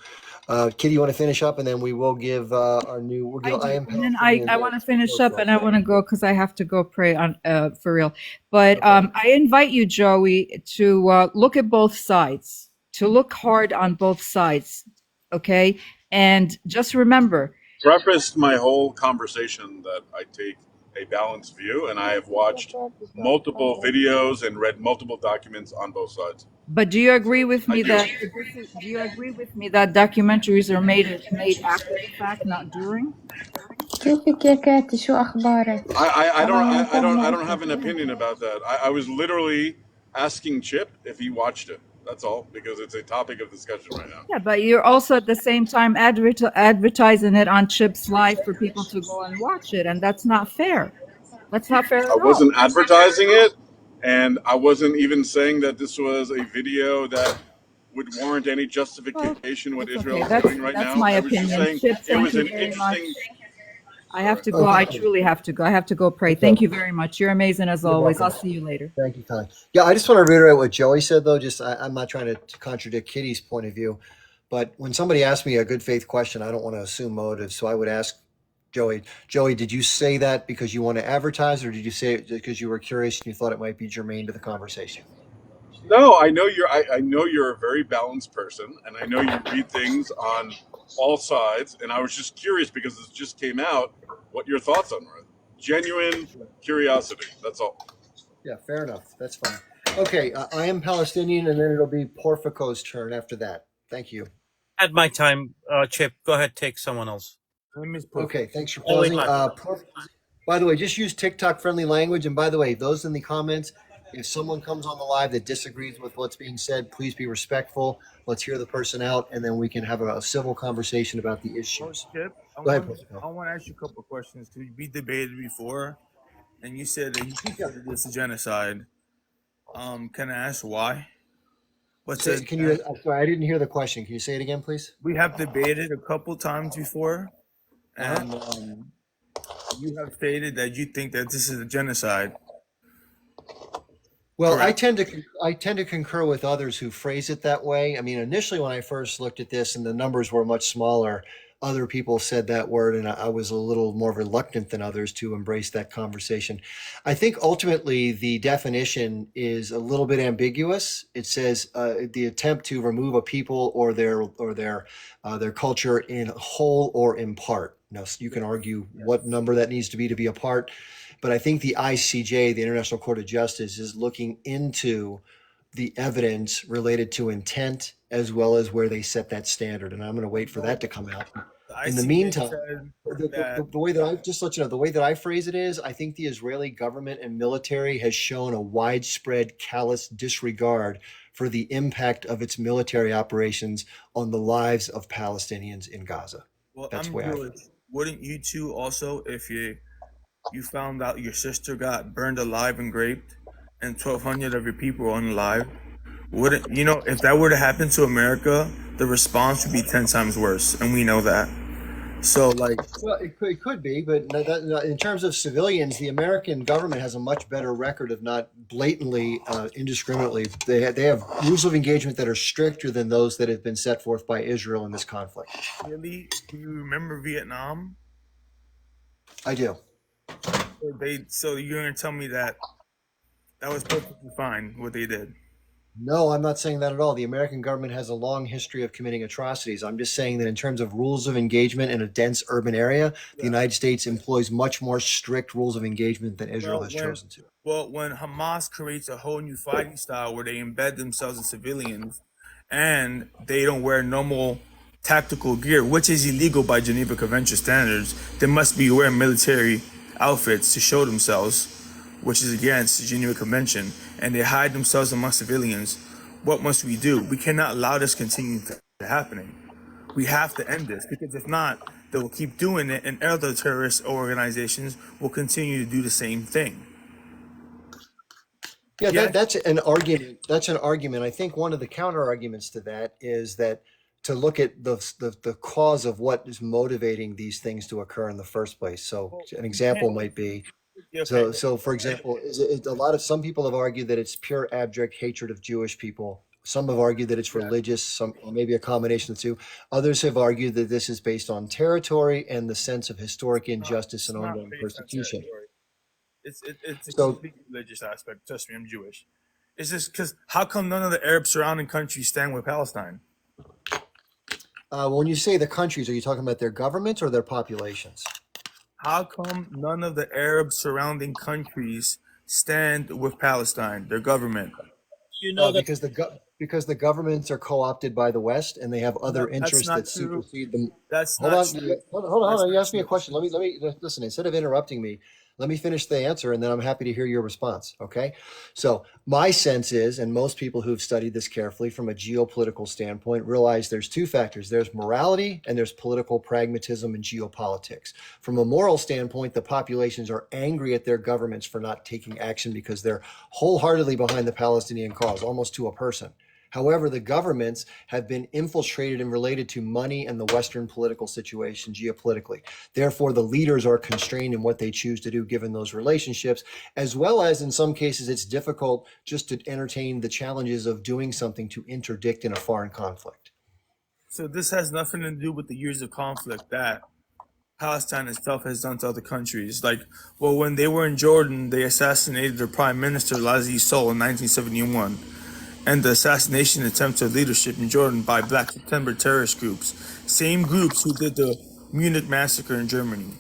Kitty, you want to finish up, and then we will give we'll give I I do. am And then Palestinian I want to finish close up to and I want to go because I have to go pray on for real. But I invite you, Joey, to look at both sides, to look hard on both sides. Okay. And just remember, Prefaced my whole conversation that I take a balanced view, and I have watched multiple videos and read multiple documents on both sides. but do you agree with I me do. that do you agree with me that documentaries are made after the fact, not during? كيفك يا كاتي شو أخبارك؟ I don't have an opinion about that. I was literally asking Chip if he watched it. That's all, because it's a topic of discussion right now. Yeah, but you're also at the same time advertising it on Chip's Live for people to go and watch it, and that's not fair. That's not fair I at all. wasn't advertising it, and I wasn't even saying that this was a video that would warrant any justification what Israel is doing right That's now. my I was just opinion. saying Chip, it thank was you an very much. interesting. I have to go. I truly have to go. I have to go pray. Thank you very much. You're amazing as You're always. welcome. I'll see you later. Thank you, Connie. Yeah, I just want to reiterate what Joey said, though. I'm not trying to contradict Kitty's point of view, but when somebody asks me a good faith question, I don't want to assume motive. So I would ask Joey, did you say that because you want to advertise, or did you say it because you were curious and you thought it might be germane to the conversation? No, I know I know you're a very balanced person, and I know you read things on all sides. And I was just curious because this just came out. What your thoughts on it? Genuine curiosity. That's all. Yeah, fair enough. That's fine. Okay, I am Palestinian, and then it'll be Porfico's turn after that. Thank you. At my time, Chip, go ahead, take someone else. Okay, thanks for Only pausing. By the way, just use TikTok-friendly language. And by the way, those in the comments, if someone comes on the live that disagrees with what's being said, please be respectful. Let's hear the person out, and then we can have a civil conversation about the issues. Chip, Go ahead, I want to ask you a couple of questions because we debated before, and you said that you consider this a genocide. Can I ask why? I'm sorry, I didn't hear the question. Can you say it again, please? We have debated a couple times before, and you have stated that you think that this is a genocide. Well, Correct. I tend to concur with others who phrase it that way. I mean, initially when I first looked at this and the numbers were much smaller, other people said that word, and I was a little more reluctant than others to embrace that conversation. I think ultimately the definition is a little bit ambiguous. It says the attempt to remove a people or their culture in whole or in part. Now, you can argue what number that needs to be a part. But I think the ICJ, the International Court of Justice, is looking into the evidence related to intent as well as where they set that standard. And I'm going to wait for that to come out. In the meantime, the way that I just let you know, the way that I phrase it is, I think the Israeli government and military has shown a widespread callous disregard for the impact of its military operations on the lives of Palestinians in Gaza. Well, That's I'm the way I Jewish. Wouldn't you too also, if you found out your sister got burned alive and raped and 1,200 of your people were unalive, wouldn't you know, if that were to happen to America, the response would be 10 times worse, and we know that. So well, it could be, but in terms of civilians, the American government has a much better record of not blatantly, indiscriminately. They have rules of engagement that are stricter than those that have been set forth by Israel in this conflict. Really, do you remember Vietnam? I do. So you're gonna tell me that was perfectly fine what they did? No, I'm not saying that at all. The American government has a long history of committing atrocities. I'm just saying that in terms of rules of engagement in a dense urban area, the United States employs much more strict rules of engagement than Israel has chosen to. Well, when Hamas creates a whole new fighting style where they embed themselves in civilians and they don't wear normal tactical gear, which is illegal by Geneva Convention standards, they must be wearing military outfits to show themselves, which is against the Geneva Convention, and they hide themselves among civilians. What must we do? We cannot allow this continue to happening. We have to end this, because if not, they will keep doing it, and other terrorist organizations will continue to do the same thing. Yeah, that's an argument. That's an argument. I think one of the counter arguments to that is that to look at the cause of what is motivating these things to occur in the first place. So an example might be, Okay. so for example, some people have argued that it's pure abject hatred of Jewish people. Some have argued that it's religious, some maybe a combination of the two. Others have argued that this is based on territory and the sense of historic injustice and ongoing persecution. It's a So completely religious aspect. Trust me, I'm Jewish. It's just because how come none of the Arab surrounding countries stand with Palestine? when you say the countries, are you talking about their governments or their populations? How come none of the Arab surrounding countries stand with Palestine, their government? You know that Because the governments are co-opted by the West and they have other that's interests not that true. supersede them. That's Hold not on, true. hold on. That's You not asked me a true. question. Let me listen. Instead of interrupting me, let me finish the answer, and then I'm happy to hear your response. Okay. So my sense is, and most people who've studied this carefully from a geopolitical standpoint realize there's two factors. There's morality and there's political pragmatism and geopolitics. From a moral standpoint, the populations are angry at their governments for not taking action because they're wholeheartedly behind the Palestinian cause, almost to a person. However, the governments have been infiltrated and related to money and the Western political situation geopolitically. Therefore, the leaders are constrained in what they choose to do given those relationships, as well as in some cases, it's difficult just to entertain the challenges of doing something to interdict in a foreign conflict. So this has nothing to do with the years of conflict that Palestine itself has done to other countries. Like, well, when they were in Jordan, they assassinated their prime minister, Lazi Soul, in 1971. And the assassination attempts of leadership in Jordan by Black September terrorist groups, same groups who did the Munich massacre in Germany.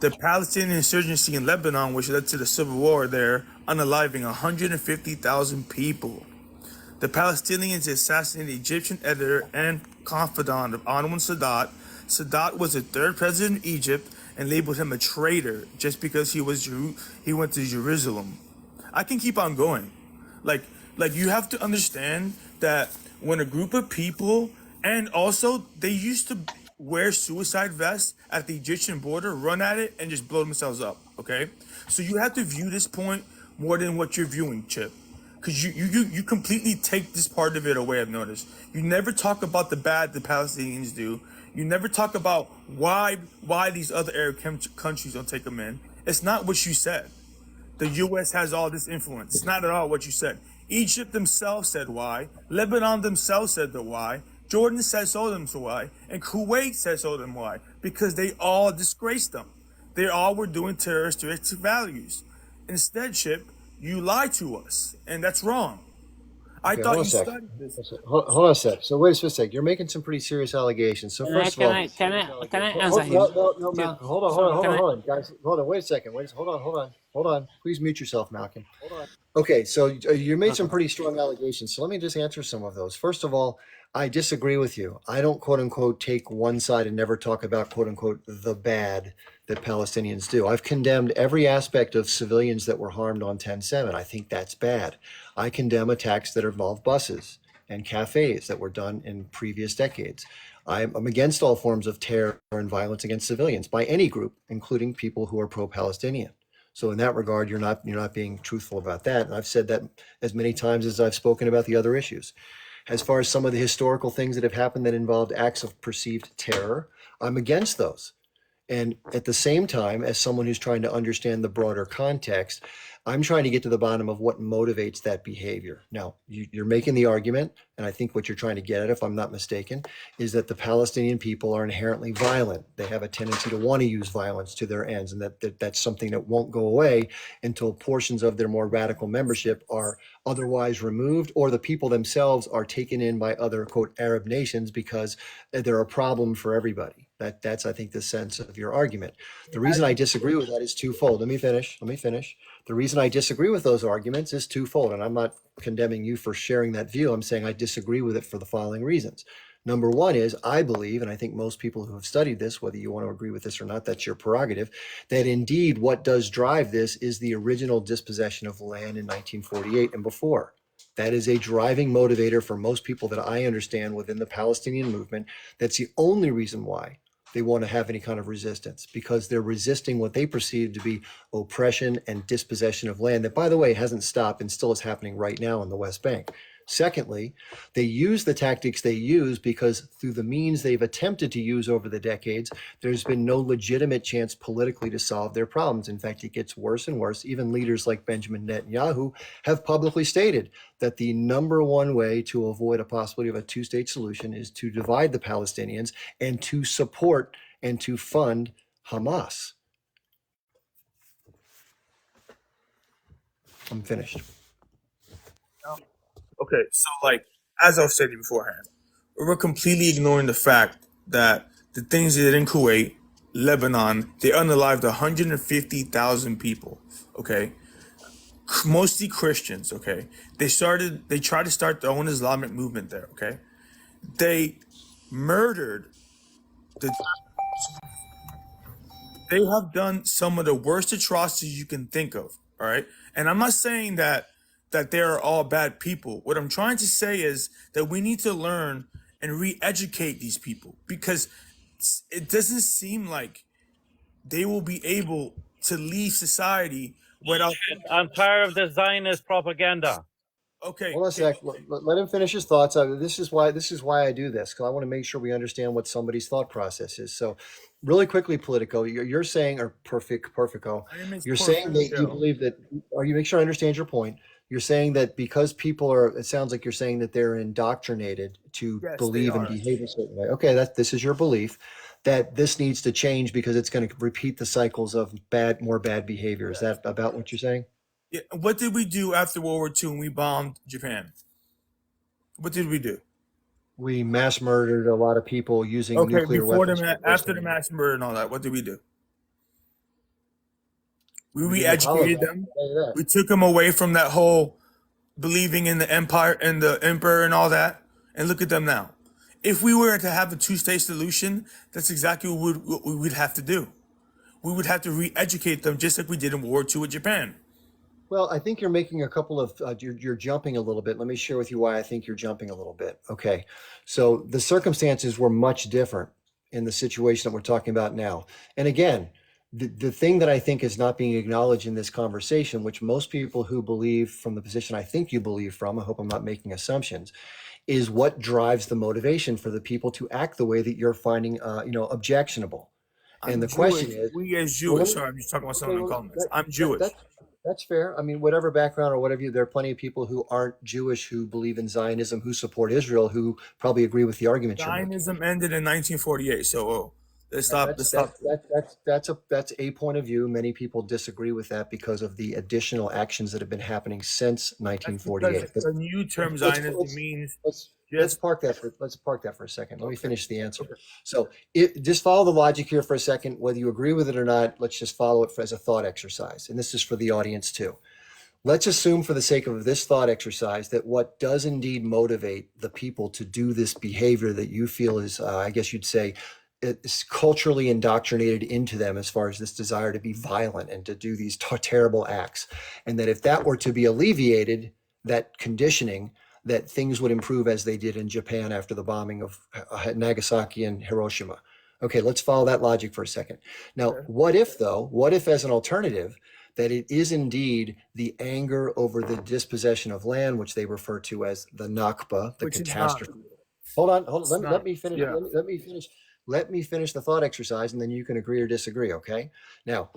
The Palestinian insurgency in Lebanon, which led to the civil war there, unaliving 150,000 people. The Palestinians assassinated Egyptian editor and confidant of Anwar Sadat. Sadat was the third president of Egypt and labeled him a traitor just because he went to Jerusalem. I can keep on going. Like you have to understand that when a group of people, and also they used to wear suicide vests at the Egyptian border, run at it, and just blow themselves up. Okay, so you have to view this point more than what you're viewing, Chip, because you completely take this part of it away. I've noticed you never talk about the bad the Palestinians do. You never talk about why these other Arab countries don't take them in. It's not what you said. The U.S. has all this influence. It's not at all what you said. Egypt themselves said why. Lebanon themselves said the why. Jordan said so them to why. And Kuwait said so them why. Because they all disgraced them. They all were doing terroristic values. Instead, Chip, you lied to us. And that's wrong. I Okay, thought hold on you a sec. studied this. Hold on a sec. So wait a sec. You're making some pretty serious allegations. So first of all, Can I answer him? no, Malcolm. Hold on, guys. Hold on. Wait a second. Hold on. Please mute yourself, Malcolm. Okay, so you made some pretty strong allegations. So let me just answer some of those. First of all, I disagree with you. I don't quote unquote take one side and never talk about quote unquote the bad that Palestinians do. I've condemned every aspect of civilians that were harmed on 10/7. I think that's bad. I condemn attacks that involve buses and cafes that were done in previous decades. I'm against all forms of terror and violence against civilians by any group, including people who are pro-Palestinian. So in that regard, you're not being truthful about that. And I've said that as many times as I've spoken about the other issues. As far as some of the historical things that have happened that involved acts of perceived terror, I'm against those. And at the same time, as someone who's trying to understand the broader context, I'm trying to get to the bottom of what motivates that behavior. Now, you're making the argument, and I think what you're trying to get at, if I'm not mistaken, is that the Palestinian people are inherently violent. They have a tendency to want to use violence to their ends, and that's something that won't go away until portions of their more radical membership are otherwise removed, or the people themselves are taken in by other, quote, Arab nations because they're a problem for everybody. That's, I think, the sense of your argument. The reason I disagree with that is twofold. Let me finish. The reason I disagree with those arguments is twofold, and I'm not condemning you for sharing that view. I'm saying I disagree with it for the following reasons. Number one is I believe, and I think most people who have studied this, whether you want to agree with this or not, that's your prerogative, that indeed what does drive this is the original dispossession of land in 1948 and before. That is a driving motivator for most people that I understand within the Palestinian movement. That's the only reason why they want to have any kind of resistance, because they're resisting what they perceive to be oppression and dispossession of land that, by the way, hasn't stopped and still is happening right now in the West Bank. Secondly, they use the tactics they use because through the means they've attempted to use over the decades, there's been no legitimate chance politically to solve their problems. In fact, it gets worse and worse. Even leaders like Benjamin Netanyahu have publicly stated that the number one way to avoid a possibility of a two-state solution is to divide the Palestinians and to support and to fund Hamas. I'm finished. Okay, so like as I was saying beforehand, we're completely ignoring the fact that the things they did in Kuwait, Lebanon, they unalived 150,000 people. Okay, mostly Christians. Okay, they tried to start their own Islamic movement there. Okay, they murdered they have done some of the worst atrocities you can think of. All right, and I'm not saying that they're all bad people. What I'm trying to say is that we need to learn and re-educate these people, because it doesn't seem like they will be able to leave society without. I'm tired of the Zionist propaganda. Okay. Hold on a sec. Let him finish his thoughts. This is why I do this, because I want to make sure we understand what somebody's thought process is. So, really quickly, Politico, you're saying, or Perfecto, you're saying that you believe that, or you make sure I understand your point. You're saying that because people are, it sounds like you're saying that they're indoctrinated to believe and behave a certain way. Okay, this is your belief that this needs to change because it's going to repeat the cycles of more bad behavior. Is that about what you're saying? Yeah. What did we do after World War II when we bombed Japan? What did we do? We mass murdered a lot of people using nuclear weapons. After the mass murder and all that, what did we do? We re-educated them. We took them away from that whole believing in the empire and the emperor and all that. And look at them now. If we were to have a two-state solution, that's exactly what we would have to do. We would have to re-educate them just like we did in World War II with Japan. Well, I think you're making a couple of, you're jumping a little bit. Let me share with you why I think you're jumping a little bit. Okay. So the circumstances were much different in the situation that we're talking about now. And again, the thing that I think is not being acknowledged in this conversation, which most people who believe from the position I think you believe from, I hope I'm not making assumptions, is what drives the motivation for the people to act the way that you're finding, objectionable. And the question is, we as Jewish, sorry, I'm just talking about something in comments. I'm Jewish. That's fair. I mean, whatever background or whatever, there are plenty of people who aren't Jewish who believe in Zionism, who support Israel, who probably agree with the argument. Zionism ended in 1948, so let's stop. That's a point of view. Many people disagree with that because of the additional actions that have been happening since 1948. The new term Zionism means. Let's park that for a second. Let me finish the answer. So just follow the logic here for a second. Whether you agree with it or not, let's just follow it as a thought exercise. And this is for the audience too. Let's assume for the sake of this thought exercise that what does indeed motivate the people to do this behavior that you feel is, I guess you'd say, it's culturally indoctrinated into them as far as this desire to be violent and to do these terrible acts. And that if that were to be alleviated, that conditioning, that things would improve as they did in Japan after the bombing of Nagasaki and Hiroshima. Okay, let's follow that logic for a second. Now, what if as an alternative, that it is indeed the anger over the dispossession of land, which they refer to as the Nakba, the catastrophe. Hold on. Let me finish. Yeah. Let me finish the thought exercise, and then you can agree or disagree, okay? Now,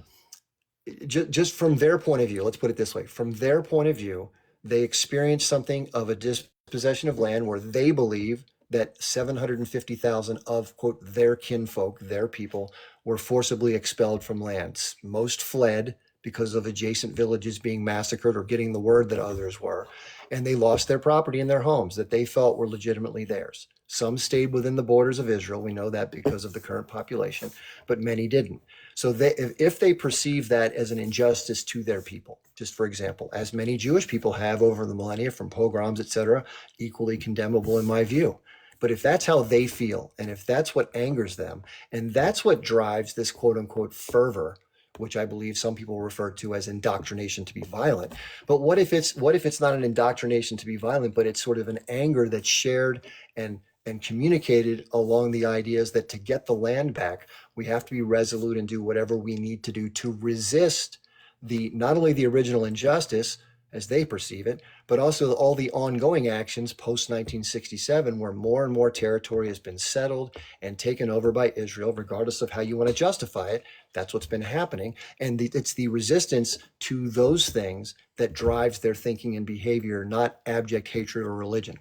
just from their point of view, let's put it this way. From their point of view, they experienced something of a dispossession of land where they believe that 750,000 of, quote, their kinfolk, their people, were forcibly expelled from lands. Most fled because of adjacent villages being massacred or getting the word that others were. And they lost their property and their homes that they felt were legitimately theirs. Some stayed within the borders of Israel. We know that because of the current population, but many didn't. So if they perceive that as an injustice to their people, just for example, as many Jewish people have over the millennia from pogroms, etc., equally condemnable in my view. But if that's how they feel, and if that's what angers them, and that's what drives this quote unquote fervor, which I believe some people refer to as indoctrination to be violent. But what if it's not an indoctrination to be violent, but it's sort of an anger that's shared and communicated along the ideas that to get the land back, we have to be resolute and do whatever we need to do to resist not only the original injustice, as they perceive it, but also all the ongoing actions post 1967, where more and more territory has been settled and taken over by Israel, regardless of how you want to justify it. That's what's been happening. And it's the resistance to those things that drives their thinking and behavior, not abject hatred or religion.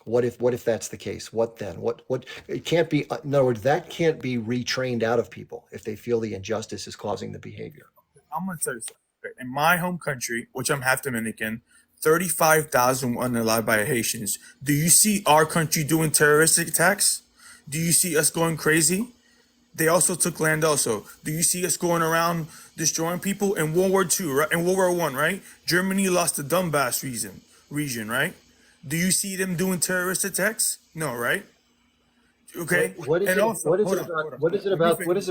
What if that's the case? What then? What it can't be, in other words, that can't be retrained out of people if they feel the injustice is causing the behavior. I'm gonna tell you something. In my home country, which I'm half Dominican, 35,000 were unalived by Haitians. Do you see our country doing terroristic attacks? Do you see us going crazy? They also took land also. Do you see us going around destroying people? In World War II, right? In World War I, right? Germany lost the Donbass region, right? Do you see them doing terrorist attacks? No, right? Okay. What is it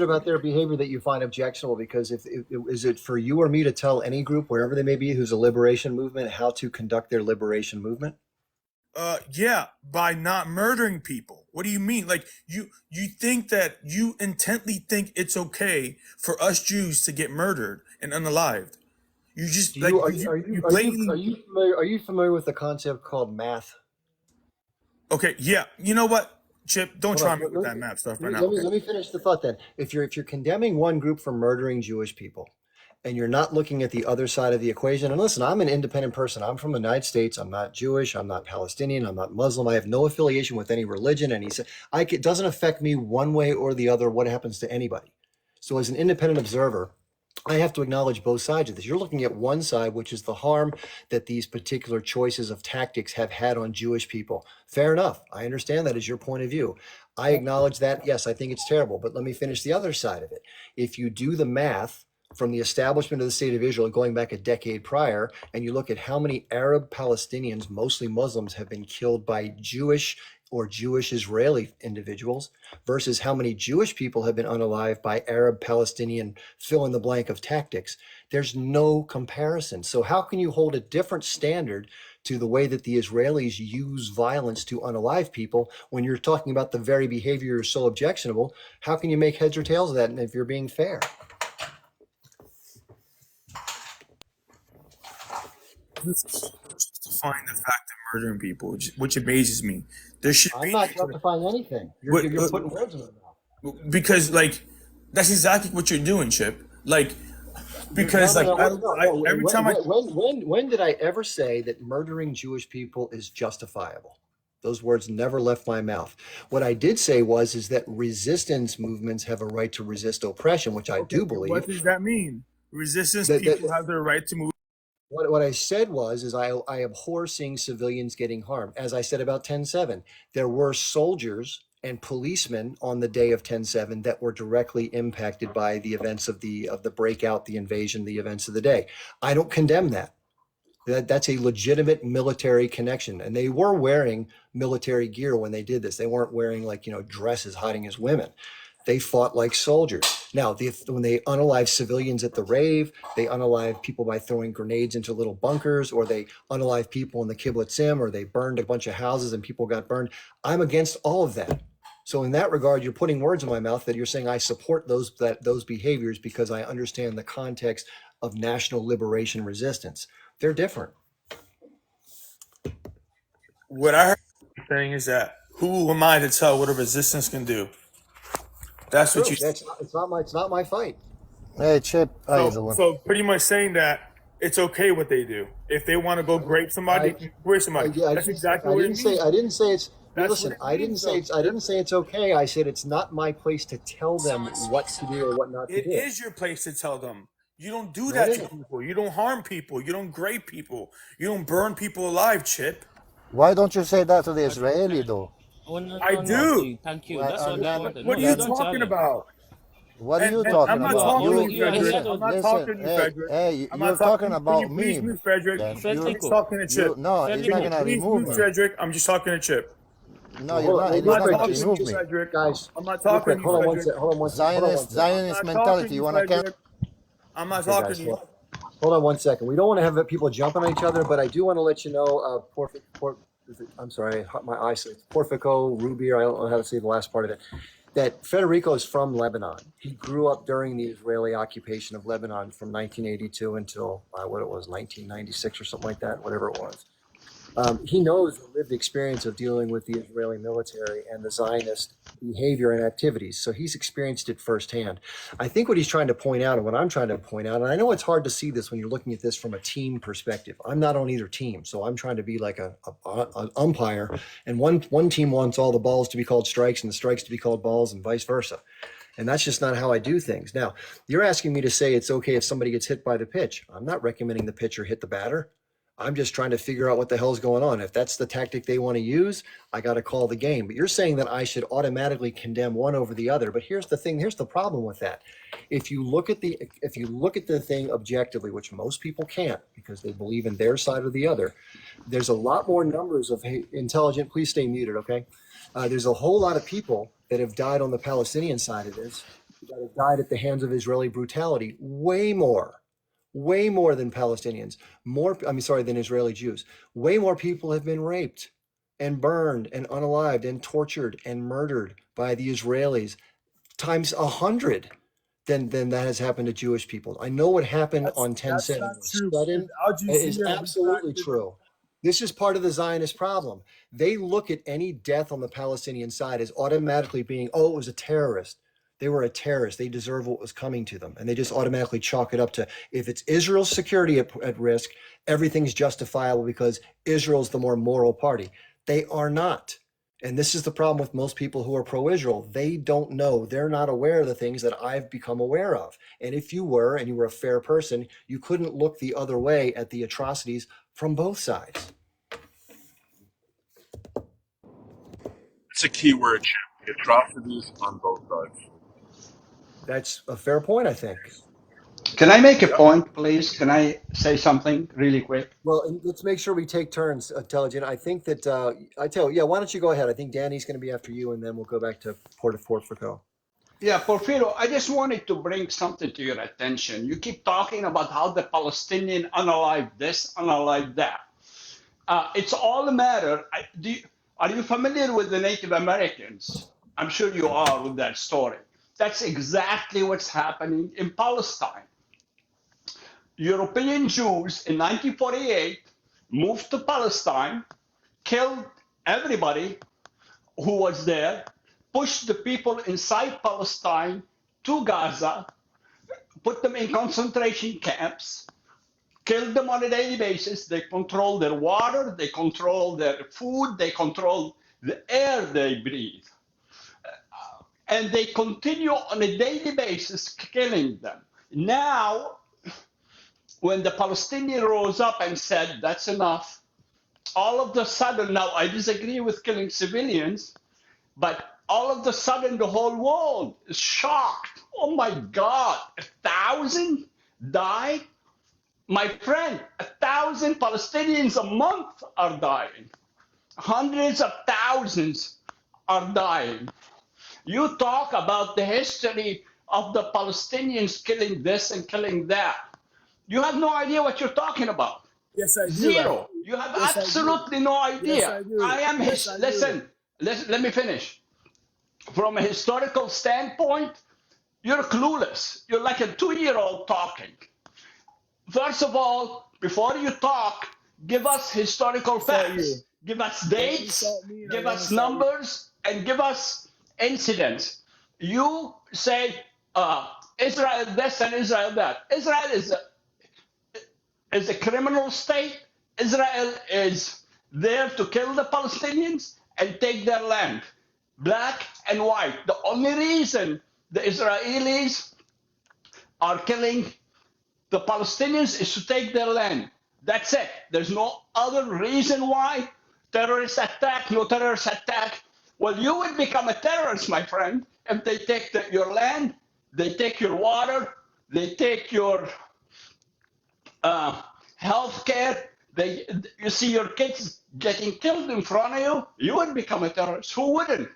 about their behavior that you find objectionable? Because is it for you or me to tell any group, wherever they may be, who's a liberation movement, how to conduct their liberation movement? Yeah, by not murdering people. What do you mean? Like you think that you intently think it's okay for us Jews to get murdered and unalived? You just Are you familiar with the concept called math? Okay, yeah. You know what, Chip? Don't try me with that math stuff right now. Let me finish the thought then. If you're condemning one group for murdering Jewish people, and you're not looking at the other side of the equation, and listen, I'm an independent person. I'm from the United States. I'm not Jewish. I'm not Palestinian. I'm not Muslim. I have no affiliation with any religion. And it doesn't affect me one way or the other what happens to anybody. So as an independent observer, I have to acknowledge both sides of this. You're looking at one side, which is the harm that these particular choices of tactics have had on Jewish people. Fair enough. I understand that as your point of view. I acknowledge that. Yes, I think it's terrible. But let me finish the other side of it. If you do the math from the establishment of the state of Israel going back a decade prior, and you look at how many Arab Palestinians, mostly Muslims, have been killed by Jewish or Jewish Israeli individuals versus how many Jewish people have been unalived by Arab Palestinian fill in the blank of tactics, there's no comparison. So how can you hold a different standard to the way that the Israelis use violence to unalive people when you're talking about the very behavior is so objectionable? How can you make heads or tails of that if you're being fair? Justifying the fact of murdering people, which amazes me. There should I'm not justifying anything. You're putting words in my mouth. Because that's exactly what you're doing, Chip. Because every time when did I ever say that murdering Jewish people is justifiable? Those words never left my mouth. What I did say is that resistance movements have a right to resist oppression, which I do believe. What does that mean? Resistance people have their right to move. What I said is I abhor seeing civilians getting harmed. As I said about 10/7, there were soldiers and policemen on the day of 10/7 that were directly impacted by the events of the breakout, the invasion, the events of the day. I don't condemn that. That's a legitimate military connection, and they were wearing military gear when they did this. They weren't wearing dresses hiding as women. They fought like soldiers. Now, when they unalive civilians at the rave, they unalive people by throwing grenades into little bunkers, or they unalive people in the kibbutzim, or they burned a bunch of houses and people got burned. I'm against all of that. So in that regard, you're putting words in my mouth that you're saying I support those behaviors because I understand the context of national liberation resistance. They're different. What I heard you saying is that who am I to tell what a resistance can do? That's what you. It's not my fight. Hey, Chip. How you doing? So pretty much saying that it's okay what they do. If they want to go grape somebody, grape somebody. That's exactly what it means. I didn't say it's. Listen, I didn't say it's okay. I said it's not my place to tell them what to do or what not to do. It is your place to tell them. You don't do that to people. You don't harm people. You don't grape people. You don't burn people alive, Chip. Why don't you say that to the Israeli though? I do. Thank you. That's all I wanted. What are you talking about? What are you talking about? I'm not talking to you, Frederick. I'm not talking to you, Frederick. Hey, you're talking about me. Please move, Frederick. I'm just talking to Chip. No, he's not gonna remove me. Frederick, I'm just talking to Chip. No, you're not. He's not gonna remove me. Frederick. Guys, I'm not talking to you, Frederick. Hold on one second. Zionist mentality. You wanna catch? I'm not talking to you. Hold on 1 second. We don't want to have people jumping on each other, but I do want to let you know, I'm sorry, my eyesight. Porfico, Ruby, I don't know how to say the last part of it. that Federico is from Lebanon. He grew up during the Israeli occupation of Lebanon from 1982 until what it was, 1996 or something like that, whatever it was. He knows the lived experience of dealing with the Israeli military and the Zionist behavior and activities. So he's experienced it firsthand. I think what he's trying to point out, and what I'm trying to point out, and I know it's hard to see this when you're looking at this from a team perspective. I'm not on either team, so I'm trying to be like an umpire. And one team wants all the balls to be called strikes and the strikes to be called balls, and vice versa. And that's just not how I do things. Now, you're asking me to say it's okay if somebody gets hit by the pitch. I'm not recommending the pitcher hit the batter. I'm just trying to figure out what the hell's going on. If that's the tactic they want to use, I got to call the game. But you're saying that I should automatically condemn one over the other. But here's the thing. Here's the problem with that. If you look at the thing objectively, which most people can't because they believe in their side or the other, there's a lot more numbers of intelligent. Please stay muted, okay? There's a whole lot of people that have died on the Palestinian side of this, that have died at the hands of Israeli brutality. Way more than Palestinians, than Israeli Jews. Way more people have been raped and burned and unalived and tortured and murdered by the Israelis times 100 than that has happened to Jewish people. I know what happened on 10/7 was sudden. It is absolutely true. This is part of the Zionist problem. They look at any death on the Palestinian side as automatically being, oh, it was a terrorist. They were a terrorist. They deserve what was coming to them. And they just automatically chalk it up to, if it's Israel's security at risk, everything's justifiable because Israel's the more moral party. They are not. And this is the problem with most people who are pro-Israel. They don't know. They're not aware of the things that I've become aware of. And if you were, and you were a fair person, you couldn't look the other way at the atrocities from both sides. It's a key word, Jim. The atrocities on both sides. That's a fair point, I think. Can I make a point, please? Can I say something really quick? Well, and let's make sure we take turns, Intelligent. I think that, why don't you go ahead? I think Danny's going to be after you, and then we'll go back to Porfirio. Yeah, Porfirio, I just wanted to bring something to your attention. You keep talking about how the Palestinian unalive this, unalive that. It's all a matter. Are you familiar with the Native Americans? I'm sure you are with that story. That's exactly what's happening in Palestine. European Jews in 1948 moved to Palestine, killed everybody who was there, pushed the people inside Palestine to Gaza, put them in concentration camps, killed them on a daily basis. They control their water, they control their food, they control the air they breathe. And they continue on a daily basis killing them. Now, when the Palestinian rose up and said, that's enough, all of a sudden, now I disagree with killing civilians, but all of a sudden the whole world is shocked. Oh my God, 1,000 died? My friend, 1,000 Palestinians a month are dying. Hundreds of thousands are dying. You talk about the history of the Palestinians killing this and killing that. You have no idea what you're talking about. Yes, I do. Zero. You have Yes, absolutely no idea. Yes, I do. I am Yes, I do. Listen, let me finish. From a historical standpoint, you're clueless. You're like a 2-year-old talking. First of all, before you talk, give us historical facts. Give us dates, give us numbers, and give us incidents. You say Israel this and Israel that. Israel is a criminal state. Israel is there to kill the Palestinians and take their land, black and white. The only reason the Israelis are killing the Palestinians is to take their land. That's it. There's no other reason why. Terrorist attack, no terrorist attack. Well, you would become a terrorist, my friend, if they take your land, they take your water, they take your health care. You see your kids getting killed in front of you, you would become a terrorist. Who wouldn't?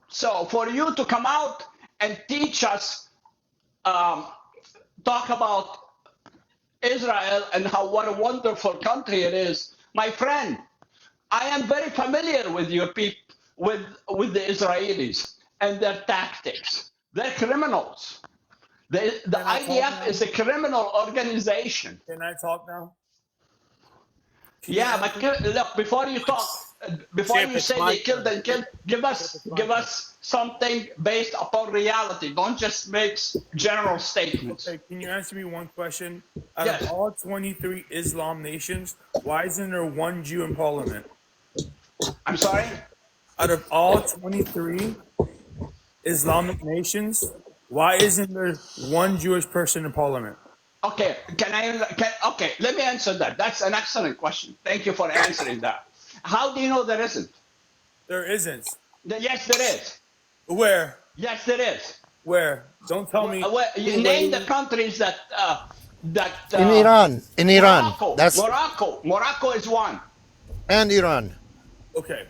So for you to come out and teach us, talk about Israel and what a wonderful country it is, my friend, I am very familiar with your with the Israelis and their tactics. They're criminals. The Can I talk IDF now? is a criminal organization. Can I talk now? Can you Yeah, but answer? look, before you talk, before Chip, you it's say my they killed turn. and killed, give Chip, us it's my give turn. us something based upon reality. Don't just make general statements. Okay, can you answer me one question? Out Yes. of all 23 Islam nations, why isn't there one Jew in parliament? I'm sorry? Out of all 23 Islamic nations, why isn't there one Jewish person in parliament? Okay, okay, let me answer that. That's an excellent question. Thank you for answering that. How do you know there isn't? There isn't. Yes, there is. Where? Yes, there is. Where? Don't tell me. You name the countries that In Iran. In Iran. Morocco. That's Morocco is one. and Iran. Okay.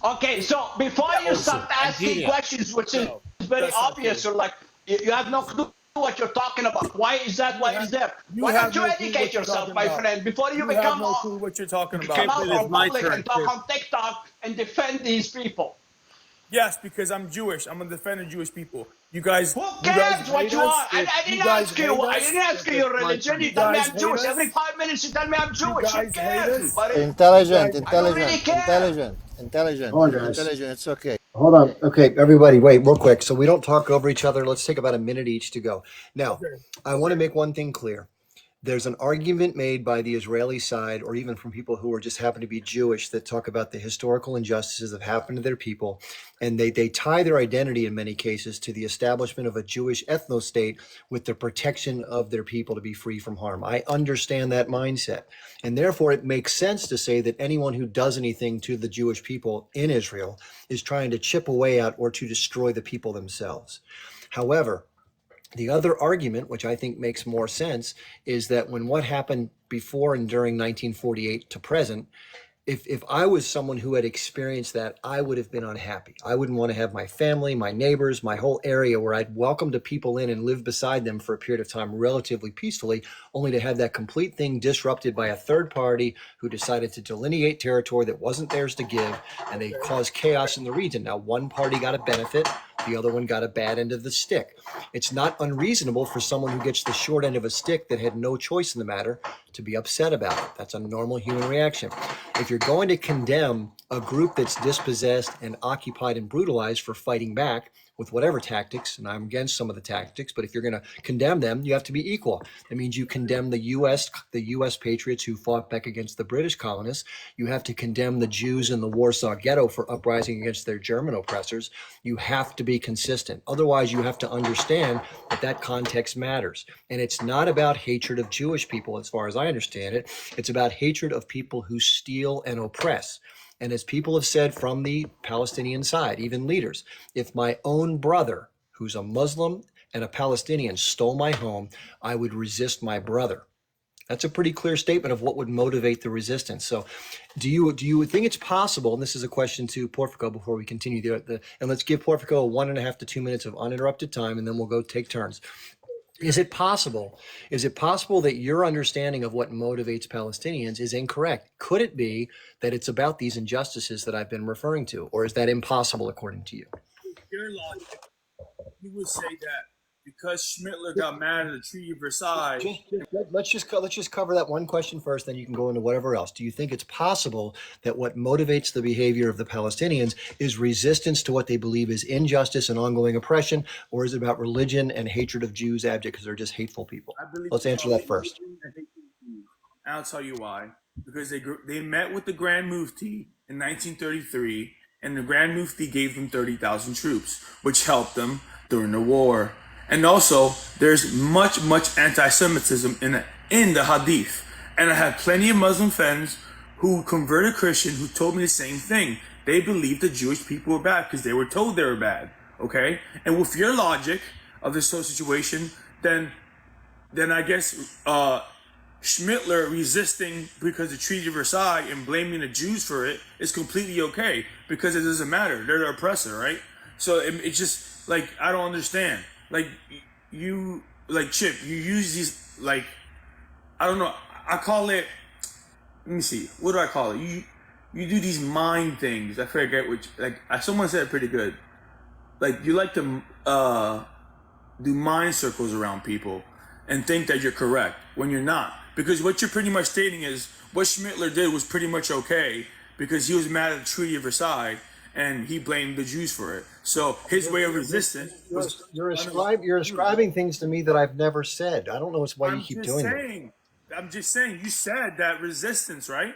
Okay, so before you start asking Algeria. questions, which is very that's not obvious, true. you're like, you have no clue what you're talking about. Why is that? Why is that? You Why have don't you no clue educate what you're yourself, talking my about. friend, before you You have become no clue what you're talking come about. out on my public turn, and talk Chip. on TikTok and defend these people? Yes, because I'm Jewish. I'm gonna defend the Jewish people. You guys. Who You guys cares what hate you us? are? I didn't guys ask you. hate I us? didn't ask you your religion. You You tell me guys I'm hate Jewish. us? Every 5 minutes you tell me I'm Jewish. Who guys hate cares, us? buddy? Intelligent, I don't really intelligent, care. intelligent, Hold on, guys. intelligent. It's okay. Hold on. Okay, everybody, wait, real quick. So we don't talk over each other. Let's take about a minute each to go. Now, I want to make one thing clear. There's an argument made by the Israeli side, or even from people who are just happen to be Jewish, that talk about the historical injustices that happened to their people, and they tie their identity in many cases to the establishment of a Jewish ethno-state with the protection of their people to be free from harm. I understand that mindset, and therefore it makes sense to say that anyone who does anything to the Jewish people in Israel is trying to chip away at or to destroy the people themselves. However, the other argument, which I think makes more sense, is that when what happened before and during 1948 to present, if I was someone who had experienced that, I would have been unhappy. I wouldn't want to have my family, my neighbors, my whole area where I'd welcome the people in and live beside them for a period of time relatively peacefully, only to have that complete thing disrupted by a third party who decided to delineate territory that wasn't theirs to give, and they caused chaos in the region. Now, one party got a benefit, the other one got a bad end of the stick. It's not unreasonable for someone who gets the short end of a stick that had no choice in the matter to be upset about it. That's a normal human reaction. If you're going to condemn a group that's dispossessed and occupied and brutalized for fighting back with whatever tactics, and I'm against some of the tactics, but if you're going to condemn them, you have to be equal. That means you condemn the U.S. patriots who fought back against the British colonists. You have to condemn the Jews in the Warsaw Ghetto for uprising against their German oppressors. You have to be consistent. Otherwise, you have to understand that context matters. And it's not about hatred of Jewish people, as far as I understand it. It's about hatred of people who steal and oppress. And as people have said from the Palestinian side, even leaders, if my own brother, who's a Muslim and a Palestinian, stole my home, I would resist my brother. That's a pretty clear statement of what would motivate the resistance. So do you think it's possible, and this is a question to Porfico before we continue, and let's give Porfico 1.5 to 2 minutes of uninterrupted time, and then we'll go take turns. Is it possible that your understanding of what motivates Palestinians is incorrect? Could it be that it's about these injustices that I've been referring to, or is that impossible according to you? Your logic, you would say that because Schmittler got mad at the Treaty of Versailles. Let's just cover that one question first, then you can go into whatever else. Do you think it's possible that what motivates the behavior of the Palestinians is resistance to what they believe is injustice and ongoing oppression, or is it about religion and hatred of Jews abject because they're just hateful people? Let's answer that first. And I'll tell you why. Because they met with the Grand Mufti in 1933, and the Grand Mufti gave them 30,000 troops, which helped them during the war. And also, there's much anti-Semitism in the Hadith. And I have plenty of Muslim friends who converted Christian who told me the same thing. They believed the Jewish people were bad because they were told they were bad. Okay? And with your logic of this whole situation, then I guess Schmittler resisting because the Treaty of Versailles and blaming the Jews for it is completely okay because it doesn't matter. They're the oppressor, right? So it's just like, I don't understand. Like you, like Chip, you use these, like, I don't know. I call it, let me see. What do I call it? you do these mind things. I forget which. Like someone said it pretty good. Like you like to do mind circles around people and think that you're correct when you're not. Because what you're pretty much stating is what Schmittler did was pretty much okay because he was mad at the Treaty of Versailles and he blamed the Jews for it. So his way of resistance was. You're ascribing things to me that I've never said. I don't know why you keep doing that. I'm just saying. You said that resistance, right?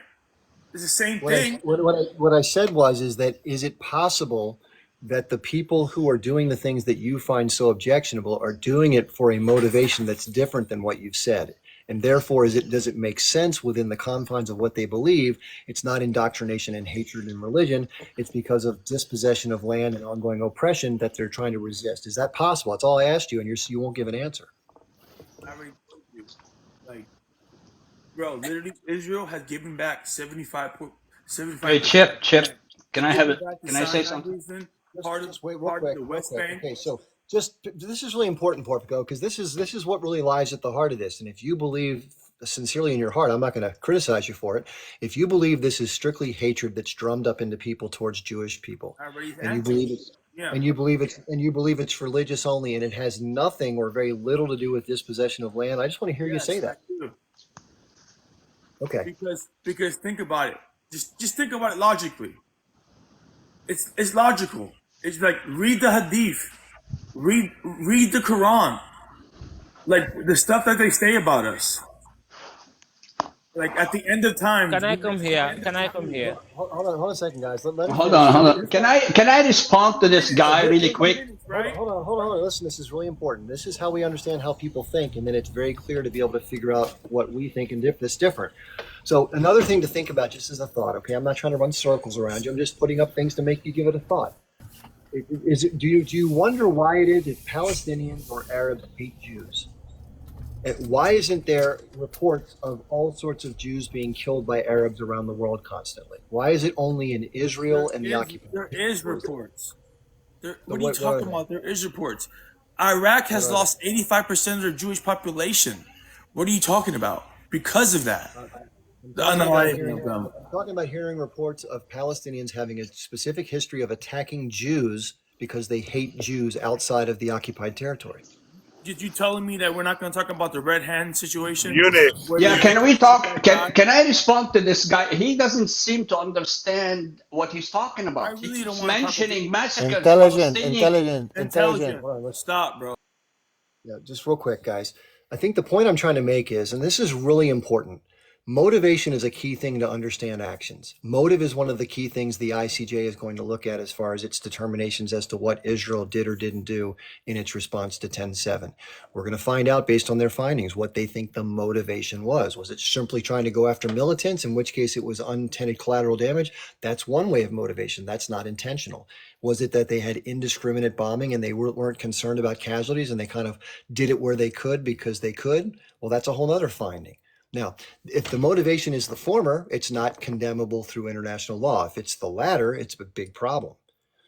It's the same What I, thing. what I said is that is it possible that the people who are doing the things that you find so objectionable are doing it for a motivation that's different than what you've said? And therefore, does it make sense within the confines of what they believe? It's not indoctrination and hatred and religion. It's because of dispossession of land and ongoing oppression that they're trying to resist. Is that possible? That's all I asked you, and you won't give an answer. I already told you. Like, bro, literally, Israel has given back 75. Hey, Chip, can I have it? Can I say Sinai something? region, part of Wait, real quick, the West Bank. Okay, so this is really important, Porfico, because this is what really lies at the heart of this. And if you believe sincerely in your heart, I'm not going to criticize you for it. If you believe this is strictly hatred that's drummed up into people towards Jewish people, and you believe it, Yeah. and you believe it's religious only, and it has nothing or very little to do with dispossession of land, I just want to hear you say that. I do. Okay. Because think about it. Just think about it logically. It's logical. It's like read the Hadith, read the Quran, like the stuff that they say about us. Like at the end of time. Can I come here? Can I come here? Hold on a second, guys. Let him Hold finish. on. Can I respond to this guy really quick? Hold on. Listen, this is really important. This is how we understand how people think, and then it's very clear to be able to figure out what we think and that's different. So another thing to think about, just as a thought, okay? I'm not trying to run circles around you. I'm just putting up things to make you give it a thought. Do you wonder why it is that Palestinians or Arabs hate Jews? And why isn't there reports of all sorts of Jews being killed by Arabs around the world constantly? Why is it only in Israel and the occupied? There is reports. What are you talking about? There is reports. Iraq has lost 85% of their Jewish population. What are you talking about? Because of that. I'm talking about hearing reports of Palestinians having a specific history of attacking Jews because they hate Jews outside of the occupied territory. Did you telling me that we're not going to talk about the red hand situation? Yeah, can we talk? Can I respond to this guy? He doesn't seem to understand what he's talking about. He keeps mentioning massacres. Intelligent. Stop, bro. Yeah, just real quick, guys. I think the point I'm trying to make is, and this is really important, motivation is a key thing to understand actions. Motive is one of the key things the ICJ is going to look at as far as its determinations as to what Israel did or didn't do in its response to 10/7. We're going to find out based on their findings what they think the motivation was. Was it simply trying to go after militants, in which case it was unintended collateral damage? That's one way of motivation. That's not intentional. Was it that they had indiscriminate bombing and they weren't concerned about casualties and they kind of did it where they could because they could? Well, that's a whole other finding. Now, if the motivation is the former, it's not condemnable through international law. If it's the latter, it's a big problem.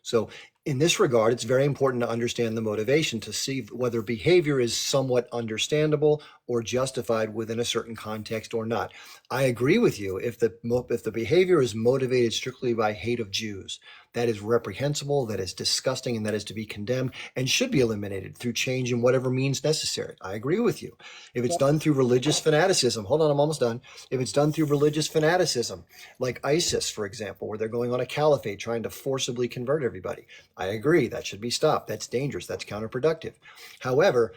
So in this regard, it's very important to understand the motivation to see whether behavior is somewhat understandable or justified within a certain context or not. I agree with you. If the behavior is motivated strictly by hate of Jews, that is reprehensible, that is disgusting, and that is to be condemned and should be eliminated through change in whatever means necessary. I agree with you. If it's done through religious fanaticism, hold on, I'm almost done. If it's done through religious fanaticism, like ISIS, for example, where they're going on a caliphate trying to forcibly convert everybody, I agree, that should be stopped. That's dangerous. That's counterproductive. However,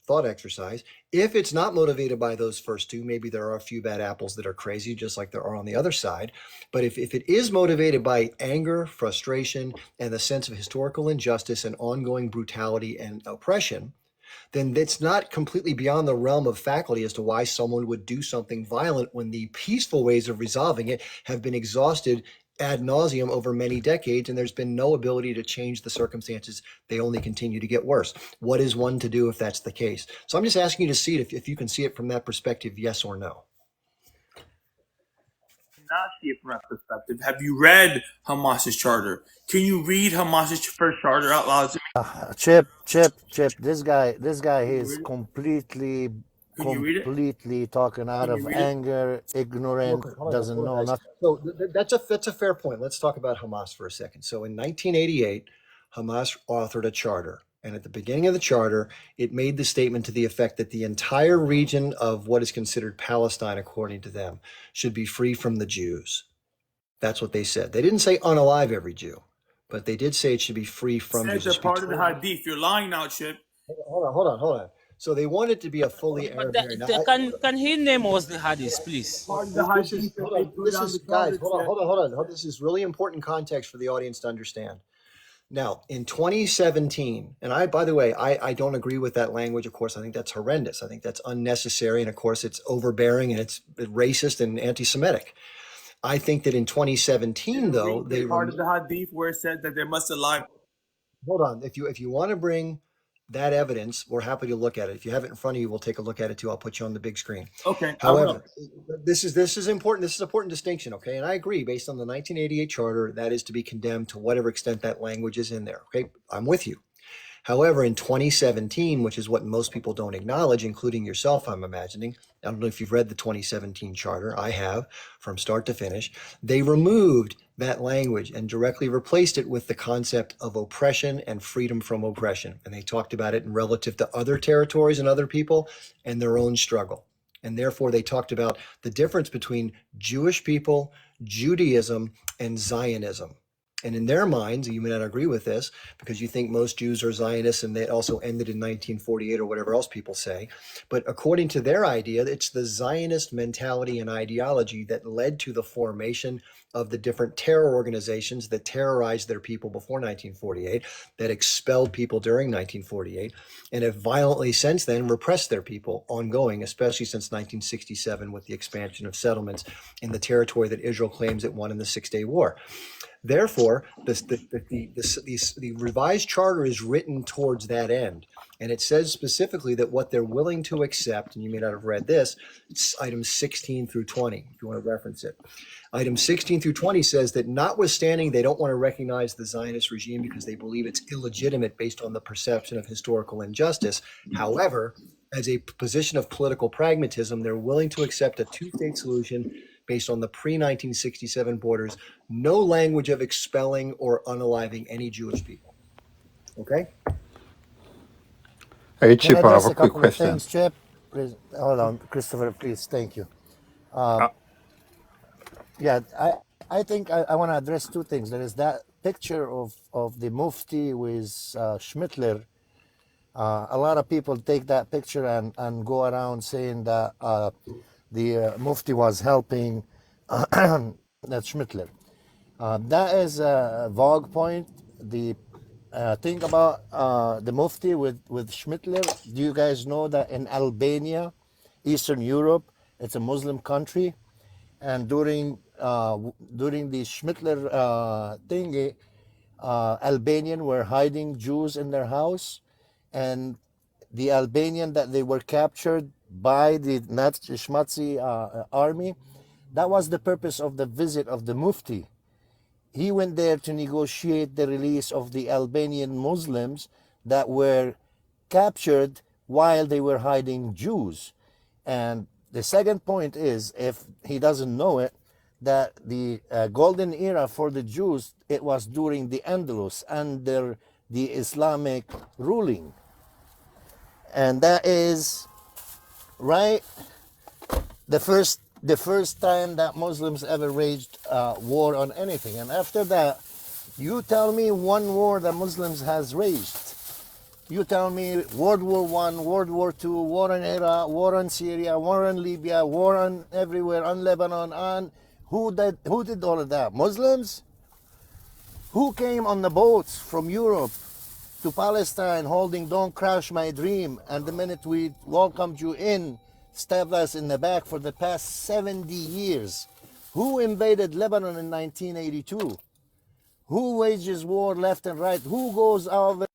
thought exercise, if it's not motivated by those first two, maybe there are a few bad apples that are crazy, just like there are on the other side. But if it is motivated by anger, frustration, and the sense of historical injustice and ongoing brutality and oppression, then it's not completely beyond the realm of faculty as to why someone would do something violent when the peaceful ways of resolving it have been exhausted ad nauseum over many decades, and there's been no ability to change the circumstances. They only continue to get worse. What is one to do if that's the case? So I'm just asking you to see it if you can see it from that perspective, yes or no. Not see it from that perspective. Have you read Hamas's charter? Can you read Hamas's first charter out loud? Chip, this guy, he is completely Can you read it? completely talking out Can you of read it? anger, Real ignorant, quick, hold on, doesn't hold on, know guys. nothing. So that's a fair point. Let's talk about Hamas for a second. So in 1988, Hamas authored a charter, and at the beginning of the charter, it made the statement to the effect that the entire region of what is considered Palestine, according to them, should be free from the Jews. That's what they said. They didn't say unalive every Jew, but they did say it should be free from Said Jews. they're It should be part of the totally. Hadith. You're lying now, Chip. Hold on. So they want it to be a fully Arab area. Now, Can he name us the hadith, please? Part of the this is Hadith that hold they on. put This on is the guys. charter, Chip. Hold on. This is really important context for the audience to understand. Now, in 2017, and by the way, I don't agree with that language. Of course, I think that's horrendous. I think that's unnecessary, and of course, it's overbearing and it's racist and anti-Semitic. I think that in 2017, though, Read they the part of the Hadith where it said that they must alive. hold on. If you want to bring that evidence, we're happy to look at it. If you have it in front of you, we'll take a look at it too. I'll put you on the big screen. Okay, I will. However, this is important. This is an important distinction, okay? And I agree, based on the 1988 charter, that is to be condemned to whatever extent that language is in there. Okay, I'm with you. However, in 2017, which is what most people don't acknowledge, including yourself, I'm imagining, I don't know if you've read the 2017 charter, I have, from start to finish, they removed that language and directly replaced it with the concept of oppression and freedom from oppression. And they talked about it in relative to other territories and other people and their own struggle. And therefore, they talked about the difference between Jewish people, Judaism, and Zionism. And in their minds, you may not agree with this because you think most Jews are Zionists and they also ended in 1948 or whatever else people say. But according to their idea, it's the Zionist mentality and ideology that led to the formation of the different terror organizations that terrorized their people before 1948, that expelled people during 1948, and have violently since then repressed their people ongoing, especially since 1967 with the expansion of settlements in the territory that Israel claims it won in the Six-Day War. Therefore, the revised charter is written towards that end. And it says specifically that what they're willing to accept, and you may not have read this, it's items 16 through 20, if you want to reference it. Item 16 through 20 says that notwithstanding they don't want to recognize the Zionist regime because they believe it's illegitimate based on the perception of historical injustice. However, as a position of political pragmatism, they're willing to accept a two-state solution based on the pre-1967 borders, no language of expelling or unaliving any Jewish people. Okay? Hey, Can I Chip, I have address a a quick couple of question. things, Chip? Please, hold on, Christopher, please. Thank you. Uh, Yeah, I think I want to address two things. There is that picture of the Mufti with Schmittler. A lot of people take that picture and go around saying that the Mufti was helping that Schmittler. That is a vague point. The thing about the Mufti with Schmittler, do you guys know that in Albania, Eastern Europe, it's a Muslim country, and during the Schmittler thingy, Albanian were hiding Jews in their house, and the Albanian that they were captured by the Nazi Schmatzi army, that was the purpose of the visit of the Mufti. He went there to negotiate the release of the Albanian Muslims that were captured while they were hiding Jews. And the second point is, if he doesn't know it, that the golden era for the Jews, it was during the Andalus under the Islamic ruling. And that is right the first time that Muslims ever waged war on anything. And after that, you tell me one war that Muslims has waged. You tell me World War One, World War Two, war in Iraq, war in Syria, war in Libya, war on everywhere, on Lebanon, on who did all of that? Muslims? Who came on the boats from Europe to Palestine holding "Don't Crash My Dream," and the minute we welcomed you in, stabbed us in the back for the past 70 years? Who invaded Lebanon in 1982? Who wages war left and right? Who goes out of it?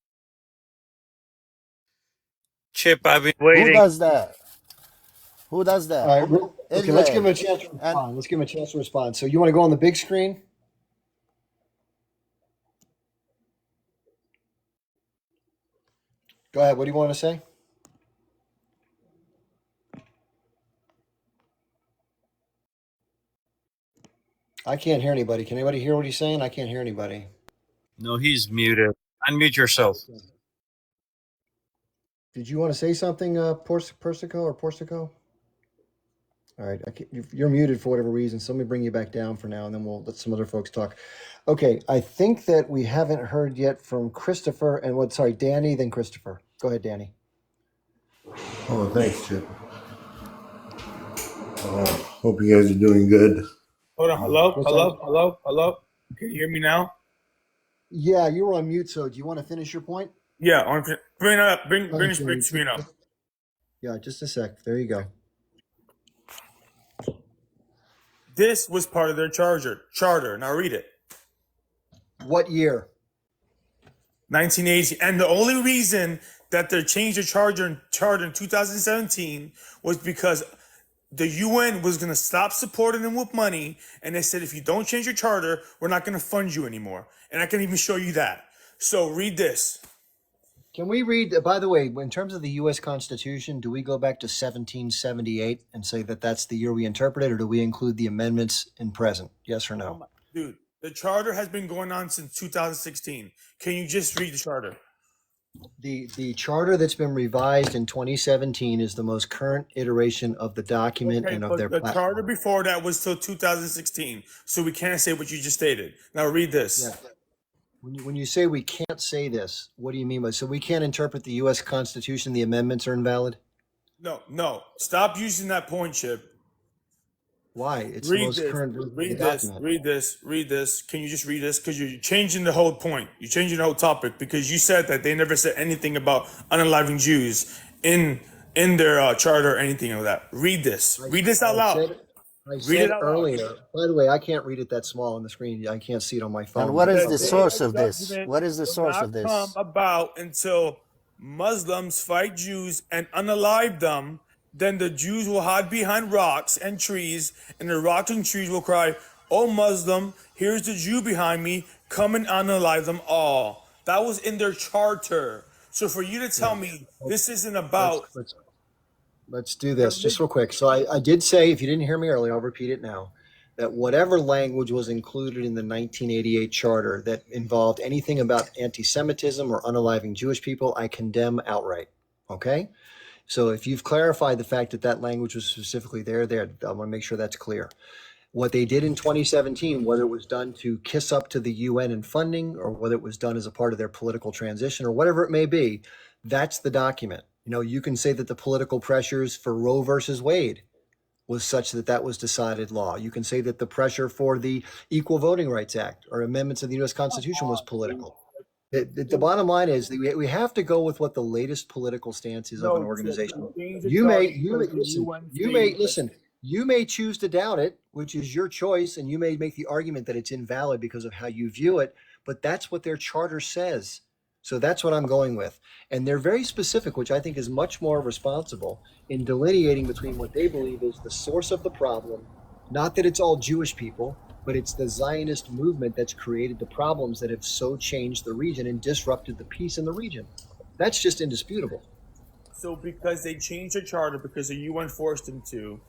Chip, I've been Who waiting. does that? Who does All that? right. Okay, let's give him Israel. a chance to And respond. Let's give him a chance to respond. So you want to go on the big screen? Go ahead. What do you want to say? I can't hear anybody. Can anybody hear what he's saying? I can't hear anybody. No, he's muted. Unmute yourself. Did you want to say something, Porsico? All right, you're muted for whatever reason. So let me bring you back down for now, and then we'll let some other folks talk. Okay, I think that we haven't heard yet from Christopher and Danny, then Christopher. Go ahead, Danny. Oh, thanks, Chip. Hope you guys are doing good. Hold on. Hello. Can you hear me now? Yeah, you were on mute. So do you want to finish your point? Yeah. Bring it up. Bring the screen up. Yeah, just a sec. There you go. This was part of their charter. Now read it. What year? 1980. And the only reason that they changed the charter in 2017 was because the UN was going to stop supporting them with money. And they said, if you don't change your charter, we're not going to fund you anymore. And I can even show you that. So read this. Can we read, by the way, in terms of the U.S. Constitution, do we go back to 1778 and say that that's the year we interpret it, or do we include the amendments in present? Yes or no? Dude, the charter has been going on since 2016. Can you just read the charter? The charter that's been revised in 2017 is the most current iteration of the document and of their the platform. charter before that was till 2016. So we can't say what you just stated. Now read this. Yeah. When you say we can't say this, what do you mean by so we can't interpret the U.S. Constitution? The amendments are invalid. No. Stop using that point, Chip. Why? It's the most current version of the document. Read this. Can you just read this? Because you're changing the whole point. You're changing the whole topic because you said that they never said anything about unaliving Jews in their charter or anything like that. Read this. Read this out loud. I said earlier. By the way, I can't read it that small on the screen. I can't see it on my phone. And what is the source of this? What is the source of this? Come about until Muslims fight Jews and unalive them. Then the Jews will hide behind rocks and trees, and the rocks and trees will cry, "Oh Muslim, here's the Jew behind me. Come and unalive them all." That was in their charter. So for you to tell me this isn't about Let's do this just real quick. So I did say, if you didn't hear me earlier, I'll repeat it now, that whatever language was included in the 1988 charter that involved anything about anti-Semitism or unaliving Jewish people, I condemn outright. Okay? So if you've clarified the fact that that language was specifically there, I want to make sure that's clear. What they did in 2017, whether it was done to kiss up to the UN in funding or whether it was done as a part of their political transition or whatever it may be, that's the document. You know, you can say that the political pressures for Roe versus Wade was such that that was decided law. You can say that the pressure for the Equal Voting Rights Act or amendments of the U.S. Constitution was political. The bottom line is that we have to go with what the latest political stance is of an organization. You may choose to doubt it, which is your choice, and you may make the argument that it's invalid because of how you view it, but that's what their charter says. So that's what I'm going with. And they're very specific, which I think is much more responsible in delineating between what they believe is the source of the problem, not that it's all Jewish people, but it's the Zionist movement that's created the problems that have so changed the region and disrupted the peace in the region. That's just indisputable. So because they changed the charter because the UN forced them to,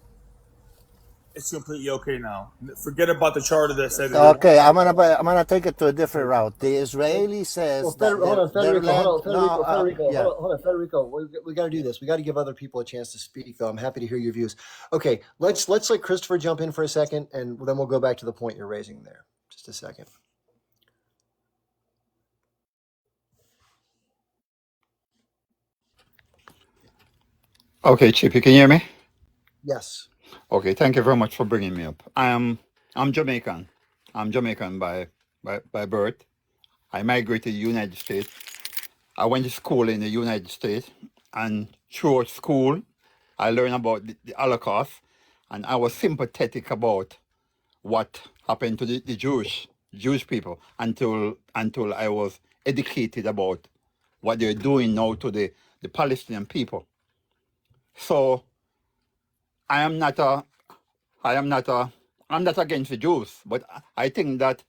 it's completely okay now. Forget about the charter that said. Okay, I'm gonna take it to a different route. The Israeli says Hold on, Federico. We got to do this. We got to give other people a chance to speak, though. I'm happy to hear your views. Okay, let's let Christopher jump in for a second, and then we'll go back to the point you're raising there. Just a second. Okay, Chip, you can hear me? Yes. Okay, thank you very much for bringing me up. I'm Jamaican. I'm Jamaican by birth. I migrated to the United States. I went to school in the United States, and throughout school, I learned about the Holocaust, and I was sympathetic about what happened to the Jewish people until I was educated about what they're doing now to the Palestinian people. So I'm not against the Jews, but I think that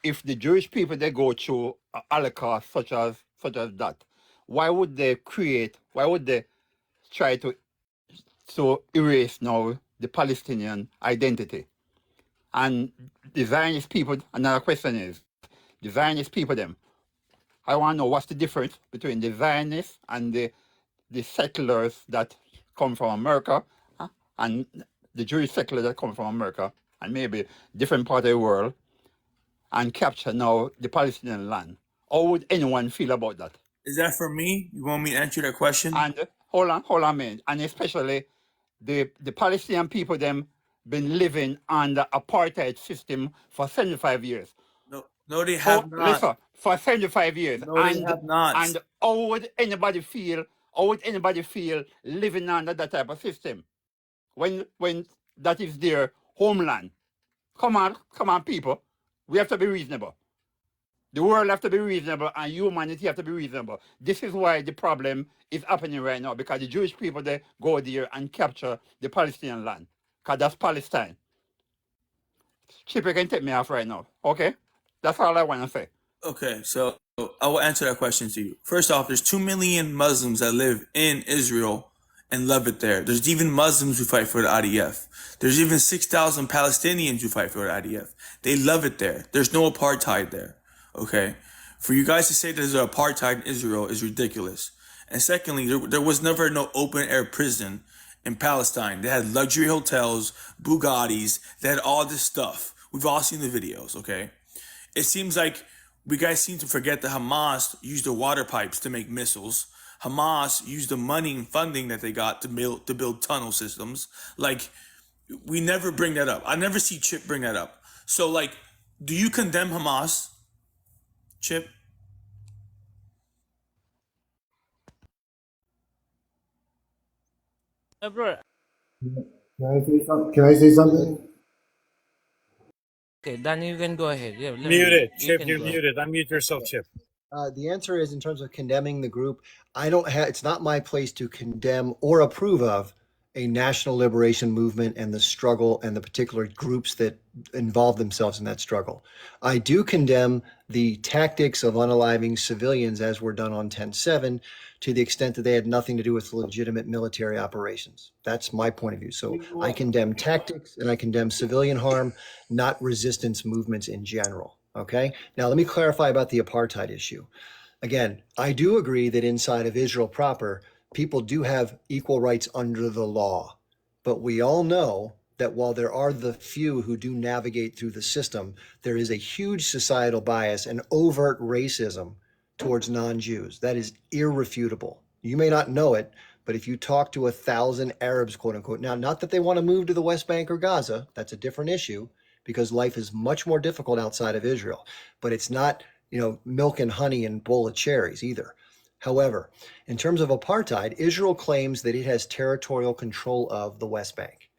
if the Jewish people, they go through a Holocaust such as that, why would they try to erase now the Palestinian identity? And the Zionist people, another question is, the Zionist people them, I want to know what's the difference between the Zionists and the settlers that come from America, and the Jewish settlers that come from America and maybe different part of the world and capture now the Palestinian land. How would anyone feel about that? Is that for me? You want me to answer that question? And hold on a minute. And especially the Palestinian people them been living under apartheid system for 75 years. No, they have not. Listen, for 75 years. No, they have not. And how would anybody feel? How would anybody feel living under that type of system when that is their homeland? Come on, people. We have to be reasonable. The world have to be reasonable, and humanity have to be reasonable. This is why the problem is happening right now, because the Jewish people, they go there and capture the Palestinian land, because that's Palestine. Chip, you can take me off right now, okay? That's all I want to say. Okay, so I will answer that question to you. First off, there's 2 million Muslims that live in Israel and love it there. There's even Muslims who fight for the IDF. There's even 6,000 Palestinians who fight for the IDF. They love it there. There's no apartheid there. Okay? For you guys to say there's an apartheid in Israel is ridiculous. And secondly, there was never no open air prison in Palestine. They had luxury hotels, Bugattis, they had all this stuff. We've all seen the videos, okay? It seems like we guys seem to forget that Hamas used the water pipes to make missiles. Hamas used the money and funding that they got to build tunnel systems. Like, we never bring that up. I never see Chip bring that up. So, like, do you condemn Hamas, Chip? Bro, Can I say something? okay, Danny, you can go ahead. Yeah, Mute it, you Chip. can You're go ahead. muted. Unmute yourself, Chip. The answer is, in terms of condemning the group, I don't have. It's not my place to condemn or approve of a national liberation movement and the struggle and the particular groups that involve themselves in that struggle. I do condemn the tactics of unaliving civilians as were done on 10/7 to the extent that they had nothing to do with legitimate military operations. That's my point of view. So I condemn tactics and I condemn civilian harm, not resistance movements in general. Okay. Now, let me clarify about the apartheid issue. Again, I do agree that inside of Israel proper, people do have equal rights under the law. But we all know that while there are the few who do navigate through the system, there is a huge societal bias and overt racism towards non-Jews. That is irrefutable. You may not know it, but if you talk to 1,000 Arabs, quote unquote, now, not that they want to move to the West Bank or Gaza, that's a different issue, because life is much more difficult outside of Israel. But it's not, milk and honey and bowl of cherries either. However, in terms of apartheid, Israel claims that it has territorial control of the West Bank.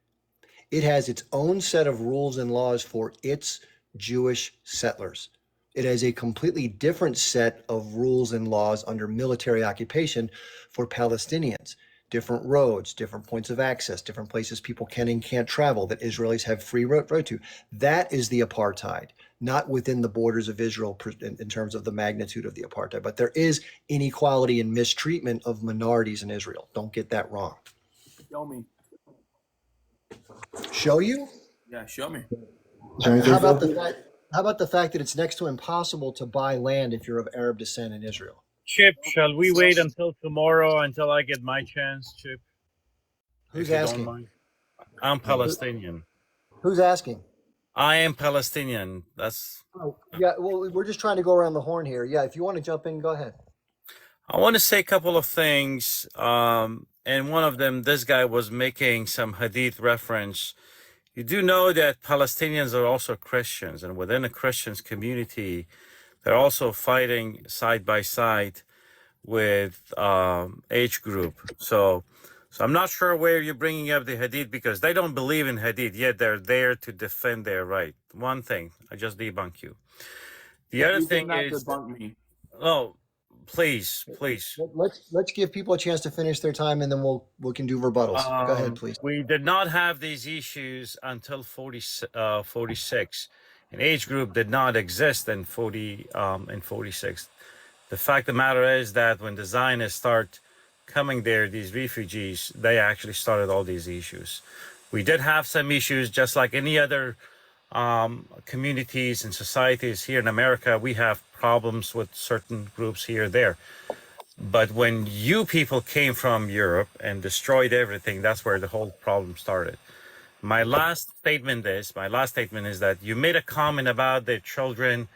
It has its own set of rules and laws for its Jewish settlers. It has a completely different set of rules and laws under military occupation for Palestinians. Different roads, different points of access, different places people can and can't travel that Israelis have free road to. That is the apartheid, not within the borders of Israel in terms of the magnitude of the apartheid. But there is inequality and mistreatment of minorities in Israel. Don't get that wrong. Show me. Show you? Yeah, show me. How about the fact that it's next to impossible to buy land if you're of Arab descent in Israel? Chip, shall we wait until tomorrow until I get my chance, Chip? Who's If you don't asking? mind? I'm Palestinian. Who's asking? I am Palestinian. That's. Oh, yeah, well, we're just trying to go around the horn here. Yeah, if you want to jump in, go ahead. I want to say a couple of things. And one of them, this guy was making some Hadith reference. You do know that Palestinians are also Christians, and within a Christians community, they're also fighting side by side with age group. So I'm not sure where you're bringing up the Hadith, because they don't believe in Hadith, yet they're there to defend their right. One thing, I just debunk you. The other You thing cannot is, debunk me. oh, please. Let's give people a chance to finish their time, and then we can do rebuttals. Go ahead, please. We did not have these issues until 46. An age group did not exist in 46. The fact of the matter is that when the Zionists start coming there, these refugees, they actually started all these issues. We did have some issues, just like any other communities and societies here in America, we have problems with certain groups here and there. But when you people came from Europe and destroyed everything, that's where the whole problem started. My last statement is that you made a comment about the children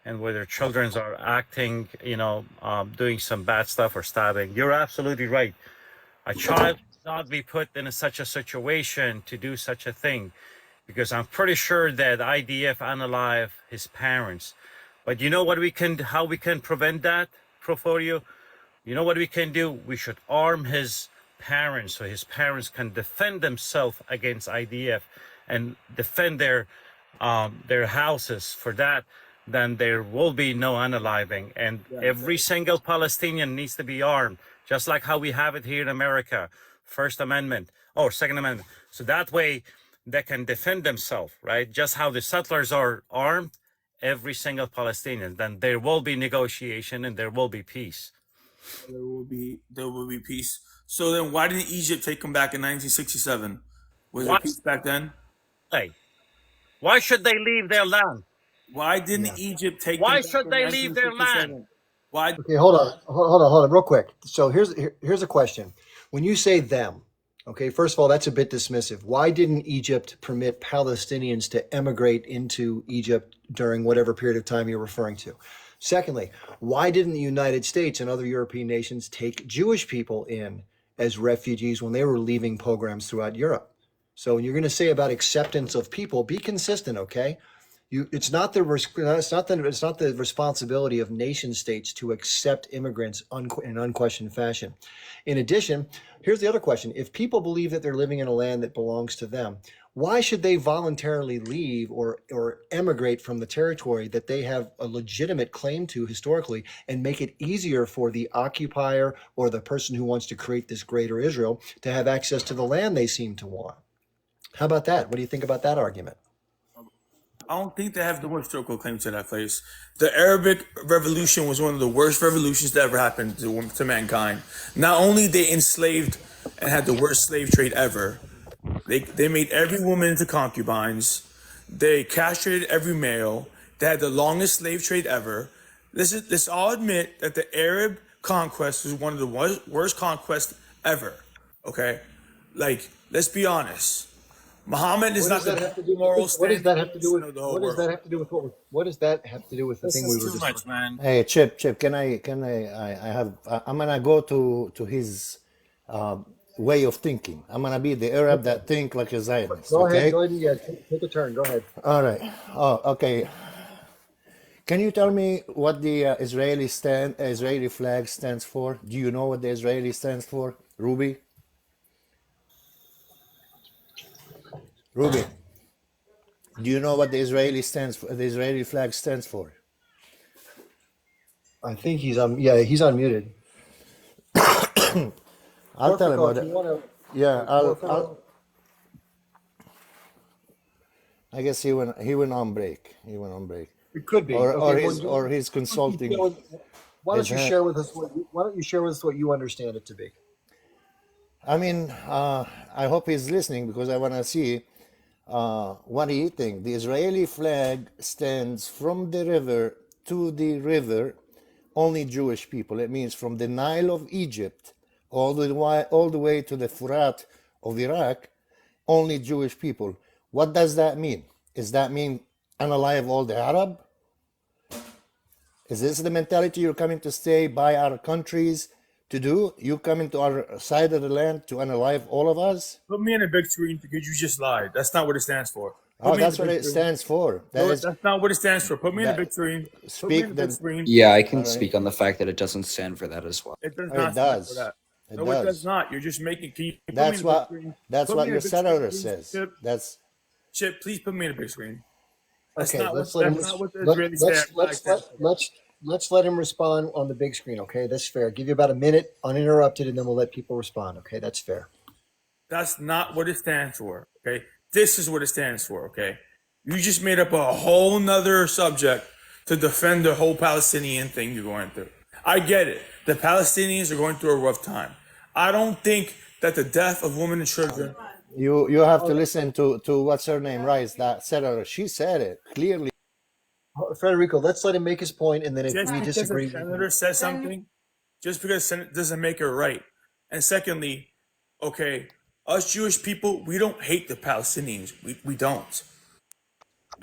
and whether children are acting, doing some bad stuff or stabbing. You're absolutely right. A child should not be put in such a situation to do such a thing, because I'm pretty sure that IDF unalive his parents. But you know what how we can prevent that, Proforio? You know what we can do? We should arm his parents so his parents can defend themselves against IDF and defend their houses. For that, then there will be no unaliving, and every single Palestinian needs to be armed, just like how we have it here in America, First Amendment or Second Amendment. So that way they can defend themselves, right? Just how the settlers are armed, every single Palestinian. Then there will be negotiation and there will be peace. There will be peace. So then, why didn't Egypt take them back in 1967? Was there peace back then? Hey, why should they leave their land? Why didn't Egypt take them Why back should in they leave their 1967? land? Why? Okay, hold on, real quick. So here's a question. When you say them, okay, first of all, that's a bit dismissive. Why didn't Egypt permit Palestinians to emigrate into Egypt during whatever period of time you're referring to? Secondly, why didn't the United States and other European nations take Jewish people in as refugees when they were leaving pogroms throughout Europe? So when you're going to say about acceptance of people, be consistent, okay? It's not the responsibility of nation states to accept immigrants in unquestioned fashion. In addition, here's the other question. If people believe that they're living in a land that belongs to them, why should they voluntarily leave or emigrate from the territory that they have a legitimate claim to historically, and make it easier for the occupier or the person who wants to create this greater Israel to have access to the land they seem to want? How about that? What do you think about that argument? I don't think they have the historical claim to that place. The Arabic Revolution was one of the worst revolutions that ever happened to mankind. Not only they enslaved and had the worst slave trade ever, they made every woman into concubines. They castrated every male. They had the longest slave trade ever. Let's all admit that the Arab conquest was one of the worst conquests ever. Okay, like, let's be honest. Muhammad is not the moral standard. What does that have to do with the thing we were just much, man. Hey, Chip, I'm gonna go to his way of thinking. I'm gonna be the Arab that think like a Zionist. Go Okay? ahead, yeah, take a turn. Go ahead. All right. Oh, okay. Can you tell me what the Israeli flag stands for? Do you know what the Israeli stands for, Ruby? Ruby, do you know what the Israeli flag stands for? I think he's unmuted. I'll tell him Porfico, what if you wanna- yeah, Porfico. I guess he went on break. It could be. Or Okay, his consulting. Why don't his you hand- share with us what you understand it to be? I mean, I hope he's listening, because I want to see what he thinks. The Israeli flag stands from the river to the river, only Jewish people. It means from the Nile of Egypt all the way to the Furat of Iraq, only Jewish people. What does that mean? Does that mean unalive all the Arab? Is this the mentality you're coming to stay by our countries to do? You come into our side of the land to unalive all of us? Put me in a big screen because you just lied. That's not what it stands for. Oh, that's what it stands for. That's not what it stands for. Put me in a big screen. Put me in a big screen. Yeah, I can speak on the fact that it doesn't stand for that as well. It does Oh, not it stand does. for that. It No, does. it does not. You're just making. Can you put me That's in a what big screen? that's Put what me in your a big senator screen, says. Chip. That's Chip, please put me in a big screen. That's Okay, not let's what, let him. that's not what the Israeli Let's let him respond on the big screen. Okay, that's fair. Give you about a minute uninterrupted, and then we'll let people respond. Okay, that's fair. That's not what it stands for. Okay, this is what it stands for. Okay, you just made up a whole nother subject to defend the whole Palestinian thing you're going through. I get it. The Palestinians are going through a rough time. I don't think that the death of women and children You have to listen to what's her name, Rice, that said it. She said it clearly. Federico, let's let him make his point, and then if Just we because a disagree, we senator says something, just because Senate doesn't make it right. And secondly, okay, us Jewish people, we don't hate the Palestinians. We don't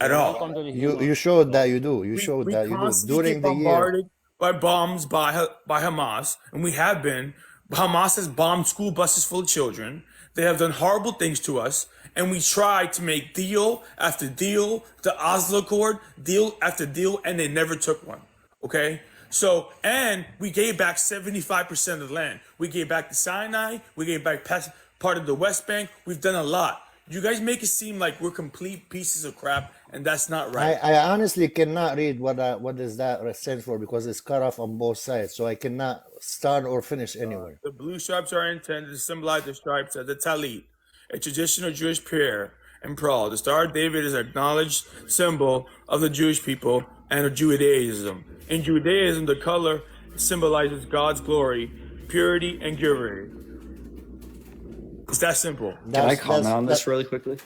at all. Welcome to the You human. showed that you do. You We showed we that you do constantly during get the year. bombarded by bombs by Hamas, and we have been. Hamas has bombed school buses full of children. They have done horrible things to us, and we tried to make deal after deal, the Oslo Accord, deal after deal, and they never took one. Okay? So, and we gave back 75% of the land. We gave back the Sinai. We gave back part of the West Bank. We've done a lot. You guys make it seem like we're complete pieces of crap, and that's not right. I honestly cannot read what is that stands for because it's cut off on both sides, so I cannot start or finish anywhere. The blue stripes are intended to symbolize the stripes of the Talit, a traditional Jewish prayer and prayer. The Star of David is an acknowledged symbol of the Jewish people and of Judaism. In Judaism, the color symbolizes God's glory, purity, and purity. It's that simple. Can I comment on this really quickly?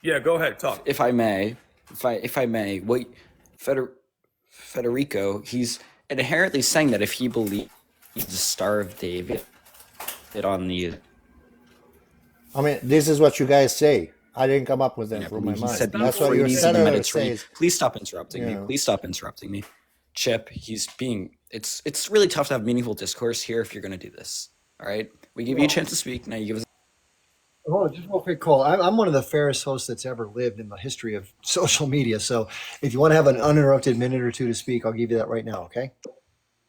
Yeah, go ahead, talk. If I may, wait, Federico, he's inherently saying that if he believes the Star of David on the I mean, this is what you guys say. I didn't come up with them from my he mind. said the That's what your Euphrates and the senator Mediterranean. says. Please stop interrupting me. Yeah. Please stop interrupting me. Chip, it's really tough to have meaningful discourse here if you're going to do this. All right? We give you a chance to speak. Now you give us. Hold on, just real quick, Cole. I'm one of the fairest hosts that's ever lived in the history of social media. So if you want to have an uninterrupted minute or two to speak, I'll give you that right now, okay?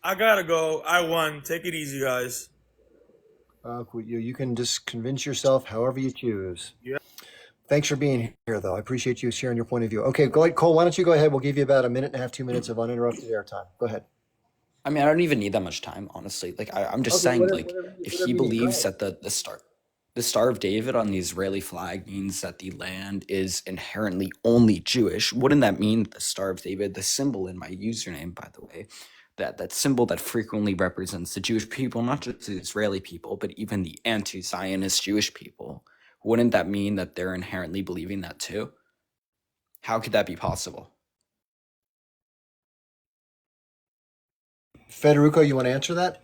I gotta go. I won. Take it easy, guys. You can just convince yourself however you choose. Yeah. Thanks for being here, though. I appreciate you sharing your point of view. Okay, go ahead, Cole. Why don't you go ahead? We'll give you about a minute and a half, 2 minutes of uninterrupted airtime. Go ahead. I mean, I don't even need that much time, honestly. Like, I'm just Okay, saying, whatever- like, whatever- if whatever he you need, believes go that the Star of David on the Israeli flag means that the land is inherently only Jewish, wouldn't that mean the Star of David, the symbol in my username, by the way, that symbol that frequently represents the Jewish people, not just the Israeli people, but even the anti-Zionist Jewish people, wouldn't that mean that they're inherently believing that too? How could that be possible? Federico, you want to answer that?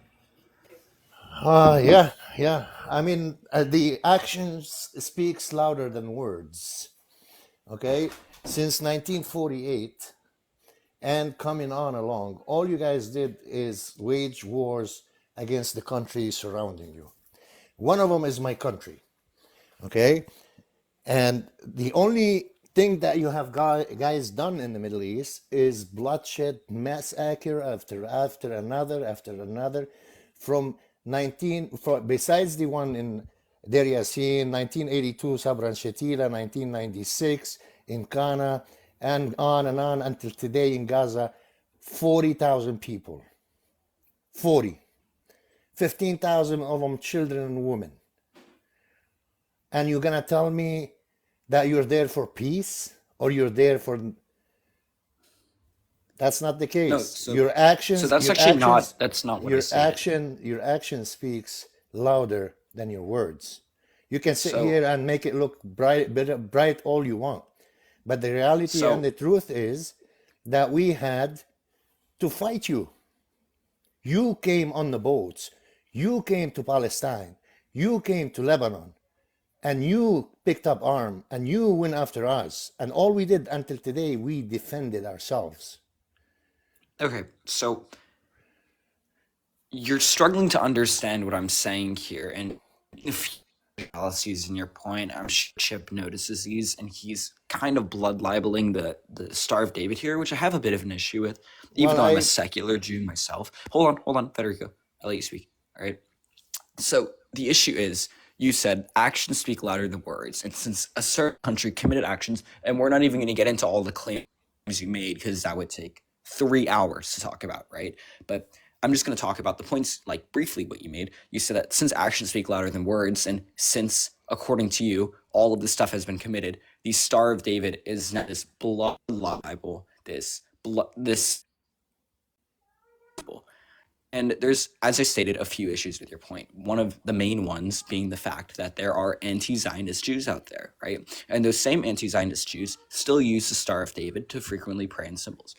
Yeah. I mean, the actions speaks louder than words. Okay, since 1948 and coming on along, all you guys did is wage wars against the countries surrounding you. One of them is my country. Okay, and the only thing that you have guys done in the Middle East is bloodshed, massacre after another, from besides the one in Deir Yassin, 1982, Sabra and Shatila, 1996 in Qana, and on until today in Gaza, 40,000 people. 15,000 of them children and women. And you're gonna tell me that you're there for peace or you're there for... That's not the case. No, so your actions. so that's your actually actions, that's not what I said. Your action speaks louder than your words. You can sit So- here and make it look bright all you want, but the reality So- and the truth is that we had to fight you. You came on the boats. You came to Palestine. You came to Lebanon. And you picked up arms and you went after us. And all we did until today, we defended ourselves. Okay, so you're struggling to understand what I'm saying here, and if fallacies in your point, I'm sure Chip notices these, and he's kind of blood libeling the Star of David here, which I have a bit of an issue with, even Well, though I'm I- a secular Jew myself. Hold on, Federico. I'll let you speak. All right. So the issue is, you said actions speak louder than words, and since a certain country committed actions, and we're not even going to get into all the claims you made because that would take 3 hours to talk about, right? But I'm just going to talk about the points, like briefly what you made. You said that since actions speak louder than words, and since, according to you, all of this stuff has been committed, the Star of David is not this blood libel, this And there's, as I stated, a few issues with your point. One of the main ones being the fact that there are anti-Zionist Jews out there, right? And those same anti-Zionist Jews still use the Star of David to frequently pray in symbols.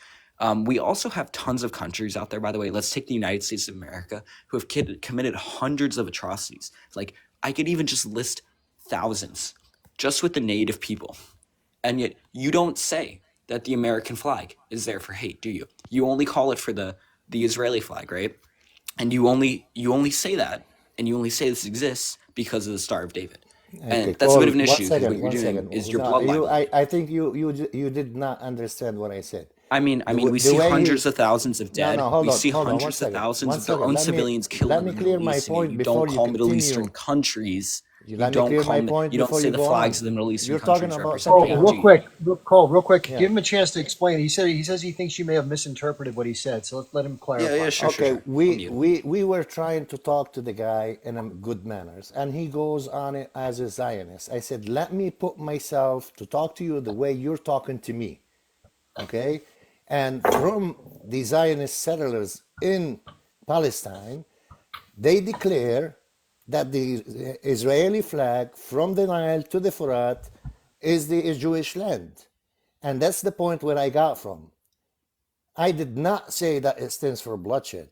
We also have tons of countries out there, by the way. Let's take the United States of America, who have committed hundreds of atrocities. Like, I could even just list thousands just with the native people. And yet you don't say that the American flag is there for hate, do you? You only call it for the Israeli flag, right? And you only say that, and you only say this exists because of the Star of David. Okay, And that's a bit of an One issue, because second, what you're one doing second. is you're No, blood libeling. I think you did not understand what I said. I mean, The, we the see way hundreds he, of thousands of no, dead. no, We see hold on, hundreds of thousands one of their second. own civilians killed Let in me the clear Middle my East, and yet point you before don't you call Middle Eastern continue. countries. You Let me don't clear my call. point You don't before say you the go flags on. of the Middle Eastern You're talking countries about represent something Cole, else. real PNG. quick, Cole, real quick. Yeah. Give him a chance to explain. He says he thinks you may have misinterpreted what he said. So let's let him Yeah, clarify. sure. Okay, I'll we, mute. we were trying to talk to the guy in a good manners, and he goes on it as a Zionist. I said, let me put myself to talk to you the way you're talking to me, okay? And from the Zionist settlers in Palestine, they declare that the Israeli flag from the Nile to the Furat is the Jewish land. And that's the point where I got from. I did not say that it stands for bloodshed,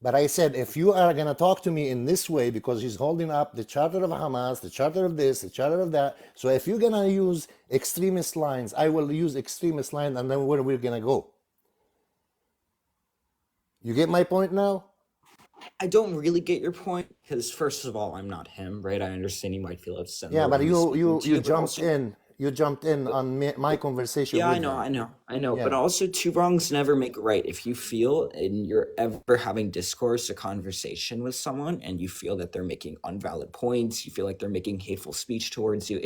but I said if you are going to talk to me in this way, because he's holding up the charter of Hamas, the charter of this, the charter of that. So if you're going to use extremist lines, I will use extremist lines, and then where we're going to go. You get my point now? I don't really get your point, because first of all, I'm not him, right? I understand you might feel upset Yeah, the but way he's speaking to you you, but jumped also, in. You jumped in on my conversation yeah, with him. I know. But Yeah. also, two wrongs never make a right. If you feel and you're ever having discourse, a conversation with someone, and you feel that they're making invalid points, you feel like they're making hateful speech towards you,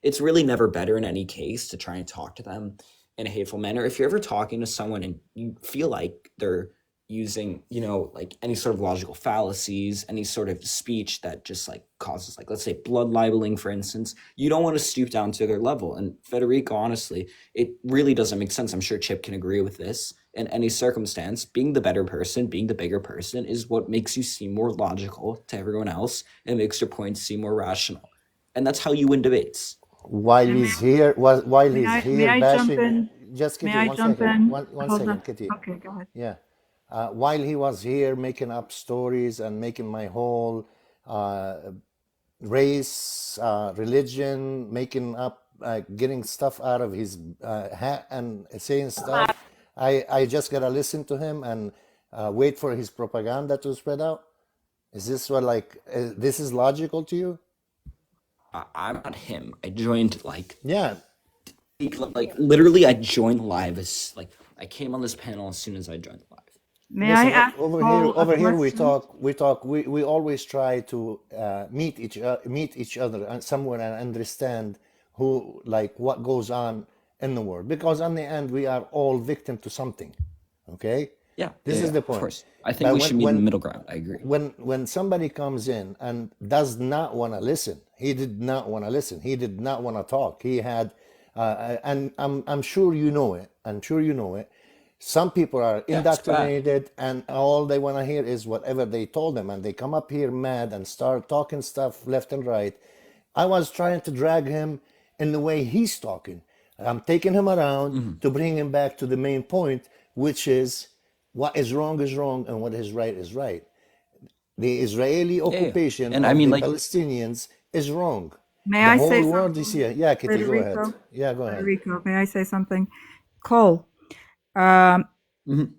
it's really never better in any case to try and talk to them in a hateful manner. If you're ever talking to someone and you feel like they're using, like any sort of logical fallacies, any sort of speech that just like causes, like, let's say blood libeling, for instance, you don't want to stoop down to their level. And Federico, honestly, it really doesn't make sense. I'm sure Chip can agree with this. In any circumstance, being the better person, being the bigger person is what makes you seem more logical to everyone else and makes your points seem more rational. And that's how you win debates. While And he's here, while may he's may here I jump bashing, in? just May Kitty, I one jump second, in? one Hold second, on. Kitty. Okay, go ahead. Yeah. While he was here making up stories and making my whole race, religion, making up, getting stuff out of his hat and saying stuff, I just gotta listen to him and wait for his propaganda to spread out. Is this what, like, this is logical to you? I'm not him. I joined Yeah. literally I joined live as I came on this panel as soon as I joined live. May I Listen, ask over Paul a we question? talk. We always try to meet each other and somewhere and understand who, like, what goes on in the world, because on the end we are all victim to something. Okay, Yeah, this is the of point. course. I think But we should meet in the middle ground. I agree. when somebody comes in and does not want to listen, he did not want to listen. He did not want to talk. He had, and I'm sure you know it. I'm sure you know it. Some people are Yeah, it's bad. indoctrinated, and all they want to hear is whatever they told them, and they come up here mad and start talking stuff left and right. I was trying to drag him in the way he's talking. I'm taking him around to bring him back to the main point, which is what is wrong and what is right. The Israeli occupation And I of mean, the Palestinians is wrong. May The I say whole world is something, here. Yeah, Kitty, go ahead. Federico? Yeah, go ahead. Federico, may I say something? Cole, I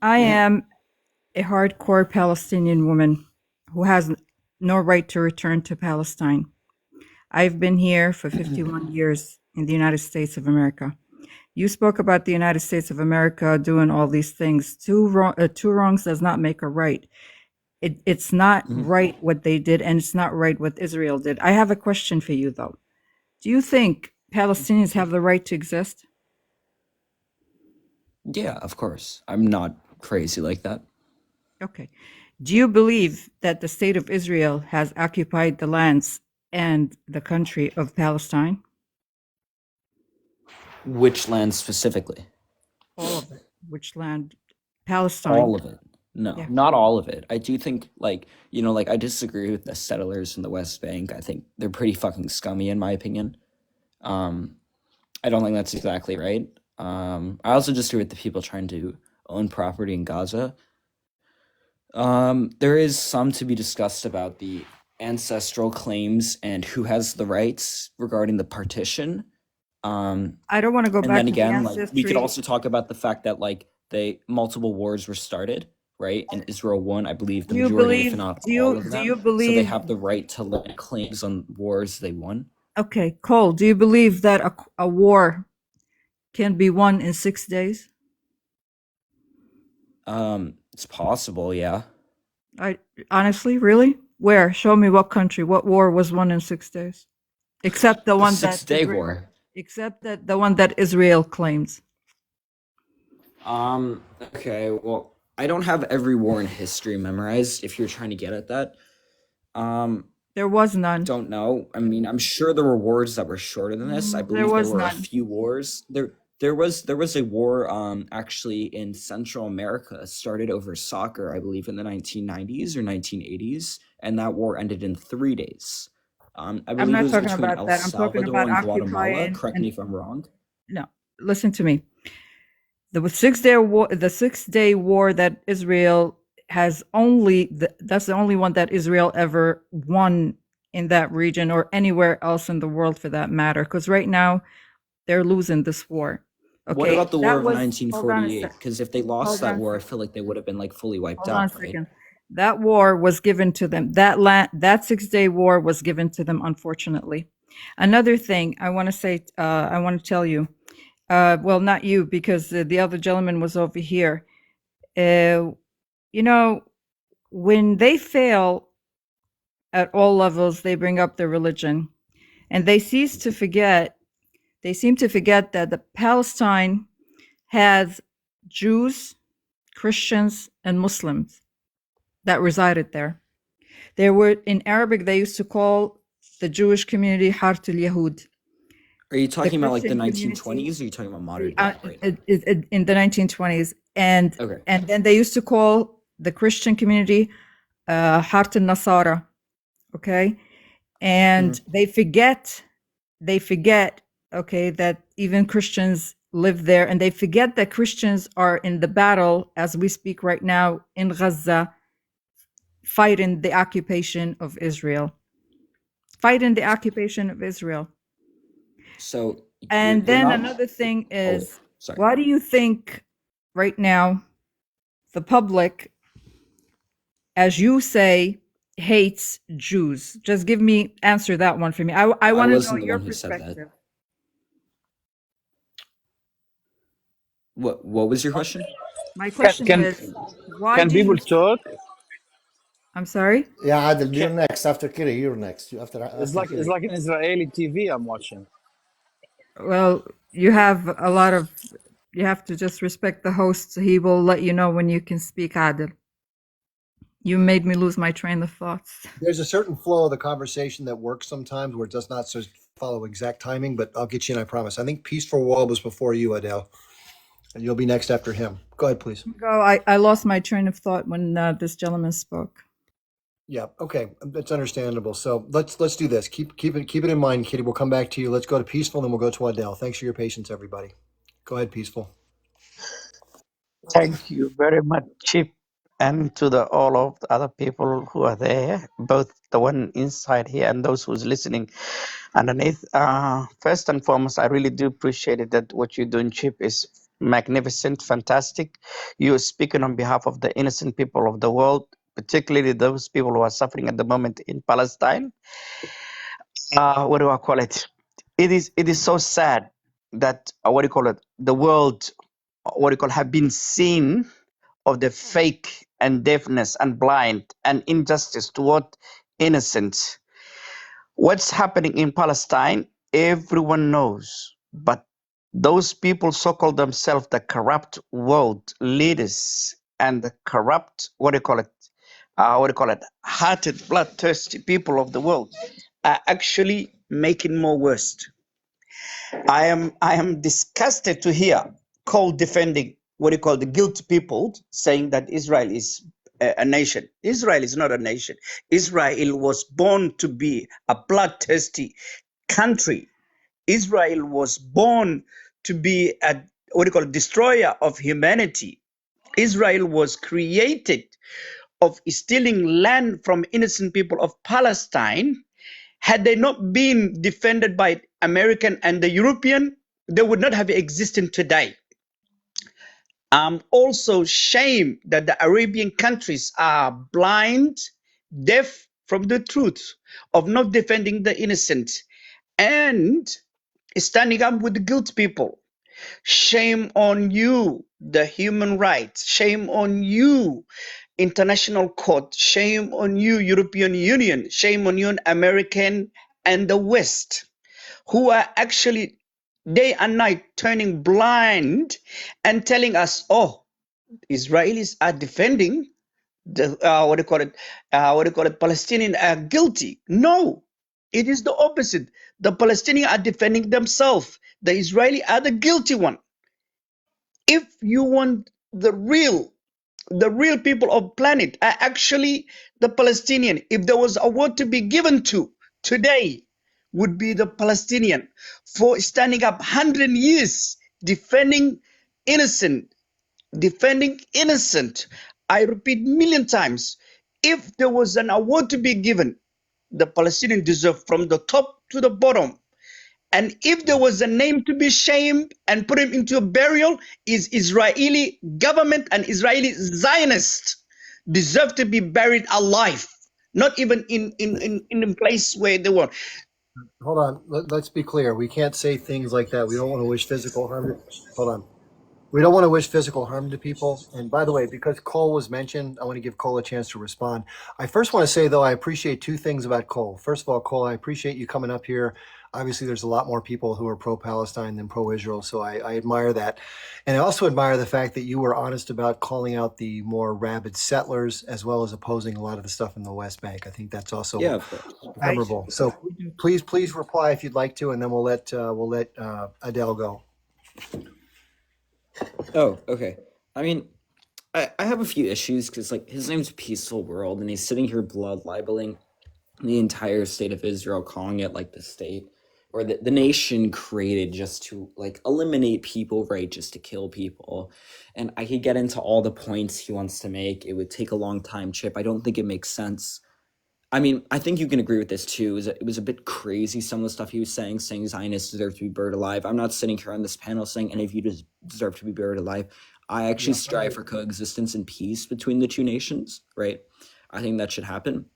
am a hardcore Palestinian woman who has no right to return to Palestine. I've been here for 51 years in the United States of America. You spoke about the United States of America doing all these things. Two wrongs does not make a right. It's not right what they did, and it's not right what Israel did. I have a question for you, though. Do you think Palestinians have the right to exist? Yeah, of course. I'm not crazy like that. Okay. Do you believe that the state of Israel has occupied the lands and the country of Palestine? Which land specifically? All of it. Which land? Palestine. All of it. No, Yeah. not all of it. I do think, like, like I disagree with the settlers in the West Bank. I think they're pretty fucking scummy, in my opinion. I don't think that's exactly right. I also disagree with the people trying to own property in Gaza. There is some to be discussed about the ancestral claims and who has the rights regarding the partition. I don't want to go And back then to the again, like, we could ancestry. also talk about the fact that, like, multiple wars were started, right? And Israel won, I believe, the Do you majority, if believe? not Do all you of do you them. So they believe? have the right to lay claims on wars they won. Okay, Cole. Do you believe that a war can be won in 6 days? It's possible, yeah. I honestly, really? Where? Show me what country. What war was won in 6 days? Except the The one Six that Day Israel. War. Except that the one that Israel claims. Okay, well, I don't have every war in history memorized, if you're trying to get at that. There was none. Don't know. I mean, I'm sure there were wars that were shorter than this. I There believe there was were a none. few wars. There was a war actually in Central America, started over soccer, I believe in the 1990s or 1980s, and that war ended in 3 days. I I'm believe it not was talking between about El that. I'm talking Salvador about and Guatemala. occupying Correct me if I'm wrong. no. Listen to me. The 6 day war. The 6 day war that Israel has that's the only one that Israel ever won in that region or anywhere else in the world for that matter. Because right now they're losing this war. What Okay, about the war that of was. Hold on a 1948? sec. Because if they lost Hold that on a war, I sec. feel like they would have been like fully wiped Hold on a out, right? second. That war was given to them. That 6 day war was given to them, unfortunately. Another thing I want to say, I want to tell you, well, not you, because the other gentleman was over here. You know, when they fail at all levels, they bring up their religion, and they seem to forget that the Palestine has Jews, Christians, and Muslims that resided there. There were, in Arabic, they used to call the Jewish community Hart al-Yahud. Are you The talking about like the Christian community 1920s or are you talking about modern day right now? in the 1920s, and Okay. then they used to call the Christian community Hart al-Nasara. Okay, and they forget, okay, that even Christians live there, and they forget that Christians are in the battle as we speak right now in Gaza, fighting the occupation of Israel. So And you're then not. another thing Oh, is, sorry. why do you think right now the public, as you say, hates Jews? Just answer that one for me. I I want to know wasn't the your one who said that. perspective. What was your question? My question Can is, why can do people you? talk? I'm sorry. Yeah, Adel, you're Can, next. After Kiri, you're next. After it's like Kiri. an Israeli TV I'm watching. Well, you have a lot of. You have to just respect the host. He will let you know when you can speak, Adil. You made me lose my train of thoughts. There's a certain flow of the conversation that works sometimes where it does not follow exact timing, but I'll get you in, I promise. I think Peaceful Wall was before you, Adele, and you'll be next after him. Go ahead, please. Go. I lost my train of thought when this gentleman spoke. Yeah, okay, that's understandable. So let's do this. Keep it in mind, Kitty. We'll come back to you. Let's go to Peaceful, then we'll go to Adele. Thanks for your patience, everybody. Go ahead, Peaceful. Thank you very much, Chip, and to all of the other people who are there, both the one inside here and those who's listening underneath. First and foremost, I really do appreciate it that what you're doing, Chip, is magnificent, fantastic. You're speaking on behalf of the innocent people of the world, particularly those people who are suffering at the moment in Palestine. What do I call it? It is so sad that the world have been seen of the fake and deafness and blind and injustice toward innocent. What's happening in Palestine, everyone knows, but those people so-called themselves the corrupt world leaders and the corrupt hearted, bloodthirsty people of the world are actually making more worse. I am disgusted to hear Cole defending what you call the guilty people, saying that Israel is a nation. Israel is not a nation. Israel was born to be a bloodthirsty country. Israel was born to be a what do you call it, destroyer of humanity. Israel was created of stealing land from innocent people of Palestine. Had they not been defended by American and the European, they would not have existed today. Also shame that the Arabian countries are blind, deaf from the truth of not defending the innocent and standing up with the guilty people. Shame on you, the human rights. Shame on you, international court. Shame on you, European Union. Shame on you, American and the West, who are actually day and night turning blind and telling us, oh, Israelis are defending the Palestinians are guilty. No, it is the opposite. The Palestinians are defending themselves. The Israeli are the guilty one. If you want the real people of planet are actually the Palestinian. If there was a word to be given to today, would be the Palestinian for standing up 100 years defending innocent. I repeat million times, if there was an award to be given, the Palestinian deserve from the top to the bottom. And if there was a name to be shamed and put him into a burial, is Israeli government and Israeli Zionists deserve to be buried alive, not even in a place where they were. Hold on. Let's be clear. We can't say things like that. We don't want to wish physical harm. Hold on. We don't want to wish physical harm to people. And by the way, because Cole was mentioned, I want to give Cole a chance to respond. I first want to say, though, I appreciate two things about Cole. First of all, Cole, I appreciate you coming up here. Obviously, there's a lot more people who are pro-Palestine than pro-Israel, so I admire that. And I also admire the fact that you were honest about calling out the more rabid settlers, as well as opposing a lot of the stuff in the West Bank. I think that's also Yeah, of course. admirable. So please reply if you'd like to, and then we'll let Adele go. Oh, okay. I mean, I have a few issues because, like, his name's Peaceful World, and he's sitting here blood libeling the entire state of Israel, calling it like the state or the nation created just to like eliminate people, right? Just to kill people. And I could get into all the points he wants to make. It would take a long time, Chip. I don't think it makes sense. I mean, I think you can agree with this too. It was a bit crazy, some of the stuff he was saying Zionists deserve to be buried alive. I'm not sitting here on this panel saying any of you deserve to be buried alive. I actually strive for coexistence and peace between the two nations, right? I think that should happen.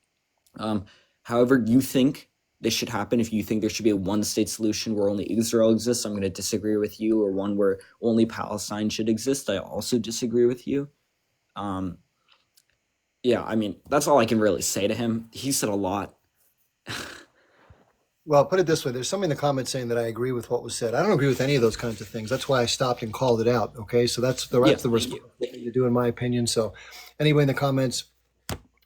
However you think this should happen, if you think there should be a one-state solution where only Israel exists, I'm going to disagree with you, or one where only Palestine should exist, I also disagree with you. Yeah, I mean, that's all I can really say to him. He said a lot. Well, put it this way. There's something in the comments saying that I agree with what was said. I don't agree with any of those kinds of things. That's why I stopped and called it out. Okay, so that's the responsible thing to do, in my opinion. So anyway, in the comments,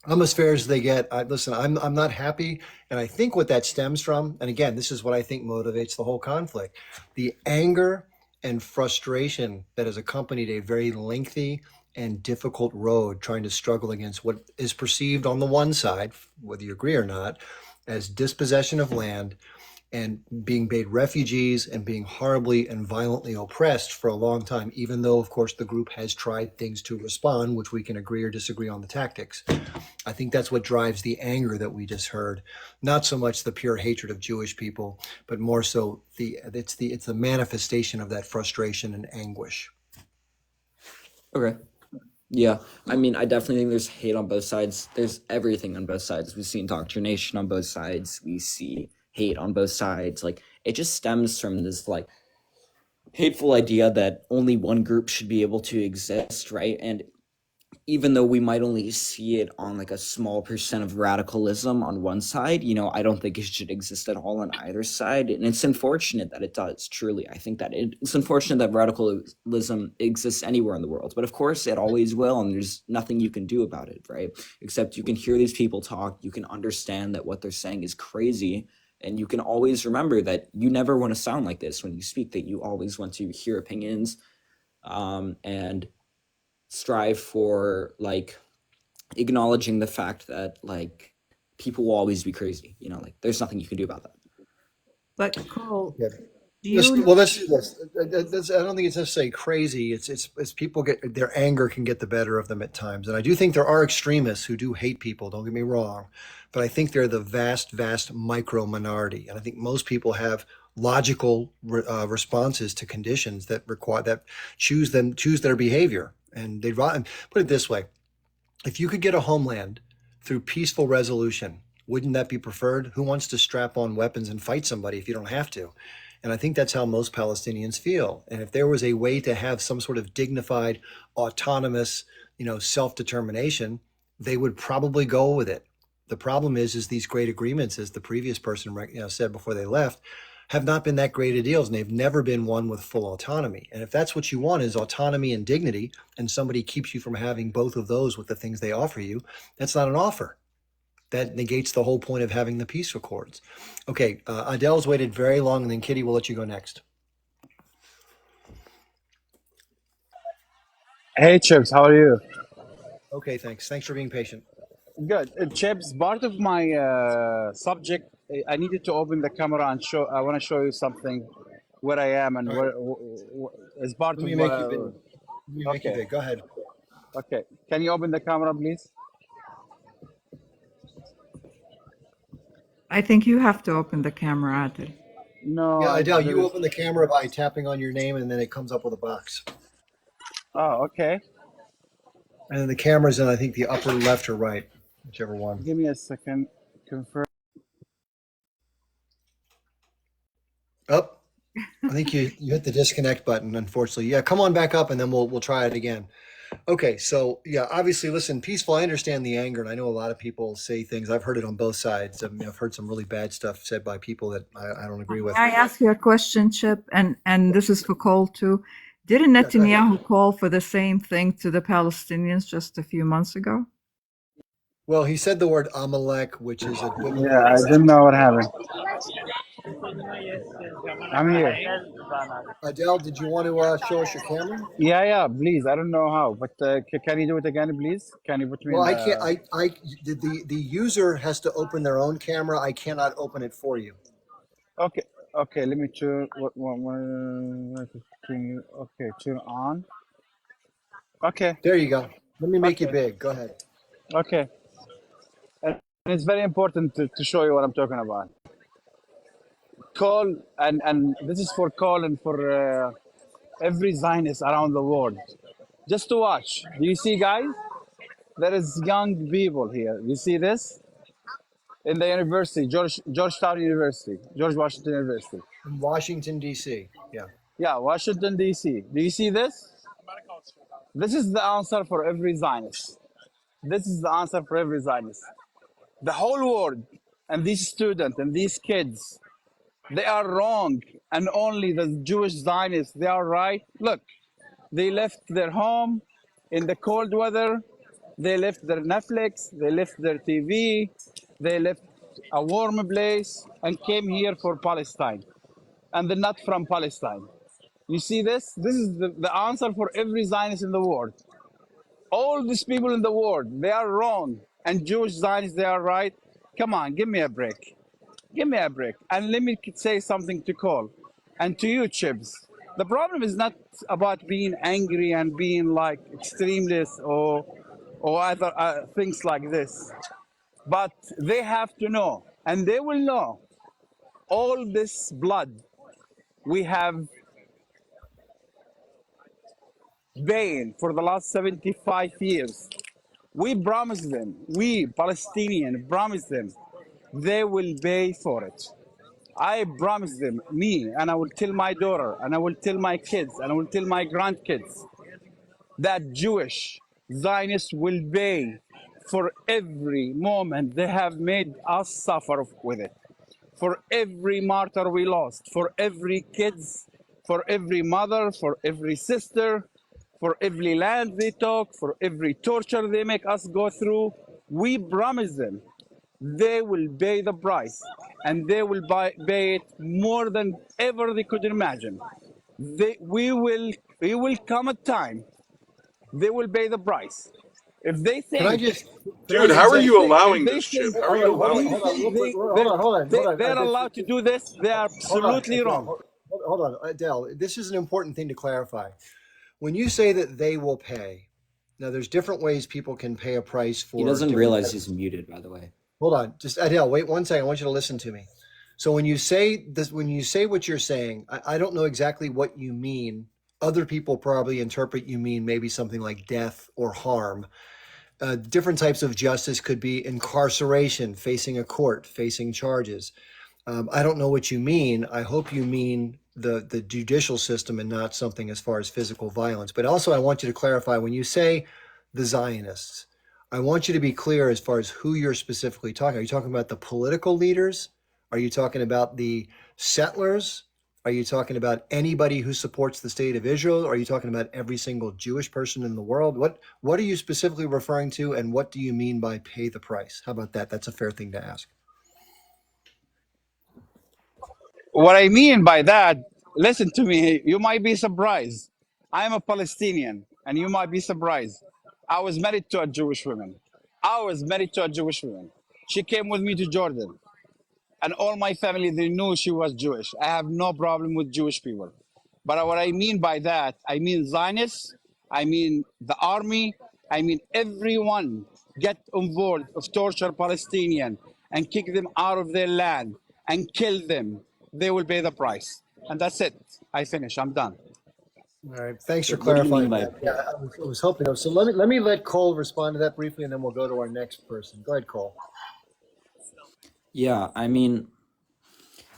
I'm as fair as they get. Listen, I'm not happy. And I think what that stems from, and again, this is what I think motivates the whole conflict, the anger and frustration that has accompanied a very lengthy and difficult road trying to struggle against what is perceived on the one side, whether you agree or not, as dispossession of land and being made refugees and being horribly and violently oppressed for a long time, even though, of course, the group has tried things to respond, which we can agree or disagree on the tactics. I think that's what drives the anger that we just heard. Not so much the pure hatred of Jewish people, but more so it's the manifestation of that frustration and anguish. Okay. Yeah, I mean, I definitely think there's hate on both sides. There's everything on both sides. We see indoctrination on both sides. We see hate on both sides. Like, it just stems from this, like, hateful idea that only one group should be able to exist, right? And even though we might only see it on, like, a small percent of radicalism on one side, you know, I don't think it should exist at all on either side. And it's unfortunate that it does, truly. I think that it's unfortunate that radicalism exists anywhere in the world. But of course, it always will, and there's nothing you can do about it, right? Except you can hear these people talk, you can understand that what they're saying is crazy, and you can always remember that you never want to sound like this when you speak, that you always want to hear opinions and strive for like acknowledging the fact that like people will always be crazy. You know, like there's nothing you can do about that. But Cole, Yeah. do Let's, you well, let's do this. I don't think it's necessarily crazy. It's people get their anger can get the better of them at times, and I do think there are extremists who do hate people. Don't get me wrong, but I think they're the vast micro minority, and I think most people have logical responses to conditions that require that choose their behavior, and they'd rather put it this way: if you could get a homeland through peaceful resolution, wouldn't that be preferred? Who wants to strap on weapons and fight somebody if you don't have to? And I think that's how most Palestinians feel. And if there was a way to have some sort of dignified, autonomous, self-determination, they would probably go with it. The problem is these great agreements, as the previous person said before they left, have not been that great of deals, and they've never been one with full autonomy. And if that's what you want is autonomy and dignity, and somebody keeps you from having both of those with the things they offer you, that's not an offer. That negates the whole point of having the peace accords. Okay, Adele's waited very long, and then Kitty, we'll let you go next. Hey, Chips, how are you? Okay, thanks. Thanks for being patient. Good. Chips, part of my subject, I needed to open the camera and show. I want to show you something where I am and All right. as part Let me of. make you big. Let me make you Okay. big. Go ahead. Okay. Can you open the camera, please? I think you have to open the camera, Adil. No, Yeah, Adele, there you is. open the camera by tapping on your name, and then it comes up with a box. Oh, okay. And then the camera's in, I think, the upper left or right, whichever one. Give me a second. Confirm. Up. I think you hit the disconnect button, unfortunately. Yeah, come on back up, and then we'll try it again. Okay, so yeah, obviously, listen, peaceful. I understand the anger, and I know a lot of people say things. I've heard it on both sides. I mean, I've heard some really bad stuff said by people that I don't agree with. May I ask you a question, Chip? And this is for Cole too. Didn't Yeah, go ahead. Netanyahu call for the same thing to the Palestinians just a few months ago? Well, he said the word Amalek, which is a biblical. Yeah, I didn't know what happened. I'm here. Adele, did you want to show us your camera? Yeah, please. I don't know how, but can you do it again, please? Can you put me Well, in? I can't. The user has to open their own camera. I cannot open it for you. Okay. Let me turn. Okay, turn on. Okay. There you go. Let me make you Okay. big. Go ahead. Okay. And it's very important to show you what I'm talking about. Call and this is for call and for every Zionist around the world. Just to watch. Do you see, guys? There is young people here. You see this? In the university, Georgetown University, George Washington University. In Washington, D.C. Yeah. Yeah, Washington, D.C. Do you see this? This is the answer for every Zionist. This is the answer for every Zionist. The whole world and these students and these kids, they are wrong. And only the Jewish Zionists, they are right. Look, they left their home in the cold weather. They left their Netflix. They left their TV. They left a warm place and came here for Palestine. And they're not from Palestine. You see this? This is the answer for every Zionist in the world. All these people in the world, they are wrong. And Jewish Zionists, they are right. Come on, give me a break. Give me a break. And let me say something to Cole. And to you, Chips. The problem is not about being angry and being like extremists or other things like this. But they have to know, and they will know, all this blood we have paying for the last 75 years. We promised them, we Palestinians promised them, they will pay for it. I promise them, me, and I will tell my daughter, and I will tell my kids, and I will tell my grandkids, that Jewish Zionists will pay for every moment they have made us suffer with it. For every martyr we lost, for every kids, for every mother, for every sister, for every land they took, for every torture they make us go through, we promise them they will pay the price, and they will pay it more than ever they could imagine. we will come a time they will pay the price. If they Can I think, just, Dude, if how are they you think, if allowing they this, Chip? think, How are you hold on, allowing they this? hold on, think real quick, they hold on. they're allowed to do this, they are Hold on, absolutely Adele, wrong. hold on, Adele. This is an important thing to clarify. When you say that they will pay, now there's different ways people can pay a price He for doesn't different realize types. he's muted, by the way. Hold on, just Adele, wait 1 second. I want you to listen to me. So when you say this, when you say what you're saying, I don't know exactly what you mean. Other people probably interpret you mean maybe something like death or harm. Different types of justice could be incarceration, facing a court, facing charges. I don't know what you mean. I hope you mean the judicial system and not something as far as physical violence. But also, I want you to clarify when you say the Zionists, I want you to be clear as far as who you're specifically talking. Are you talking about the political leaders? Are you talking about the settlers? Are you talking about anybody who supports the state of Israel? Are you talking about every single Jewish person in the world? What are you specifically referring to, and what do you mean by pay the price? How about that? That's a fair thing to ask. What I mean by that, listen to me, you might be surprised. I am a Palestinian, and you might be surprised. I was married to a Jewish woman. I was married to a Jewish woman. She came with me to Jordan, and all my family, they knew she was Jewish. I have no problem with Jewish people. But what I mean by that, I mean Zionists, I mean the army, I mean everyone get involved of torture Palestinian and kick them out of their land and kill them. They will pay the price. And that's it. I finish. I'm done. All right. Thanks So for what do you mean clarifying by that. Yeah, I was hoping. So let me let Cole respond to that briefly, and then we'll go to our next person. Go ahead, Cole. Yeah, I mean,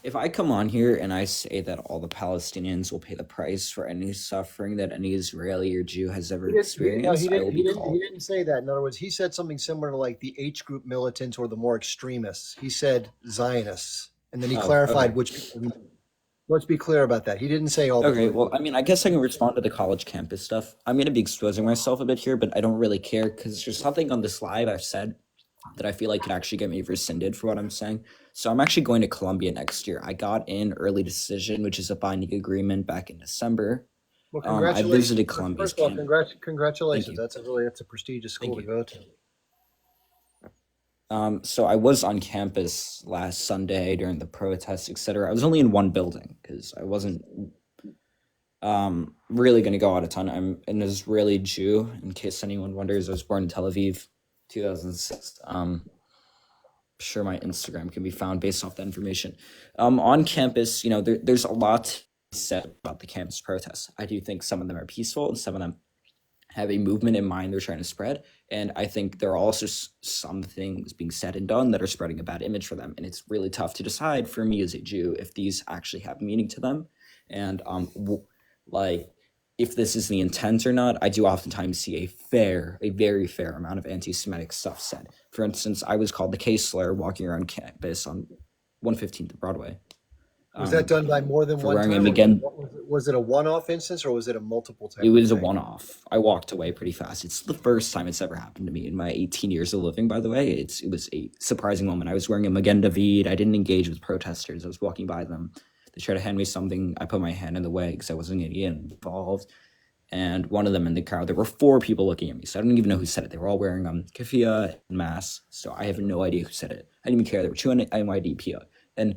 if I come on here and I say that all the Palestinians will pay the price for any suffering that any Israeli or Jew has ever No, experienced, I will be he called. didn't say that. In other words, he said something similar to like the H group militants or the more extremists. He said Zionists, and then he Oh, clarified okay. which people. Let's be clear about that. He didn't say all the Okay, political. well, I mean, I guess I can respond to the college campus stuff. I'm going to be exposing myself a bit here, but I don't really care because there's something on this live I've said that I feel like could actually get me rescinded for what I'm saying. So I'm actually going to Columbia next year. I got in early decision, which is a binding agreement back in December. Well, I congratulations. visited Columbia's First of all, campus. Thank congratulations. you. That's a prestigious school Thank to you. go to. So I was on campus last Sunday during the protests, etc. I was only in one building because I wasn't really going to go out a ton. I'm an Israeli Jew, in case anyone wonders. I was born in Tel Aviv, 2006. Sure, my Instagram can be found based off that information. On campus, you know, there's a lot said about the campus protests. I do think some of them are peaceful and some of them have a movement in mind they're trying to spread. And I think there are also some things being said and done that are spreading a bad image for them. And it's really tough to decide for me as a Jew if these actually have meaning to them. And like, if this is the intent or not, I do oftentimes see a very fair amount of anti-Semitic stuff said. For instance, I was called the K-slur walking around campus on 115th Broadway. Was that done by more than for one wearing time? a Magen. Was it a one-off instance, or was it a multiple time? It was a one-off. I walked away pretty fast. It's the first time it's ever happened to me in my 18 years of living, by the way. It was a surprising moment. I was wearing a Magen David. I didn't engage with protesters. I was walking by them. They tried to hand me something. I put my hand in the way because I wasn't going to get involved. And one of them in the crowd, there were 4 people looking at me. So I don't even know who said it. They were all wearing keffiyeh and masks. So I have no idea who said it. I didn't even care. There were 2 NYPD and,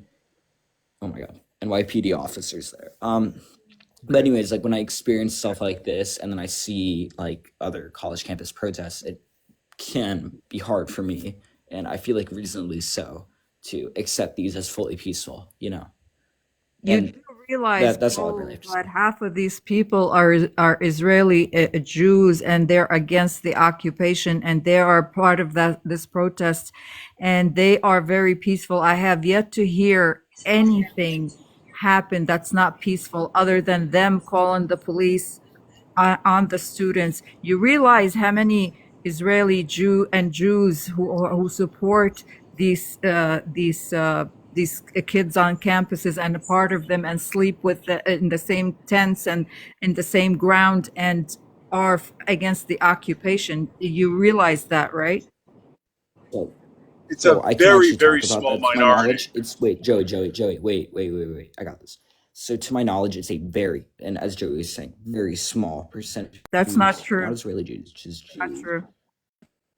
oh my God, NYPD officers there. But anyways, like when I experience stuff like this and then I see like other college campus protests, it can be hard for me, and I feel like reasonably so, to accept these as fully peaceful, you know. You And do realize, that's all I Paul, really have to say. that half of these people are Israeli Jews, and they're against the occupation, and they are part of this protest, and they are very peaceful. I have yet to hear anything happen that's not peaceful, other than them calling the police on the students. You realize how many Israeli Jews who support these kids on campuses and a part of them, and sleep in the same tents and in the same ground, and are against the occupation. You realize that, right? It's a So I can very, actually very talk about small that. To my minority. knowledge, it's wait, Joey, wait. I got this. So to my knowledge, it's a very, and as Joey was saying, very small percentage of That's not Jews, true. not Israeli Jews, just Not Jews. true.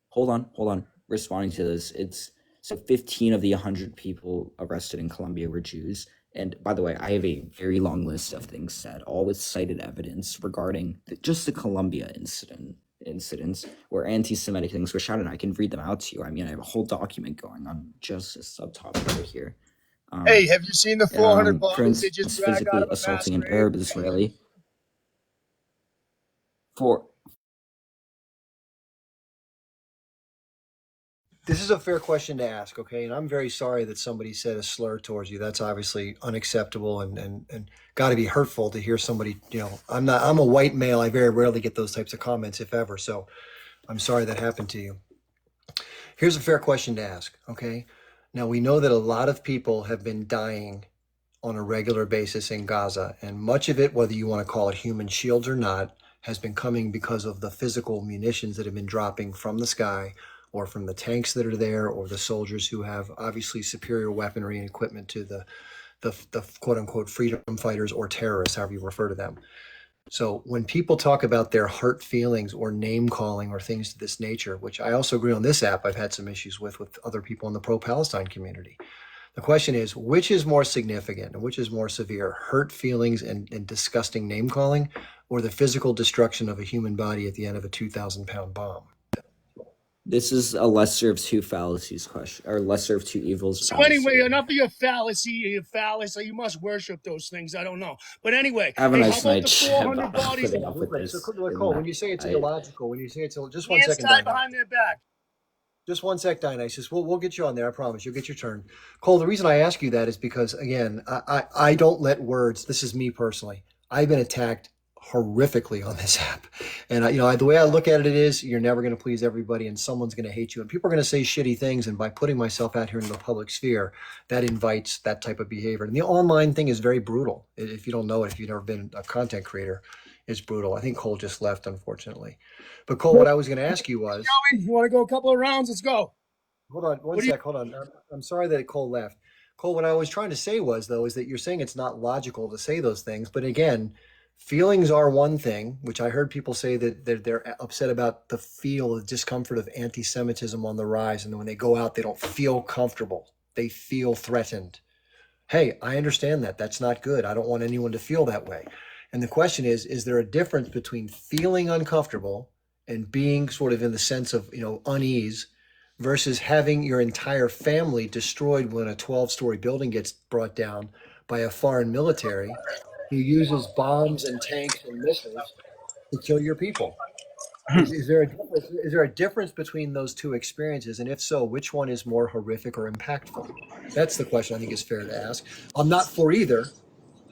Hold on. Responding to this, it's so 15 of the 100 people arrested in Colombia were Jews. And by the way, I have a very long list of things said, all with cited evidence regarding just the Colombia incidents where anti-Semitic things were shouted. I can read them out to you. I mean, I have a whole document going on just a subtopic right here. Hey, have you seen the 400 For bodies they instance, just dragged out physically of a assaulting an masquerade? Arab Israeli for This is a fair question to ask, okay? And I'm very sorry that somebody said a slur towards you. That's obviously unacceptable and got to be hurtful to hear somebody, I'm a white male. I very rarely get those types of comments, if ever. So I'm sorry that happened to you. Here's a fair question to ask, okay? Now, we know that a lot of people have been dying on a regular basis in Gaza, and much of it, whether you want to call it human shields or not, has been coming because of the physical munitions that have been dropping from the sky or from the tanks that are there or the soldiers who have obviously superior weaponry and equipment to the quote unquote freedom fighters or terrorists, however you refer to them. So when people talk about their hurt feelings or name calling or things of this nature, which I also agree on this app, I've had some issues with other people in the pro-Palestine community. The question is, which is more significant and which is more severe, hurt feelings and disgusting name calling, or the physical destruction of a human body at the end of a 2,000-pound bomb? this is a lesser of two fallacies question, or lesser of two evils. So fallacy. anyway, enough of your fallacy, your phallus. You must worship those things. I don't know. But anyway, Have a hey, nice how about night. the 400 bodies? Putting up with this. So, Cole, when you say it's illogical, when you say it's just one Hands second, tied Dinah. behind their back. Just one sec, Dionysus. We'll get you on there. I promise. You'll get your turn. Cole, the reason I ask you that is because, again, I don't let words. This is me personally. I've been attacked horrifically on this app, and the way I look at it is, you're never going to please everybody, and someone's going to hate you, and people are going to say shitty things. And by putting myself out here in the public sphere, that invites that type of behavior. And the online thing is very brutal. If you don't know it, if you've never been a content creator, it's brutal. I think Cole just left, unfortunately. But Cole, what I was going to ask you was, Joey, you want to go a couple of rounds? Let's go. hold on one sec. Hold on. I'm sorry that Cole left. Cole, what I was trying to say was, though, is that you're saying it's not logical to say those things. But again, feelings are one thing, which I heard people say that they're upset about the discomfort of anti-Semitism on the rise. And when they go out, they don't feel comfortable. They feel threatened. Hey, I understand that. That's not good. I don't want anyone to feel that way. And the question is there a difference between feeling uncomfortable and being sort of in the sense of, unease versus having your entire family destroyed when a 12-story building gets brought down by a foreign military who uses bombs and tanks and missiles to kill your people? Is there a difference between those two experiences? And if so, which one is more horrific or impactful? That's the question I think is fair to ask. I'm not for either,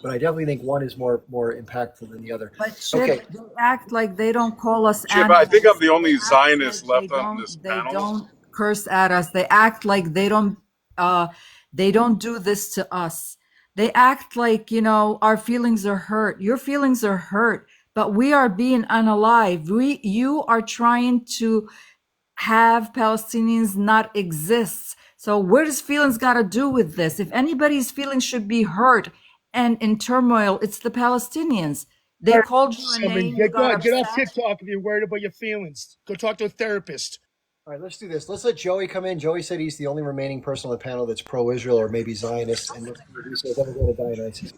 but I definitely think one is more impactful than the other. But Chip, Okay. they act like they don't call us Chip, I think I'm the only animals. Zionist They left on don't- this They panel. don't curse at us. They act like they don't do this to us. They act like, our feelings are hurt. Your feelings are hurt, but we are being unalive. You are trying to have Palestinians not exist. So what does feelings got to do with this? If anybody's feelings should be hurt and in turmoil, it's the Palestinians. They called you a name. You Get got off upset. TikTok if you're worried about your feelings. Go talk to a therapist. All right, let's do this. Let's let Joey come in. Joey said he's the only remaining person on the panel that's pro-Israel or maybe Zionist. And let's then we'll go to Dionysus.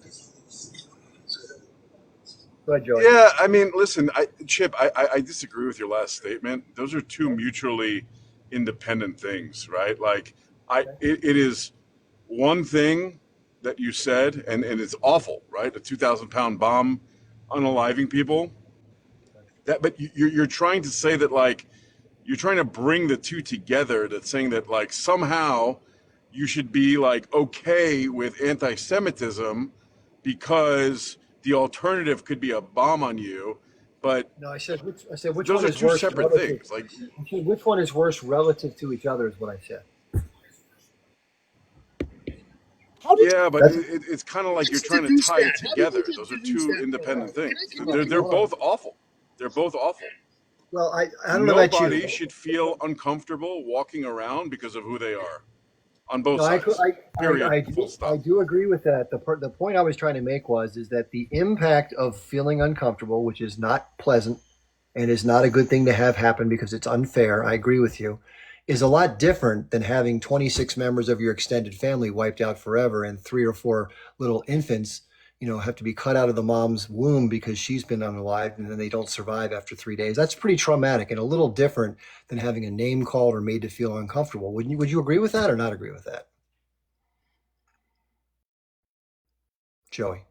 Go ahead, Joey. Yeah, I mean, listen, Chip, I disagree with your last statement. Those are two mutually independent things, right? Like, it is one thing that you said, and it's awful, right? A 2,000-pound bomb unaliving people. But you're trying to say that, like, you're trying to bring the two together. That's saying that, like, somehow you should be, like, okay with anti-Semitism because the alternative could be a bomb on you. But No, I said which those one are is two worse separate relative. things. Like, I said which one is worse relative to each other is what I said. yeah, but it's kind of like you're trying to tie it together. Those are two independent things. They're both awful. They're both awful. Well, I don't know about you. Nobody should feel uncomfortable walking around because of who they are. on both No, sides. Period. Full I stop. do agree with that. The point I was trying to make is that the impact of feeling uncomfortable, which is not pleasant and is not a good thing to have happen because it's unfair. I agree with you, is a lot different than having 26 members of your extended family wiped out forever and 3 or 4 little infants, have to be cut out of the mom's womb because she's been unalived and then they don't survive after 3 days. That's pretty traumatic and a little different than having a name called or made to feel uncomfortable. Would you agree with that or not agree with that? Joey.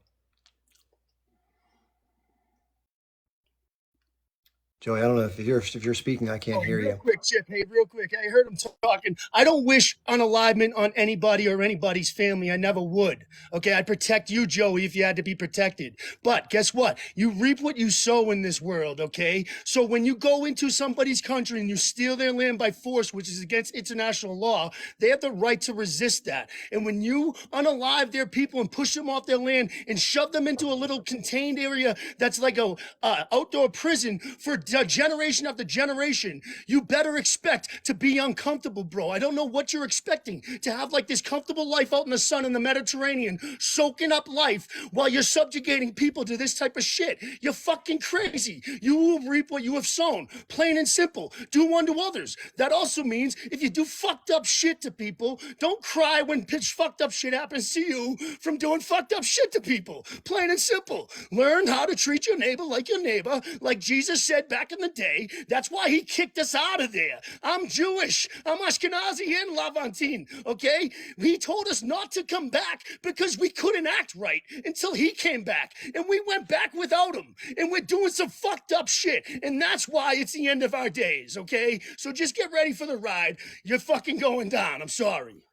Joey, I don't know if you're speaking, I can't hear Real you. quick, Chip. Hey, real quick. I heard him talking. I don't wish unalivement on anybody or anybody's family. I never would. Okay, I'd protect you, Joey, if you had to be protected. But guess what? You reap what you sow in this world, okay? So when you go into somebody's country and you steal their land by force, which is against international law, they have the right to resist that. And when you unalive their people and push them off their land and shove them into a little contained area that's like a outdoor prison for generation after generation, you better expect to be uncomfortable, bro. I don't know what you're expecting, to have like this comfortable life out in the sun in the Mediterranean, soaking up life while you're subjugating people to this type of shit. You're fucking crazy. You will reap what you have sown, plain and simple. Do unto others. That also means if you do fucked up shit to people, don't cry when fucked up shit happens to you from doing fucked up shit to people. Plain and simple. Learn how to treat your neighbor, like Jesus said back in the day. That's why he kicked us out of there. I'm Jewish. I'm Ashkenazi and Levantine, okay? He told us not to come back because we couldn't act right until he came back. And we went back without him. And we're doing some fucked up shit. And that's why it's the end of our days, okay? So just get ready for the ride. You're fucking going down. I'm sorry.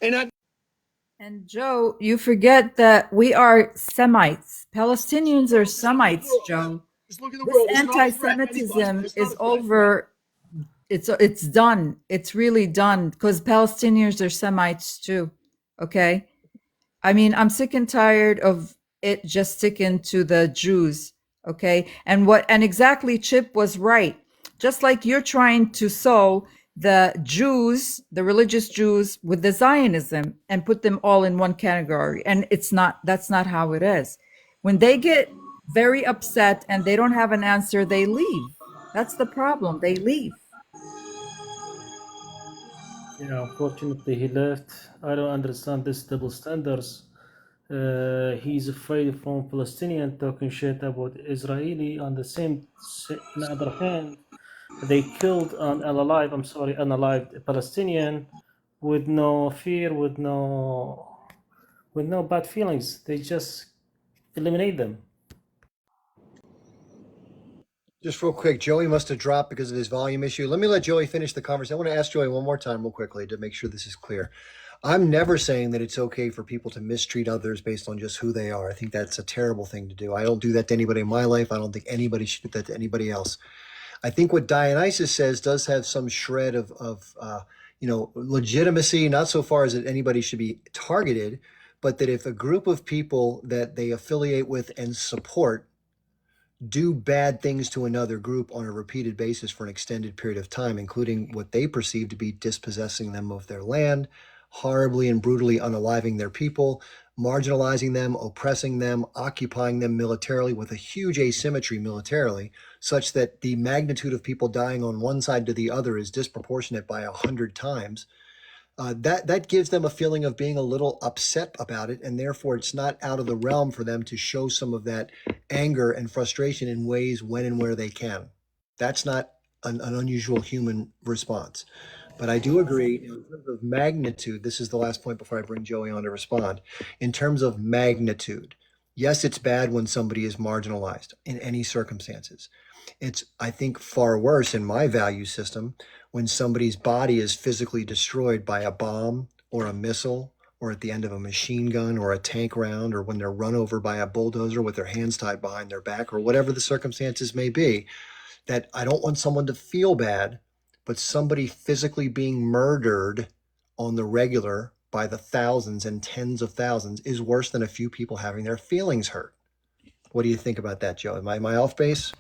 And Joe, you forget that we are Semites. Palestinians are Semites, Joe. Just look at the This world. It's not a threat. anti-Semitism It's not is a threat. over. It's done. It's really done because Palestinians are Semites too. Okay. I mean, I'm sick and tired of it just sticking to the Jews. Okay. And exactly Chip was right. Just like you're trying to sow the Jews, the religious Jews with the Zionism and put them all in one category. And that's not how it is. When they get very upset and they don't have an answer, they leave. That's the problem. They leave. Yeah, unfortunately, he left. I don't understand this double standards. He's afraid from Palestinian talking shit about Israeli. On the other hand, they killed an unalived Palestinian with no fear, with no bad feelings. They just eliminate them. Just real quick, Joey must have dropped because of his volume issue. Let me let Joey finish the conversation. I want to ask Joey one more time real quickly to make sure this is clear. I'm never saying that it's okay for people to mistreat others based on just who they are. I think that's a terrible thing to do. I don't do that to anybody in my life. I don't think anybody should do that to anybody else. I think what Dionysus says does have some shred of legitimacy, not so far as that anybody should be targeted, but that if a group of people that they affiliate with and support do bad things to another group on a repeated basis for an extended period of time, including what they perceive to be dispossessing them of their land, horribly and brutally unaliving their people, marginalizing them, oppressing them, occupying them militarily with a huge asymmetry militarily, such that the magnitude of people dying on one side to the other is disproportionate by 100 times. That gives them a feeling of being a little upset about it, and therefore it's not out of the realm for them to show some of that anger and frustration in ways when and where they can. That's not an unusual human response. But I do agree in terms of magnitude. This is the last point before I bring Joey on to respond. In terms of magnitude, yes, it's bad when somebody is marginalized in any circumstances. It's, I think, far worse in my value system when somebody's body is physically destroyed by a bomb or a missile or at the end of a machine gun or a tank round, or when they're run over by a bulldozer with their hands tied behind their back, or whatever the circumstances may be. That I don't want someone to feel bad, but somebody physically being murdered on the regular by the thousands and tens of thousands is worse than a few people having their feelings hurt. What do you think about that, Joe? Am I off base?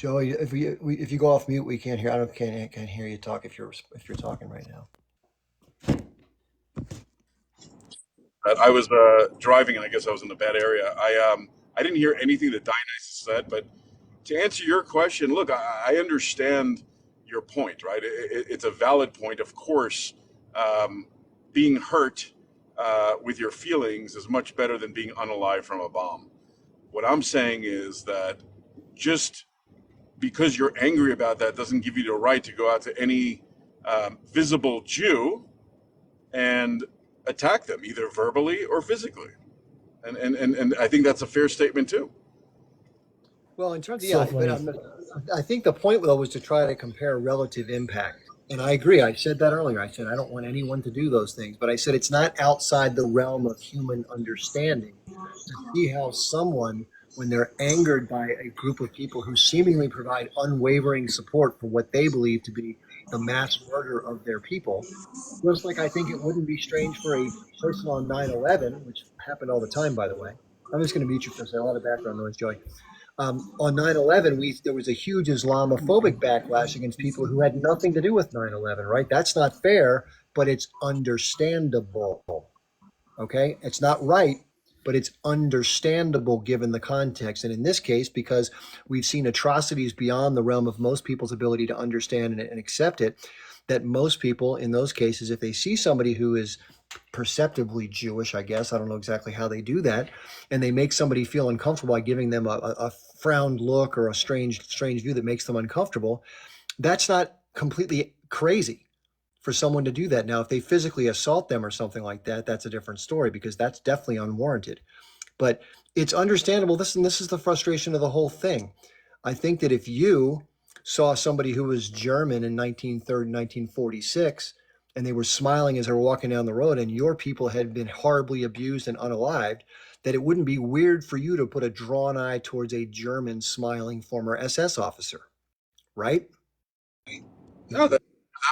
Joey, if you go off mute, we can't hear. Can't hear you talk if you're talking right now. I was driving, and I guess I was in a bad area. I didn't hear anything that Dionysus said, but to answer your question, look, I understand your point, right? It's a valid point. Of course, being hurt with your feelings is much better than being unalive from a bomb. What I'm saying is that just because you're angry about that doesn't give you the right to go out to any visible Jew and attack them, either verbally or physically. And I think that's a fair statement too. Well, in terms of, So yeah, funny. but I think the point though was to try to compare relative impact. And I agree. I said that earlier. I said I don't want anyone to do those things, but I said it's not outside the realm of human understanding to see how someone, when they're angered by a group of people who seemingly provide unwavering support for what they believe to be the mass murder of their people, just like I think it wouldn't be strange for a person on 9/11, which happened all the time, by the way. I'm just going to mute you for a second. A lot of background noise, Joey. On 9/11, there was a huge Islamophobic backlash against people who had nothing to do with 9/11, right? That's not fair, but it's understandable. Okay? It's not right, but it's understandable given the context. And in this case, because we've seen atrocities beyond the realm of most people's ability to understand and accept it, that most people in those cases, if they see somebody who is perceptibly Jewish, I guess, I don't know exactly how they do that, and they make somebody feel uncomfortable by giving them a frowned look or a strange view that makes them uncomfortable, that's not completely crazy for someone to do that. Now, if they physically assault them or something like that, that's a different story, because that's definitely unwarranted. But it's understandable. This is the frustration of the whole thing. I think that if you saw somebody who was German in 1946, and they were smiling as they were walking down the road, and your people had been horribly abused and unalived, that it wouldn't be weird for you to put a drawn eye towards a German smiling former SS officer, right? No, that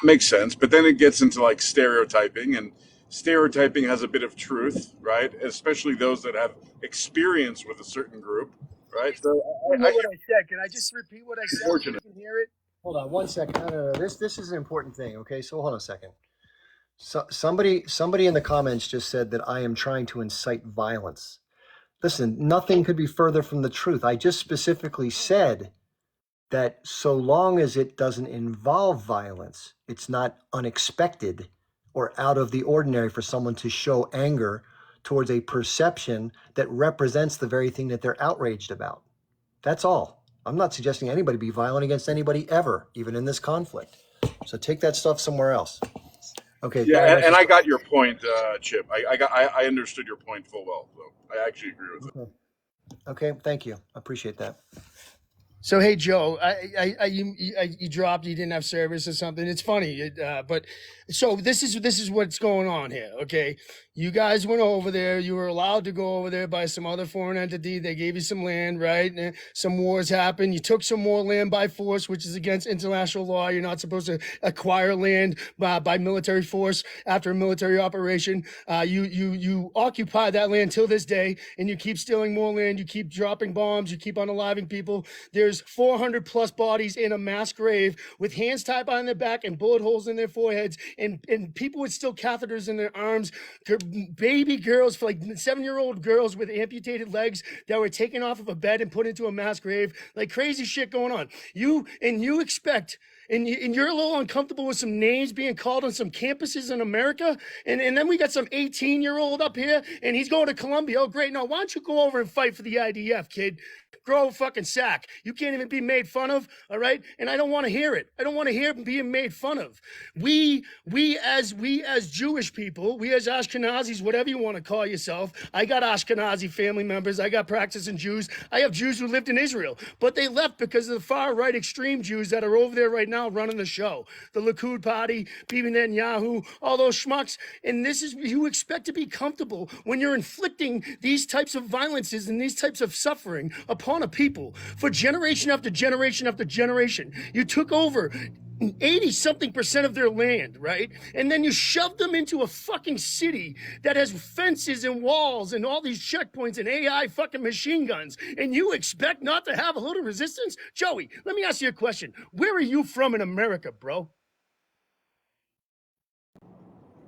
makes sense. But then it gets into like stereotyping, and stereotyping has a bit of truth, right? Especially those that have experience with a certain group, right? So I know what I said. Can I just repeat what I said so you can hear it? Hold on one second. No. This is an important thing. Okay, so hold on a second. So somebody in the comments just said that I am trying to incite violence. Listen, nothing could be further from the truth. I just specifically said that so long as it doesn't involve violence, it's not unexpected or out of the ordinary for someone to show anger towards a perception that represents the very thing that they're outraged about. That's all. I'm not suggesting anybody be violent against anybody ever, even in this conflict. So take that stuff somewhere else. Okay. Yeah, and I got your point, Chip. I understood your point full well. So I actually agree with it. Okay, thank you. I appreciate that. So hey Joe, you dropped, you didn't have service or something. It's funny, but so this is what's going on here. Okay, you guys went over there. You were allowed to go over there by some other foreign entity. They gave you some land, right? And some wars happened. You took some more land by force, which is against international law. You're not supposed to acquire land by military force after a military operation. You occupy that land till this day, and you keep stealing more land. You keep dropping bombs. You keep unaliving people. There's 400 plus bodies in a mass grave with hands tied behind their back and bullet holes in their foreheads, and people with still catheters in their arms, baby girls, for like 7-year-old girls with amputated legs that were taken off of a bed and put into a mass grave, like crazy shit going on. You expect, and you're a little uncomfortable with some names being called on some campuses in America, and then we got some 18-year-old up here, and he's going to Columbia. Oh, great. No, why don't you go over and fight for the IDF, kid? Grow a fucking sack. You can't even be made fun of, all right? And I don't want to hear it. I don't want to hear being made fun of. We as Jewish people, we as Ashkenazis, whatever you want to call yourself. I got Ashkenazi family members. I got practicing Jews. I have Jews who lived in Israel, but they left because of the far right extreme Jews that are over there right now running the show. The Likud party, Bibi Netanyahu, all those schmucks. And this is, you expect to be comfortable when you're inflicting these types of violences and these types of suffering upon a people for generation after generation after generation. You took over 80-something% of their land, right? And then you shove them into a fucking city that has fences and walls and all these checkpoints and AI fucking machine guns, and you expect not to have a little resistance? Joey, let me ask you a question. Where are you from in America, bro?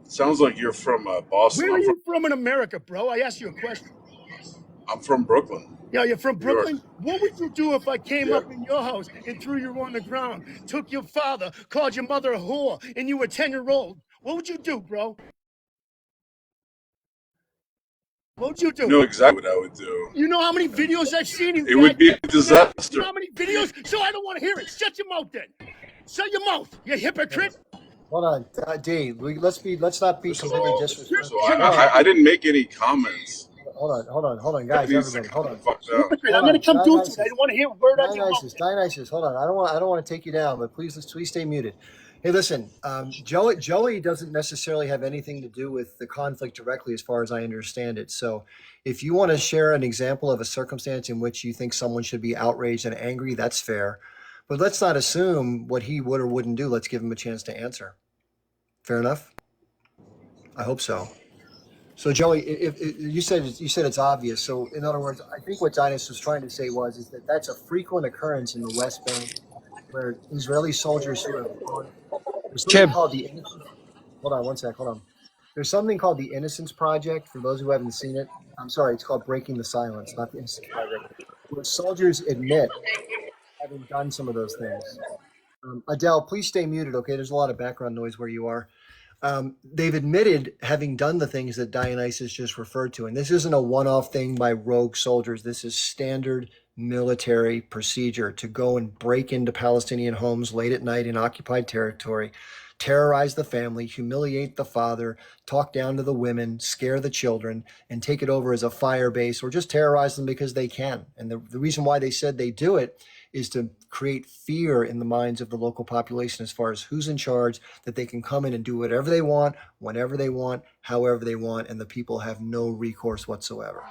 Sounds like you're from Boston. Where are you from in America, bro? I asked you a question. I'm from Brooklyn, Yeah, you're from New York. Brooklyn? What would you do if I came Yeah. up in your house and threw you on the ground, took your father, called your mother a whore, and you were 10-year-old? What would you do, bro? What would you do? You know exactly what I would do. You know how many videos I've seen? It would be a You know disaster. how many videos? So I don't want to hear it. Shut your mouth then. Shut your mouth, you hypocrite. Hold on, D. Let's not be completely disrespectful. I didn't make any comments. Hold on, guys, everybody, hold on. Hypocrite. I'm gonna come do it. I don't want to hear a word out your mouth. Dionysus, hold on. I don't want to take you down, but please stay muted. Hey, listen, Joey doesn't necessarily have anything to do with the conflict directly, as far as I understand it. So, if you want to share an example of a circumstance in which you think someone should be outraged and angry, that's fair. But let's not assume what he would or wouldn't do. Let's give him a chance to answer. Fair enough? I hope so. So, Joey, if you said it's obvious. So, in other words, I think what Dionysus was trying to say is that that's a frequent occurrence in the West Bank, where Israeli soldiers who have gone. There's something called the Innocence. Hold on, one sec. Hold on. There's something called the Innocence Project. For those who haven't seen it, I'm sorry, it's called Breaking the Silence, not the Innocence Project, where soldiers admit having done some of those things. Adele, please stay muted. Okay, there's a lot of background noise where you are. They've admitted having done the things that Dionysus just referred to. And this isn't a one-off thing by rogue soldiers. This is standard military procedure to go and break into Palestinian homes late at night in occupied territory, terrorize the family, humiliate the father, talk down to the women, scare the children, and take it over as a fire base, or just terrorize them because they can. And the reason why they said they do it is to create fear in the minds of the local population as far as who's in charge, that they can come in and do whatever they want, whenever they want, however they want, and the people have no recourse whatsoever.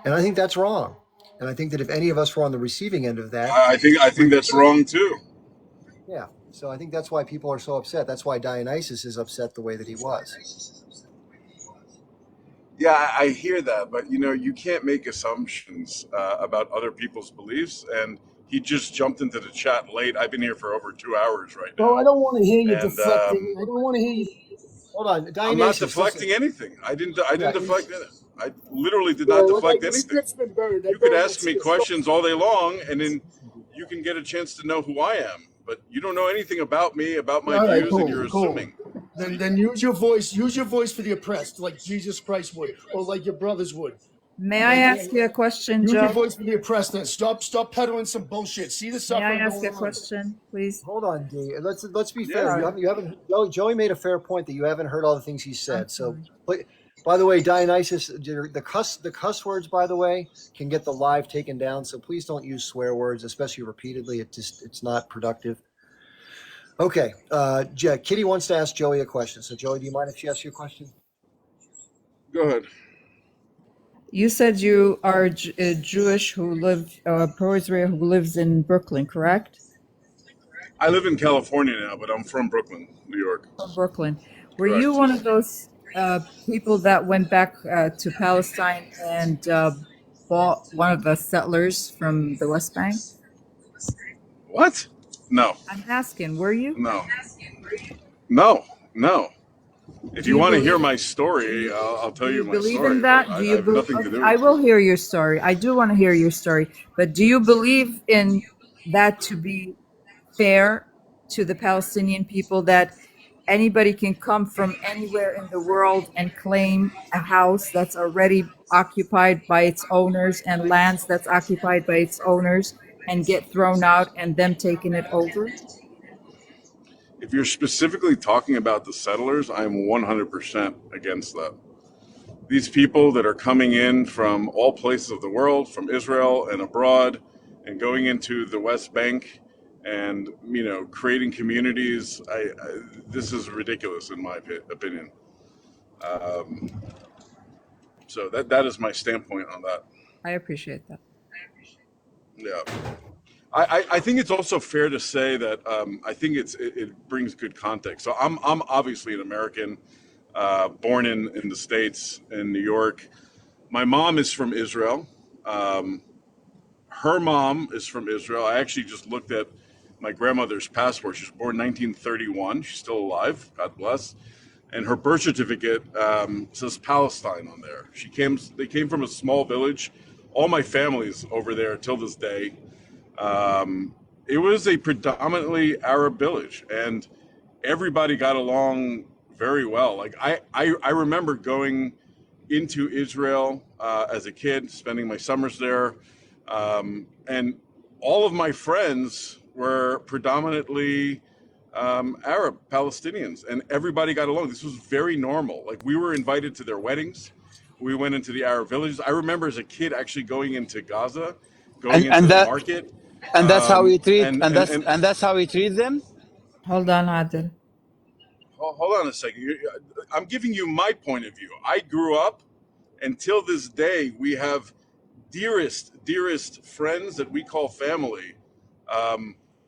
And I think that's wrong. And I think that if any of us were on the receiving end of that, I think that's wrong too. Yeah. So I think that's why people are so upset. That's why Dionysus is upset the way that he was. Yeah, I hear that, but you can't make assumptions about other people's beliefs. And he just jumped into the chat late. I've been here for over 2 hours right now. Bro, I don't want to hear you And, deflecting. I don't want to hear you. Hold on, Dionysus. I'm not deflecting anything. I didn't deflect anything. I literally did not deflect anything. You could ask me questions all day long, and then you can get a chance to know who I am. But you don't know anything about me, about my All right, views, cool, and you're cool. assuming. Then use your voice. Use your voice for the oppressed, like Jesus Christ would, or like your brothers would. May I ask you a question, Use your Joe? voice for the oppressed. Then stop peddling some bullshit. See the May I suffering ask going a on. question, please? Hold on, D. Let's be fair. Yeah. You haven't. Joey made a fair point that you haven't heard all the things he said. I'm So, sorry. by the way, Dionysus, the cuss words, by the way, can get the live taken down. So please don't use swear words, especially repeatedly. It's not productive. Okay. Kitty wants to ask Joey a question. So, Joey, do you mind if she asks you a question? Go ahead. You said you are Jewish who live, pro-Israel who lives in Brooklyn, correct? I live in California now, but I'm from Brooklyn, New York. From Brooklyn. Were you Correct. one of those people that went back to Palestine and bought one of the settlers from the West Bank? What? No, I'm asking, were you? no. If Do you you want to hear believe? my story, I'll tell Do you you my believe story. in that? But Do I you have nothing to do I with will it. hear your story. I do want to hear your story. But do you believe in that to be fair to the Palestinian people, that anybody can come from anywhere in the world and claim a house that's already occupied by its owners and lands that's occupied by its owners and get thrown out and them taking it over? If you're specifically talking about the settlers, I'm 100% against that. These people that are coming in from all places of the world, from Israel and abroad, and going into the West Bank and creating communities, this is ridiculous in my opinion. So that is my standpoint on that. I appreciate that. Yeah. I think it's also fair to say that I think it brings good context. So I'm obviously an American, born in the States, in New York. My mom is from Israel. Her mom is from Israel. I actually just looked at my grandmother's passport. She was born 1931. She's still alive. God bless. And her birth certificate says Palestine on there. They came from a small village. All my family's over there till this day. It was a predominantly Arab village, and everybody got along very well. Like I remember going into Israel as a kid, spending my summers there, and all of my friends were predominantly Arab Palestinians, and everybody got along. This was very normal. Like we were invited to their weddings. We went into the Arab villages. I remember as a kid actually going into Gaza, going into the market. And that's how we treat And that's how we treat them. Hold on, Adil. hold on a second. I'm giving you my point of view. I grew up, until this day, we have dearest friends that we call family.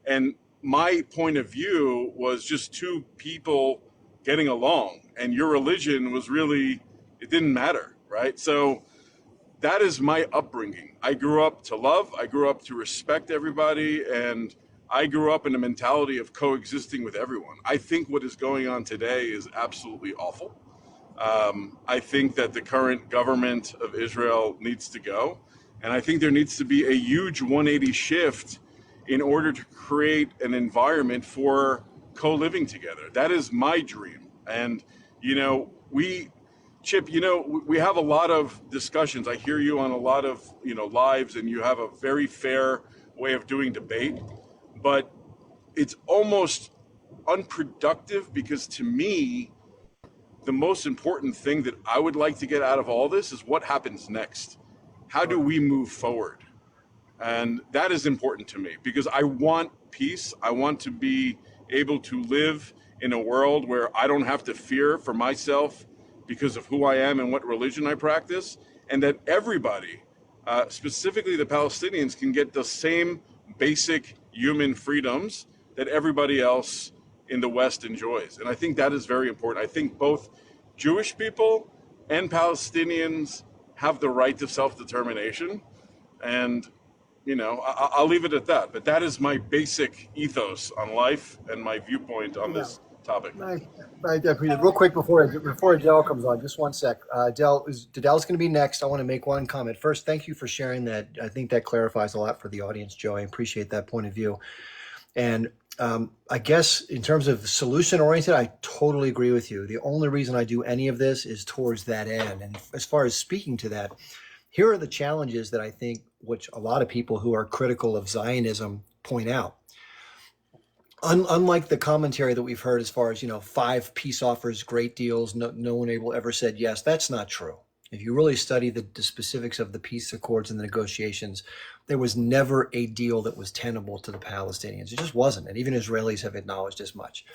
And my point of view was just two people getting along, and your religion was really, it didn't matter, right? So that is my upbringing. I grew up to love, I grew up to respect everybody, and I grew up in a mentality of coexisting with everyone. I think what is going on today is absolutely awful. I think that the current government of Israel needs to go. And I think there needs to be a huge 180 shift in order to create an environment for co-living together. That is my dream. And, Chip, we have a lot of discussions. I hear you on a lot of, lives, and you have a very fair way of doing debate, but it's almost unproductive because to me, the most important thing that I would like to get out of all this is what happens next. How do we move forward? And that is important to me because I want peace. I want to be able to live in a world where I don't have to fear for myself because of who I am and what religion I practice, and that everybody, specifically the Palestinians, can get the same basic human freedoms that everybody else in the West enjoys. And I think that is very important. I think both Jewish people and Palestinians have the right to self-determination. And, I'll leave it at that. But that is my basic ethos on life and my viewpoint on this topic. I appreciate it. Real quick before Adele comes on, just one sec. Adele's going to be next. I want to make one comment. First, thank you for sharing that. I think that clarifies a lot for the audience, Joe. I appreciate that point of view. And I guess in terms of solution oriented, I totally agree with you. The only reason I do any of this is towards that end. And as far as speaking to that, here are the challenges that I think, which a lot of people who are critical of Zionism point out. Unlike the commentary that we've heard as far as, 5 peace offers, great deals, no one ever said yes, that's not true. If you really study the specifics of the peace accords and the negotiations, there was never a deal that was tenable to the Palestinians. It just wasn't. And even Israelis have acknowledged as much.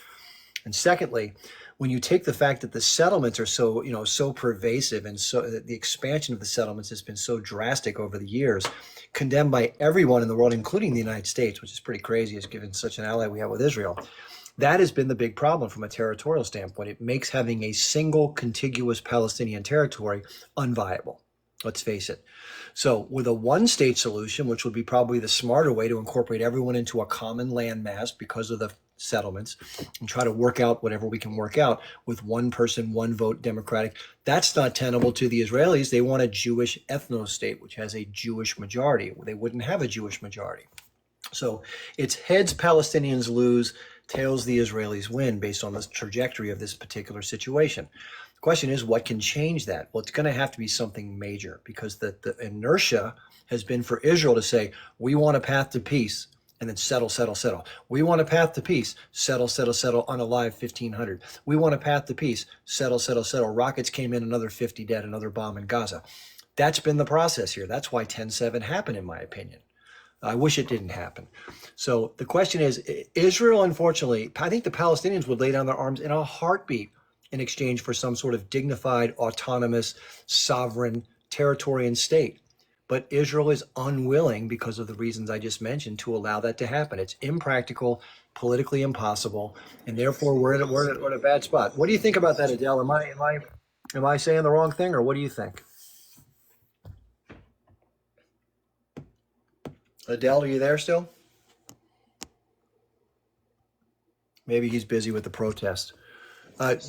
And secondly, when you take the fact that the settlements are so pervasive, and so the expansion of the settlements has been so drastic over the years, condemned by everyone in the world, including the United States, which is pretty crazy as given such an ally we have with Israel, that has been the big problem from a territorial standpoint. It makes having a single contiguous Palestinian territory unviable. Let's face it. So with a one-state solution, which would be probably the smarter way to incorporate everyone into a common landmass because of the settlements and try to work out whatever we can work out with one person, one vote, democratic, that's not tenable to the Israelis. They want a Jewish ethno-state, which has a Jewish majority. They wouldn't have a Jewish majority. So it's heads Palestinians lose, tails the Israelis win based on the trajectory of this particular situation. The question is, what can change that? Well, it's going to have to be something major because the inertia has been for Israel to say, we want a path to peace and then settle. We want a path to peace, settle, unalive 1,500. We want a path to peace, settle. Rockets came in, another 50 dead, another bomb in Gaza. That's been the process here. That's why 10-7 happened, in my opinion. I wish it didn't happen. So the question is, Israel, unfortunately, I think the Palestinians would lay down their arms in a heartbeat in exchange for some sort of dignified, autonomous, sovereign territory and state. but Israel is unwilling, because of the reasons I just mentioned, to allow that to happen. It's impractical, politically impossible, and therefore we're in a bad spot. What do you think about that, Adele? Am I saying the wrong thing, or what do you think? Adele, are you there still? Maybe he's busy with the protest.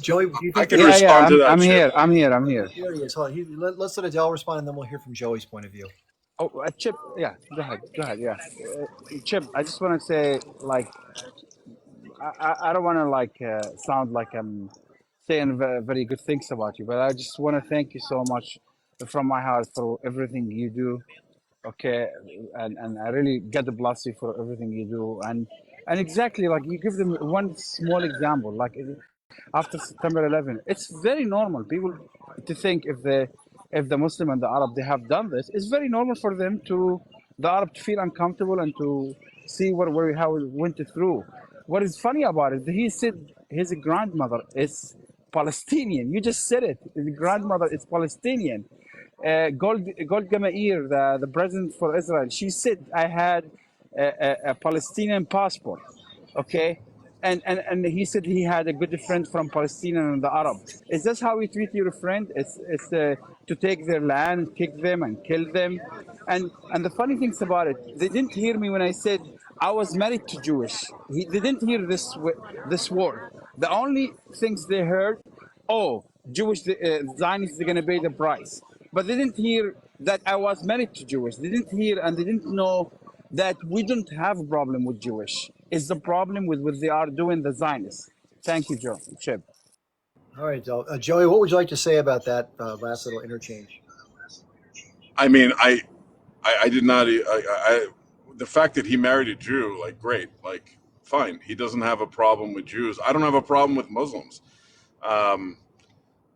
Joey, do you think I can respond to that, I'm Chip. here. I'm here. Here he is. Hold on. Let's let Adele respond, and then we'll hear from Joey's point of view. Oh, Chip, yeah, go ahead, yeah. Chip, I just want to say, like, I don't want to sound like I'm saying very good things about you, but I just want to thank you so much from my heart for everything you do. Okay, and I really get the bless you for everything you do, and exactly, like, you give them one small example, like after September 11, it's very normal people to think if the Muslim and the Arab, they have done this, it's very normal for them the Arab to feel uncomfortable and to see how it went through. What is funny about it, he said his grandmother is Palestinian. You just said it. His grandmother is Palestinian. Golda Meir, the president for Israel, she said, I had a Palestinian passport. Okay. And he said he had a good friend from Palestine and the Arab. Is this how you treat your friend? It's to take their land, kick them, and kill them. And the funny things about it, they didn't hear me when I said I was married to Jewish. They didn't hear this word. The only things they heard, oh, Jewish Zionists are going to pay the price. But they didn't hear that I was married to Jewish. They didn't hear, and they didn't know that we don't have a problem with Jewish. It's the problem with what they are doing, the Zionists. Thank you, Chip. All right, Joey, what would you like to say about that last little interchange? I mean, I did not. The fact that he married a Jew, like, great, like, fine. He doesn't have a problem with Jews. I don't have a problem with Muslims.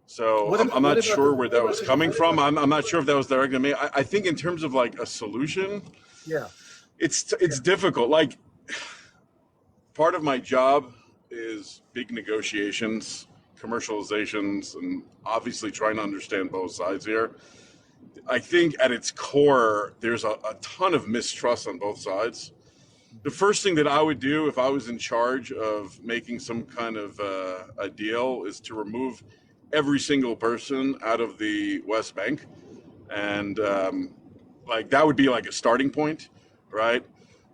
So I'm not sure where that was coming from. I'm not sure if that was directed at me. I think in terms of like a solution, yeah, it's difficult. Like, part of my job is big negotiations, commercializations, and obviously trying to understand both sides here. I think at its core, there's a ton of mistrust on both sides. The first thing that I would do if I was in charge of making some kind of a deal is to remove every single person out of the West Bank. And like, that would be like a starting point, right?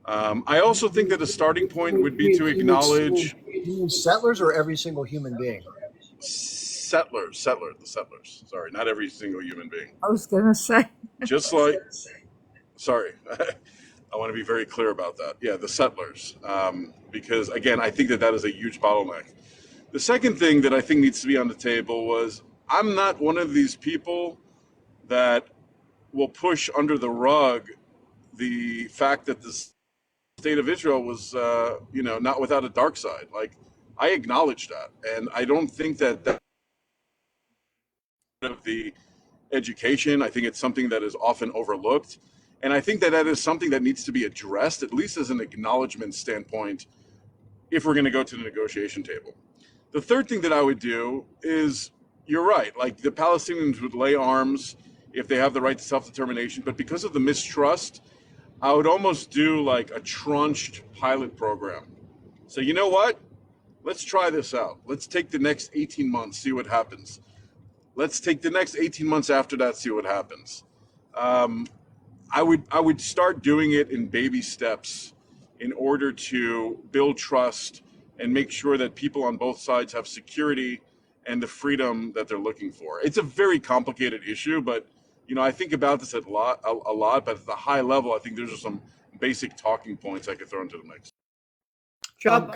I also think that a starting point would be to acknowledge... You mean settlers or every single human being? The settlers. Sorry, not every single human being. I was gonna say. Just like, sorry, I want to be very clear about that. Yeah, the settlers. Because again, I think that is a huge bottleneck. The second thing that I think needs to be on the table was, I'm not one of these people that will push under the rug the fact that the state of Israel was, not without a dark side. Like, I acknowledge that. And I don't think that of the education. I think it's something that is often overlooked. And I think that is something that needs to be addressed, at least as an acknowledgement standpoint, if we're going to go to the negotiation table. The third thing that I would do is, you're right, like, the Palestinians would lay arms if they have the right to self-determination, but because of the mistrust, I would almost do like a trunched pilot program. So, you know what? Let's try this out. Let's take the next 18 months, see what happens. Let's take the next 18 months after that, see what happens. I would start doing it in baby steps in order to build trust and make sure that people on both sides have security and the freedom that they're looking for. It's a very complicated issue, but I think about this a lot, but at the high level, I think there's some basic talking points I could throw into the mix. John,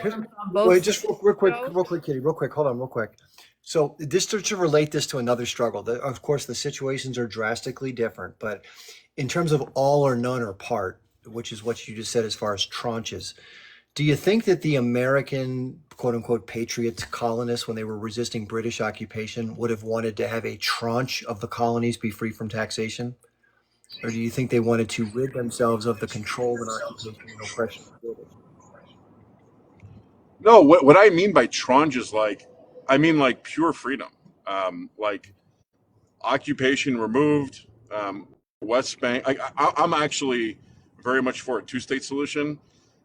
wait, just real quick, Kitty, real quick. Hold on, real quick. So just to relate this to another struggle, of course, the situations are drastically different, but in terms of all or none or part, which is what you just said as far as tranches, do you think that the American, quote unquote, patriots, colonists, when they were resisting British occupation, would have wanted to have a tranche of the colonies be free from taxation? Or do you think they wanted to rid themselves of the control and occupation and oppression of the British? No, what I mean by tranche is like pure freedom, like occupation removed, West Bank. I'm actually very much for a two-state solution.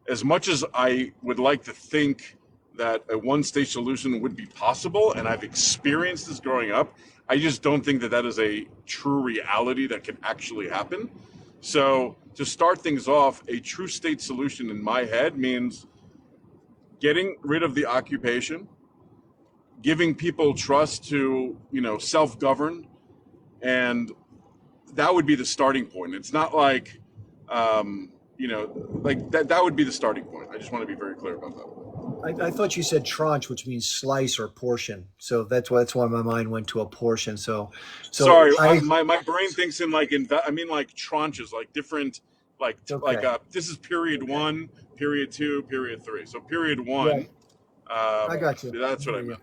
As much as I would like to think that a one-state solution would be possible, and I've experienced this growing up, I just don't think that that is a true reality that can actually happen. So to start things off, a true state solution in my head means getting rid of the occupation, giving people trust to, self-govern, and that would be the starting point. It's not like, like that would be the starting point. I just want to be very clear about that. I thought you said tranche, which means slice or portion. So that's why my mind went to a portion. So Sorry, I my brain thinks in like tranches, like different, okay. this is period 1, period 2, period 3. So period Yeah, 1, I got you. that's what I Yeah, yeah. meant.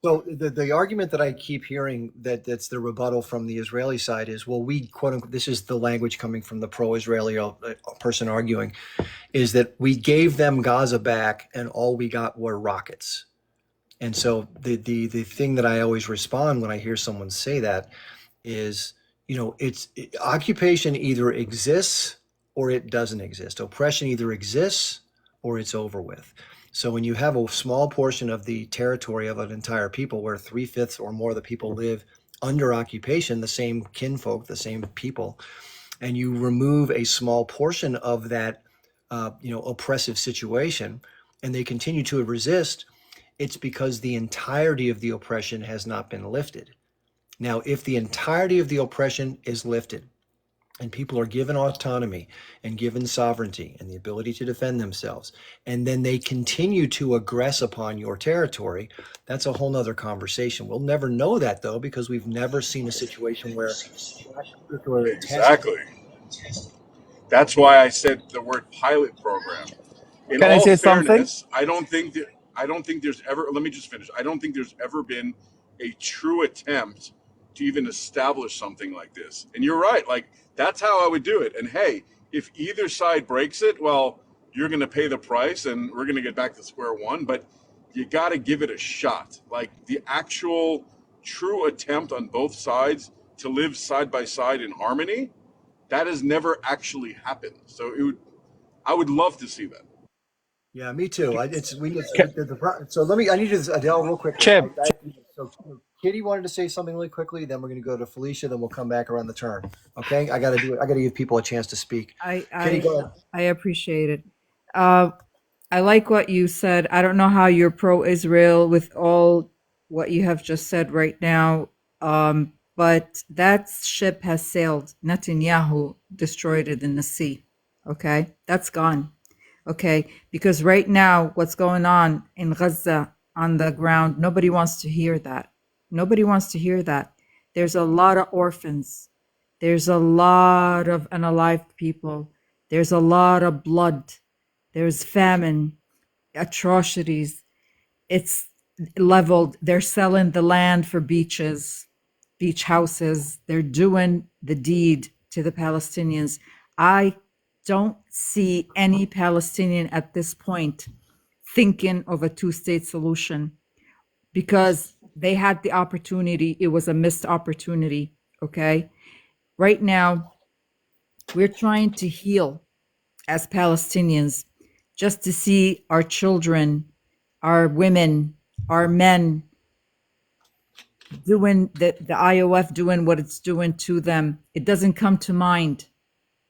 So the argument that I keep hearing that's the rebuttal from the Israeli side is, well, we quote unquote, this is the language coming from the pro-Israeli person arguing, is that we gave them Gaza back and all we got were rockets. And so the thing that I always respond when I hear someone say that is, occupation either exists or it doesn't exist. Oppression either exists or it's over with. So when you have a small portion of the territory of an entire people where 3/5 or more of the people live under occupation, the same kinfolk, the same people, and you remove a small portion of that, oppressive situation, and they continue to resist, it's because the entirety of the oppression has not been lifted. Now, if the entirety of the oppression is lifted, and people are given autonomy and given sovereignty and the ability to defend themselves, and then they continue to aggress upon your territory, that's a whole nother conversation. We'll never know that, though, because we've never seen a situation where Exactly. That's why I said the word pilot program. In Can I all say something? fairness, I don't think there's ever, let me just finish. I don't think there's ever been a true attempt to even establish something like this. And you're right, like that's how I would do it. And hey, if either side breaks it, well, you're going to pay the price and we're going to get back to square one, but you got to give it a shot. Like the actual true attempt on both sides to live side by side in harmony, that has never actually happened. So I would love to see that. Yeah, me too. So let me. I need to Adele real quick. Chip, So Kitty wanted to say something really quickly. Then we're going to go to Felicia. Then we'll come back around the turn. Okay, I got to do it. I got to give people a chance to speak. Kitty, go ahead. I appreciate it. I like what you said. I don't know how you're pro-Israel with all what you have just said right now, but that ship has sailed. Netanyahu destroyed it in the sea. Okay, that's gone. Okay, because right now what's going on in Gaza on the ground, nobody wants to hear that. Nobody wants to hear that. There's a lot of orphans. There's a lot of unalived people. There's a lot of blood. There's famine, atrocities. It's leveled. They're selling the land for beaches, beach houses. They're doing the deed to the Palestinians. I don't see any Palestinian at this point thinking of a two-state solution because they had the opportunity. It was a missed opportunity, okay? Right now, we're trying to heal as Palestinians just to see our children, our women, our men doing the IOF doing what it's doing to them. It doesn't come to mind.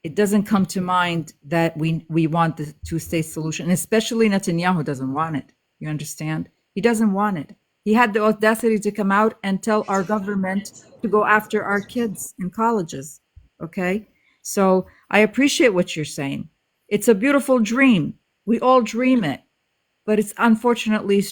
It doesn't come to mind that we want the two-state solution, and especially Netanyahu doesn't want it. You understand? He doesn't want it. He had the audacity to come out and tell our government to go after our kids in colleges. Okay? So I appreciate what you're saying. It's a beautiful dream. We all dream it, but it's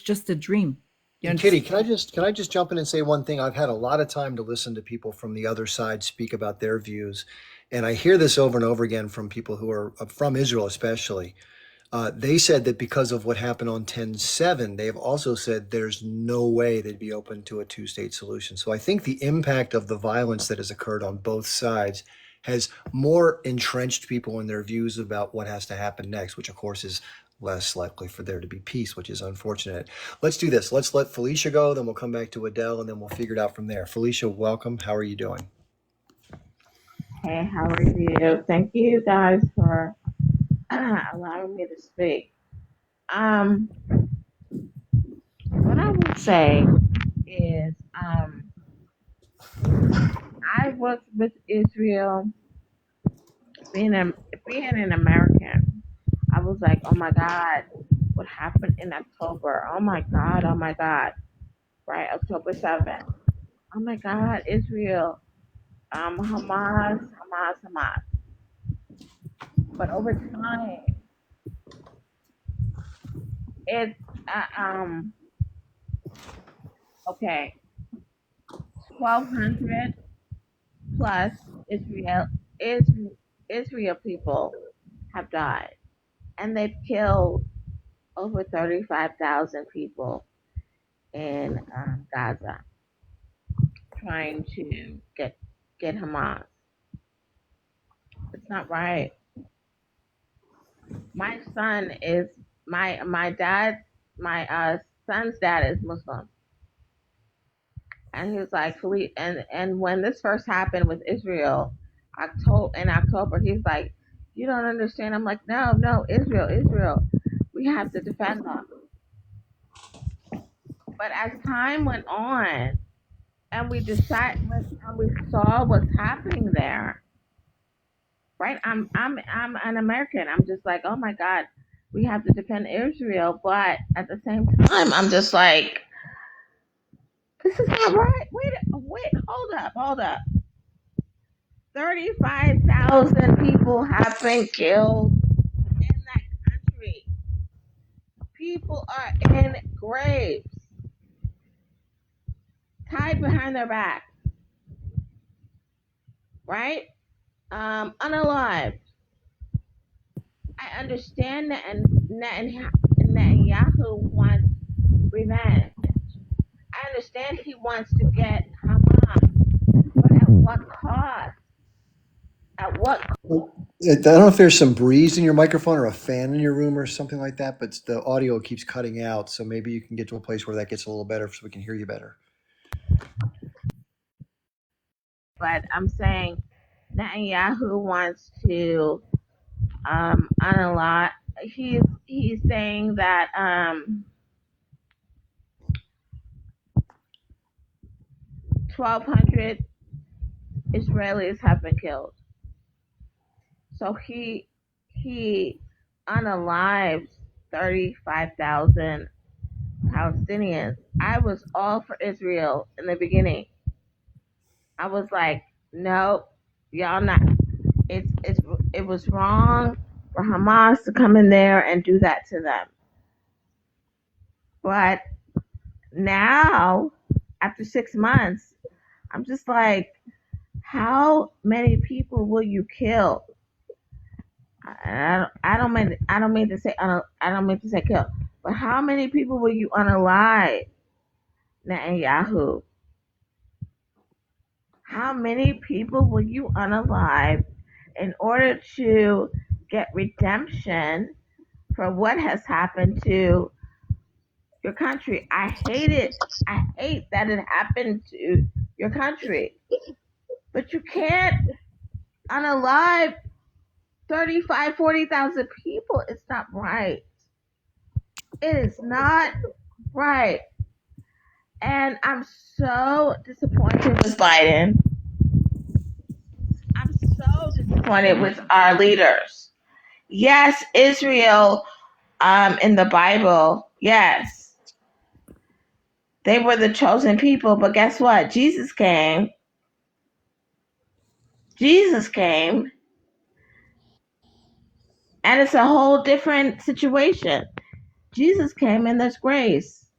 just a dream. And Kitty, can I just jump in and say one thing? I've had a lot of time to listen to people from the other side speak about their views. And I hear this over and over again from people who are from Israel, especially. They said that because of what happened on 10/7, they have also said there's no way they'd be open to a two-state solution. So I think the impact of the violence that has occurred on both sides has more entrenched people in their views about what has to happen next, which of course is less likely for there to be peace, which is unfortunate. Let's do this. Let's let Felicia go, then we'll come back to Adele, and then we'll figure it out from there. Felicia, welcome. How are you doing? Hey, how are you? Thank you guys for allowing me to speak. What I would say is, I was with Israel, being an American. I was like, oh my God, what happened in October? Oh my God, oh my God, right? October 7th. Oh my God, Israel, Hamas. But over time, it's okay, 1,200 plus Israel people have died, and they've killed over 35,000 people in Gaza, trying to get Hamas. It's not right. My son is my son's dad is Muslim, and he was like, and when this first happened with Israel, in October, he's like, you don't understand. I'm like, no, Israel, we have to defend them. But as time went on, and we saw what's happening there, right? I'm an American. I'm just like, oh my God, we have to defend Israel. But at the same time, I'm just like, this is not right. Wait, hold up. 35,000 people have been killed in that country. People are in graves, tied behind their back, right? Unalived. I understand that Netanyahu wants revenge. I understand he wants to get Hamas, but at what cost? At what I don't know if there's some breeze in your microphone or a fan in your room or something like that, but the audio keeps cutting out. So maybe you can get to a place where that gets a little better so we can hear you better. But I'm saying Netanyahu wants to unalive. He's saying that 1,200 Israelis have been killed. So he unalives 35,000 Palestinians. I was all for Israel in the beginning. I was like, no, y'all not. It was wrong for Hamas to come in there and do that to them. But now, after 6 months, I'm just like, how many people will you kill? I don't mean to say kill, but how many people will you unalive, Netanyahu? How many people will you unalive in order to get redemption for what has happened to your country? I hate it. I hate that it happened to your country. But you can't unalive 40,000 people. It's not right. It is not right. And I'm so disappointed with Biden. I'm so disappointed with our leaders. Yes, Israel, in the Bible, yes, they were the chosen people, but guess what? Jesus came, and it's a whole different situation. Jesus came and there's grace.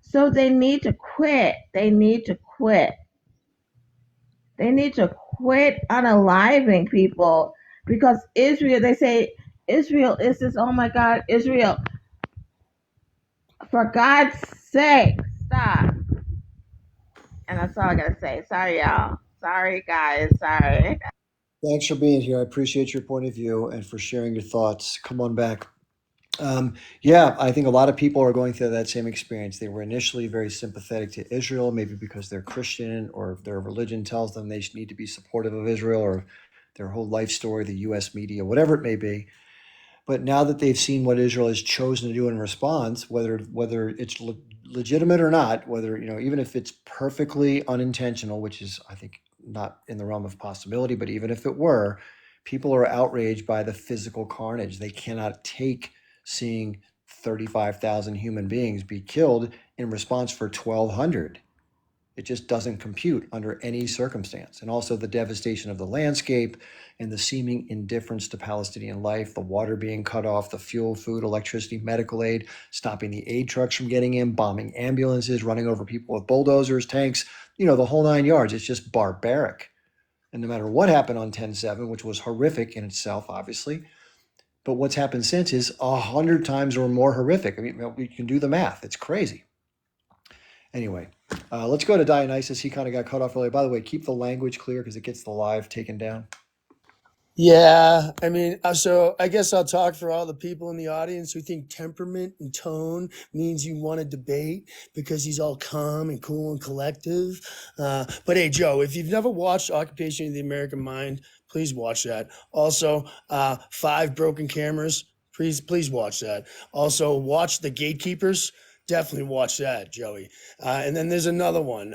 So they need to quit. They need to quit unaliving people, because Israel, they say Israel is this, oh my God, Israel. For God's sake, stop. And that's all I gotta say. Sorry, y'all. Sorry, guys. Sorry. Thanks for being here. I appreciate your point of view and for sharing your thoughts. Come on back. Yeah, I think a lot of people are going through that same experience. They were initially very sympathetic to Israel, maybe because they're Christian or their religion tells them they need to be supportive of Israel or their whole life story, the US media, whatever it may be. But now that they've seen what Israel has chosen to do in response, whether it's legitimate or not, whether even if it's perfectly unintentional, which is I think not in the realm of possibility, but even if it were, people are outraged by the physical carnage. They cannot take seeing 35,000 human beings be killed in response for 1,200. It just doesn't compute under any circumstance. And also the devastation of the landscape and the seeming indifference to Palestinian life, the water being cut off, the fuel, food, electricity, medical aid, stopping the aid trucks from getting in, bombing ambulances, running over people with bulldozers, tanks, the whole 9 yards. It's just barbaric. And no matter what happened on 10/7, which was horrific in itself, obviously, but what's happened since is 100 times or more horrific. I mean, we can do the math. It's crazy. Anyway, let's go to Dionysus. He kind of got cut off earlier. By the way, keep the language clear because it gets the live taken down. Yeah, I mean, so I guess I'll talk for all the people in the audience who think temperament and tone means you want to debate because he's all calm and cool and collective. But hey, Joe, if you've never watched Occupation of the American Mind, please watch that. Also, 5 Broken Cameras, please watch that. Also, watch The Gatekeepers. Definitely watch that, Joey. And then there's another one.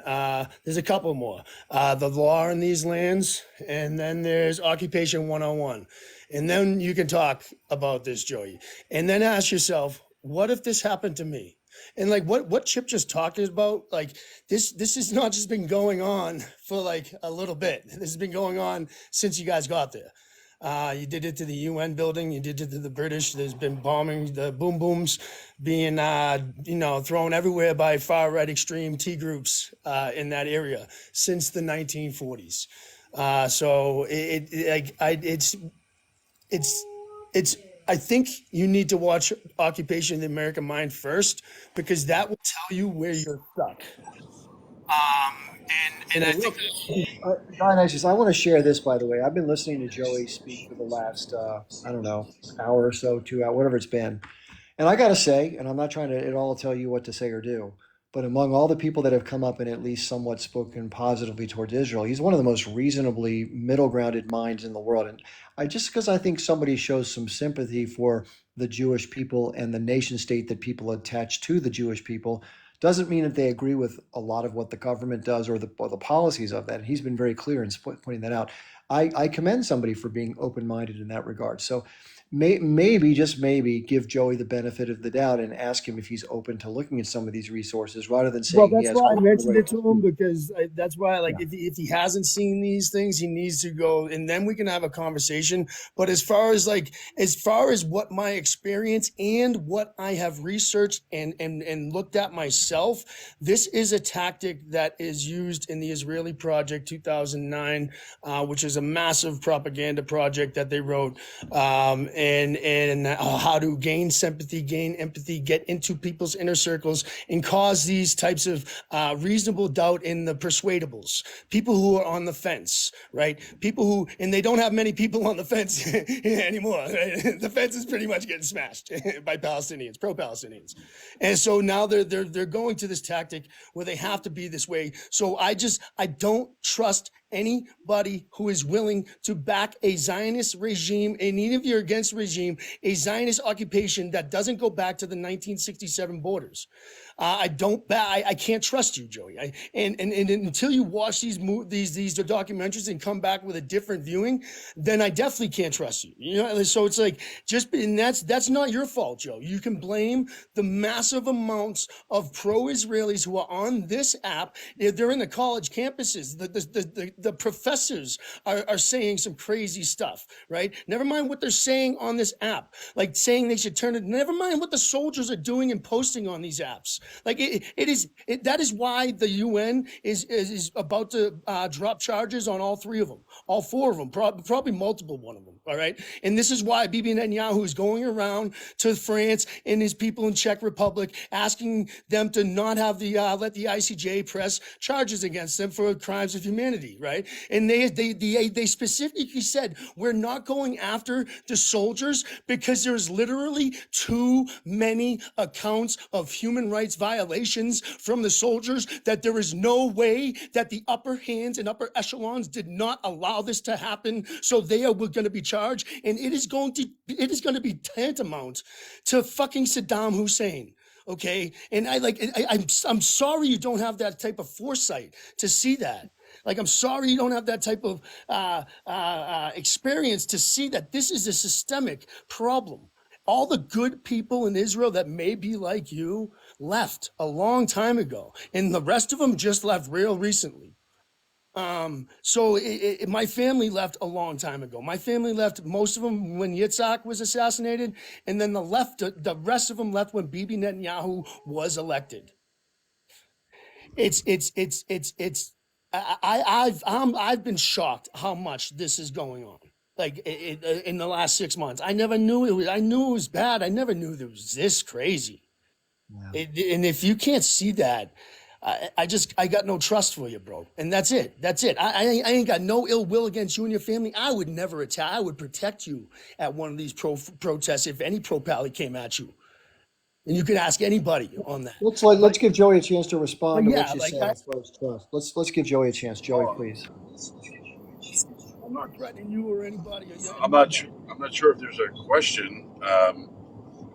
There's a couple more. The Law in These Lands. And then there's Occupation 101. And then you can talk about this, Joey. And then ask yourself, what if this happened to me? And like what Chip just talked about, like this has not just been going on for like a little bit. This has been going on since you guys got there. You did it to the UN building. You did it to the British. There's been bombing, the boom booms being, thrown everywhere by far right extreme T groups in that area since the 1940s. So I think you need to watch Occupation of the American Mind first because that will tell you where you're stuck. And I think Dionysus, I want to share this, by the way. I've been listening to Joey speak for the last, hour or so, 2 hours, whatever it's been. And I got to say, and I'm not trying to at all tell you what to say or do, but among all the people that have come up and at least somewhat spoken positively towards Israel, he's one of the most reasonably middle grounded minds in the world. And because I think somebody shows some sympathy for the Jewish people and the nation state that people attach to the Jewish people, doesn't mean that they agree with a lot of what the government does or the policies of that. And he's been very clear in pointing that out. I commend somebody for being open-minded in that regard. So maybe, just maybe, give Joey the benefit of the doubt and ask him if he's open to looking at some of these resources rather than saying Well, he that's has. why I mentioned it to him because that's why, like, if he hasn't seen these things, he needs to go, and then we can have a conversation. But as far as what my experience and what I have researched and looked at myself, this is a tactic that is used in the Israeli Project 2009, which is a massive propaganda project that they wrote, and how to gain sympathy, gain empathy, get into people's inner circles, and cause these types of reasonable doubt in the persuadables, people who are on the fence, right? People who, and they don't have many people on the fence anymore. Right? The fence is pretty much getting smashed by Palestinians, pro-Palestinians. And so now they're going to this tactic where they have to be this way. So I don't trust anybody who is willing to back a Zionist regime, and even if you're against regime, a Zionist occupation that doesn't go back to the 1967 borders. I can't trust you, Joey. And until you watch these documentaries and come back with a different viewing, then I definitely can't trust you. You know, so it's like and that's not your fault, Joe. You can blame the massive amounts of pro-Israelis who are on this app. They're in the college campuses. The professors are saying some crazy stuff, right? Never mind what they're saying on this app, like saying they should turn it. Never mind what the soldiers are doing and posting on these apps. Like that is why the UN is about to drop charges on all three of them, all four of them, probably multiple one of them. All right. And this is why Bibi Netanyahu is going around to France and his people in Czech Republic, asking them to not have let the ICJ press charges against them for crimes of humanity. Right. And they specifically said, we're not going after the soldiers because there's literally too many accounts of human rights violations from the soldiers that there is no way that the upper hands and upper echelons did not allow this to happen. So they are going to be charged, and it is going to be tantamount to fucking Saddam Hussein. Okay, and I'm sorry you don't have that type of foresight to see that. Like, I'm sorry you don't have that type of experience to see that this is a systemic problem. All the good people in Israel that may be like you left a long time ago, and the rest of them just left real recently. So my family left a long time ago. My family left, most of them when Yitzhak was assassinated, and then the rest of them left when Bibi Netanyahu was elected. I've been shocked how much this is going on. Like in the last 6 months, I never knew it was. I knew it was bad. I never knew it was this crazy. And if you can't see that, I got no trust for you, bro. And that's it. I ain't got no ill will against you and your family. I would never attack. I would protect you at one of these protests if any pro-pally came at you. And you could ask anybody on that. Let's give Joey a chance to respond to Yeah, what you like said that- as far as trust. Let's give Joey a chance. Joey, please. I'm not threatening you or anybody. I'm not sure if there's a question,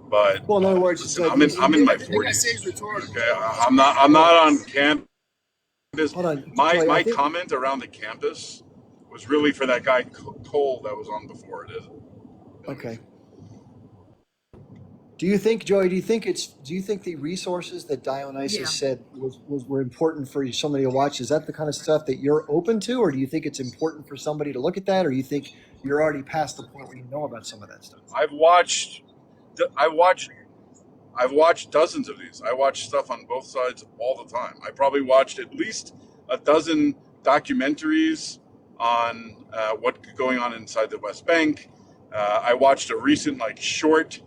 but Well, in other words, listen, I'm in my 40s. Okay, I'm not on campus. Hold on, My Joey, I my think- comment around the campus was really for that guy Cole that was on before it. Okay. Do you think, Joey? Do you think the resources that Dionysus said were important for somebody to watch? Is that the kind of stuff that you're open to, or do you think it's important for somebody to look at that, or you think you're already past the point where you know about some of that stuff? I've watched dozens of these. I watch stuff on both sides all the time. I probably watched at least a dozen documentaries on what's going on inside the West Bank. I watched a recent short.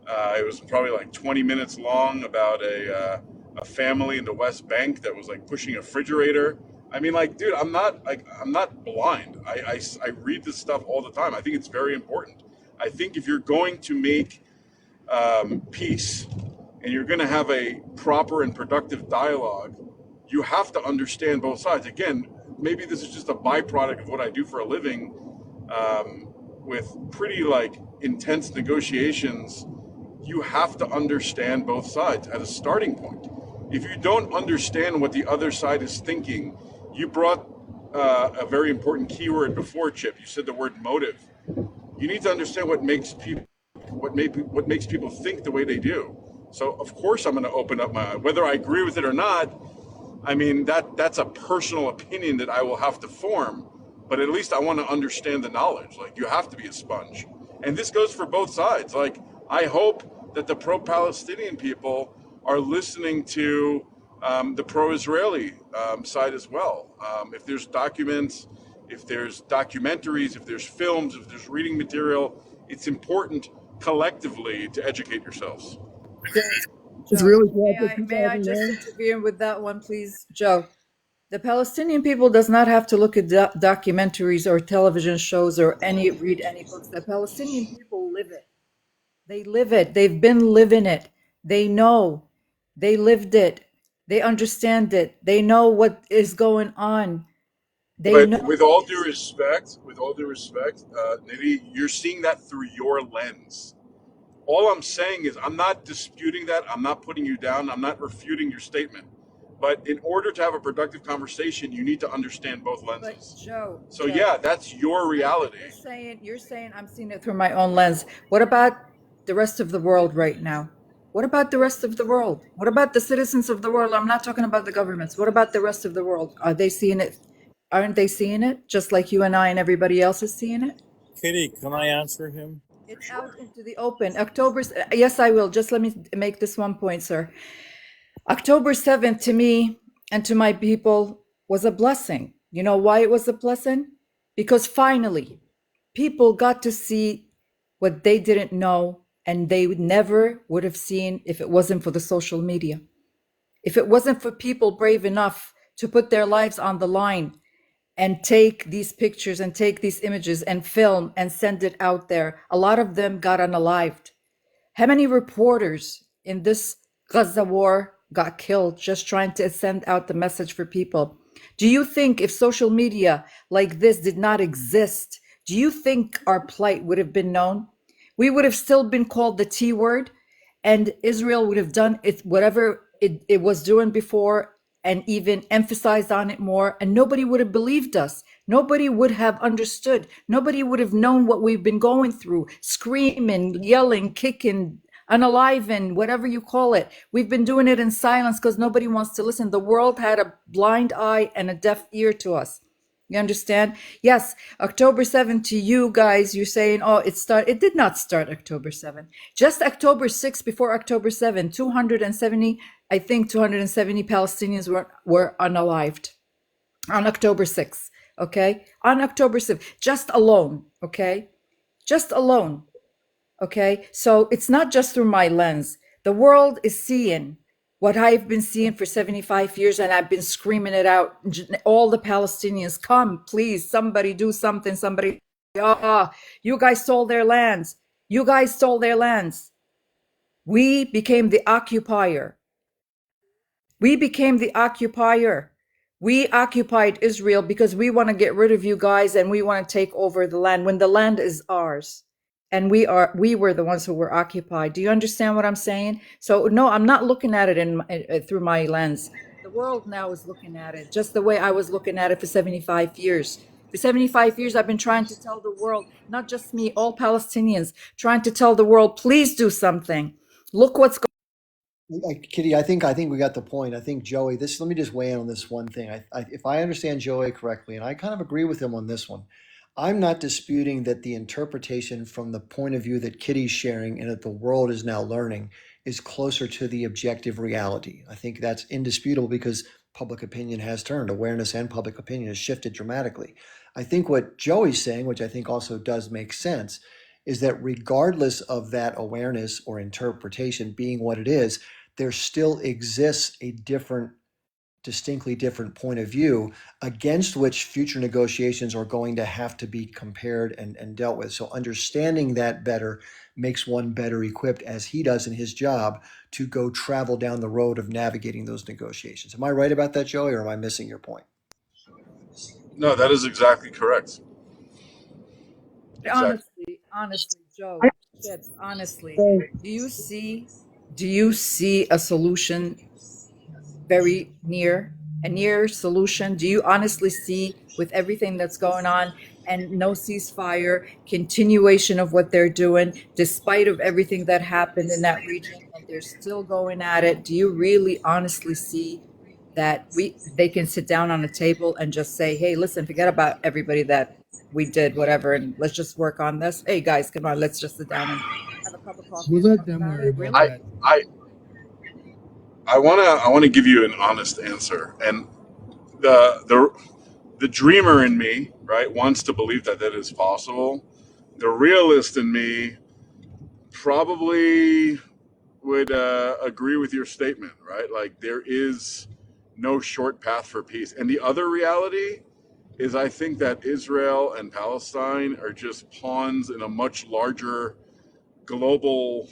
It was probably 20 minutes long about a family in the West Bank that was pushing a refrigerator. I mean, dude, I'm not blind. I read this stuff all the time. I think it's very important. I think if you're going to make peace and you're going to have a proper and productive dialogue, you have to understand both sides. Again, maybe this is just a byproduct of what I do for a living, with pretty intense negotiations. You have to understand both sides as a starting point. If you don't understand what the other side is thinking, you brought a very important keyword before, Chip. You said the word motive. You need to understand what makes people think the way they do. So of course I'm going to open up my eye, whether I agree with it or not. I mean, that's a personal opinion that I will have to form, but at least I want to understand the knowledge. You have to be a sponge, and this goes for both sides. I hope that the pro-Palestinian people are listening to the pro-Israeli side as well. If there's documents, if there's documentaries, if there's films, if there's reading material, it's important collectively to educate yourselves. It's really May I just intervene with that one, please, Joe? The Palestinian people does not have to look at documentaries or television shows or read any books. The Palestinian people live it. They live it. They've been living it. They know. They lived it. They understand it. They know what is going on. But with all due respect, Nidhi, you're seeing that through your lens. All I'm saying is I'm not disputing that. I'm not putting you down. I'm not refuting your statement. But in order to have a productive conversation, you need to understand both lenses. But Joe, yeah, that's your reality. You're saying I'm seeing it through my own lens. What about the rest of the world right now? What about the rest of the world? What about the citizens of the world? I'm not talking about the governments. What about the rest of the world? Are they seeing it? Aren't they seeing it just like you and I and everybody else is seeing it? Kitty, can I answer him? It's out into the open. Yes, I will. Just let me make this one point, sir. October 7th to me and to my people was a blessing. You know why it was a blessing? Because finally, people got to see what they didn't know and they never would have seen if it wasn't for the social media. If it wasn't for people brave enough to put their lives on the line and take these pictures and take these images and film and send it out there, a lot of them got unalived. How many reporters in this Gaza war got killed just trying to send out the message for people? Do you think if social media like this did not exist, do you think our plight would have been known? We would have still been called the T word, and Israel would have done it, whatever it was doing before, and even emphasized on it more, and nobody would have believed us. Nobody would have understood. Nobody would have known what we've been going through, screaming, yelling, kicking, unaliving, whatever you call it. We've been doing it in silence because nobody wants to listen. The world had a blind eye and a deaf ear to us. You understand? Yes, October 7th to you guys, you're saying, oh, it did not start October 7th. Just October 6th, before October 7th, 270, I think 270 Palestinians were unalived on October 6th, okay? On October 6th, just alone, okay? Just alone, okay? So it's not just through my lens. The world is seeing what I've been seeing for 75 years, and I've been screaming it out. All the Palestinians, come, please, somebody do something, somebody, you guys stole their lands. You guys stole their lands. We became the occupier. We became the occupier. We occupied Israel because we want to get rid of you guys and we want to take over the land when the land is ours. And we were the ones who were occupied. Do you understand what I'm saying? So no, I'm not looking at it through my lens. The world now is looking at it just the way I was looking at it for 75 years. For 75 years, I've been trying to tell the world, not just me, all Palestinians, trying to tell the world, please do something. Look what's going Kitty, I think we got the point. I think Joey, let me just weigh in on this one thing. If I understand Joey correctly, and I kind of agree with him on this one, I'm not disputing that the interpretation from the point of view that Kitty's sharing and that the world is now learning is closer to the objective reality. I think that's indisputable because public opinion has turned, awareness and public opinion has shifted dramatically. I think what Joey's saying, which I think also does make sense, is that regardless of that awareness or interpretation being what it is, there still exists a distinctly different point of view against which future negotiations are going to have to be compared and dealt with. So understanding that better makes one better equipped, as he does in his job, to go travel down the road of navigating those negotiations. Am I right about that, Joey, or am I missing your point? No, that is exactly correct. Exactly. Honestly, Joe, Chips, honestly, do you see a solution very near, a near solution? Do you honestly see, with everything that's going on and no ceasefire, continuation of what they're doing, despite of everything that happened in that region, and they're still going at it? Do you really honestly see that they can sit down on a table and just say, hey, listen, forget about everybody that we did, whatever, and let's just work on this? Hey guys, come on, let's just sit down and have a cup of coffee. We'll let them worry about that. I wanna give you an honest answer, and the dreamer in me, right, wants to believe that is possible. The realist in me probably would agree with your statement, right? Like, there is no short path for peace. And the other reality is, I think that Israel and Palestine are just pawns in a much larger global,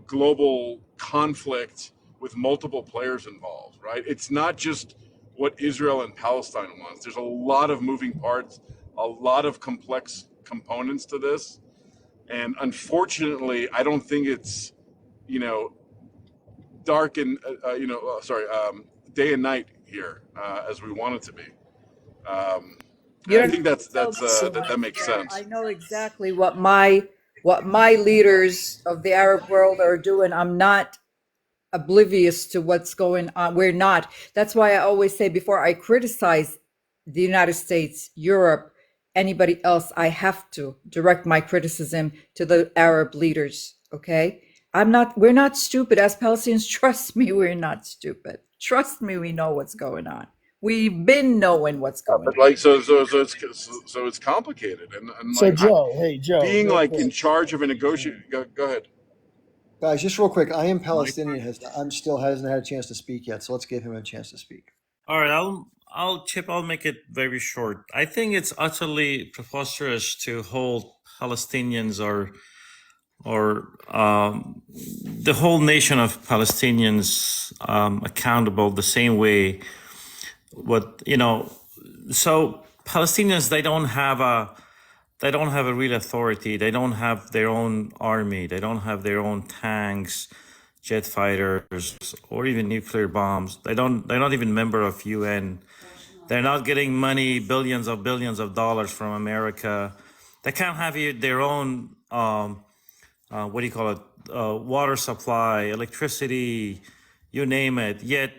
global conflict with multiple players involved, right? It's not just what Israel and Palestine wants. There's a lot of moving parts, a lot of complex components to this. And unfortunately, I don't think it's, dark and, day and night here as we want it to be. I think that makes sense. I know exactly what my leaders of the Arab world are doing. I'm not oblivious to what's going on. We're not. That's why I always say, before I criticize the United States, Europe, anybody else, I have to direct my criticism to the Arab leaders. Okay, We're not stupid as Palestinians. Trust me, we're not stupid. Trust me, we know what's going on. We've been knowing what's going But on. like so it's complicated and So like Joe, hey Joe, being real like in quick. charge of a negotiation. Go ahead, Guys, just real quick, I am Mike. Palestinian. Hasn't had a chance to speak yet, so let's give him a chance to speak. All right, I'll make it very short. I think it's utterly preposterous to hold Palestinians or the whole nation of Palestinians accountable the same way. So Palestinians, they don't have a real authority. They don't have their own army. They don't have their own tanks, jet fighters, or even nuclear bombs. They're not even member of UN. They're not getting money, billions of dollars from America. They can't have their own water supply, electricity, you name it. Yet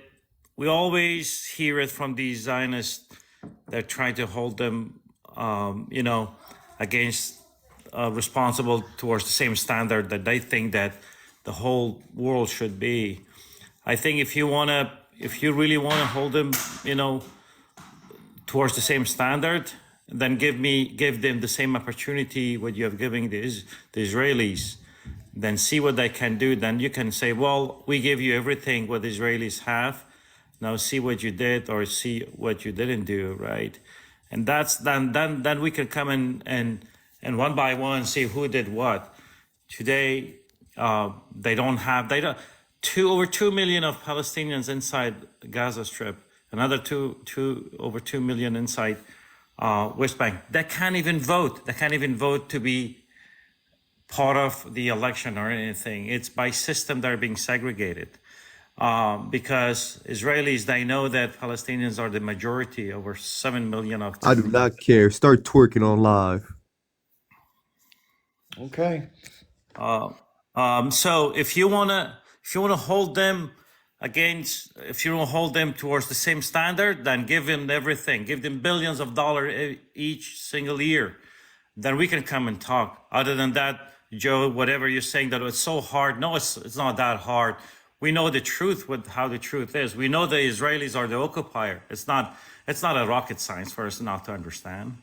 we always hear it from these Zionists that try to hold them, against responsible towards the same standard that they think that the whole world should be. I think if you really want to hold them, towards the same standard, then give them the same opportunity what you have given the Israelis. Then see what they can do. Then you can say, well, we give you everything what the Israelis have. Now see what you did or see what you didn't do, right? And then we can come and one by one see who did what. Today, over 2 million of Palestinians inside Gaza Strip, another over 2 million inside West Bank. They can't even vote. They can't even vote to be part of the election or anything. It's by system they're being segregated. Because Israelis, they know that Palestinians are the majority, over 7 million of them. I do not care. Start twerking on live. Okay. So if you wanna hold them towards the same standard, then give them everything. Give them billions of dollars each single year. Then we can come and talk. Other than that, Joe, whatever you're saying that it's so hard. No, it's not that hard. We know the truth how the truth is. We know the Israelis are the occupier. It's not a rocket science for us not to understand.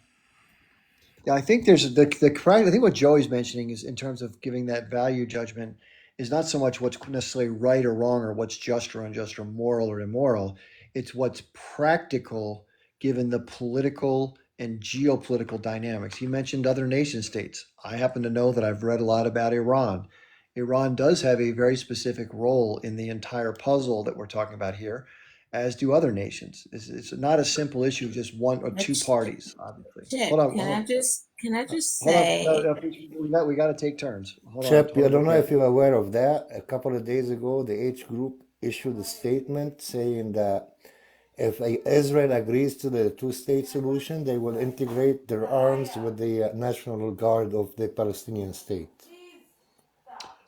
Yeah, I think there's I think what Joey's mentioning is in terms of giving that value judgment is not so much what's necessarily right or wrong or what's just or unjust or moral or immoral. It's what's practical given the political and geopolitical dynamics. He mentioned other nation states. I happen to know that I've read a lot about Iran. Iran does have a very specific role in the entire puzzle that we're talking about here, as do other nations. It's not a simple issue of just one or two parties, obviously. Chip, Hold on. can I just Hold say, on. We got to take turns. Hold on. Chip, I don't know if you're aware of that. A couple of days ago, the H group issued a statement saying that if Israel agrees to the two-state solution, they will integrate their arms with the National Guard of the Palestinian state.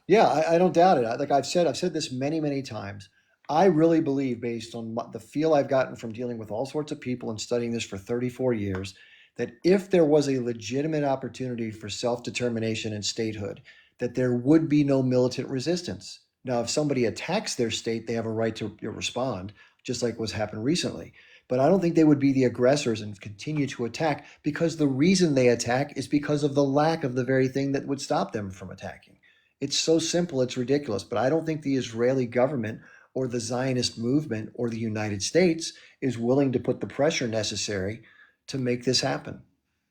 Yeah, I don't doubt it. Like I've said this many, many times. I really believe, based on the feel I've gotten from dealing with all sorts of people and studying this for 34 years, that if there was a legitimate opportunity for self-determination and statehood, that there would be no militant resistance. Now, if somebody attacks their state, they have a right to respond, just like what's happened recently. But I don't think they would be the aggressors and continue to attack, because the reason they attack is because of the lack of the very thing that would stop them from attacking. It's so simple, it's ridiculous. But I don't think the Israeli government or the Zionist movement or the United States is willing to put the pressure necessary to make this happen.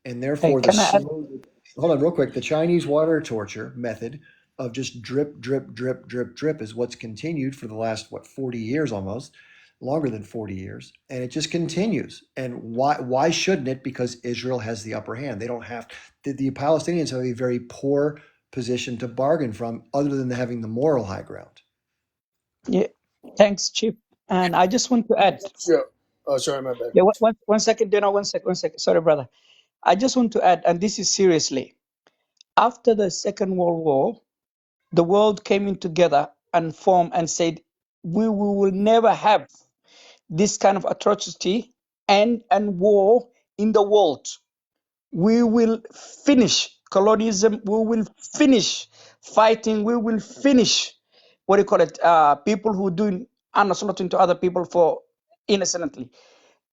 And therefore, hold on real quick, the Chinese water torture method of just drip, drip, drip, drip, drip is what's continued for the last, 40 years almost, longer than 40 years. And it just continues. And why shouldn't it? Because Israel has the upper hand. They don't have, the Palestinians have a very poor position to bargain from other than having the moral high ground. Yeah, thanks, Chip. And I just want to add. Sure. Oh, sorry, my bad. Yeah, one second, Dino, one second. Sorry, brother. I just want to add, and this is seriously. After the Second World War, the world came in together and formed and said, we will never have this kind of atrocity and war in the world. We will finish colonialism. We will finish fighting. We will finish what do you call it? People who doing slaughtering to other people for innocently.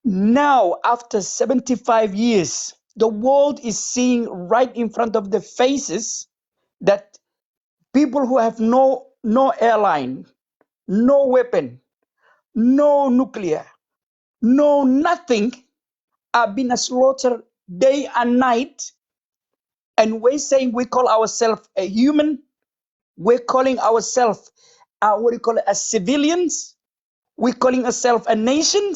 Now, after 75 years, the world is seeing right in front of the faces that people who have no airline, no weapon, no nuclear, no nothing, are being slaughtered day and night. And we're saying we call ourselves a human. We're calling ourselves, what do you call it, as civilians. We're calling ourselves a nation.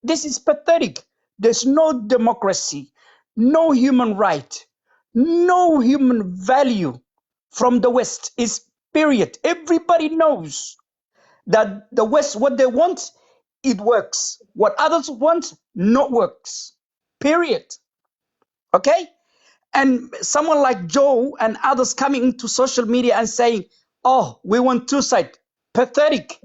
This is pathetic. There's no democracy, no human right, no human value from the West. Is period. Everybody knows that the West, what they want, it works. What others want, not works. Period. Okay? And someone like Joe and others coming into social media and saying, oh, we want two sides. Pathetic.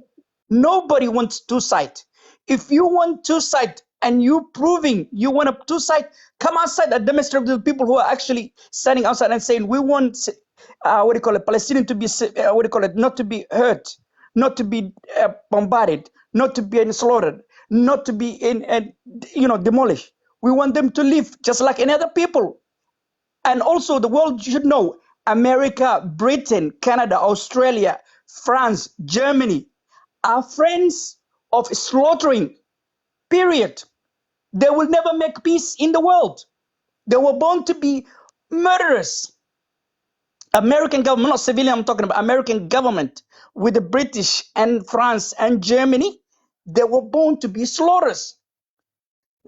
Nobody wants two sides. If you want two sides and you proving you want a two side, come outside and demonstrate with the people who are actually standing outside and saying, we want, what do you call it, Palestinian to be, what do you call it, not to be hurt, not to be bombarded, not to be slaughtered, not to be demolished. We want them to live just like any other people. And also the world should know America, Britain, Canada, Australia, France, Germany are friends of slaughtering, period. They will never make peace in the world. They were born to be murderers. American government, not civilian, I'm talking about American government with the British and France and Germany, they were born to be slaughterers.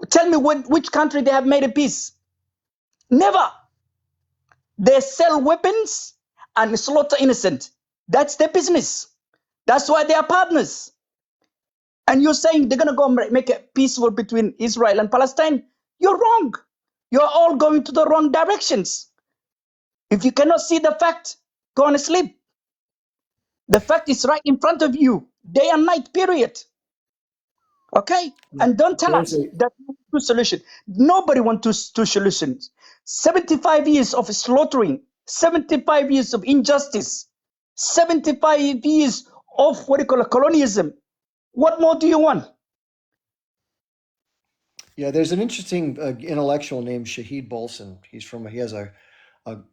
Tell me which country they have made a peace? Never. They sell weapons and slaughter innocent. That's their business. That's why they are partners. And you're saying they're going to go make it peaceful between Israel and Palestine? You're wrong. You're all going to the wrong directions. If you cannot see the fact, go and sleep. The fact is right in front of you, day and night, period. Okay? And don't tell There's us a that two solutions. Nobody wants two solutions. 75 years of slaughtering, 75 years of injustice, 75 years of what you call colonialism. What more do you want? Yeah, there's an interesting intellectual named Shahid Bolson. He has a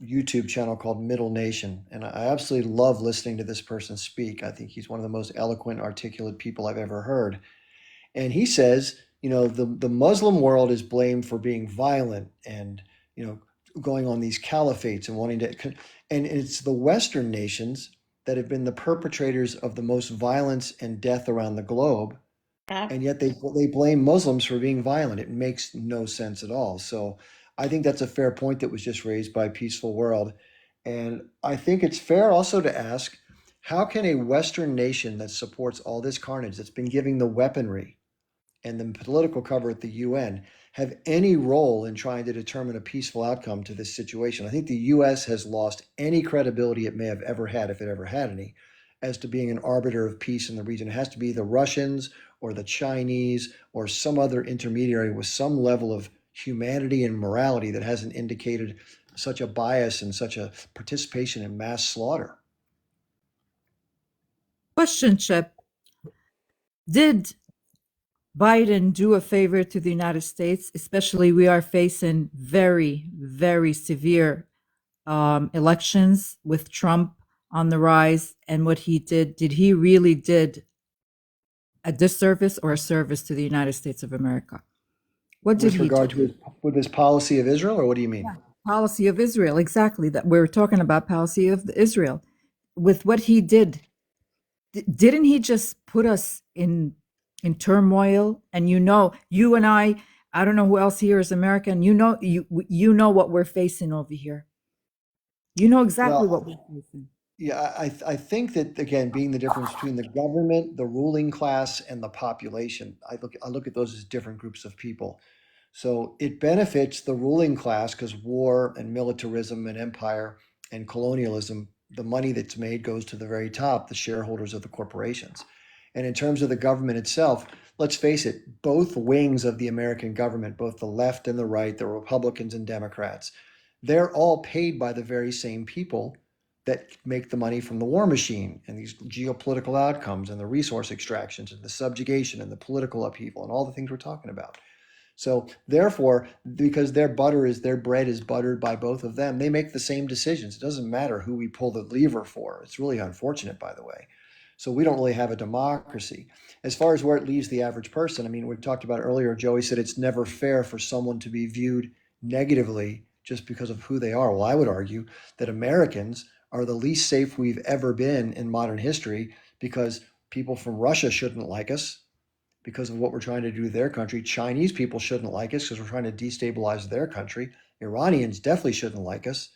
YouTube channel called Middle Nation, and I absolutely love listening to this person speak. I think he's one of the most eloquent, articulate people I've ever heard. And he says, the Muslim world is blamed for being violent and, going on these caliphates and wanting to, and it's the Western nations that have been the perpetrators of the most violence and death around the globe. And yet they blame Muslims for being violent. It makes no sense at all. So I think that's a fair point that was just raised by Peaceful World. And I think it's fair also to ask, how can a Western nation that supports all this carnage, that's been giving the weaponry and the political cover at the UN, have any role in trying to determine a peaceful outcome to this situation? I think the US has lost any credibility it may have ever had, if it ever had any, as to being an arbiter of peace in the region. It has to be the Russians or the Chinese or some other intermediary with some level of humanity and morality that hasn't indicated such a bias and such a participation in mass slaughter. Question, Chip. Did Biden do a favor to the United States? Especially, we are facing very, very severe elections with Trump on the rise, and what he did he really did a disservice or a service to the United States of America? What did With he regard do? to his policy of Israel, or what do you mean? Policy of Israel, exactly. That we're talking about policy of Israel. With what he did, didn't he just put us in turmoil? And you and I don't know who else here is American. You know what we're facing over here. You know exactly what we're facing. Yeah, I think that, again, being the difference between the government, the ruling class, and the population, I look at those as different groups of people. So it benefits the ruling class because war and militarism and empire and colonialism, the money that's made goes to the very top, the shareholders of the corporations. And in terms of the government itself, let's face it, both wings of the American government, both the left and the right, the Republicans and Democrats, they're all paid by the very same people that make the money from the war machine and these geopolitical outcomes and the resource extractions and the subjugation and the political upheaval and all the things we're talking about. So therefore, because their bread is buttered by both of them, they make the same decisions. It doesn't matter who we pull the lever for. It's really unfortunate, by the way. So we don't really have a democracy. As far as where it leaves the average person, I mean, we talked about earlier, Joey said it's never fair for someone to be viewed negatively just because of who they are. Well, I would argue that Americans are the least safe we've ever been in modern history because people from Russia shouldn't like us because of what we're trying to do to their country. Chinese people shouldn't like us because we're trying to destabilize their country. Iranians definitely shouldn't like us.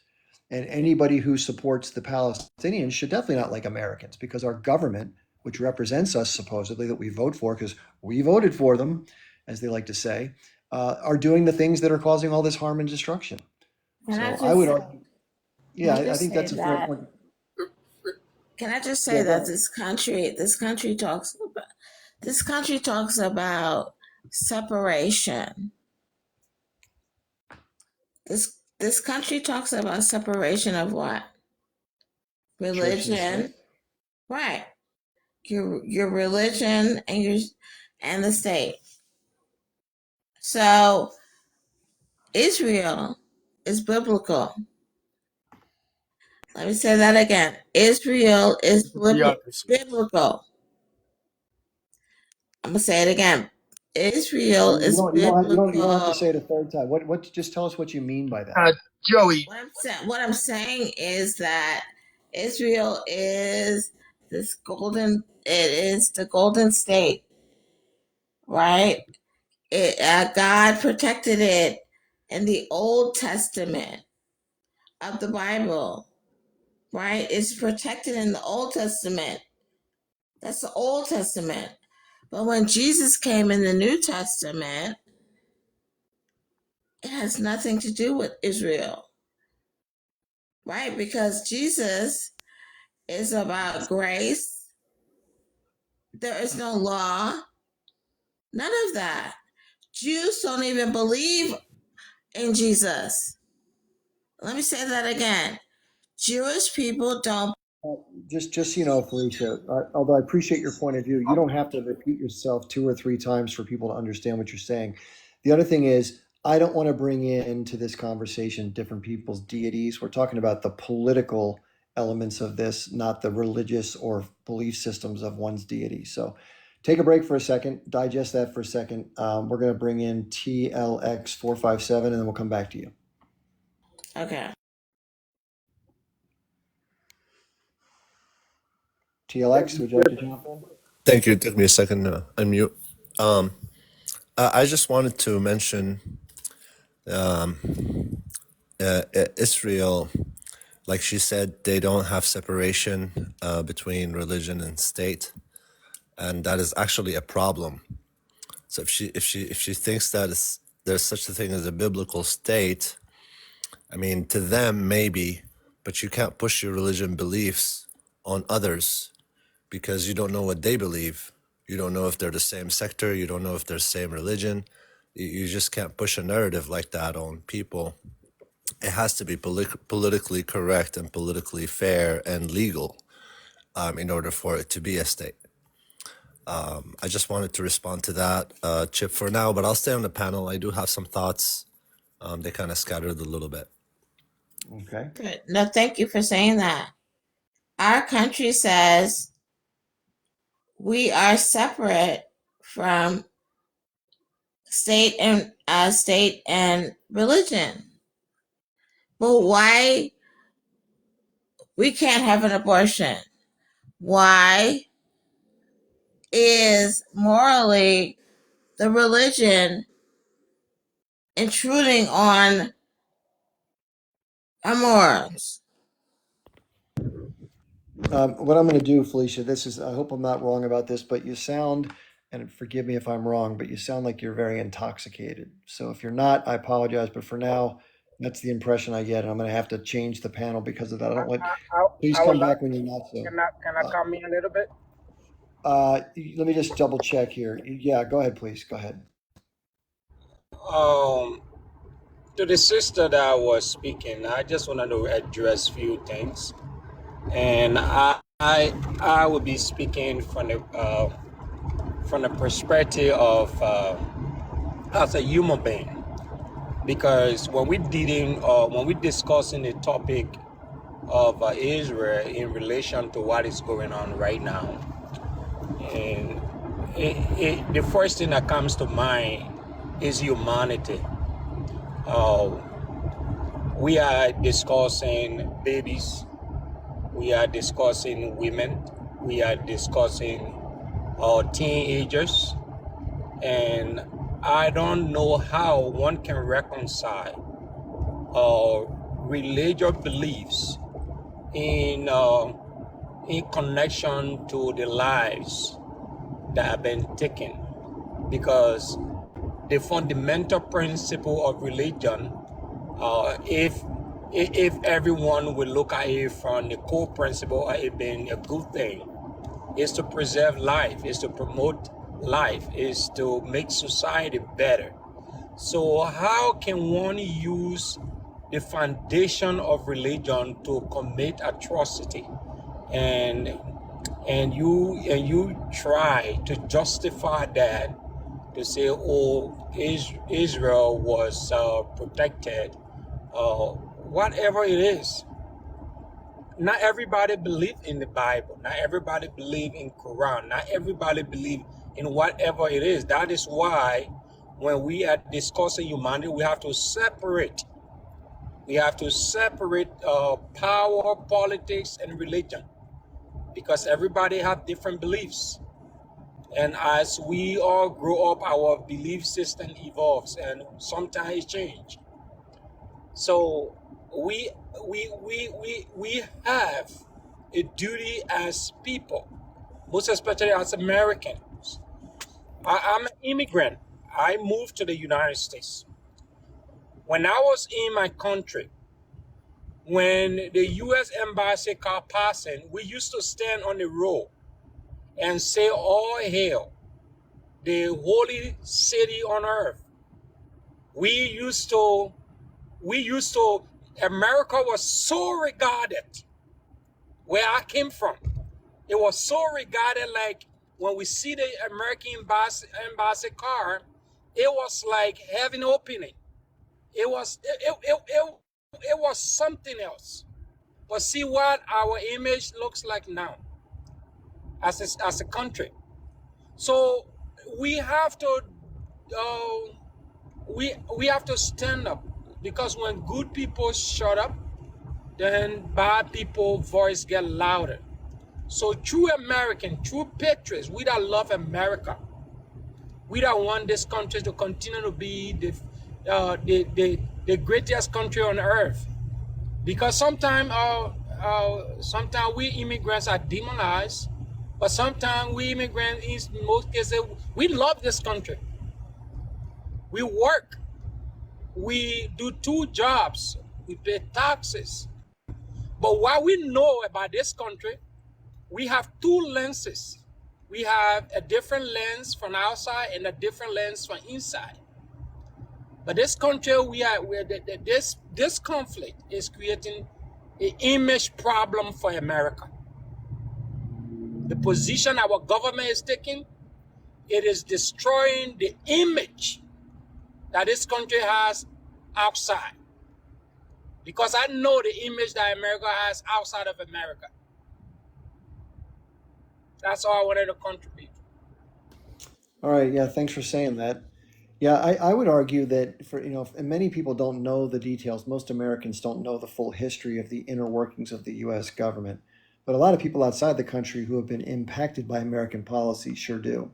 And anybody who supports the Palestinians should definitely not like Americans because our government, which represents us supposedly, that we vote for because we voted for them, as they like to say, are doing the things that are causing all this harm and destruction. Can I So I would just argue, yeah, I think that's a fair point. Can I just Yeah, say go that ahead. this country talks about separation. This country talks about separation of what? Church and state. Religion, right? Your religion and the state. So Israel is biblical. Let me say that again. Israel is Theocracy. biblical. I'm gonna say it again. Israel You is don't have to biblical. say it a third time. What? Just tell us what you mean by that. Joey, What I'm saying is that Israel is this golden. It is the golden state, right? God protected it in the Old Testament of the Bible, right? It's protected in the Old Testament. That's the Old Testament. But when Jesus came in the New Testament, it has nothing to do with Israel, right? Because Jesus is about grace. There is no law, none of that. Jews don't even believe in Jesus. Let me say that again. Jewish people don't. Just so you know, Felicia, although I appreciate your point of view, you don't have to repeat yourself 2 or 3 times for people to understand what you're saying. The other thing is, I don't want to bring into this conversation different people's deities. We're talking about the political elements of this, not the religious or belief systems of one's deity. So take a break for a second, digest that for a second. We're going to bring in TLX457 and then we'll come back to you. Okay. TLX, would you like to jump in? Thank you. It took me a second to unmute. I just wanted to mention Israel, like she said, they don't have separation between religion and state, and that is actually a problem. So if she thinks that there's such a thing as a biblical state, I mean, to them maybe, but you can't push your religion beliefs on others because you don't know what they believe. You don't know if they're the same sector. You don't know if they're the same religion. You just can't push a narrative like that on people. It has to be politically correct and politically fair and legal in order for it to be a state. I just wanted to respond to that, Chip, for now, but I'll stay on the panel. I do have some thoughts. They kind of scattered a little bit. Okay. Good. No, thank you for saying that. Our country says we are separate from state and religion. But why we can't have an abortion? Why is morally the religion intruding on our morals? What I'm going to do, Felicia, I hope I'm not wrong about this, but you sound, and forgive me if I'm wrong, but you sound like you're very intoxicated. So if you're not, I apologize, but for now, that's the impression I get, and I'm going to have to change the panel because of that. Please I would come love. back when you're not so. Can I come in a little bit? Let me just double check here. Yeah, go ahead, please. Go ahead. To the sister that was speaking, I just wanted to address few things. and I will be speaking from the perspective of as a human being, because when we discussing the topic of Israel in relation to what is going on right now, and the first thing that comes to mind is humanity. We are discussing babies, we are discussing women, we are discussing teenagers, and I don't know how one can reconcile religious beliefs in connection to the lives that have been taken, because the fundamental principle of religion, if everyone will look at it from the core principle of it being a good thing, is to preserve life, is to promote life, is to make society better. So how can one use the foundation of religion to commit atrocity, and you try to justify that, to say, oh, Israel was protected, whatever it is. Not everybody believe in the Bible. Not everybody believe in Quran. Not everybody believe in whatever it is. That is why when we are discussing humanity, we have to separate. We have to separate power, politics, and religion, because everybody have different beliefs. And as we all grow up, our belief system evolves, and sometimes it change. So we have a duty as people, most especially as Americans. I'm an immigrant. I moved to the United States. When I was in my country, when the U.S. Embassy car passing, we used to stand on the road and say, all hail the holy city on earth. We used to, America was so regarded where I came from. It was so regarded, like when we see the American embassy car, it was like heaven opening. It was something else. But see what our image looks like now as a country. So we have to we have to stand up, because when good people shut up, then bad people voice get louder. So true American, true patriots, we that love America, we that want this country to continue to be the greatest country on earth. Because sometimes we immigrants are demonized, but sometimes we immigrants, in most cases, we love this country. We work, we do 2 jobs, we pay taxes. But what we know about this country, we have 2 lenses. We have a different lens from outside and a different lens from inside. But this country, this conflict is creating an image problem for America. The position our government is taking, it is destroying the image that this country has outside. Because I know the image that America has outside of America. That's all I wanted to contribute. All right. Yeah. Thanks for saying that. Yeah, I would argue that and many people don't know the details. Most Americans don't know the full history of the inner workings of the U.S. government. But a lot of people outside the country who have been impacted by American policy sure do.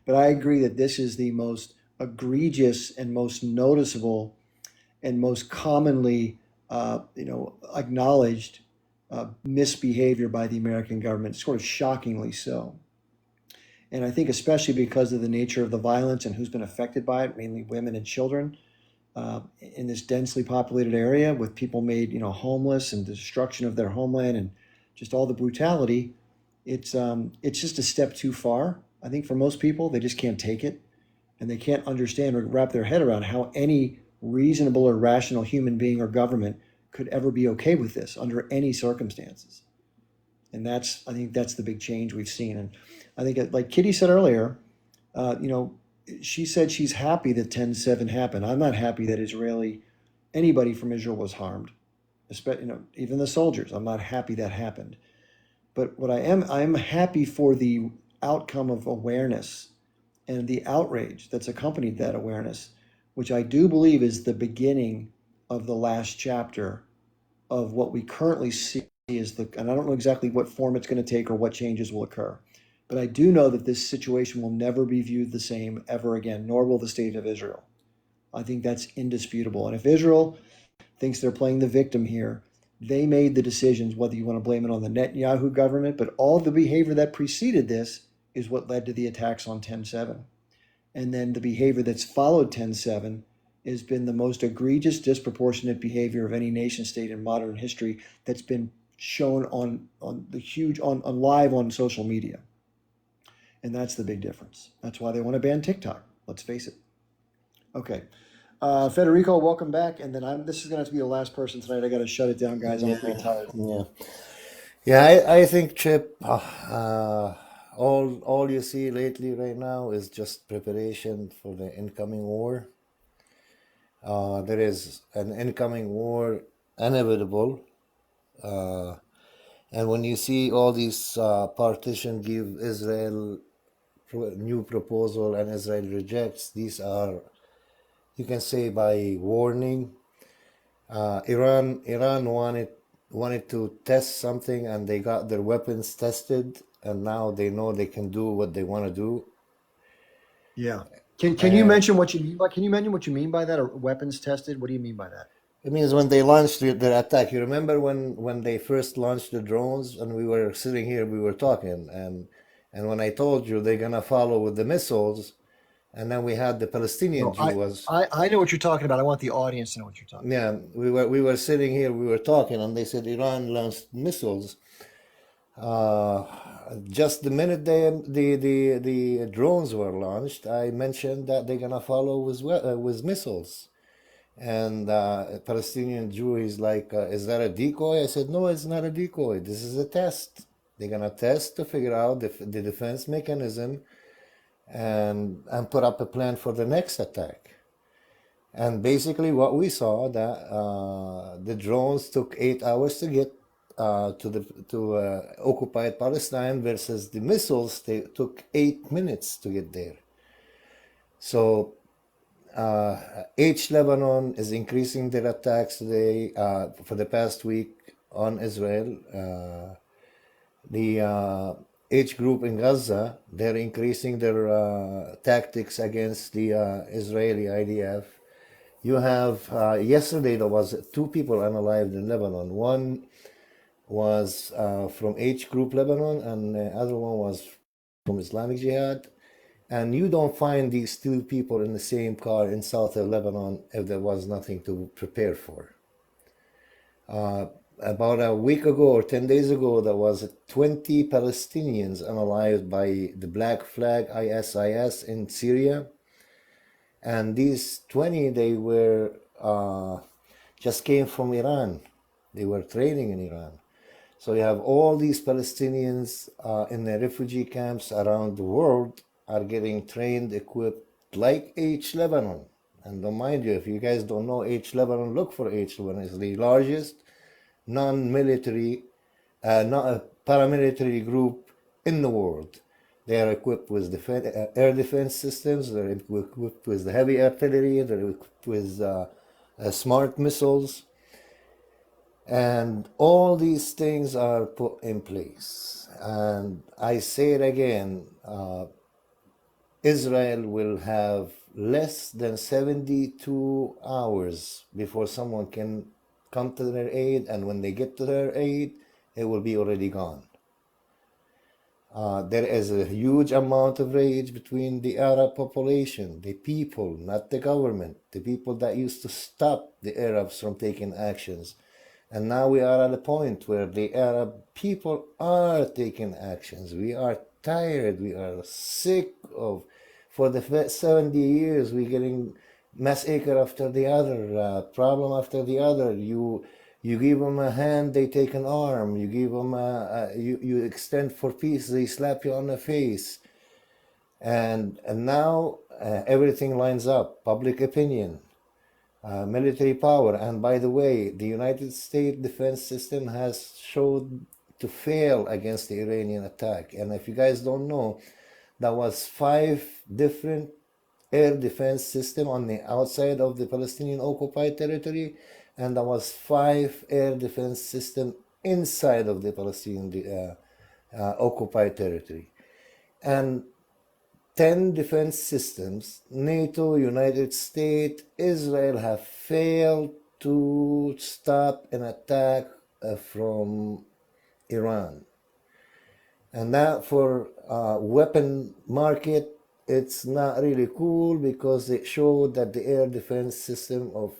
But I agree that this is the most egregious and most noticeable and most commonly, acknowledged misbehavior by the American government, sort of shockingly so. And I think especially because of the nature of the violence and who's been affected by it, mainly women and children, in this densely populated area with people made, homeless, and the destruction of their homeland and just all the brutality, it's just a step too far. I think for most people, they just can't take it, and they can't understand or wrap their head around how any reasonable or rational human being or government could ever be okay with this under any circumstances. And I think that's the big change we've seen. And I think, like Kitty said earlier, you know, she said she's happy that 10/7 happened. I'm not happy that anybody from Israel was harmed, especially, you know, even the soldiers. I'm not happy that happened. But what I am happy for the outcome of awareness and the outrage that's accompanied that awareness, which I do believe is the beginning of the last chapter of what we currently see and I don't know exactly what form it's going to take or what changes will occur. But I do know that this situation will never be viewed the same ever again, nor will the state of Israel. I think that's indisputable. And if Israel thinks they're playing the victim here, they made the decisions, whether you want to blame it on the Netanyahu government, but all the behavior that preceded this is what led to the attacks on 10/7. And then the behavior that's followed 10/7 has been the most egregious, disproportionate behavior of any nation state in modern history that's been shown on live on social media. And that's the big difference. That's why they want to ban TikTok. Let's face it. Okay. Federico, welcome back. And then this is going to have to be the last person tonight. I got to shut it down, guys. I'm pretty tired. I think, Chip, all you see lately right now is just preparation for the incoming war. There is an incoming war inevitable. And when you see all these partition give Israel new proposal and Israel rejects, these are, you can say, by warning. Iran wanted to test something, and they got their weapons tested, and now they know they can do what they want to do. Yeah. Can you mention what you mean by? Can you mention what you mean by that? Or weapons tested? What do you mean by that? It means when they launched their attack. You remember when they first launched the drones, and we were sitting here, we were talking, and when I told you they're gonna follow with the missiles, and then we had the Palestinian I know what you're talking about. I want the audience to know what you're talking about. Yeah, we were sitting here, we were talking, and they said Iran launched missiles. Just the minute the drones were launched, I mentioned that they're gonna follow with missiles. And Palestinian Jew is like, is that a decoy? I said, no, it's not a decoy. This is a test. They're gonna test to figure out the defense mechanism and put up a plan for the next attack. And basically what we saw that the drones took 8 hours to get to occupied Palestine versus the missiles, they took 8 minutes to get there. So H Lebanon is increasing their attacks today for the past week on Israel. The H group in Gaza, they're increasing their tactics against the Israeli IDF. You have yesterday there was 2 people unalived in Lebanon. One was from H group Lebanon, and the other one was from Islamic Jihad. And you don't find these 2 people in the same car in south of Lebanon if there was nothing to prepare for. About a week ago or 10 days ago, there was 20 Palestinians unalived by the Black Flag ISIS in Syria. And these 20, they were just came from Iran. They were training in Iran. So you have all these Palestinians in the refugee camps around the world are getting trained, equipped like H Lebanon. And don't mind you, if you guys don't know H Lebanon, look for H Lebanon. It's the largest non-military, paramilitary group in the world. They are equipped with air defense systems, they're equipped with the heavy artillery, they're equipped with smart missiles. And all these things are put in place. And I say it again, Israel will have less than 72 hours before someone can come to their aid, and when they get to their aid, it will be already gone. There is a huge amount of rage between the Arab population, the people, not the government, the people that used to stop the Arabs from taking actions. And now we are at a point where the Arab people are taking actions. We are tired, we are sick of, for the 70 years, we're getting massacre after the other, problem after the other. You You give them a hand, they take an arm. You give them you extend for peace, they slap you on the face. And now everything lines up. Public opinion, military power. And by the way, the United States defense system has showed to fail against the Iranian attack. And if you guys don't know, there was 5 different air defense system on the outside of the Palestinian occupied territory, and there was 5 air defense system inside of the Palestinian occupied territory, and 10 defense systems, NATO, United States, Israel, have failed to stop an attack from Iran. And that for weapon market, it's not really cool, because it showed that the air defense system of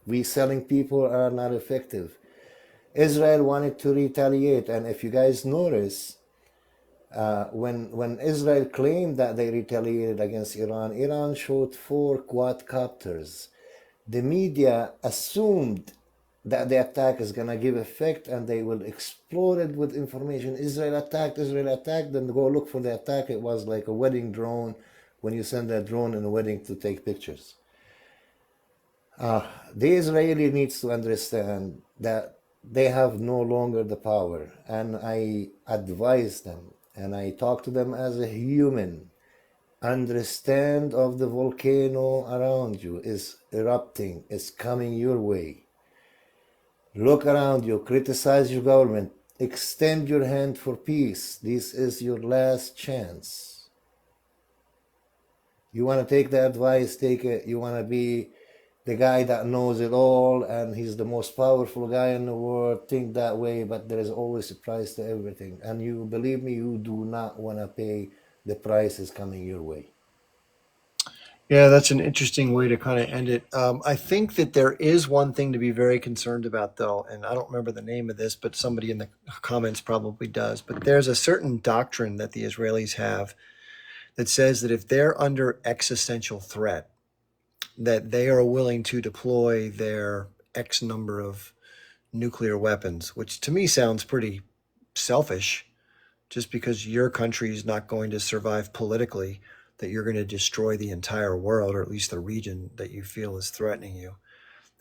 reselling people are not effective. Israel wanted to retaliate, and if you guys notice, when Israel claimed that they retaliated against Iran, Iran showed 4 quadcopters. The media assumed that the attack is going to give effect, and they will explode it with information. Israel attacked, then go look for the attack. It was like a wedding drone, when you send a drone in a wedding to take pictures. The Israeli needs to understand that they have no longer the power, and I advise them, and I talk to them as a human. Understand of the volcano around you is erupting, is coming your way. Look around you, criticize your government, extend your hand for peace. This is your last chance. You want to take the advice, take it. You want to be the guy that knows it all and he's the most powerful guy in the world, think that way, but there is always a price to everything. And you, believe me, you do not want to pay the prices coming your way. Yeah, that's an interesting way to kind of end it. I think that there is one thing to be very concerned about, though, and I don't remember the name of this, but somebody in the comments probably does. But there's a certain doctrine that the Israelis have that says that if they're under existential threat, that they are willing to deploy their X number of nuclear weapons, which to me sounds pretty selfish, just because your country is not going to survive politically, that you're going to destroy the entire world, or at least the region that you feel is threatening you.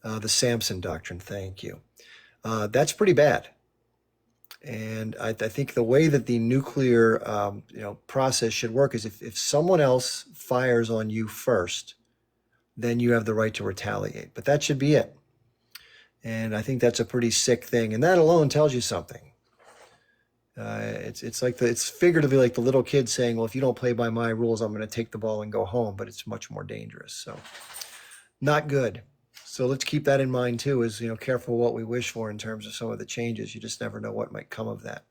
The Samson Doctrine, thank you. That's pretty bad. And I think the way that the nuclear process should work is if someone else fires on you first, then you have the right to retaliate. But that should be it. And I think that's a pretty sick thing. And that alone tells you something. It's like it's figuratively like the little kid saying, well, if you don't play by my rules, I'm going to take the ball and go home. But it's much more dangerous. So not good. So let's keep that in mind too, is, careful what we wish for in terms of some of the changes. You just never know what might come of that.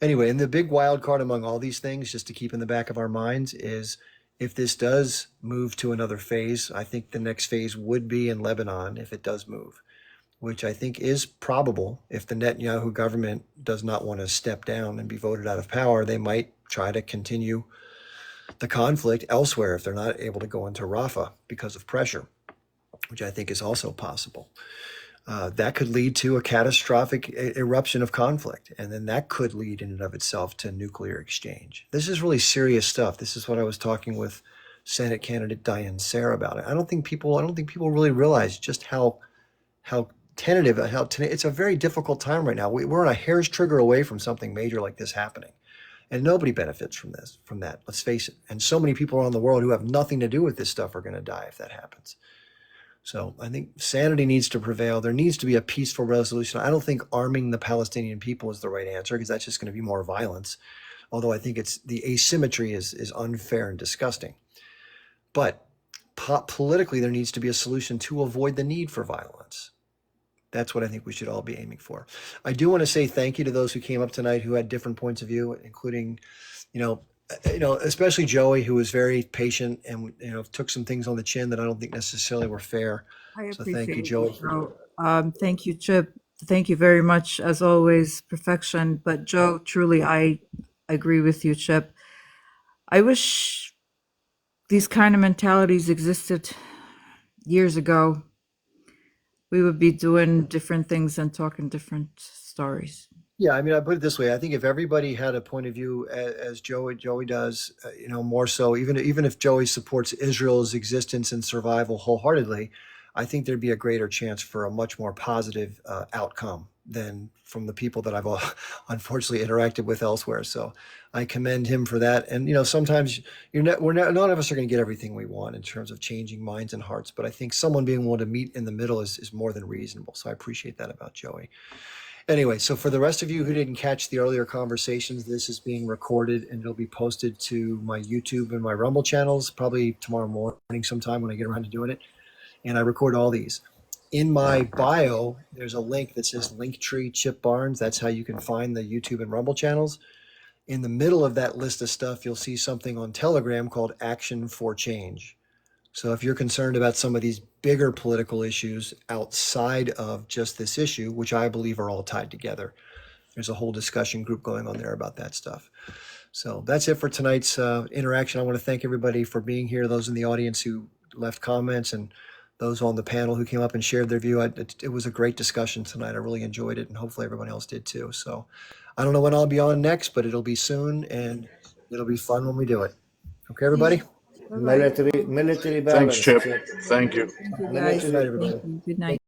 Anyway, and the big wild card among all these things, just to keep in the back of our minds, is if this does move to another phase, I think the next phase would be in Lebanon if it does move, which I think is probable. If the Netanyahu government does not want to step down and be voted out of power, they might try to continue the conflict elsewhere if they're not able to go into Rafah because of pressure, which I think is also possible. That could lead to a catastrophic eruption of conflict, and then that could lead in and of itself to nuclear exchange. This is really serious stuff. This is what I was talking with Senate candidate Diane Sarah about it. I don't think people really realize just how tentative, it's a very difficult time right now. We're on a hair's trigger away from something major like this happening, and nobody benefits from that. Let's face it. And so many people around the world who have nothing to do with this stuff are going to die if that happens. So I think sanity needs to prevail. There needs to be a peaceful resolution. I don't think arming the Palestinian people is the right answer, because that's just going to be more violence. Although I think the asymmetry is unfair and disgusting. But politically, there needs to be a solution to avoid the need for violence. That's what I think we should all be aiming for. I do want to say thank you to those who came up tonight who had different points of view, including, especially Joey, who was very patient and, took some things on the chin that I don't think necessarily were fair. I So appreciate thank you, it, Joey. Joe. Thank you, Chip. Thank you very much, as always, perfection. But Joe, truly, I agree with you, Chip. I wish these kind of mentalities existed years ago. we would be doing different things and talking different stories. Yeah, I mean, I put it this way. I think if everybody had a point of view as Joey does, more so, even if Joey supports Israel's existence and survival wholeheartedly, I think there'd be a greater chance for a much more positive outcome than from the people that I've unfortunately interacted with elsewhere. So I commend him for that. And sometimes none of us are going to get everything we want in terms of changing minds and hearts, but I think someone being willing to meet in the middle is more than reasonable. So I appreciate that about Joey. Anyway, so for the rest of you who didn't catch the earlier conversations, this is being recorded and it'll be posted to my YouTube and my Rumble channels probably tomorrow morning sometime when I get around to doing it. And I record all these. In my bio, there's a link that says Linktree Chip Barnes. That's how you can find the YouTube and Rumble channels. In the middle of that list of stuff, you'll see something on Telegram called Action for Change. So if you're concerned about some of these bigger political issues outside of just this issue, which I believe are all tied together, there's a whole discussion group going on there about that stuff. So that's it for tonight's interaction. I want to thank everybody for being here, those in the audience who left comments and those on the panel who came up and shared their view. It was a great discussion tonight. I really enjoyed it, and hopefully everyone else did too. So I don't know when I'll be on next, but it'll be soon, and it'll be fun when we do it. Okay, everybody? Bye-bye. Military Thanks, balance. Chip. Thank you. Thank you, guys. Good night, everybody. Thank you. Good night.